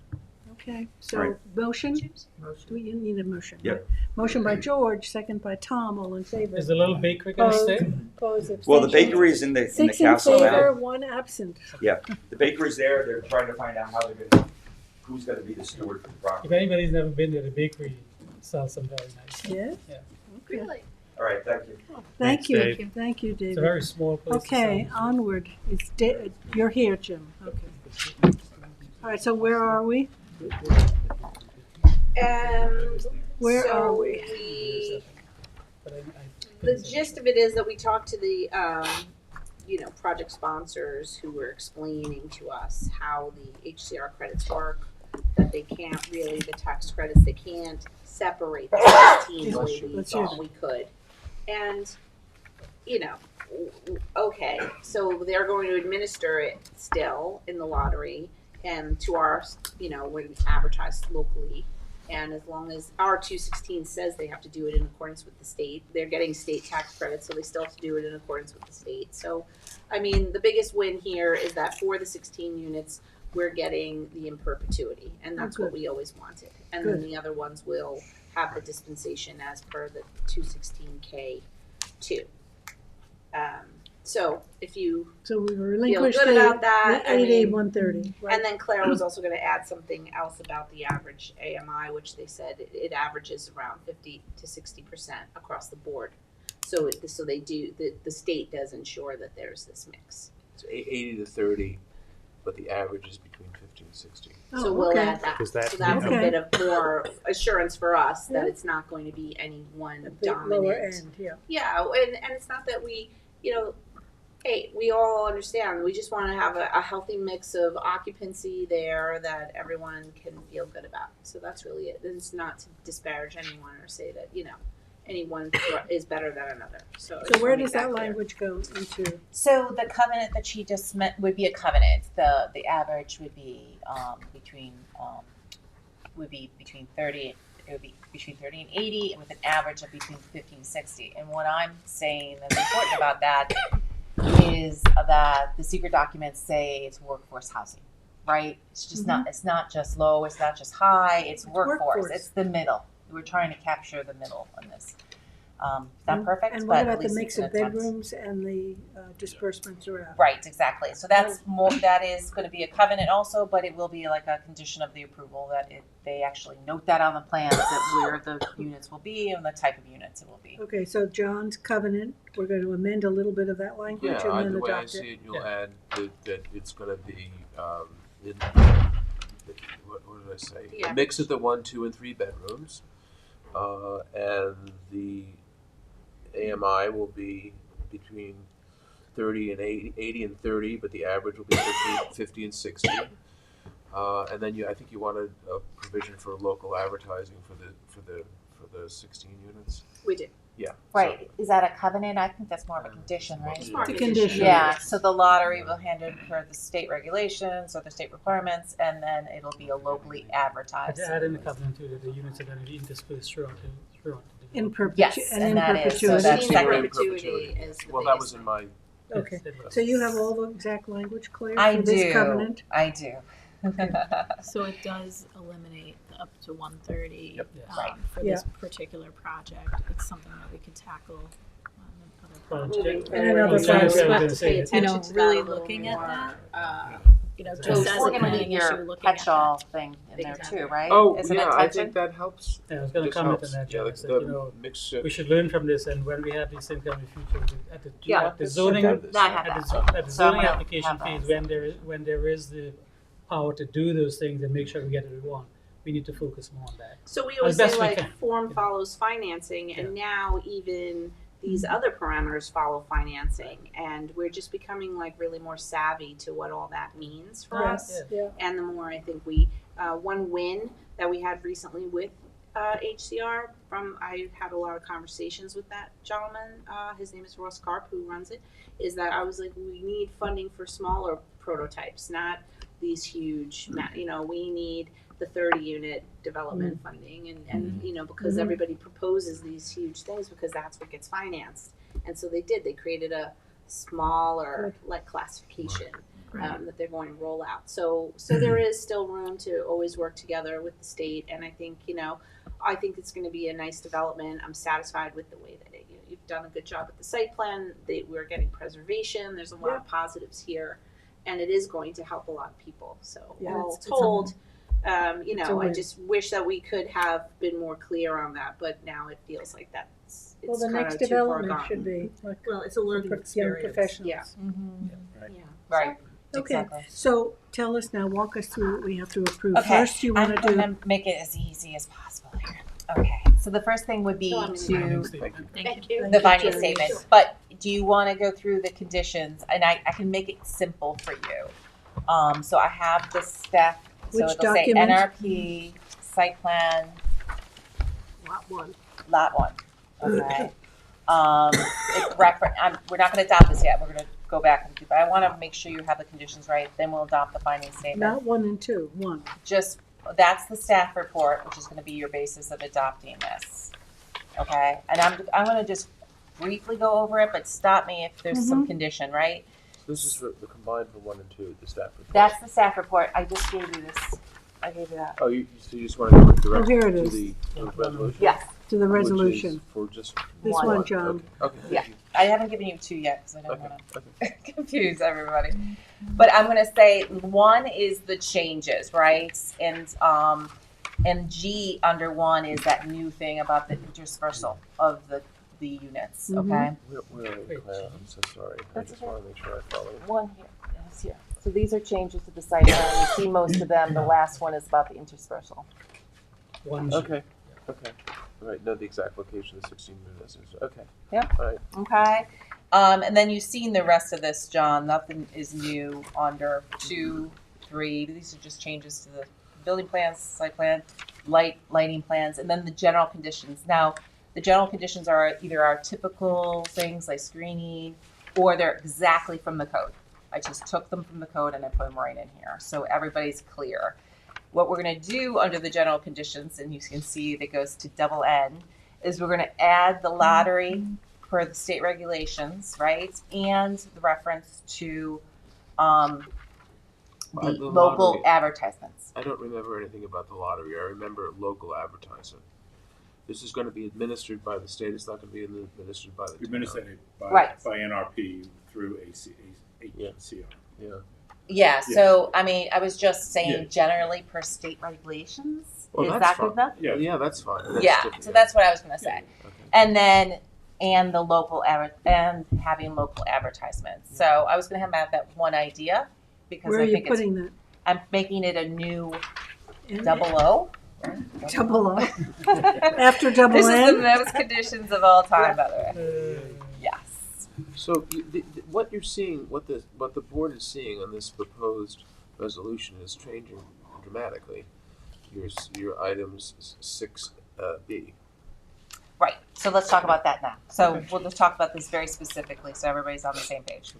S2: Okay, so
S12: Right.
S2: motion? Do you need a motion?
S12: Yep.
S2: Motion by George, second by Tom, all in favor.
S3: Is the little bakery gonna stay?
S2: Opposed,
S12: Well, the
S2: abstentions.
S12: bakery is in the
S2: Six
S12: castle
S2: in favor,
S12: now.
S2: one absent.
S12: Yeah, the bakery's there. They're trying to find out who's going to be the steward for the
S3: If
S12: property.
S3: anybody's never been to the bakery, it sells some very nice.
S2: Yeah?
S3: Yeah.
S2: Okay.
S5: Really?
S12: All right, thank you.
S2: Thank
S3: Thanks,
S2: you,
S3: Dave.
S2: thank you, David.
S3: It's a very small place. to
S2: Okay,
S3: sell.
S2: onward. You're here, Jim. Okay. All right, so where are we? Where are we?
S3: But I
S10: The gist of it is that we talked to the, project sponsors who were explaining to us how the HCR credits work, that they can't really, the tax credits, they can't separate the 16 the way we thought we could. And, okay, so they're going to administer it still in the lottery and to our, when we advertise locally. And as long as our 216 says they have to do it in accordance with the state, they're getting state tax credits, so they still have to do it in accordance with the state. So, the biggest win here is that for the 16 units, we're getting the in perpetuity, and that's what we always wanted. And then the other ones will have the dispensation as per the 216K2. So if you
S2: So we
S10: feel
S2: relinquished
S10: good about that,
S2: the 130. Right?
S10: and then Claire was also going to add something else about the average AMI, which they said it averages around 50 to 60% across the board. So they do the state does ensure that there's this mix.
S22: So 80 to 30, but the average is between 50 and 60.
S10: So we'll add that.
S9: Does that
S10: So that's
S2: Okay.
S10: a bit of more assurance for us that
S2: Yeah.
S10: it's not going to be any one
S2: A bit
S10: dominant.
S2: lower end, yeah.
S10: Yeah, and it's not that we, hey, we all understand. We just want to have a healthy mix of occupancy there that everyone can feel good about. So that's really it. It's not to disparage anyone or say that, anyone is better than another. So
S2: So where does that language go into?
S13: So the covenant that she just meant would be a covenant. The average would be between 30. It would be between 30 and 80, with an average of between 50 and 60. And what I'm saying that's important about that is that the secret documents say it's workforce housing, right? It's just not. It's not just low. It's not just high. It's workforce. It's the middle. We're trying to capture the middle on this.
S10: Not perfect,
S1: And
S10: but
S1: what
S10: at
S1: about the
S10: least
S1: mix
S10: it's an
S1: of
S10: attempt.
S1: bedrooms and the disbursements throughout?
S10: Right, exactly. So that's more, that is gonna be a covenant also, but it will be like a condition of the approval that they actually note that on the plans, that where the units will be and the type of units it will be.
S1: Okay, so John's covenant, we're going to amend a little bit of that language
S22: Yeah,
S1: and then
S22: the way I
S1: adopt
S22: see
S1: it.
S22: it, you'll add that it's gonna be, what did I say?
S10: Yeah.
S22: A mix of the 1, 2, and 3 bedrooms. And the AMI will be between 30 and 80 and 30, but the average will be 50 and 60. And then I think you wanted a provision for local advertising for the 16 units.
S10: We do.
S22: Yeah.
S10: Right, is that a covenant? I think that's more of a condition, right?
S22: It's more
S1: a condition.
S10: Yeah, so the lottery will handle per the state regulations or the state requirements, and then it'll be a locally advertised.
S3: Add in the covenant too that the units are going to be interspersed throughout the
S1: In
S10: Yes,
S1: perpetuity.
S10: and that is, so that's
S22: In
S10: second.
S22: perpetuity. Well, that was in my.
S1: Okay, so you have all the exact language clear
S10: I
S1: for this
S10: do,
S1: covenant?
S10: I do.
S8: So it does eliminate the up to 130
S22: Yep.
S10: Right.
S8: for this particular project. It's something that we could tackle on other projects.
S1: And another project.
S8: You know, really looking at that, you know, just as
S10: We're
S8: a
S10: gonna
S8: planning
S10: need
S8: issue,
S10: your
S8: looking at
S10: catch-all
S8: that.
S10: thing in there
S8: Exactly.
S10: too, right?
S22: Oh,
S10: Is it
S22: yeah, I
S10: intention?
S22: think that helps.
S3: Yeah, I was going to
S22: Just
S3: comment
S22: helps.
S3: on that.
S22: Yeah,
S3: John. I
S22: the,
S3: said,
S22: the
S3: you know,
S22: mix.
S3: we should learn from this, and when we have these things coming in the future, at the
S22: let's
S3: zoning,
S22: check out this.
S10: No, I have
S3: at
S10: that.
S3: the, at the
S10: So I'm
S3: zoning
S10: gonna
S3: application
S10: have that.
S3: phase, when there is the power to do those things and make sure we get what we want, we need to focus more on that.
S13: So we
S3: As
S13: always
S3: best
S13: say
S3: we
S13: like
S3: can.
S13: form follows financing, and now even these other parameters follow financing, and we're just becoming like really more savvy to what all that means for us.
S1: Yeah.
S13: And the more I think we, one win that we had recently with HCR, I had a lot of conversations with that gentleman, his name is Ross Karp, who runs it, is that I was like, we need funding for smaller prototypes, not these huge, you know, we need the 30 unit development funding, and you know, because everybody proposes these huge things because that's what gets financed. And so they created a smaller like classification that they're going to roll out. So there is still room to always work together with the state, and I think, you know, I think it's going to be a nice development. I'm satisfied with the way that you've done a good job with the site plan. We're getting preservation. There's a lot of positives here, and it is going to help a lot of people. So all told, you know, I just wish that we could have been more clear on that, but now it feels like it's
S1: Well, the
S13: kinda
S1: next
S13: too far
S1: development
S13: gone.
S1: should be like
S2: Well, it's a learning
S1: young
S2: experience.
S1: professionals.
S13: Yeah.
S10: Mm-hmm. Right,
S1: Okay,
S10: exactly.
S1: so tell us now, walk us through what we have to approve.
S10: Okay,
S1: First, you want
S10: I'm
S1: to do,
S10: gonna make it as easy as possible here. Okay, so the first thing would be to
S13: Thank you.
S10: the finding statement, but do you wanna go through the conditions? And I can make it simple for you. So I have the spec, so
S1: Which
S10: it'll say
S1: document?
S10: NRP, site plan, lot one, okay? We're not gonna adopt this yet, we're gonna go back and do, but I wanna make sure you have the conditions right, then we'll adopt the finding statement.
S1: not 1 and 2, 1.
S10: Just, that's the staff report, which is gonna be your basis of adopting this, okay? And I'm gonna just briefly go over it, but stop me if there's some condition, right?
S22: This is for the combined for 1 and 2, the staff report.
S10: That's the staff report, I just gave you this, I gave you that.
S22: Oh, so you just want to go direct
S1: here it
S22: to
S1: is.
S22: the resolution?
S10: Yes,
S1: To the
S22: Which is
S1: resolution.
S22: for just
S1: This
S10: one.
S1: one, John.
S22: Okay,
S10: yeah,
S22: thank you.
S10: I haven't given you two yet, because I don't
S22: Okay,
S10: wanna confuse everybody. But I'm gonna say, 1 is the changes, right? And G under 1 is that new thing about the interspersal of the units, okay?
S22: Where are we, Claire? I'm so sorry.
S10: That's
S22: I just
S10: okay.
S22: want to make sure I follow it.
S10: 1 here, yes, here. So these are changes to the site plan, you see most of them, the last one is about the interspersal.
S22: Okay, okay. All right, know the exact location of 16 units. Okay.
S10: Yep.
S22: All right.
S10: Okay, and then you've seen the rest of this, John, nothing is new under 2, 3, these are just changes to the building plans, site plan, lighting plans, and then the general conditions. Now, the general conditions are either our typical things like screening, or they're exactly from the code. I just took them from the code and I put them right in here, so everybody's clear. What we're gonna do under the general conditions, and you can see that goes to double N, is we're gonna add the lottery per the state regulations, right? And the reference to the local
S22: lottery.
S10: advertisements.
S22: I don't remember anything about the lottery. I remember local advertising. this is gonna be administered by the state, it's not gonna be administered by the town.
S15: Administered by,
S10: Right.
S15: by NRP through
S22: Yeah.
S15: HCR.
S22: Yeah.
S10: Yeah, so, I mean, I was just
S15: Yeah.
S10: saying generally per state regulations,
S22: Well,
S10: is
S22: that's
S10: that
S22: fine.
S10: good enough?
S22: Yeah, that's fine. That's
S10: Yeah,
S22: different,
S10: so that's what I was gonna say.
S22: Okay.
S10: And then, and the local and having local advertisements. So I was gonna have that one idea, because
S1: Where are
S10: I
S1: you
S10: think
S1: putting that?
S10: I'm making it a new
S1: In-
S10: double O.
S1: Double O. After double
S10: This
S1: N?
S10: is the most conditions of all time, by the way. Yes.
S22: So what you're seeing, what the board is seeing on this proposed resolution is changing dramatically. Your items 6B.
S10: Right, so let's talk about that now. So we'll just talk about this very specifically, so everybody's on the same page.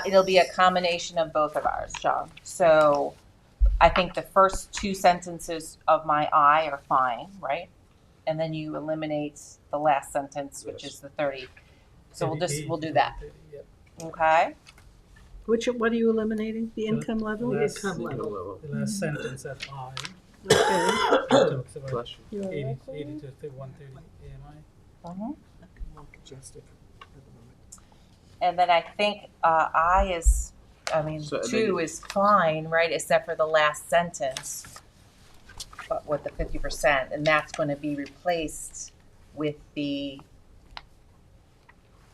S10: It'll be a combination of both of ours, John. So I think the first two sentences of my I are fine, right? And then you eliminate the last sentence, which is the 30. So we'll do that. Okay?
S1: What are you eliminating? The income level?
S3: The last-
S1: Income level.
S3: The last sentence of I.
S1: Okay.
S3: Talks about
S22: Bless you.
S3: 80 to 130 AMI.
S10: Mhm.
S2: More congested at the moment.
S10: And then I think I is, I mean,
S22: So, and then
S10: 2
S22: you-
S10: is fine, right, except for the last sentence, but with the 50%, and that's going to be replaced with the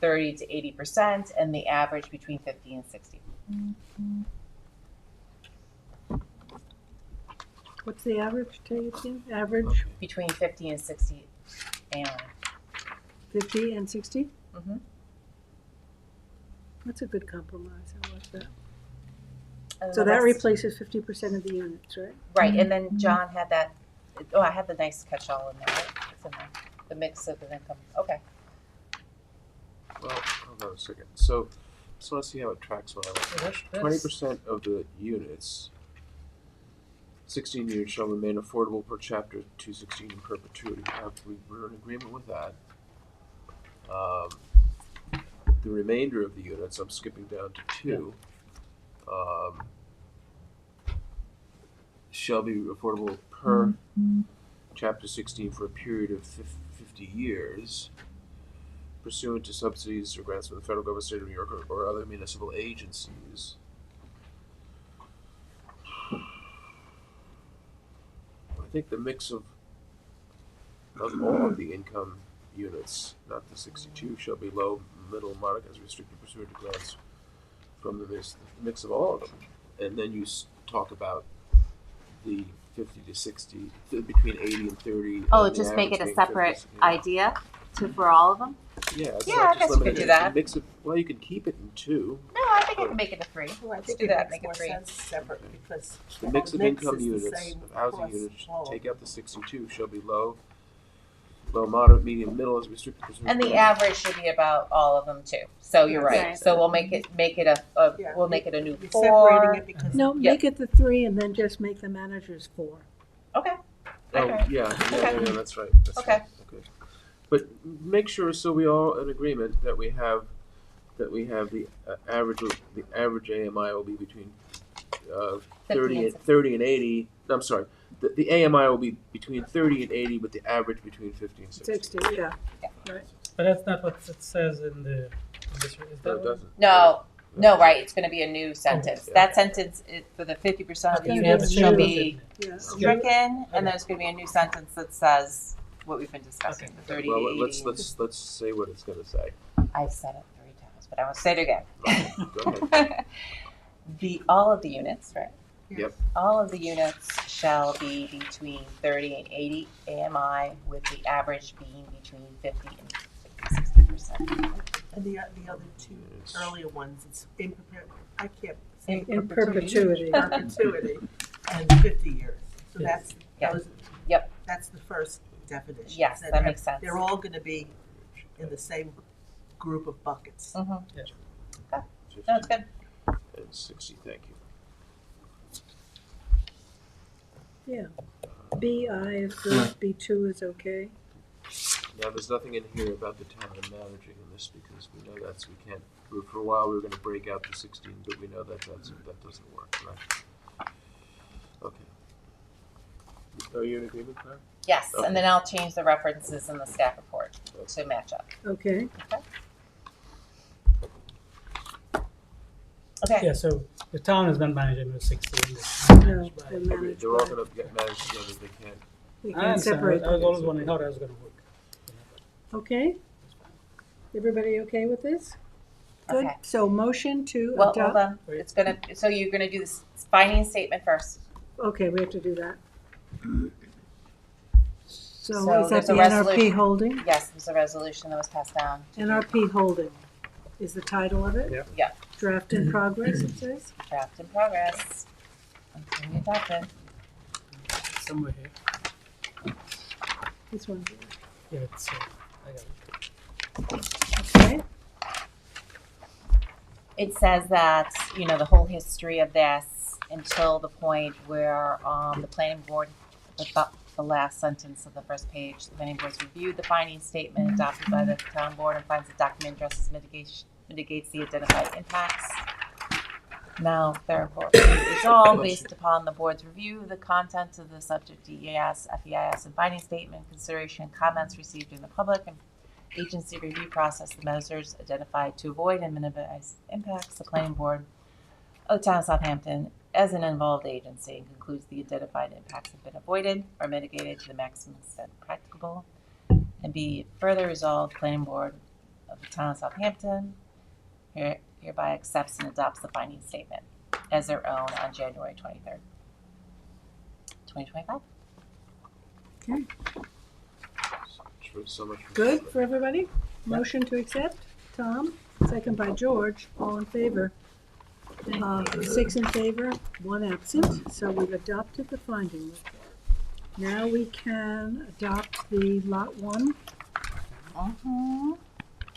S10: 30 to 80% and the average between 50 and 60.
S1: What's the average, take it again? Average,
S10: Between 50 and 60 AMI.
S1: 50 and 60?
S10: Mm-hmm.
S1: That's a good compromise, I like that.
S10: And
S1: So
S10: the
S1: that
S10: rest-
S1: replaces 50% of the units, right?
S10: Right, and then John had that, I had the nice catch-all in there, right? It's in there, the mix of the income, okay.
S22: Well, hold on a second. So let's see how it tracks what I like. 20% of the units, 16 units shall remain affordable per chapter 216 in perpetuity. We're in agreement with that. The remainder of the units, I'm skipping down to 2, shall be affordable per chapter 16 for a period of 50 years, pursuant to subsidies or grants from the federal government, state of New York, or other municipal agencies. I think the mix of all of the income units, not the 62, shall be low, middle, moderate, as restricted pursuant to grants from the mix of all of them. And then you talk about the 50 to 60, between 80 and 30.
S10: Oh,
S22: and the
S10: just make it
S22: average
S10: a
S22: being
S10: separate
S22: 50, yeah.
S10: idea for all of them?
S22: Yeah, it's
S10: Yeah,
S22: not
S10: I
S22: just
S10: guess you
S22: limited
S10: could do
S22: to
S10: that.
S22: Mix of, well, you can keep it in 2.
S10: No, I think you can make it a 3.
S2: Well, I
S10: Let's
S2: think
S10: do
S2: it
S10: that,
S2: makes
S10: make it
S2: more
S10: 3.
S2: sense separate because
S22: The mix of
S2: mix
S22: income
S2: is the
S22: units,
S2: same
S22: of housing
S2: across
S22: units,
S2: all.
S22: take out the 62, shall be low, moderate, medium, middle, as restricted pursuant
S10: And
S22: to
S10: the
S22: grants.
S10: average should be about all of them too. So you're right.
S14: Right.
S10: So we'll make it
S2: Yeah,
S10: we'll make it a new
S2: You're
S10: 4.
S2: separating it because
S1: No,
S10: Yeah.
S1: make it the 3 and then just make the managers 4.
S10: Okay.
S22: Oh,
S10: Okay.
S22: yeah,
S10: Okay.
S22: that's right. That's
S10: Okay.
S22: right. Okay. But make sure so we all in agreement that we have the average AMI will be between 30 and 80. No, I'm sorry. The AMI will be between 30 and 80, but the average between 50 and 60.
S1: 60, yeah.
S3: But that's not what it says in the. In this, is
S22: No,
S3: that
S22: it
S3: what-
S22: doesn't.
S10: No, right. It's going to be a new sentence.
S22: Yeah.
S10: That sentence is for the 50% of the
S1: Okay,
S10: units
S1: that's
S10: shall
S1: new.
S10: be
S1: Yeah.
S10: stricken, and there's going to be a new sentence that says what we've been discussing, the 30
S22: Well,
S10: to 80.
S22: let's say what it's going to say.
S10: I've said it 3 times, but I will say it again.
S22: Go ahead.
S10: All of the units, right?
S22: Yep.
S10: All of the units shall be between 30 and 80 AMI, with the average being between 50 and 60%.
S2: and the other 2 earlier ones, it's I can't say
S1: In perpetuity.
S2: perpetuity and 50 years. So that's
S10: Yeah.
S2: those.
S10: Yep.
S2: That's the first definition.
S10: Yes, that makes sense.
S2: They're all going to be in the same group of buckets.
S10: Mm-hmm.
S3: Yeah.
S10: Okay. That's good.
S22: And 60, thank you.
S1: Yeah. BI is good, B2 is okay.
S22: Now, there's nothing in here about the town managing in this because we know we can't, for a while we were going to break out the 16, but we know that doesn't work, right? Okay. Are you in agreement with that?
S10: Yes,
S22: Okay.
S10: and then I'll change the references in the staff report to match up.
S2: Okay,
S10: Okay.
S3: Yeah, so the town has been managing with 16.
S2: no, they're managed
S22: They're all
S2: by,
S22: gonna get managed together, they can't.
S2: we
S3: I
S2: can't
S3: understand.
S2: separate
S3: I was
S2: them.
S3: always wondering how that was going to work.
S2: Okay? Everybody okay with this? Good,
S10: Okay.
S2: so motion to
S10: Well,
S2: adopt.
S10: hold on. It's gonna. So you're gonna do this finding statement first.
S2: Okay, we have to do that. So
S10: So
S2: is that
S10: there's
S2: the
S10: a
S2: NRP
S10: resolution.
S2: holding?
S10: Yes, there's a resolution that was passed down.
S2: NRP holding is the title of it?
S9: Yep.
S10: Yeah.
S2: Draft in progress, it says?
S10: Draft in progress. Until we adopt it.
S3: Somewhere here.
S2: This one.
S3: Yeah, it's, I got it.
S2: Okay,
S10: It says that, you know, the whole history of this until the point where the planning board, the last sentence of the first page, the planning board's reviewed the finding statement adopted by the town board and finds the document addresses mitigates the identified impacts. Now, therefore, be it resolved based upon the board's review of the contents of the subject DES, FEIS, and finding statement, consideration and comments received in the public and agency review process, the measures identified to avoid and minimize impacts, the planning board of the town of Southampton as an involved agency concludes the identified impacts have been avoided or mitigated to the maximum extent practicable. And be it further resolved, planning board of the town of Southampton hereby accepts and adopts the finding statement as their own on January 23rd, 2025.
S2: okay,
S22: So much for
S2: good for everybody? Motion to accept, Tom, second by George, all in favor. 6 in favor, 1 absent, so we've adopted the finding report. Now we can adopt the lot 1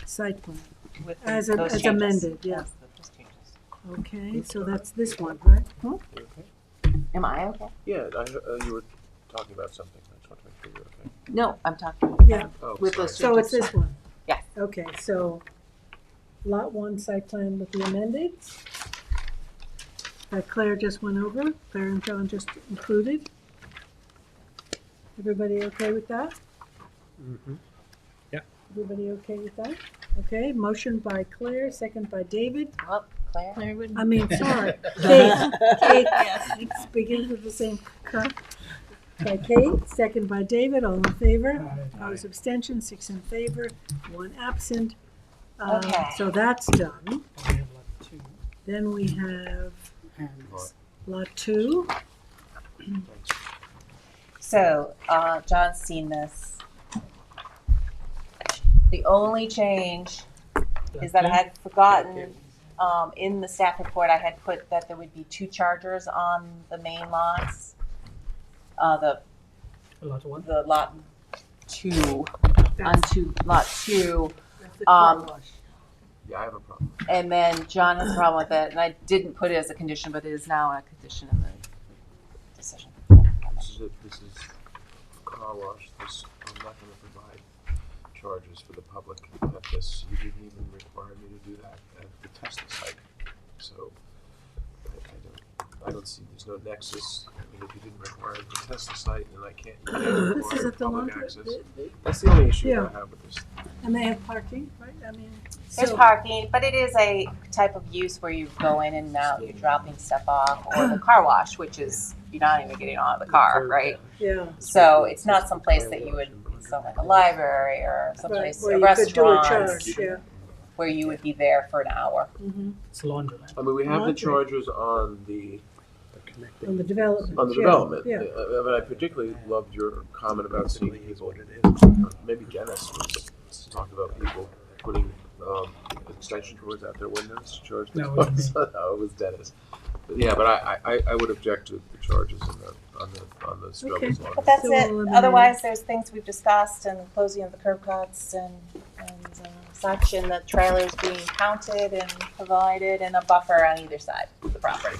S2: site plan,
S10: With
S2: as
S10: those changes.
S2: amended, yeah.
S10: Yes, those changes.
S2: Okay, so that's this one, right?
S22: You okay?
S10: Am I okay?
S22: Yeah, you were talking about something, I just want to make sure you're okay.
S10: No, I'm talking
S2: Yeah.
S22: Oh,
S10: with
S22: sorry.
S10: those
S2: So it's
S10: changes.
S2: this one?
S10: Yes.
S2: Okay, so lot 1 site plan with the amended. That Claire just went over, Claire and John just included. Everybody okay with that?
S9: Mm-hmm. Yeah.
S2: Everybody okay with that? Okay, motion by Claire, second by David.
S10: Well, Claire?
S8: Claire would.
S2: I mean, sorry, Kate. Kate, it begins with the same curve. By Kate, second by David, all in favor. Opposed, abstention, 6 in favor, 1 absent.
S10: Okay.
S2: So that's done.
S3: We have lot 2
S2: Then we have
S3: and
S2: lot 2.
S10: So, John's seen this. The only change is that I had forgotten, in the staff report, I had put that there would be 2 chargers on the main lots.
S3: lot 1.
S10: The lot 2, lot 2.
S2: That's the car
S10: Um,
S2: wash.
S22: Yeah, I have a problem.
S10: And then John has a problem with it, and I didn't put it as a condition, but it is now a condition in the decision.
S22: This is car wash, I'm not gonna provide charges for the public at this. You didn't even require me to do that at the test site. So, I don't see, there's no nexus. I mean, if you didn't require me to test the site, then I can't
S2: This
S22: require
S2: is at the
S22: public
S2: laundry.
S22: access. That's the only issue
S2: Yeah.
S22: I have with this.
S2: And they have parking, right? I mean,
S10: There's
S2: so,
S10: parking, but it is a type of use where you go in and out, you're dropping stuff off, or the car wash, which is, you're not even getting out of the car, right?
S2: yeah.
S10: So it's not someplace that you would, it's not like a library or someplace,
S2: Where
S10: a
S2: you could do a
S10: restaurant,
S2: charge, yeah.
S10: where you would be there for an hour.
S2: Mhm.
S3: It's laundromat.
S22: I mean, we have the
S2: Laundry.
S22: chargers on the
S2: On the development.
S22: on the
S2: yeah,
S22: development.
S2: Yeah.
S22: But I particularly loved your comment about seeing people. Maybe Dennis was talking about people putting extension cords out their windows to charge the
S3: No, it wasn't
S22: cars. No, it was Dennis. But yeah, but I would object to the charges on the struggles
S2: Okay.
S22: lawn.
S10: But that's
S2: So
S10: it.
S2: we'll eliminate-
S10: Otherwise, there's things we've discussed and closing of the curb cuts and such, and the trailers being counted and provided, and a buffer on either side of the property.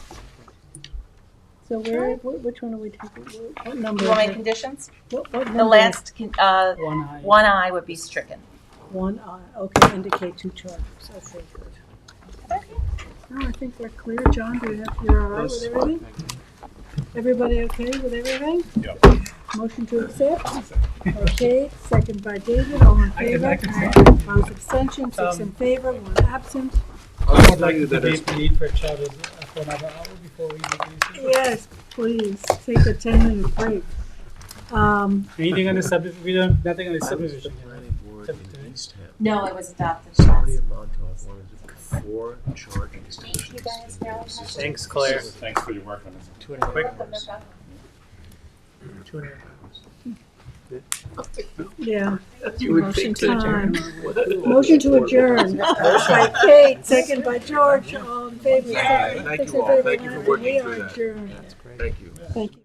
S2: So which one are we taking? What number?
S10: You want
S2: is
S10: my
S2: it?
S10: conditions?
S2: What
S10: The
S2: number?
S10: last,
S3: 1 eye.
S10: 1 eye would be stricken.
S2: 1 eye, okay, indicate 2 chargers, okay, good. No, I think we're clear. John, you're all right with
S22: That's
S2: everything?
S22: fine, thank you.
S2: Everybody okay with everything?
S19: Yeah.
S1: Motion to accept? Okay, second by David, all in favor? Opposed, abstention, 6 in favor, 1 absent.
S3: I'd like to debate the need for a chat for another hour before we do this.
S1: Yes, please, take a 10-minute break.
S3: Anything on the subdivision? We don't, nothing on the subdivision.
S10: No, it was adopted
S13: Thank you guys very much.
S9: Thanks, Claire.
S15: Thanks for your work on this.
S9: 2.5 hours. 2.5 hours.
S1: Yeah.
S2: You would
S1: Motion
S2: think to adjourn.
S1: time. Motion to adjourn. By Kate, second by George, all in favor.
S22: Thank you all. Thank you for working
S1: We
S22: through
S1: are
S22: that.
S1: adjourned.
S22: Thank you.
S1: Thank you.